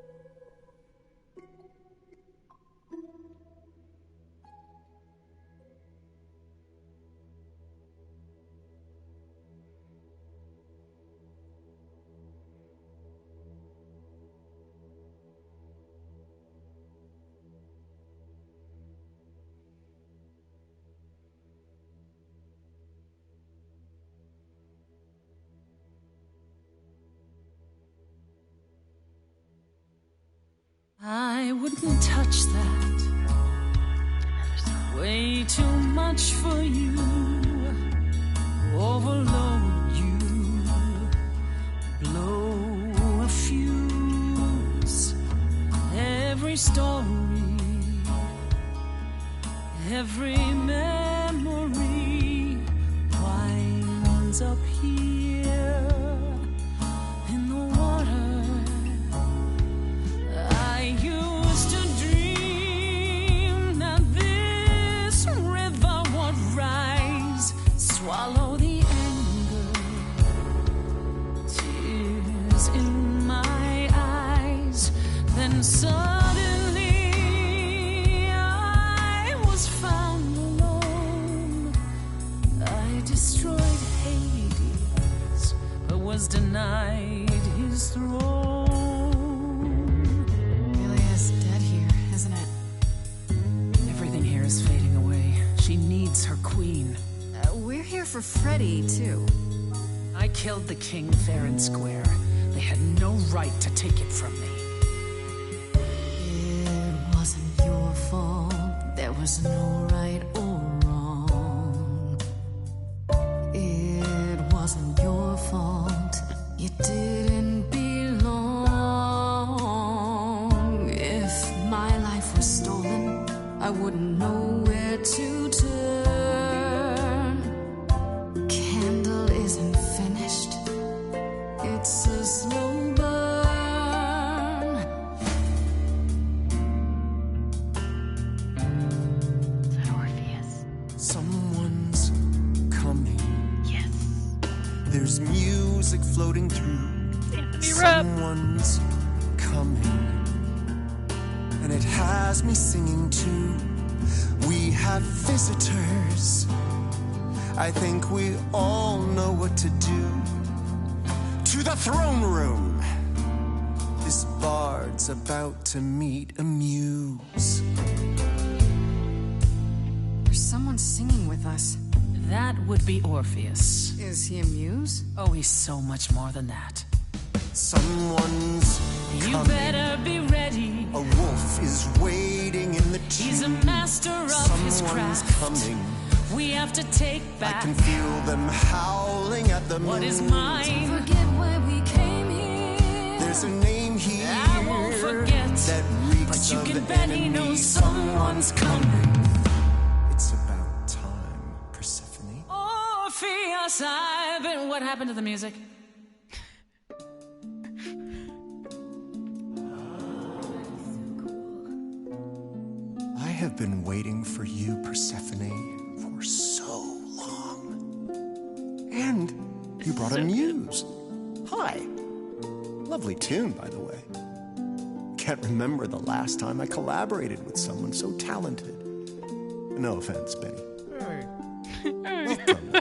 I wouldn't touch that. Way too much for you. Overload you. Blow a fuse. Every story, every memory winds up here in the water. I used to dream that this river would rise, swallow the anger, tears in my eyes. Then suddenly I was found alone. I destroyed Hades, but was denied his throne. Is fading away. She needs her queen. We're here for Freddy, too. I killed the king fair and square. They had no right to take it from me. It wasn't your fault. There was no right or wrong. It wasn't your fault. You didn't belong. If my life was stolen, I wouldn't know where to turn. Candle isn't finished. It's a slow burn. Is that Orpheus? Someone's coming. Yes. There's music floating through. Anthony Rapp. Someone's coming. And it has me singing too. We have visitors. I think we all know what to do. To the throne room. This bard's about to meet a muse. There's someone singing with us. That would be Orpheus. Is he a muse? Oh, he's so much more than that. Someone's You coming. better be ready. A wolf is waiting in the tomb. He's a master of his Someone's craft. coming. We have to take back I can feel them howling at the what moon. is mine. Forget why we came here. There's a name here I won't forget, that reeks but you of can bet he enemy. knows someone's coming. It's about time, Persephone. Orpheus, I've been. What happened to the music? I have been waiting for you, Persephone, for so long. And you brought a muse. Hi. Lovely tune, by the way. Can't remember the last time I collaborated with someone so talented. No offense, Benny. Welcome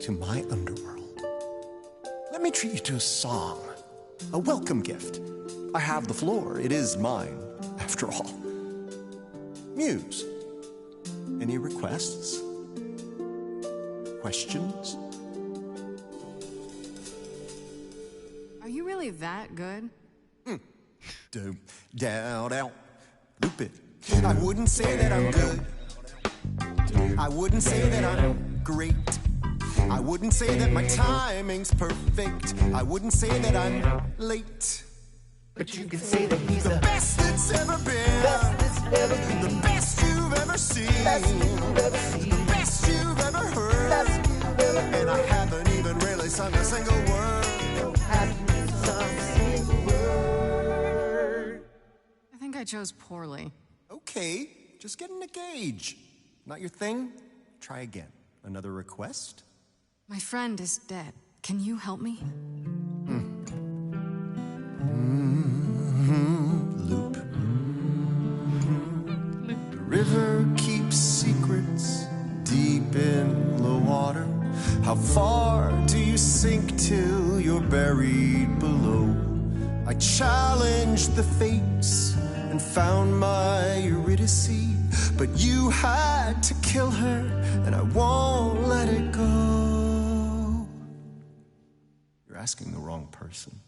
to my underworld. Let me treat you to a song, a welcome gift. I have the floor. It is mine, after all. Muse, any requests? Questions? Are you really that good? Do, down, down, Loop it. I wouldn't say that I'm good. I wouldn't say that I'm great. I wouldn't say that my timing's perfect. I wouldn't say that I'm late. But you can say that he's the best that's ever been. The best you've ever seen. The best you've ever heard. And I haven't even really sung a single word. I think I chose poorly. Okay, just getting a gauge. Not your thing? Try again. Another request? My friend is dead. Can you help me? Loop. The river keeps secrets deep in the water. How far do you sink till you're buried below? I challenged the fates and found my Eurydice, but you had to kill her, and I won't let it go. You're asking the wrong person.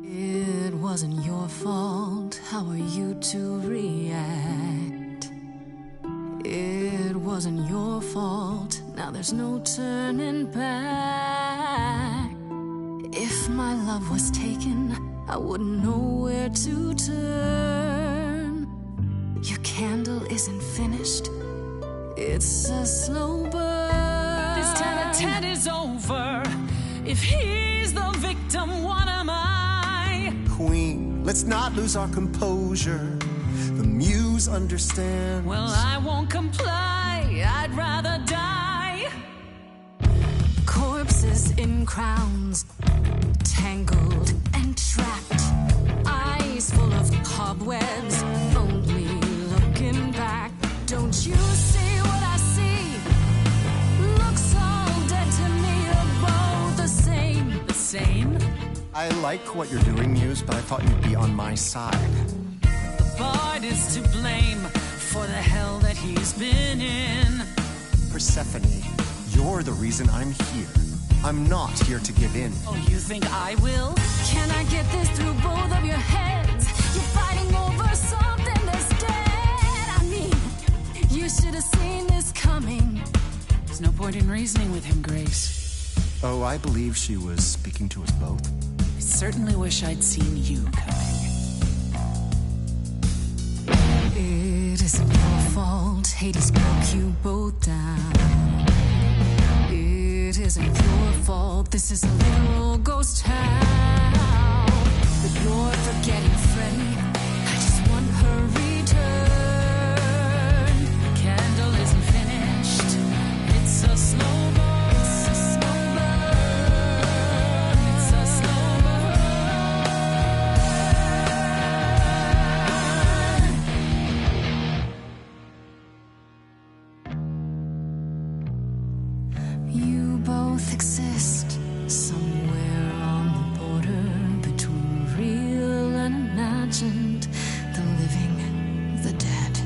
It wasn't your fault. How are you to react? It wasn't your fault. Now there's no turning back. If my love was taken, I wouldn't know where to turn. Your candle isn't finished. It's a slow burn. This tete-a-tete is over. If he's the victim, what am I? Queen, let's not lose our composure. The muse understands. Well, I won't comply. I'd rather die. Corpses in crowns, tangled and trapped. Eyes full of cobwebs, only looking back. Don't you see what I see? Looks all dead to me, are both the same. The same? I like what you're doing, Muse, but I thought you'd be on my side. The bard is to blame for the hell that he's been in. Persephone, you're the reason I'm here. I'm not here to give in. Oh, you think I will? Can I get this through both of your heads? You're fighting over something that's dead. I mean, you should have seen this coming. There's no point in reasoning with him, Grace. Oh, I believe she was speaking to us both. I certainly wish I'd seen you coming. It isn't your fault. Hades broke you both down. It isn't your fault. This is a little ghost town. But you're forgetting Freddie. I just want her return. The candle isn't finished. It's a slow burn. It's a slow burn. It's a slow burn. You both exist somewhere on the border between real and imagined, the living, the dead.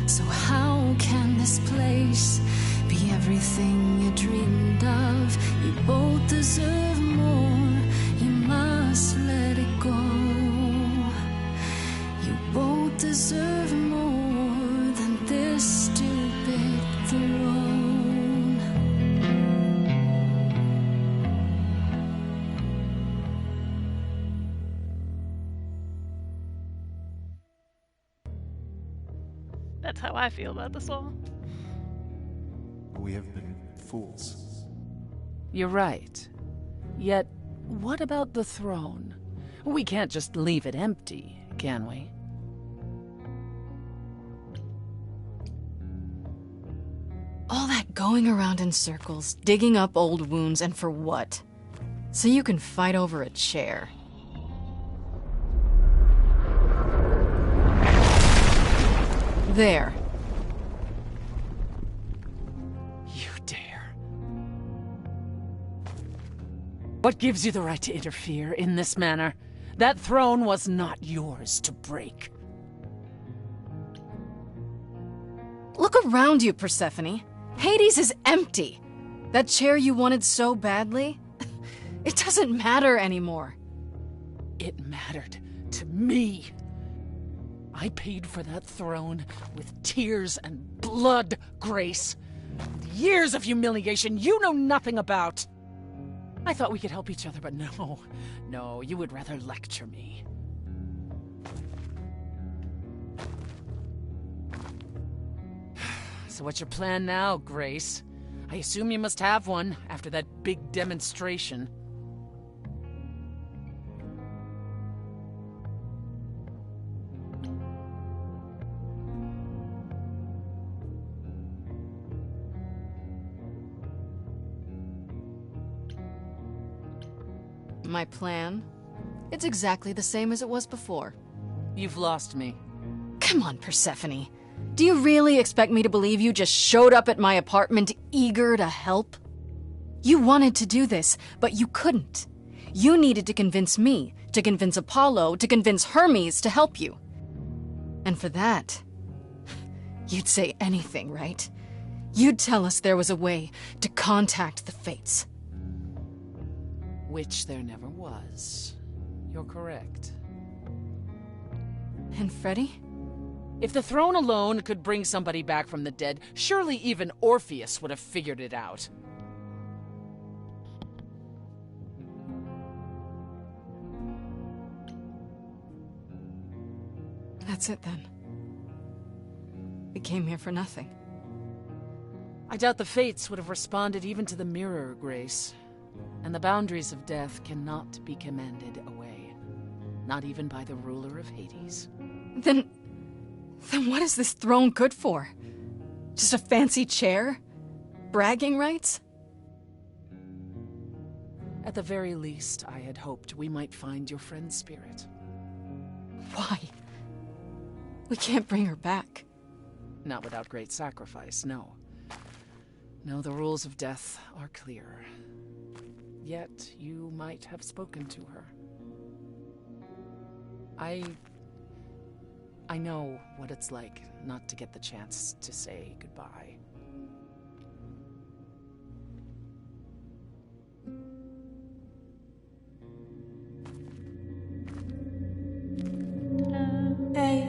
So how can this place be everything you dreamed of? You both deserve more. You must let it go. You both deserve more than this stupid throne. That's how I feel about the song. We have been fools. You're right. Yet, what about the throne? We can't just leave it empty, can we? All that going around in circles, digging up old wounds, and for what? So you can fight over a chair. There. You dare. What gives you the right to interfere in this manner? That throne was not yours to break. Look around you, Persephone. Hades is empty. That chair you wanted so badly, it doesn't matter anymore. It mattered to me. I paid for that throne with tears and blood, Grace. With years of humiliation you know nothing about. I thought we could help each other, but no, you would rather lecture me. So what's your plan now, Grace? I assume you must have one after that big demonstration. My plan? It's exactly the same as it was before. You've lost me. Come on, Persephone. Do you really expect me to believe you just showed up at my apartment eager to help? You wanted to do this, but you couldn't. You needed to convince me, to convince Apollo, to convince Hermes to help you. And for that, you'd say anything, right? You'd tell us there was a way to contact the fates. Which there never was. You're correct. And Freddy? If the throne alone could bring somebody back from the dead, surely even Orpheus would have figured it out. That's it then. We came here for nothing. I doubt the fates would have responded even to the mirror, Grace. And the boundaries of death cannot be commanded away. Not even by the ruler of Hades. Then what is this throne good for? Just a fancy chair? Bragging rights? At the very least, I had hoped we might find your friend's spirit. Why? We can't bring her back. Not without great sacrifice, no. No, the rules of death are clear. Yet you might have spoken to her. I know what it's like not to get the chance to say goodbye. Hey.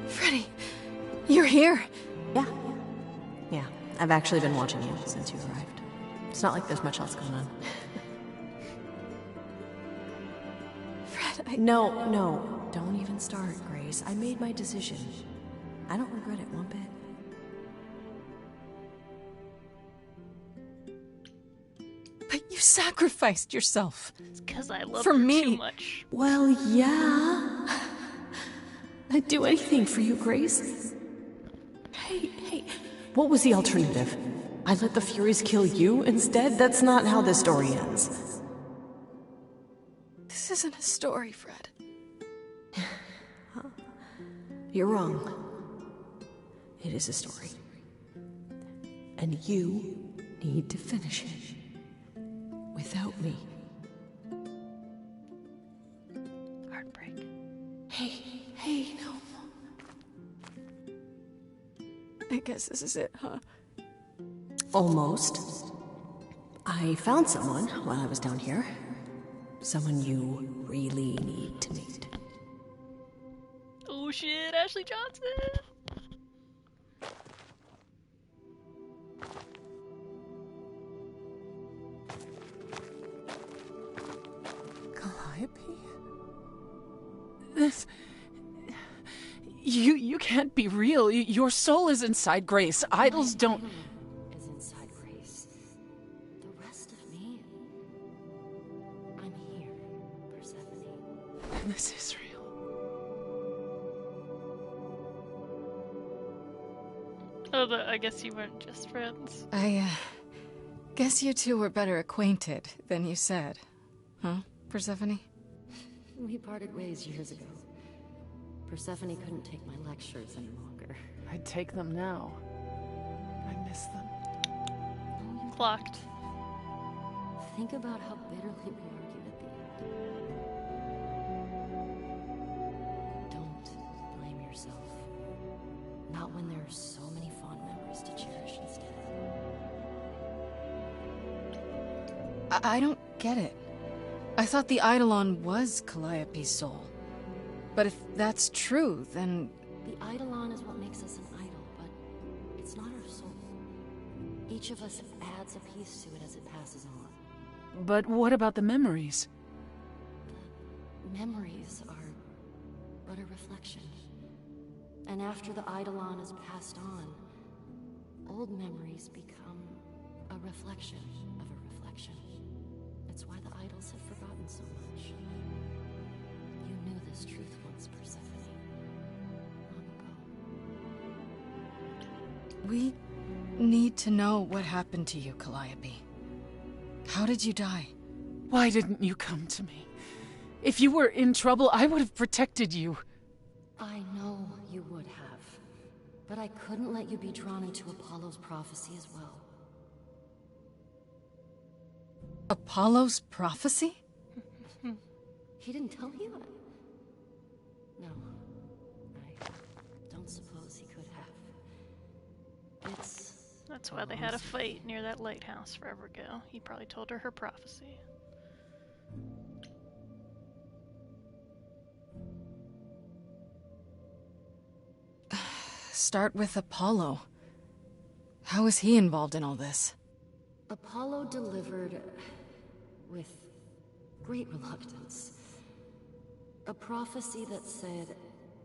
Freddy, you're here. Yeah, I've actually been watching you since you arrived. It's not like there's much else going on. Fred, No, don't even start, Grace. I made my decision. I don't regret it one bit. But you sacrificed yourself. It's because I love for her me. too much. Well, yeah. I'd do anything for you, Grace. Hey, what was the alternative? I let the Furies kill you instead? That's not how this story ends. This isn't a story, Fred. You're wrong. It is a story. And you need to finish it. Without me. Heartbreak. Hey, no. I guess this is it, huh? Almost. I found someone while I was down here. Someone you really need to meet. Oh shit, Ashley Johnson! Calliope? This... You can't be real. Your soul is inside Grace. Idols don't... Is inside Grace. The rest of me... I'm here, Persephone. This is real. Oh, but I guess you weren't just friends. I guess you two were better acquainted than you said. Huh, Persephone? We parted ways years ago. Persephone couldn't take my lectures any longer. I'd take them now. I miss them. Clocked. Think about how bitterly we argued at the end. Don't blame yourself. Not when there are so many fond memories to cherish instead. I don't get it. I thought the Eidolon was Calliope's soul. But if that's true, then... The Eidolon is what makes us an idol, but it's not our soul. Each of us adds a piece to it as it passes on. But what about the memories? The memories are but a reflection. And after the Eidolon is passed on, old memories become a reflection of a reflection. It's why the idols have forgotten so much. You knew this truth once, Persephone. We need to know what happened to you, Calliope. How did you die? Why didn't you come to me? If you were in trouble, I would have protected you. I know you would have. But I couldn't let you be drawn into Apollo's prophecy as well. Apollo's prophecy? He didn't tell you? No. I don't suppose he could have. That's why they had a fight near that lighthouse forever ago. He probably told her prophecy. Start with Apollo. How is he involved in all this? Apollo delivered, with great reluctance, a prophecy that said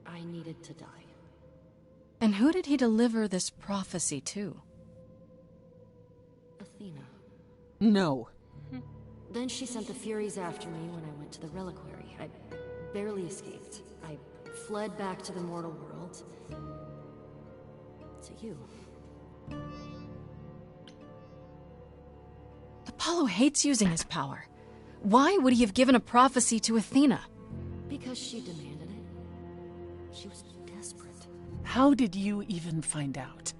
I needed to die. And who did he deliver this prophecy to? Athena. No. Then she sent the Furies after me when I went to the reliquary. I barely escaped. I fled back to the mortal world. To you. Apollo hates using his power. Why would he have given a prophecy to Athena? Because she demanded it. She was desperate. How did you even find out?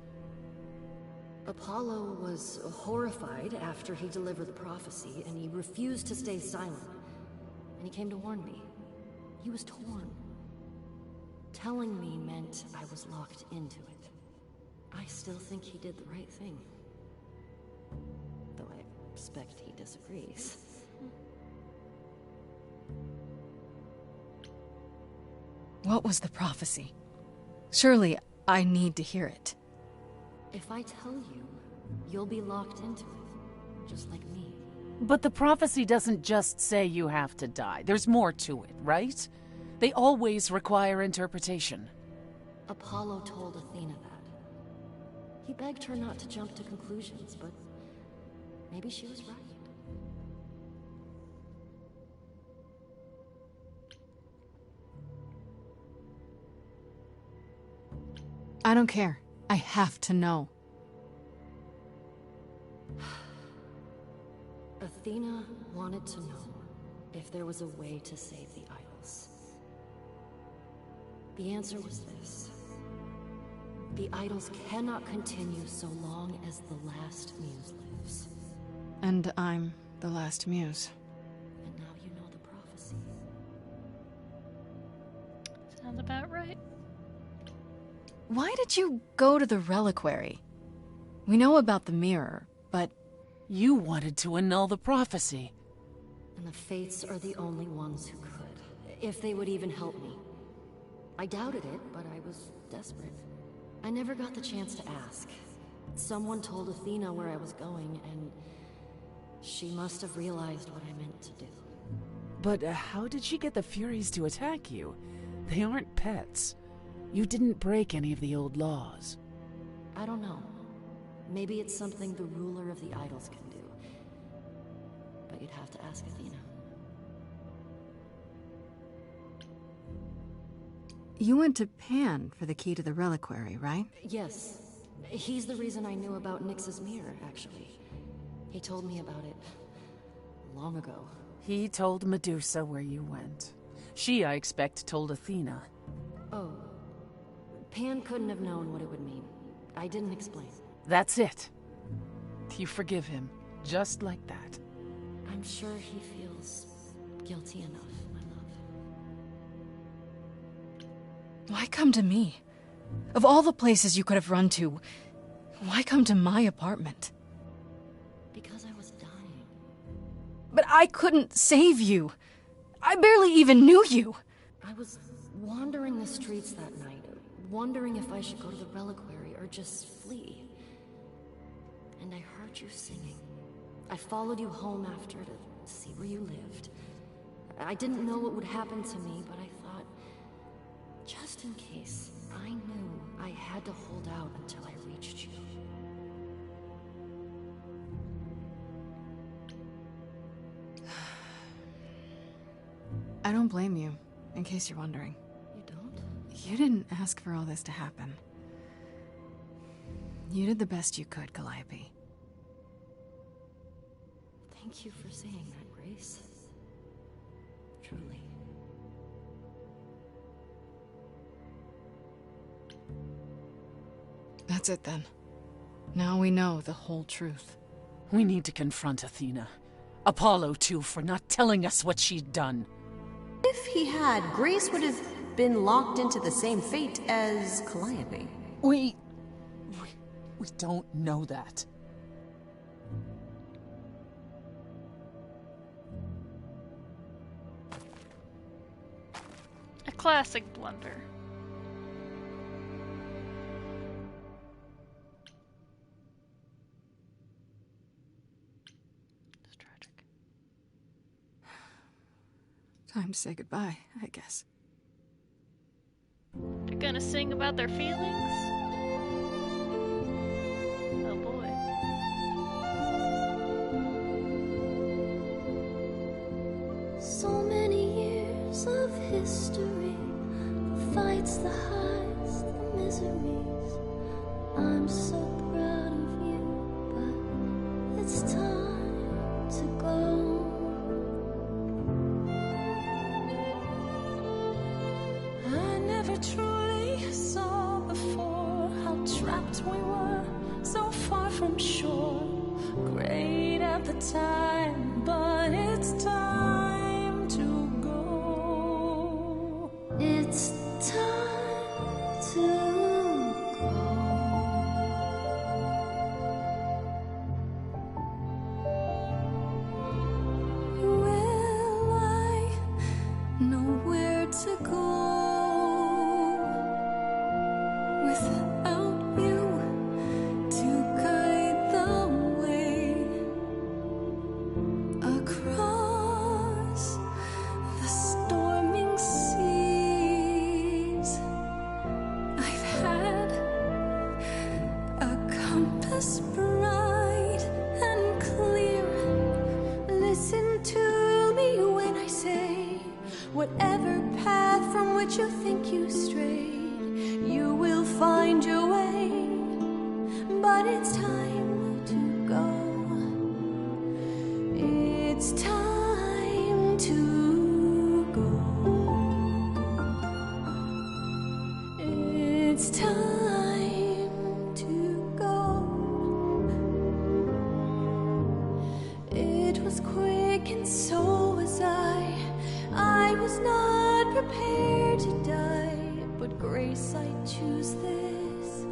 Apollo was horrified after he delivered the prophecy, and he refused to stay silent. And he came to warn me. He was torn. Telling me meant I was locked into it. I still think he did the right thing. Though I expect he disagrees. What was the prophecy? Surely I need to hear it. If I tell you, you'll be locked into it, just like me. But the prophecy doesn't just say you have to die. There's more to it, right? They always require interpretation. Apollo told Athena that. He begged her not to jump to conclusions, but maybe she was right. I don't care. I have to know. Athena wanted to know if there was a way to save the idols. The answer was this. The idols cannot continue so long as the Last Muse lives. And I'm the Last Muse. And now you know the prophecy. Sounds about right. Why did you go to the reliquary? We know about the mirror, but... You wanted to annul the prophecy. And the Fates are the only ones who could. If they would even help me. I doubted it, but I was desperate. I never got the chance to ask. Someone told Athena where I was going, and she must have realized what I meant to do. But how did she get the Furies to attack you? They aren't pets. You didn't break any of the old laws. I don't know. Maybe it's something the ruler of the idols can do. But you'd have to ask Athena. You went to Pan for the key to the reliquary, right? Yes. He's the reason I knew about Nyx's mirror, actually. He told me about it long ago. He told Medusa where you went. She, I expect, told Athena. Oh. Pan couldn't have known what it would mean. I didn't explain. That's it. You forgive him, just like that. I'm sure he feels guilty enough, my love. Why come to me? Of all the places you could have run to, why come to my apartment? Because I was dying. But I couldn't save you. I barely even knew you. I was wandering the streets that night, wondering if I should go to the reliquary or just flee. And I heard you singing. I followed you home after to see where you lived. I didn't know what would happen to me, but I thought, just in case, I knew I had to hold out until I reached you. I don't blame you, in case you're wondering. You don't? You didn't ask for all this to happen. You did the best you could, Calliope. Thank you for saying that, Grace. Truly. That's it then. Now we know the whole truth. We need to confront Athena. Apollo, too, for not telling us what she'd done. If he had, Grace would have been locked into the same fate as Calliope. We don't know that. A classic blunder. It's tragic. Time to say goodbye, I guess. They're gonna sing about their feelings? Oh boy. So many years of history, the fights, the highs, the miseries. I'm so proud of you, but it's time to go. I never truly saw before how trapped we were, so far from shore. Great at the time, but it's time to go. It's time to go. Will I know where to go without you to guide the way across the storming seas? I've had a compass bright and clear. Listen to me when I say, whatever path from which you think you strayed, you will find your way. But it's time to go. It's time to go. It's time to go. It was quick and so was I. I was not prepared to die, but Grace, I choose this,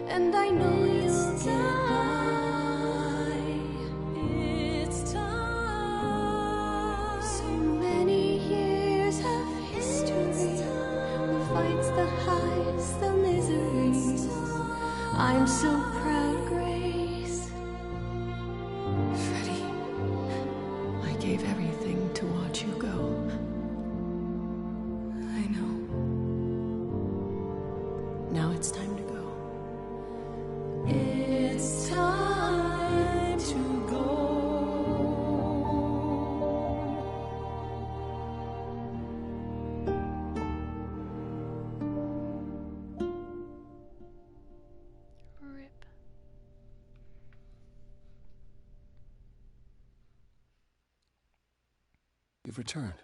and I know you'll get by. It's time. So many years of history, the fights, the highs, the miseries. I'm so proud, Grace. Freddie, I gave everything to watch you go. I know. Now it's time to go. It's time to go. Rip. You've returned.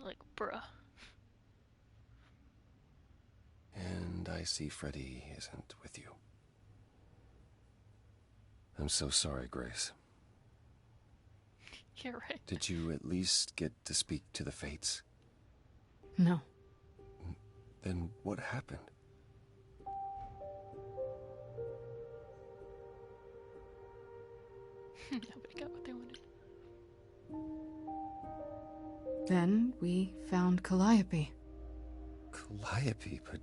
Like, bruh. And I see Freddie isn't with you. I'm so sorry, Grace. You're right. Did you at least get to speak to the Fates? No. Then what happened? Nobody got what they wanted. Then we found Calliope. Calliope, but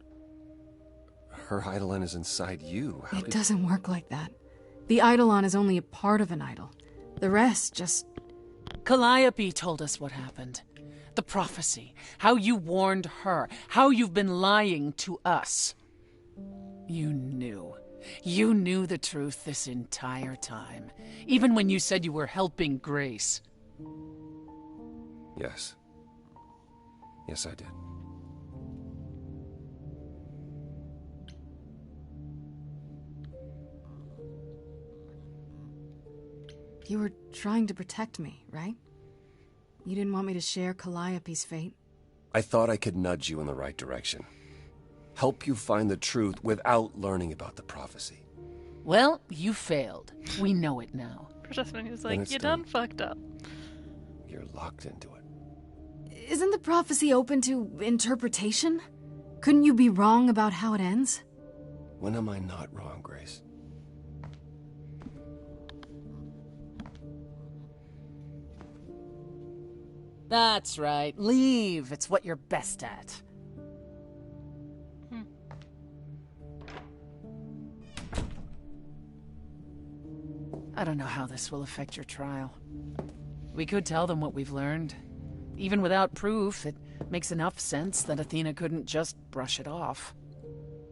her eidolon is inside you. It doesn't work like that. The eidolon is only a part of an idol. The rest just... Calliope told us what happened. The prophecy. How you warned her. How you've been lying to us. You knew. You knew the truth this entire time. Even when you said you were helping Grace. Yes. Yes, I did. You were trying to protect me, right? You didn't want me to share Calliope's fate? I thought I could nudge you in the right direction. Help you find the truth without learning about the prophecy. Well, you failed. We know it now. Persephone was Then like, it's you done. done fucked up. You're locked into it. Isn't the prophecy open to interpretation? Couldn't you be wrong about how it ends? When am I not wrong, Grace? That's right. Leave. It's what you're best at. I don't know how this will affect your trial. We could tell them what we've learned. Even without proof, it makes enough sense that Athena couldn't just brush it off.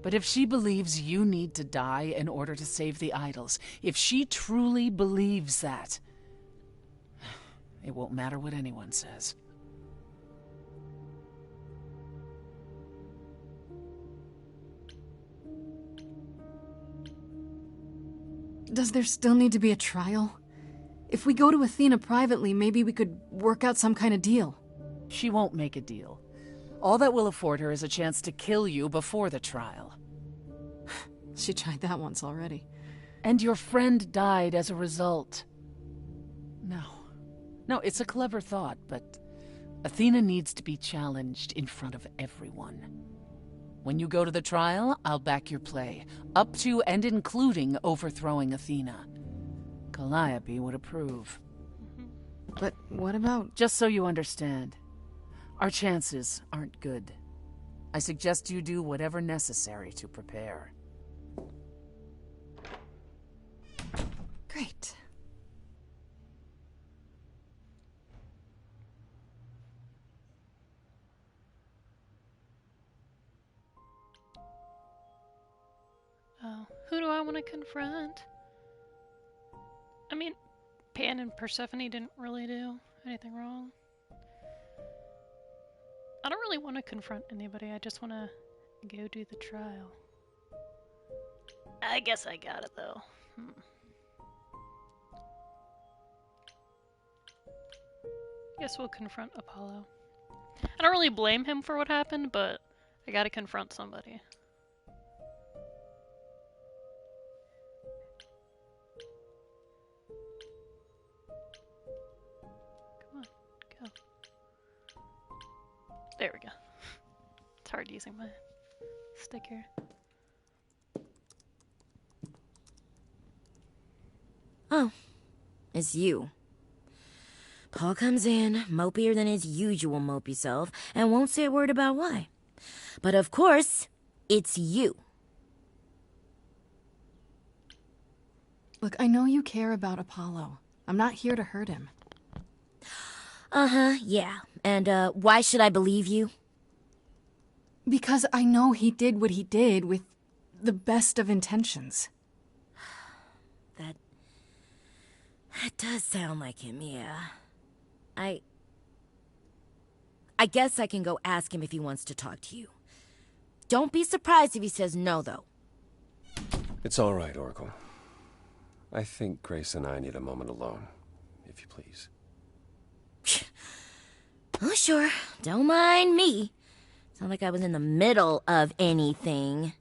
But if she believes you need to die in order to save the idols, if she truly believes that, it won't matter what anyone says. Does there still need to be a trial? If we go to Athena privately, maybe we could work out some kind of deal. She won't make a deal. All that will afford her is a chance to kill you before the trial. She tried that once already. And your friend died as a result. No, it's a clever thought, but Athena needs to be challenged in front of everyone. When you go to the trial, I'll back your play, up to and including overthrowing Athena. Calliope would approve. But what about... Just so you understand, our chances aren't good. I suggest you do whatever necessary to prepare. Great. Who do I want to confront? I mean, Pan and Persephone didn't really do anything wrong. I don't really want to confront anybody, I just want to go do the trial. I guess I got it, though. Guess we'll confront Apollo. I don't really blame him for what happened, but I gotta confront somebody. There we go. It's hard using my stick here. Oh, it's you. Paul comes in, mopier than his usual mopey self, and won't say a word about why. But of course, it's you. Look, I know you care about Apollo. I'm not here to hurt him. Uh-huh, yeah. And, why should I believe you? Because I know he did what he did with the best of intentions. That does sound like him, yeah. I guess I can go ask him if he wants to talk to you. Don't be surprised if he says no, though. It's all right, Oracle. I think Grace and I need a moment alone, if you please. Oh, sure. Don't mind me. It's not like I was in the middle of anything.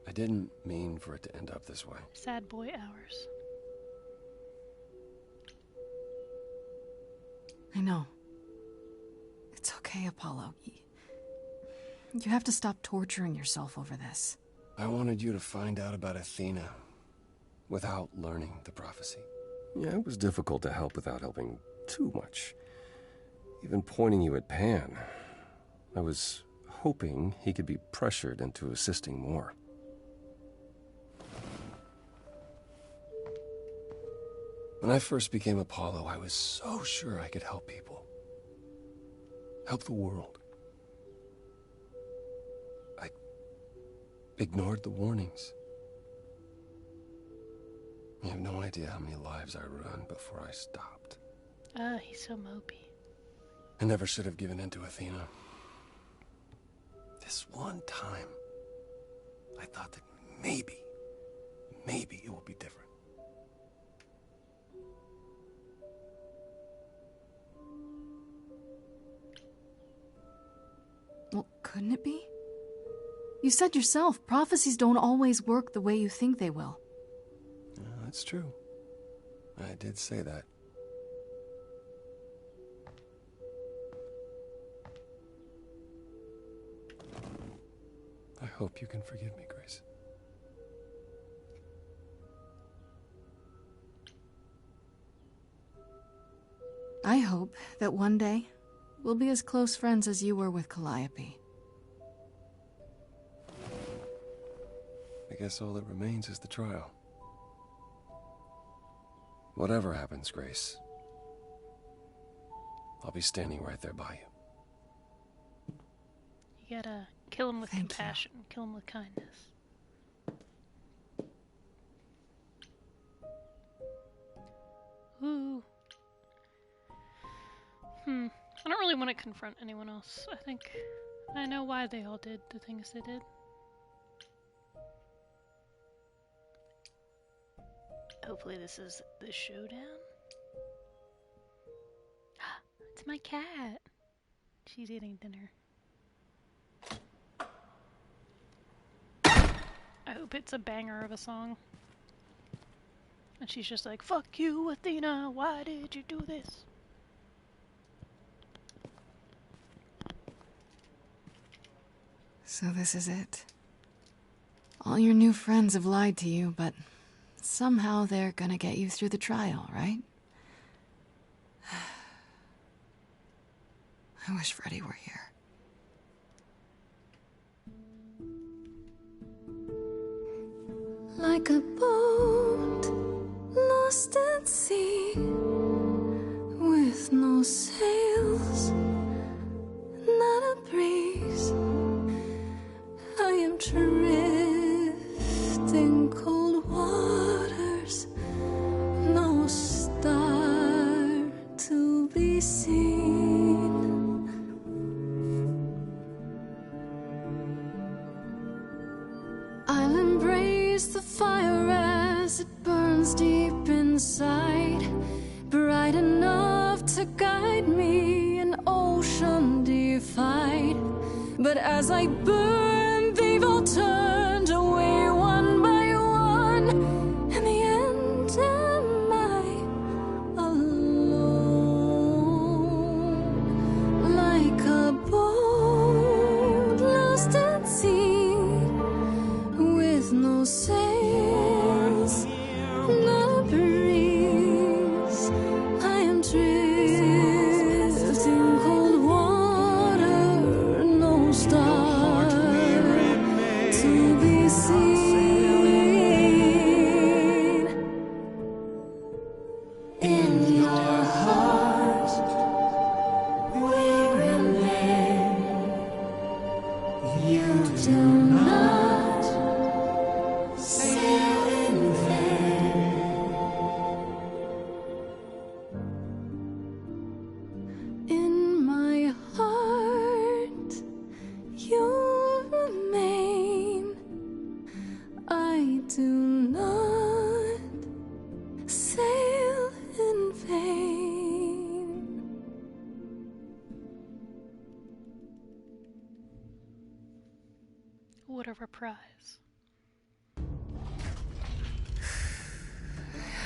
I didn't mean for it to end up this way. Sad boy hours. I know. It's okay. okay, Apollo. You have to stop torturing yourself over this. I wanted you to find out about Athena without learning the prophecy. Yeah, it was difficult to help without helping too much. Even pointing you at Pan. I was hoping he could be pressured into assisting more. When I first became Apollo, I was so sure I could help people. Help the world. I ignored the warnings. You have no idea how many lives I ruined before I stopped. He's so mopey. I never should have given in to Athena. This one time, I thought that maybe it will be different. Well, couldn't it be? You said yourself, prophecies don't always work the way you think they will. That's true. I did say that. I hope you can forgive me, Grace. I hope that one day we'll be as close friends as you were with Calliope. I guess all that remains is the trial. Whatever happens, Grace, I'll be standing right there by you. You gotta kill him with compassion. Kill him with kindness. Ooh. I don't really want to confront anyone else. I think I know why they all did the things they did. Hopefully this is the showdown. It's my cat. She's eating dinner. I hope it's a banger of a song. And she's just like, fuck you, Athena, why did you do this? So this is it. All your new friends have lied to you, but somehow they're gonna get you through the trial, right? I wish Freddy were here. Like a boat lost at sea, with no sails, not a breeze. I am drifting cold waters, no star to be seen. I'll embrace the fire as it burns deep inside, bright enough to guide me, an ocean defied. But as I burn, they've all turned away one by one. In the end, am I alone? Like a boat lost at sea, with no sails, not a breeze. I am drifting cold water, no star to be seen. In your heart we remain. You do not sail in vain. In my heart you remain. I do not sail in vain. What a reprise.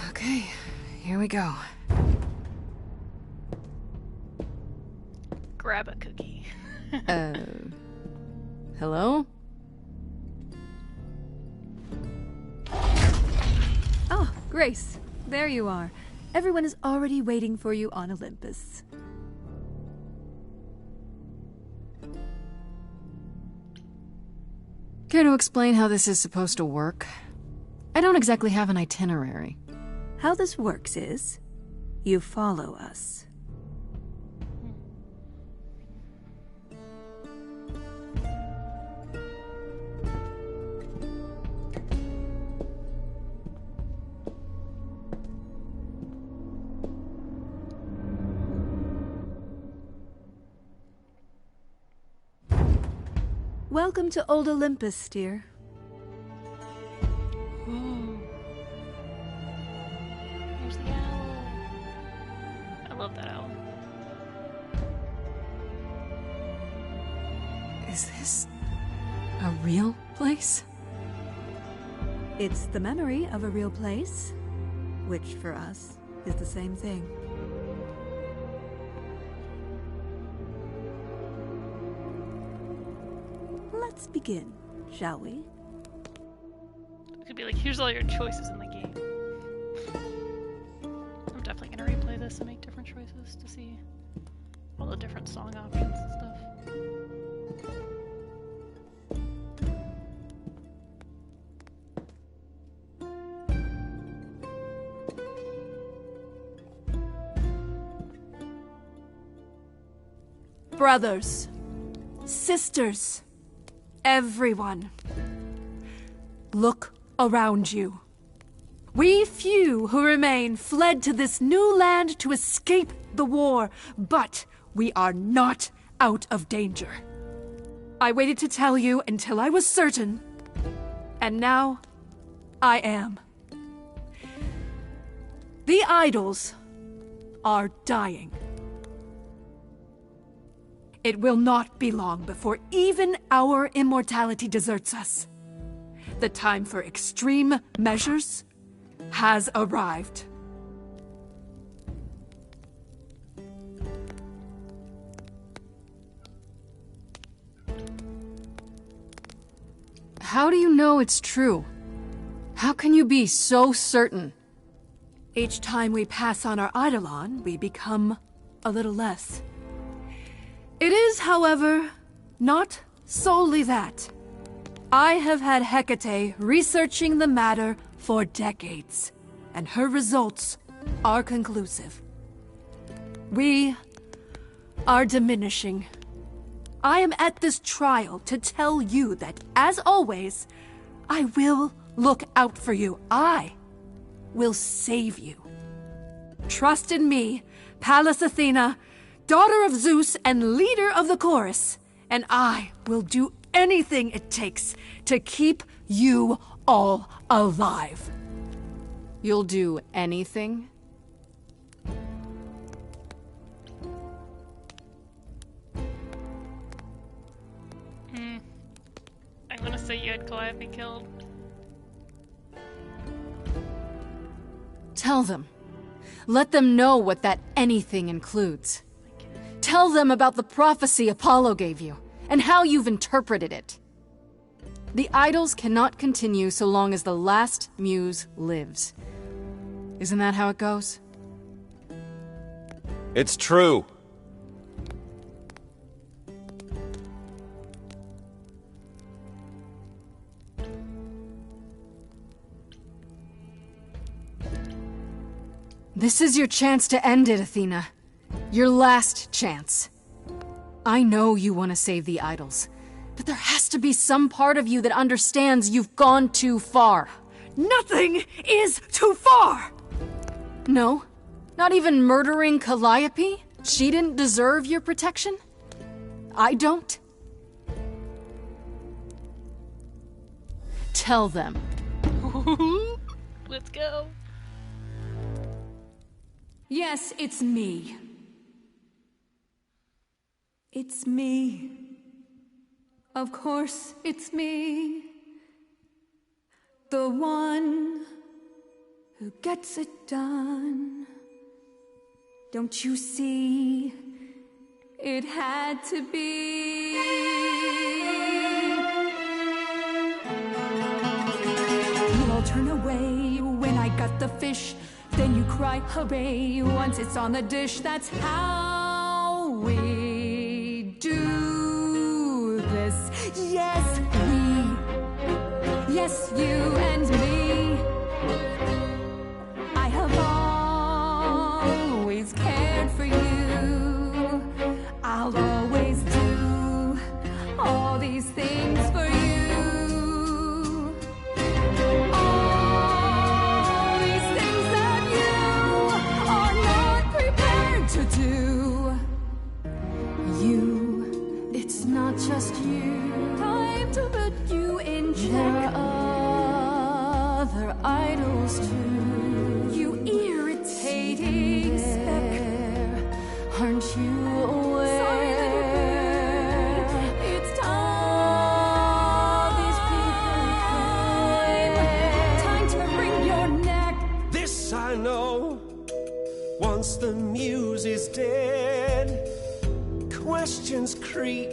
Okay, here we go. grab a cookie. Hello? Oh, Grace, there you are. Everyone is already waiting for you on Olympus. Care to explain how this is supposed to work? I don't exactly have an itinerary. How this works is, you follow us. Welcome to Old Olympus, dear. Ooh. There's the owl. I love that owl. Is this a real place? It's the memory of a real place, which for us is the same thing. Let's begin, shall we? It could be like, here's all your choices in the game. I'm definitely gonna replay this and make different choices to see all the different song options and stuff. Brothers, sisters, everyone, look around you. We few who remain fled to this new land to escape the war, but we are not out of danger. I waited to tell you until I was certain, and now I am. The idols are dying. It will not be long before even our immortality deserts us. The time for extreme measures has arrived. How do you know it's true? How can you be so certain? Each time we pass on our eidolon, we become a little less. It is, however, not solely that. I have had Hecate researching the matter for decades, and her results are conclusive. We are diminishing. I am at this trial to tell you that, as always, I will look out for you. I will save you. Trust in me, Pallas Athena, daughter of Zeus and leader of the chorus, and I will do anything it takes to keep you all alive. You'll do anything? I'm gonna say you had Calliope killed. Tell them. Let them know what that anything includes. Tell them about the prophecy Apollo gave you, and how you've interpreted it. The idols cannot continue so long as the Last Muse lives. Isn't that how it goes? It's true. This is your chance to end it, Athena. Your last chance. I know you want to save the idols, but there has to be some part of you that understands you've gone too far. Nothing is too far! No? Not even murdering Calliope? She didn't deserve your protection? I don't? Tell them. Let's go. Yes, it's me. It's me. Of course, it's me. The one who gets it done. Don't you see? It had to be. You all turn away when I got the fish. Then you cry hooray once it's on the dish. That's how we do this. Yes, we. Yes, you and me. I have always cared for you. I'll always do all these things for you. All these things that you are not prepared to do. You, it's not just you. Time to put you in check. There are other idols too. You irritating speck. Aren't you aware? Sorry, it's time. These people time to wring your neck. This I know. Once the muse is dead, questions creep.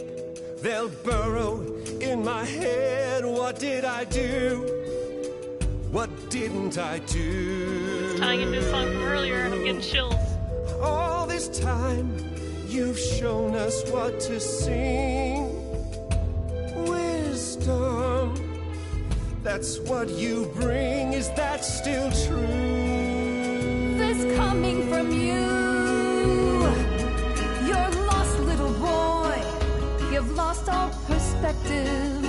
They'll burrow in my head. What did I do? What didn't I do? It's tying into a song from earlier, and I'm getting chills. All this time, you've shown us what to sing. Wisdom, that's what you bring. Is that still true? This coming from you. You're lost, little boy. You've lost all perspective.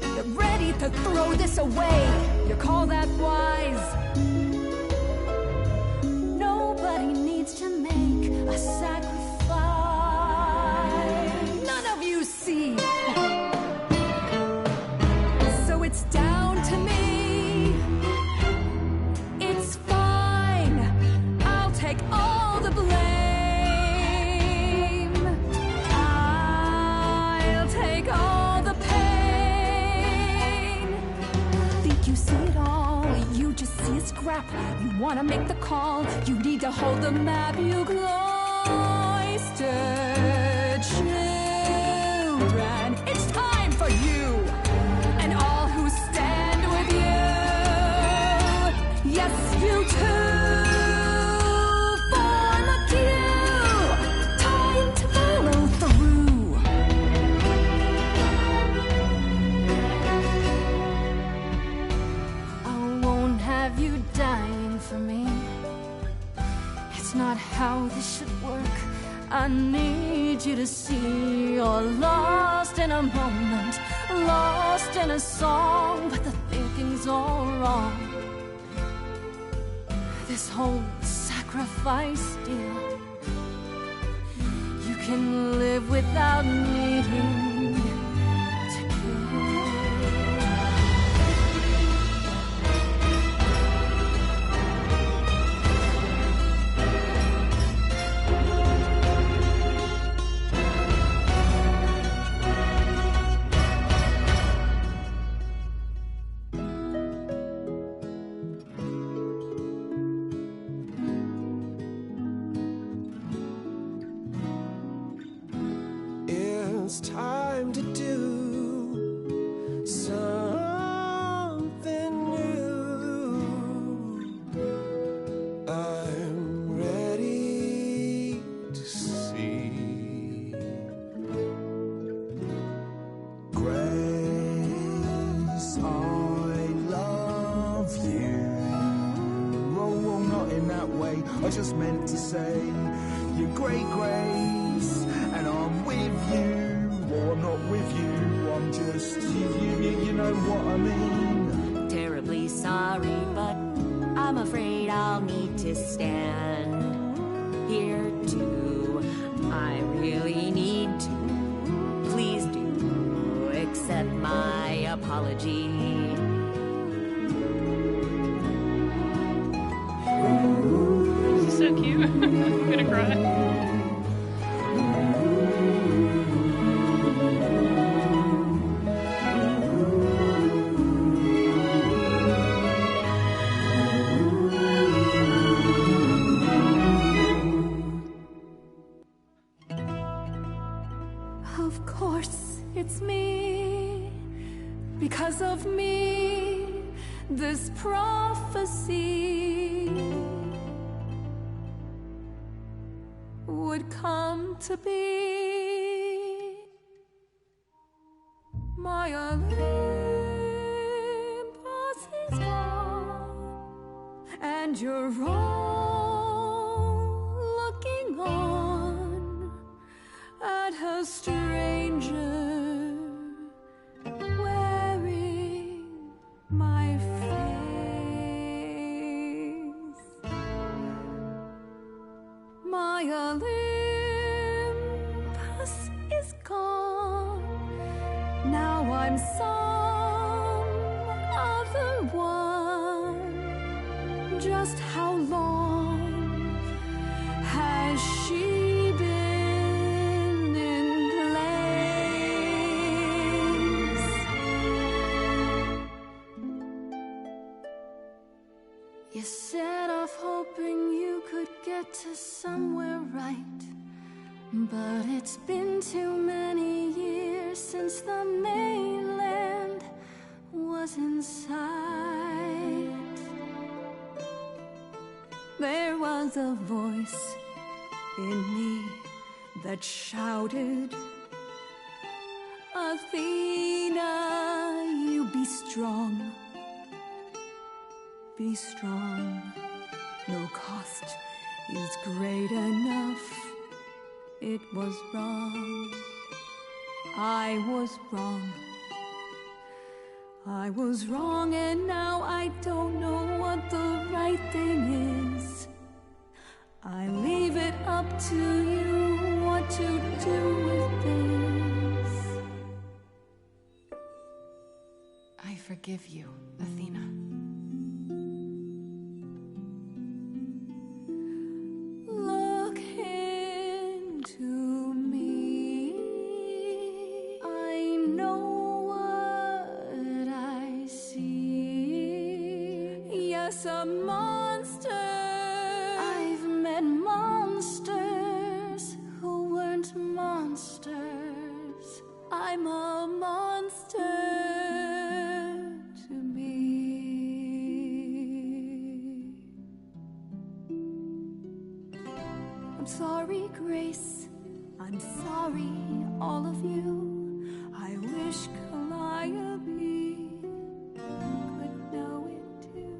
You're ready to throw this away. You call that wise? Nobody needs to make a sacrifice. None of you see. So it's down to me. It's fine. I'll take all the blame. I'll take all the pain. Think you see it all? You just see a scrap. You wanna make the call. You need to hold the map. You cloistered children. It's time for you and all who stand with you. Yes, you too. Form a queue. Time to follow through. I won't have you dying for me. It's not how this should work. I need you to see you're lost in a moment, lost in a song, but the thinking's all wrong. This whole sacrifice deal, you can live without needing to kill. It's time to do something new. I'm ready to see. Grace, I love you. Oh, not in that way. I just meant to say you're great, Grace, and I'm with you. Or I'm not with you. I'm just you know what I mean. Terribly sorry, but I'm afraid I'll need to stand here too. I really need to. Please do accept my apology. This is so cute. I'm gonna cry. it's me. Because of me, this prophecy would come to be. My Olympus is gone, and you're all looking on at a stranger wearing my face. My Olympus is gone. Now I'm some other one. Just how long has she been in place? You set off hoping you could get to somewhere right, but it's been too many years since the mainland was in sight. There was a voice in me that shouted, Athena, you be strong. Be strong. No cost is great enough. It was wrong. I was wrong. I was wrong, and now I don't know what the right thing is. I leave it up to you what to do with this. I forgive you, Athena. Look into me. I know what I see. Yes, a monster. I've met monsters who weren't monsters. I'm a monster to me. I'm sorry, Grace. I'm sorry, all of you. I wish Calliope could know it too.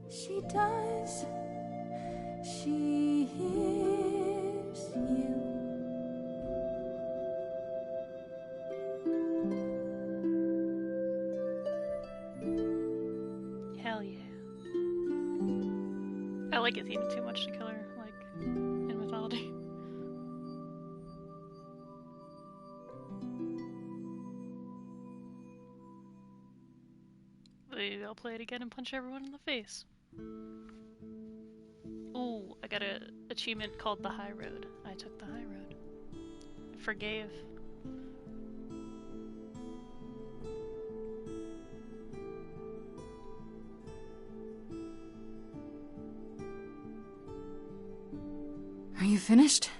She does. She hears you. Hell yeah. I like Athena too much to kill her, like, in mythology. Maybe I'll play it again and punch everyone in the face. Ooh, I got an achievement called the High Road. I took the High Road. I forgave. Are you finished?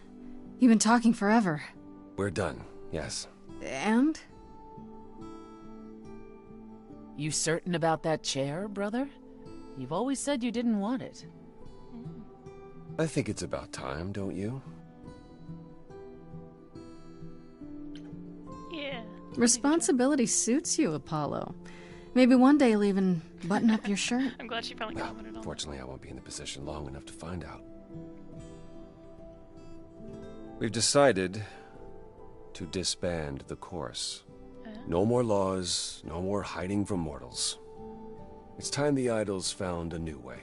You've been talking forever. We're done, yes. And? You certain about that chair, brother? You've always said you didn't want it. I think it's about time, don't you? Yeah. Responsibility suits you, Apollo. Maybe one day you'll even button up your shirt. I'm glad she finally commented on Fortunately, I won't be in the position long enough to find out. We've decided to disband the chorus. No more laws, no more hiding from mortals. It's time the idols found a new way.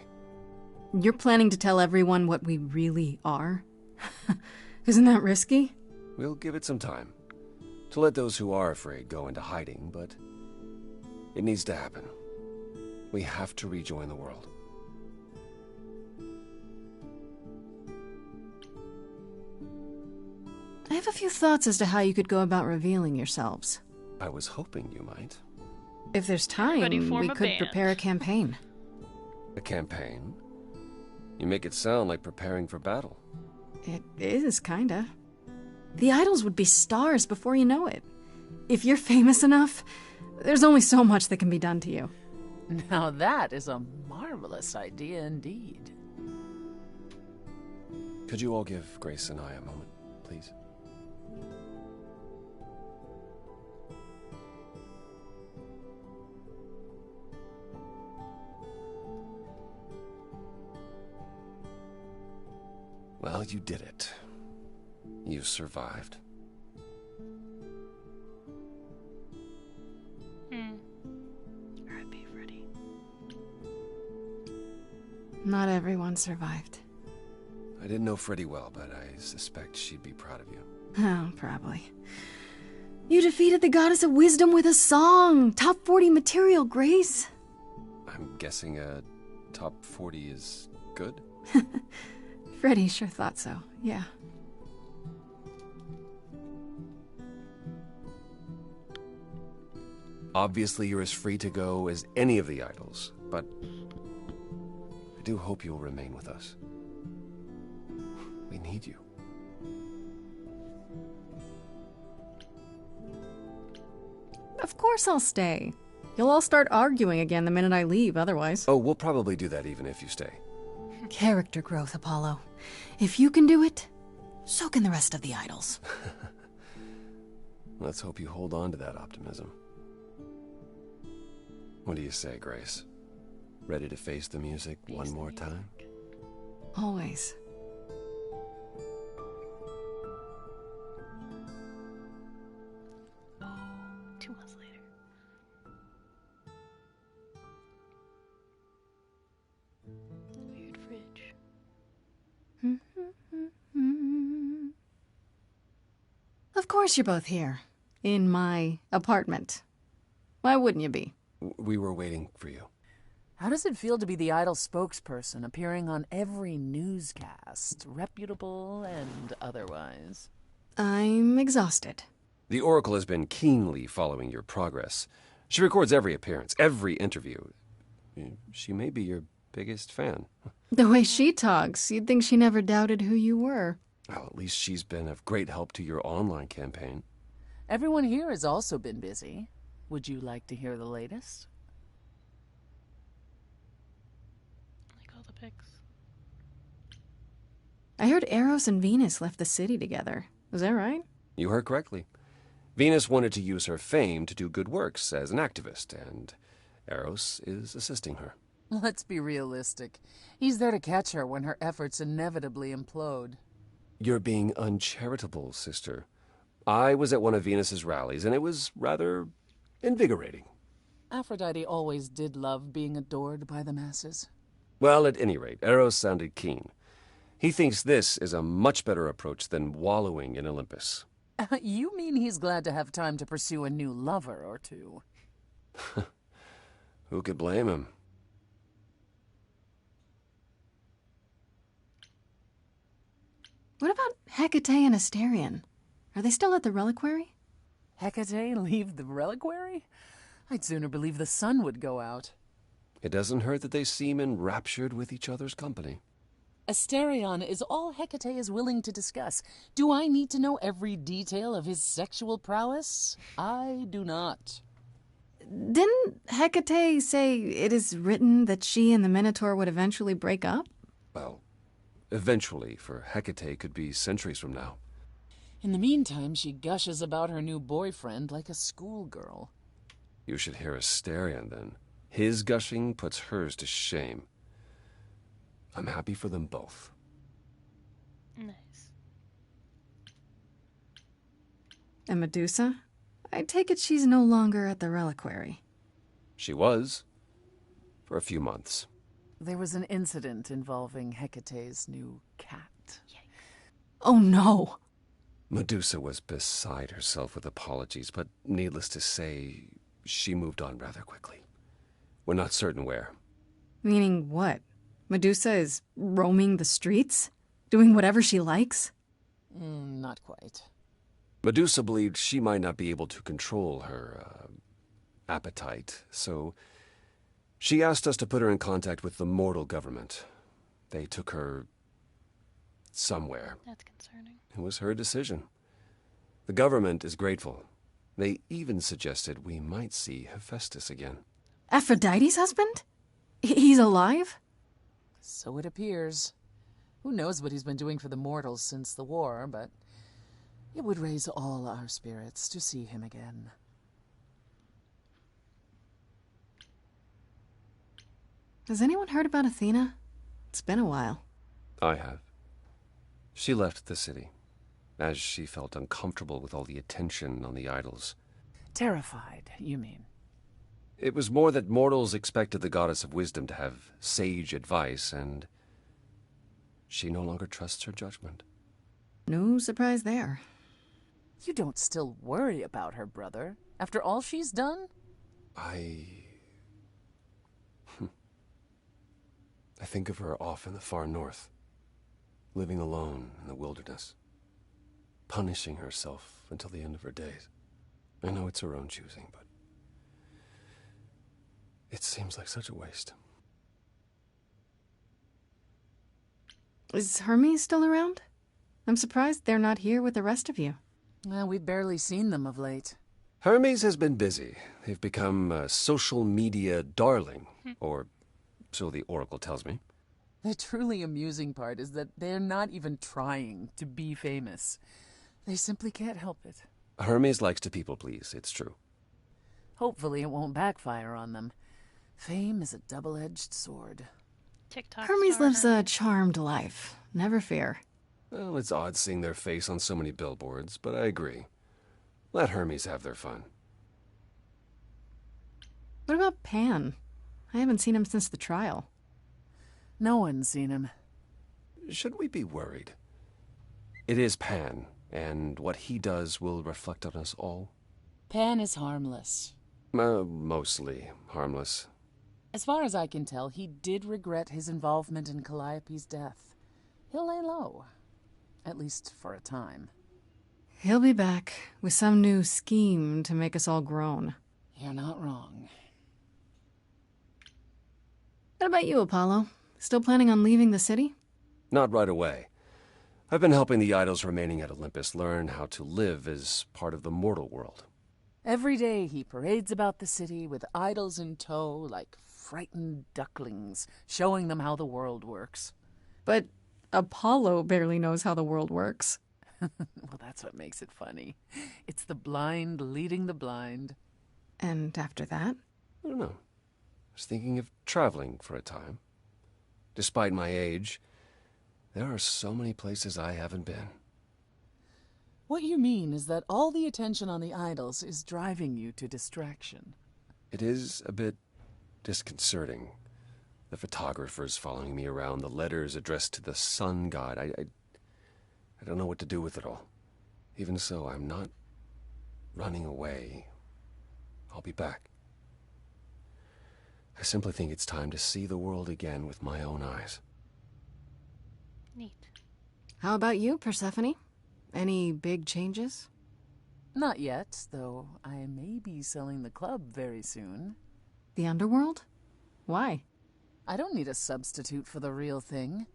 You're planning to tell everyone what we really are? Isn't that risky? We'll give it some time to let those who are afraid go into hiding, but it needs to happen. We have to rejoin the world. I have a few thoughts as to how you could go about revealing yourselves. I was hoping you might. If there's time, we could prepare a campaign. A campaign? You make it sound like preparing for battle. It is, kinda. The idols would be stars before you know it. If you're famous enough, there's only so much that can be done to you. Now that is a marvelous idea indeed. Could you all give Grace and I a moment, please? Well, you did it. You survived. R.I.P. Freddy. Not everyone survived. I didn't know Freddie well, but I suspect she'd be proud of you. Oh, probably. You defeated the goddess of wisdom with a song! Top 40 material, Grace! I'm guessing a top 40 is good? Freddie sure thought so, yeah. Obviously, you're as free to go as any of the idols, but I do hope you'll remain with us. We need you. Of course I'll stay. You'll all start arguing again the minute I leave, otherwise. Oh, we'll probably do that even if you stay. Character growth, Apollo. If you can do it, so can the rest of the idols. Let's hope you hold on to that optimism. What do you say, Grace? Ready to face the music one more time? Always. Oh, 2 months later. Weird fridge. Of course you're both here. In my apartment. Why wouldn't you be? We were waiting for you. How does it feel to be the idol spokesperson, appearing on every newscast, reputable and otherwise? I'm exhausted. The Oracle has been keenly following your progress. She records every appearance, every interview. She may be your biggest fan. The way she talks, you'd think she never doubted who you were. Well, at least she's been of great help to your online campaign. Everyone here has also been busy. Would you like to hear the latest? Like all the pics. I heard Eros and Venus left the city together. Was that right? You heard correctly. Venus wanted to use her fame to do good works as an activist, and Eros is assisting her. Let's be realistic. He's there to catch her when her efforts inevitably implode. You're being uncharitable, sister. I was at one of Venus's rallies, and it was rather invigorating. Aphrodite always did love being adored by the masses. Well, at any rate, Eros sounded keen. He thinks this is a much better approach than wallowing in Olympus. You mean he's glad to have time to pursue a new lover or two? Who could blame him? What about Hecate and Asterion? Are they still at the reliquary? Hecate leave the reliquary? I'd sooner believe the sun would go out. It doesn't hurt that they seem enraptured with each other's company. Asterion is all Hecate is willing to discuss. Do I need to know every detail of his sexual prowess? I do not. Didn't Hecate say it is written that she and the Minotaur would eventually break up? Well, eventually, for Hecate could be centuries from now. In the meantime, she gushes about her new boyfriend like a schoolgirl. You should hear Asterion, then. His gushing puts hers to shame. I'm happy for them both. Nice. And Medusa? I take it she's no longer at the reliquary. She was. For a few months. There was an incident involving Hecate's new cat. Oh no! Medusa was beside herself with apologies, but needless to say, she moved on rather quickly. We're not certain where. Meaning what? Medusa is roaming the streets? Doing whatever she likes? Not quite. Medusa believed she might not be able to control her, appetite, so she asked us to put her in contact with the mortal government. They took her somewhere. That's concerning. It was her decision. The government is grateful, They even suggested we might see Hephaestus again. Aphrodite's husband? He's alive? So it appears. Who knows what he's been doing for the mortals since the war, but it would raise all our spirits to see him again. Has anyone heard about Athena? It's been a while. I have. She left the city, as she felt uncomfortable with all the attention on the idols. Terrified, you mean? It was more that mortals expected the goddess of wisdom to have sage advice, and she no longer trusts her judgment. No surprise there. You don't still worry about her, brother, after all she's done? I think of her off in the far north, living alone in the wilderness, punishing herself until the end of her days. I know it's her own choosing, but it seems like such a waste. Is Hermes still around? I'm surprised they're not here with the rest of you. Well, we've barely seen them of late. Hermes has been busy. They've become a social media darling, or so the Oracle tells me. The truly amusing part is that they're not even trying to be famous. They simply can't help it. Hermes likes to people please, it's true. Hopefully it won't backfire on them. Fame is a double-edged sword. Hermes lives a charmed life. Never fear. Well, it's odd seeing their face on so many billboards, but I agree. Let Hermes have their fun. What about Pan? I haven't seen him since the trial. No one's seen him. Should we be worried? It is Pan, and what he does will reflect on us all. Pan is harmless. Mostly harmless. As far as I can tell, he did regret his involvement in Calliope's death. He'll lay low. At least for a time. He'll be back with some new scheme to make us all groan. You're not wrong. What about you, Apollo? Still planning on leaving the city? Not right away. I've been helping the idols remaining at Olympus learn how to live as part of the mortal world. Every day he parades about the city with idols in tow like frightened ducklings, showing them how the world works. But Apollo barely knows how the world works. Well, that's what makes it funny. It's the blind leading the blind. And after that? I don't know. I was thinking of traveling for a time. Despite my age, there are so many places I haven't been. What you mean is that all the attention on the idols is driving you to distraction. It is a bit disconcerting. The photographers following me around, the letters addressed to the sun god. I don't know what to do with it all. Even so, I'm not running away. I'll be back. I simply think it's time to see the world again with my own eyes. Neat. How about you, Persephone? Any big changes? Not yet, though I may be selling the club very soon. The underworld? Why? I don't need a substitute for the real thing.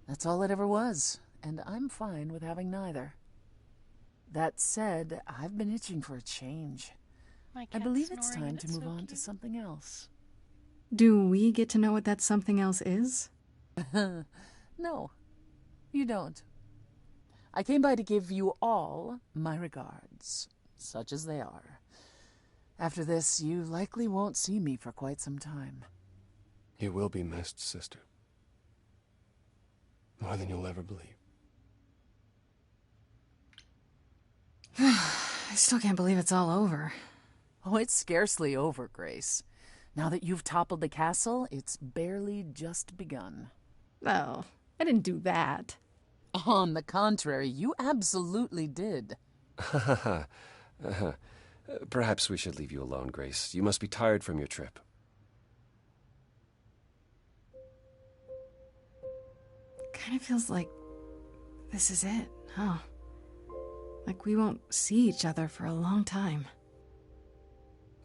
That's all it ever was, and I'm fine with having neither. That said, I've been itching for a change. I believe it's time to move on to something else. Do we get to know what that something else is? No, you don't. I came by to give you all my regards, such as they are. After this, you likely won't see me for quite some time. You will be missed, sister. More than you'll ever believe. I still can't believe it's all over. Oh, it's scarcely over, Grace. Now that you've toppled the castle, it's barely just begun. Oh, I didn't do that. On the contrary, you absolutely did. Perhaps we should leave you alone, Grace. You must be tired from your trip. Kind of feels like this is it, huh? Like we won't see each other for a long time.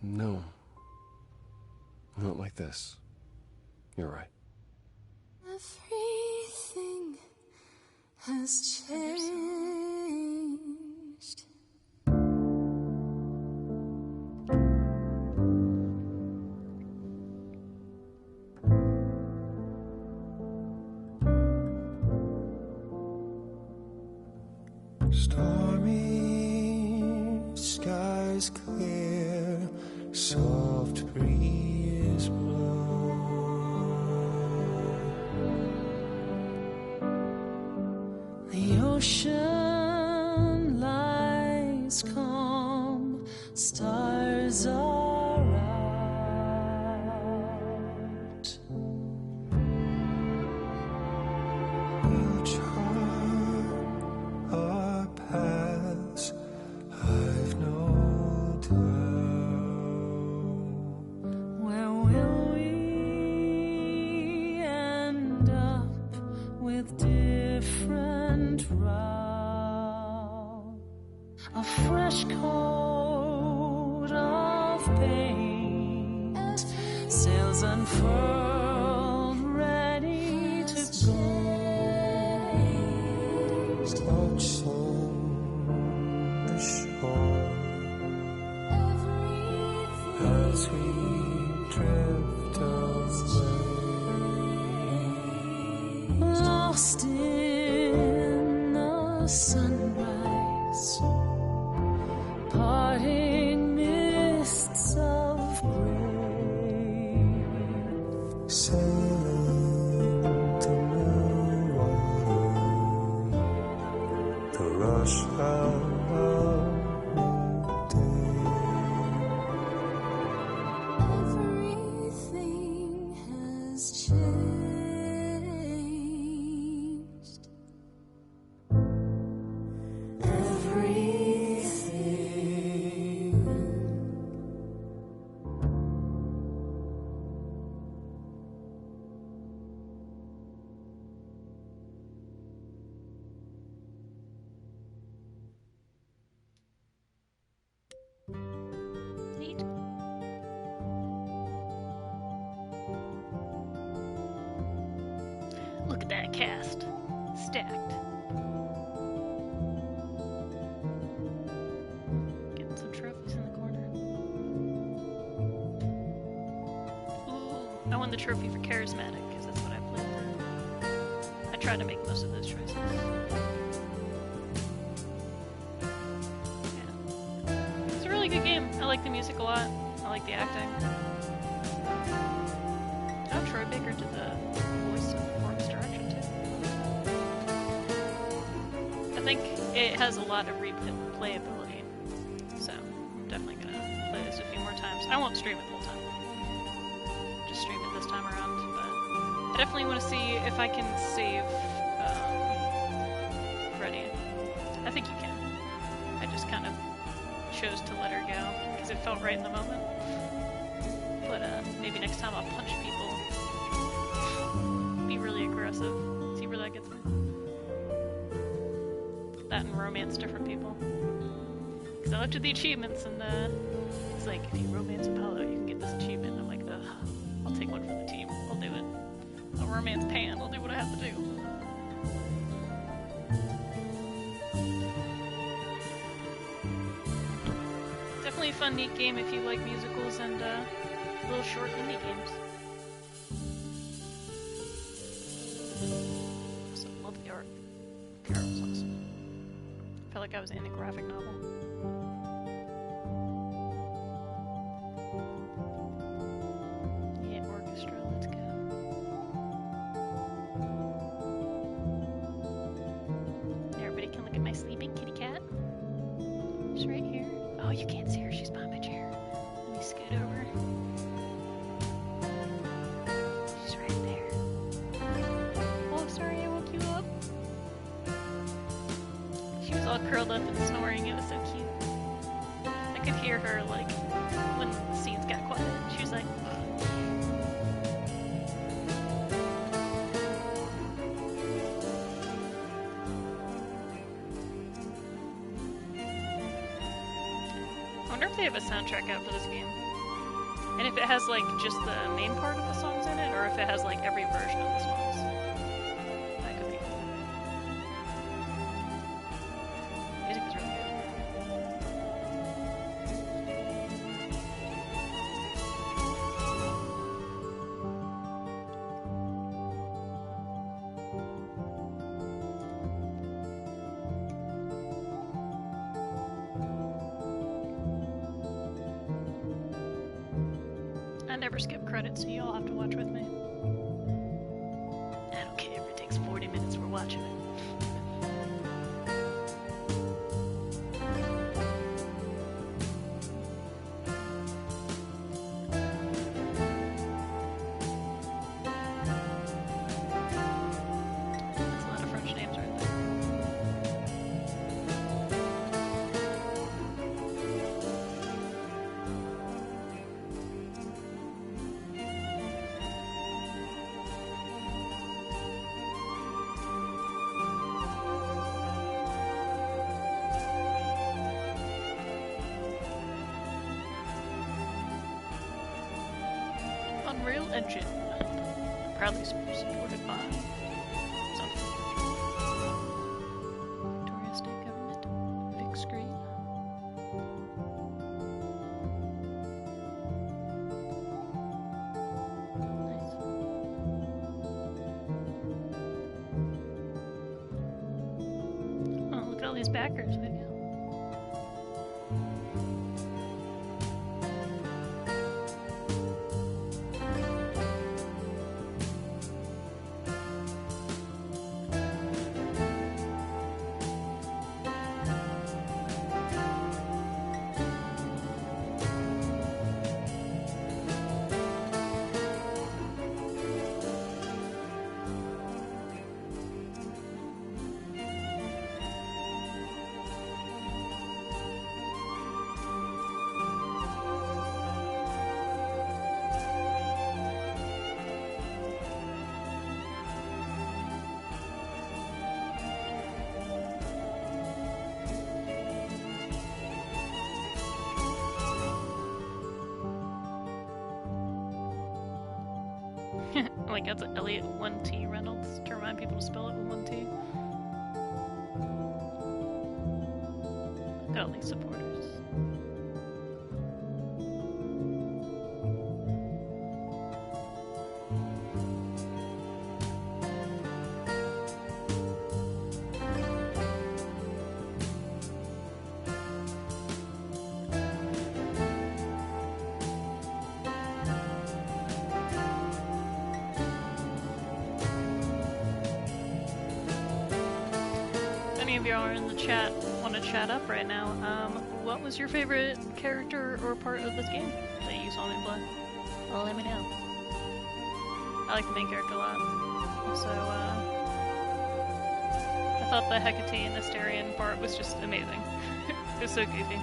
No. Not like this. You're right. Everything has changed. Stormy skies clear, soft breeze blow. The ocean lies calm, stars are out. We'll chart our paths, I've no doubt. Where will we end up with different route? A fresh coat of paint, sails unfurled, ready to go. Watching the shore as we drift away. Lost in the sunrise, parting mists of gray. Sailing to new water, the rush of Everything has changed. Everything. Neat. Look at that cast. Stacked. Getting some trophies in the corner. Ooh, I won the trophy for charismatic, because that's what I played. I tried to make most of those choices. It's a really good game. I like the music a lot. I like the acting. Oh, Troy Baker did the voice and performance direction too. I think it has a lot of replayability, so I'm definitely gonna play this a few more times. I won't stream it the whole time. Just stream it this time around, but I definitely want to see if I can save Freddy. I think you can. I just kind of chose to let her go because it felt right in the moment. But maybe next time I'll punch people. Be really aggressive. See where that gets me. That and romance different people. Because I looked at the achievements and it's like, if you romance Apollo, you can get this achievement. And I'm like, ugh, I'll take one for the team. I'll do it. I'll romance Pan. I'll do what I have to do. Definitely a fun, neat game if you like musicals and little short indie games. Also, love the art. The art was awesome. Felt like I was in a graphic novel. Yeah, orchestra, let's go. Everybody can look at my sleeping kitty cat. She's right here. Oh, you can't see her. She's behind my chair. Let me scoot over. She's right there. Oh, sorry, I woke you up. She was all curled up and snoring. It was so cute. I could hear her, like, when the scenes got quiet. She was like... I wonder if they have a soundtrack out for this game. And if it has, like, just the main part of the songs in it, or if it has, like, every version of the songs. That could be cool. Music is really good. never skip credits, so you all have to watch with me. I don't care if it takes 40 minutes, we're watching it. That's a lot of French names right there. Unreal Engine, proudly supported by something. Victoria State Government, big screen. Nice. Oh, look at all these backers we got. Like that's Elliot 1T Reynolds to remind people to spell it with 1T. Got all these supporters. If y'all are in the chat, want to chat up right now, what was your favorite character or part of this game that you saw me play? Well, let me know. I like the main character a lot. Also, I thought the Hecate and Asterion part was just amazing. It was so goofy.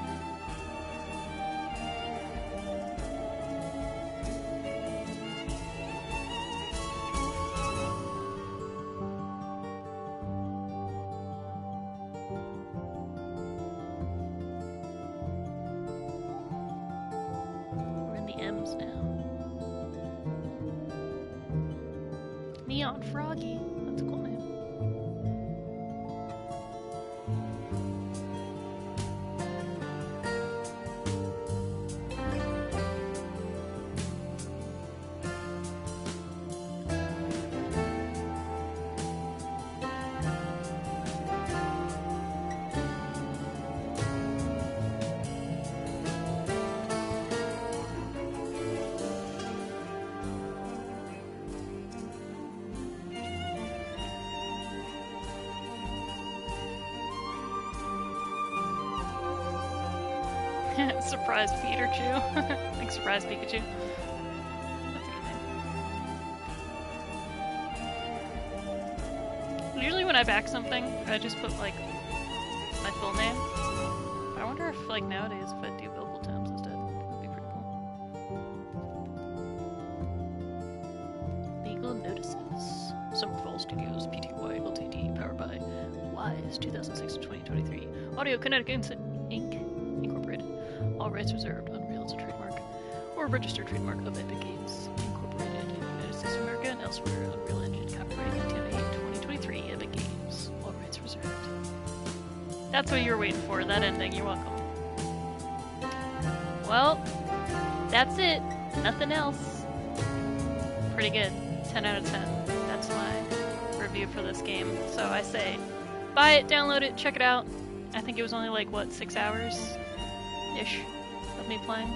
Neon Froggy. That's a cool name. Surprise Pikachu. Like Surprise Pikachu. That's a good name. Usually when I back something, I just put like my full name. I wonder if like nowadays if I do vocal tones instead, that'd be pretty cool. Legal notices. Summerfall Studios, Pty Ltd, powered by Wise, 2006 to 2023. Audio Kinetic Inc. Incorporated. All rights reserved. Unreal is a trademark or registered trademark of Epic Games Incorporated in the United States of America and elsewhere. Unreal Engine copyright 2023 Epic Games. All rights reserved. That's what you were waiting for. That ending. You're welcome. Well, that's it. Nothing else. Pretty good. 10 out of 10. That's my review for this game. So I say, buy it, download it, check it out. I think it was only like, what, 6 hours? Ish of me playing.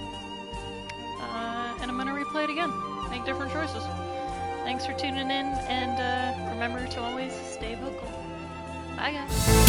and I'm gonna replay it again. Make different choices. Thanks for tuning in, and remember to always stay vocal. Bye, guys.